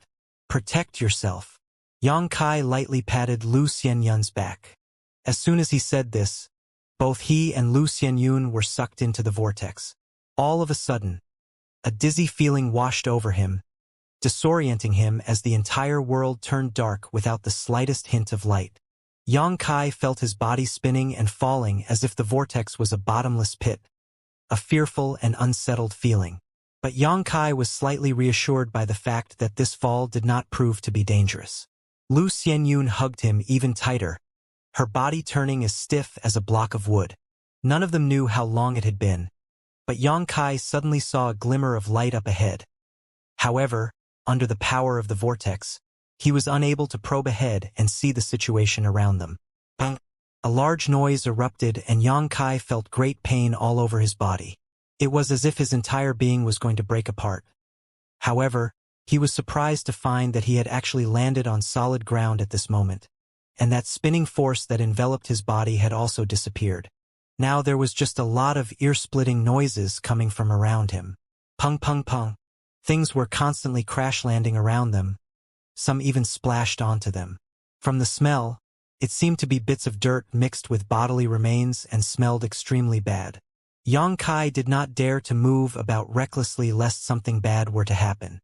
"Protect yourself." Yang Kai lightly patted Lu Xianyun's back. As soon as he said this, both he and Lu Xianyun were sucked into the vortex. All of a sudden, a dizzy feeling washed over him, disorienting him as the entire world turned dark without the slightest hint of light. Yang Kai felt his body spinning and falling as if the vortex was a bottomless pit, a fearful and unsettled feeling. But Yang Kai was slightly reassured by the fact that this fall did not prove to be dangerous. Lu Xianyun hugged him even tighter, her body turning as stiff as a block of wood. None of them knew how long it had been, but Yang Kai suddenly saw a glimmer of light up ahead. However, under the power of the vortex, he was unable to probe ahead and see the situation around them. Bang! A large noise erupted and Yang Kai felt great pain all over his body. It was as if his entire being was going to break apart. However, he was surprised to find that he had actually landed on solid ground at this moment, and that spinning force that enveloped his body had also disappeared. Now there was just a lot of ear-splitting noises coming from around him. Pung pung pung. Things were constantly crash-landing around them. Some even splashed onto them. From the smell, it seemed to be bits of dirt mixed with bodily remains and smelled extremely bad. Yang Kai did not dare to move about recklessly lest something bad were to happen.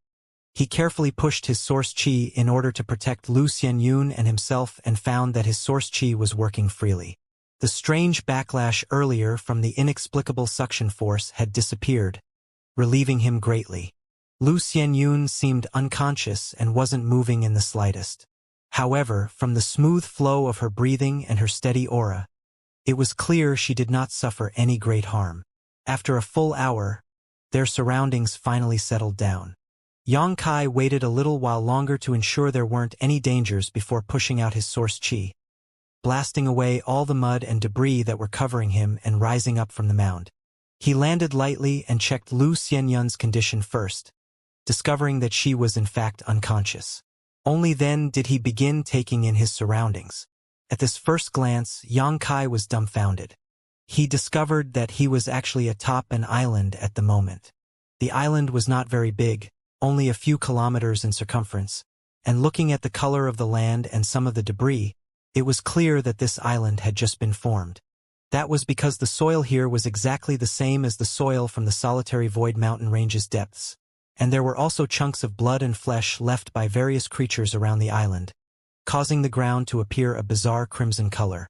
He carefully pushed his source chi in order to protect Lu Xianyun and himself and found that his source chi was working freely. The strange backlash earlier from the inexplicable suction force had disappeared, relieving him greatly. Lu Xianyun seemed unconscious and wasn't moving in the slightest. However, from the smooth flow of her breathing and her steady aura, it was clear she did not suffer any great harm. After a full hour, their surroundings finally settled down. Yang Kai waited a little while longer to ensure there weren't any dangers before pushing out his source chi, blasting away all the mud and debris that were covering him and rising up from the mound. He landed lightly and checked Lu Xianyun's condition first, discovering that she was in fact unconscious. Only then did he begin taking in his surroundings. At this first glance, Yang Kai was dumbfounded. He discovered that he was actually atop an island at the moment. The island was not very big, only a few kilometers in circumference, and looking at the color of the land and some of the debris, it was clear that this island had just been formed. That was because the soil here was exactly the same as the soil from the solitary void mountain range's depths, and there were also chunks of blood and flesh left by various creatures around the island, causing the ground to appear a bizarre crimson color.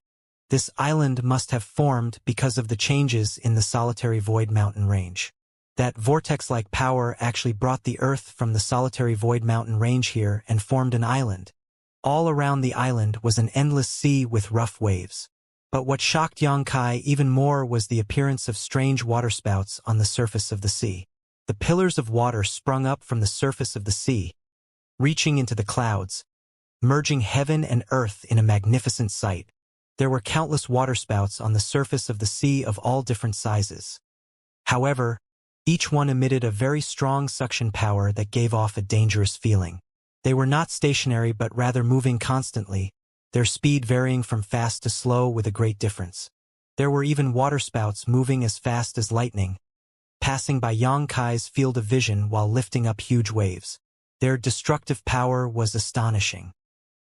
This island must have formed because of the changes in the solitary void mountain range. That vortex-like power actually brought the earth from the solitary void mountain range here and formed an island. All around the island was an endless sea with rough waves. But what shocked Yang Kai even more was the appearance of strange waterspouts on the surface of the sea. The pillars of water sprung up from the surface of the sea, reaching into the clouds, merging heaven and earth in a magnificent sight. There were countless waterspouts on the surface of the sea of all different sizes. However, each one emitted a very strong suction power that gave off a dangerous feeling. They were not stationary but rather moving constantly, their speed varying from fast to slow with a great difference. There were even waterspouts moving as fast as lightning, passing by Xianxia's field of vision while lifting up huge waves. Their destructive power was astonishing.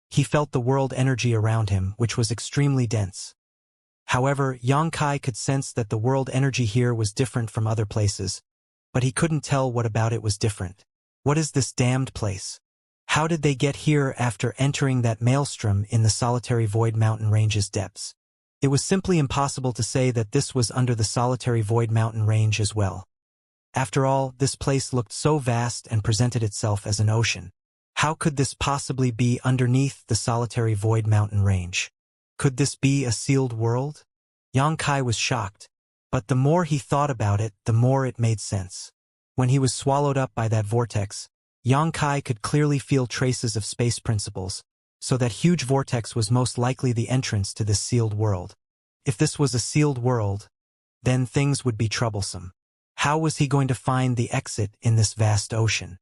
He felt the world energy around him, which was extremely dense. However, Xianxia could sense that the world energy here was different from other places, but he couldn't tell what about it was different. What is this damned place? How did they get here after entering that maelstrom in the solitary void mountain range's depths? It was simply impossible to say that this was under the solitary void mountain range as well. After all, this place looked so vast and presented itself as an ocean. How could this possibly be underneath the solitary void mountain range? Could this be a sealed world? Xianxia was shocked, but the more he thought about it, the more it made sense. When he was swallowed up by that vortex, Xianxia could clearly feel traces of space principles, so that huge vortex was most likely the entrance to this sealed world. If this was a sealed world, then things would be troublesome. How was he going to find the exit in this vast ocean?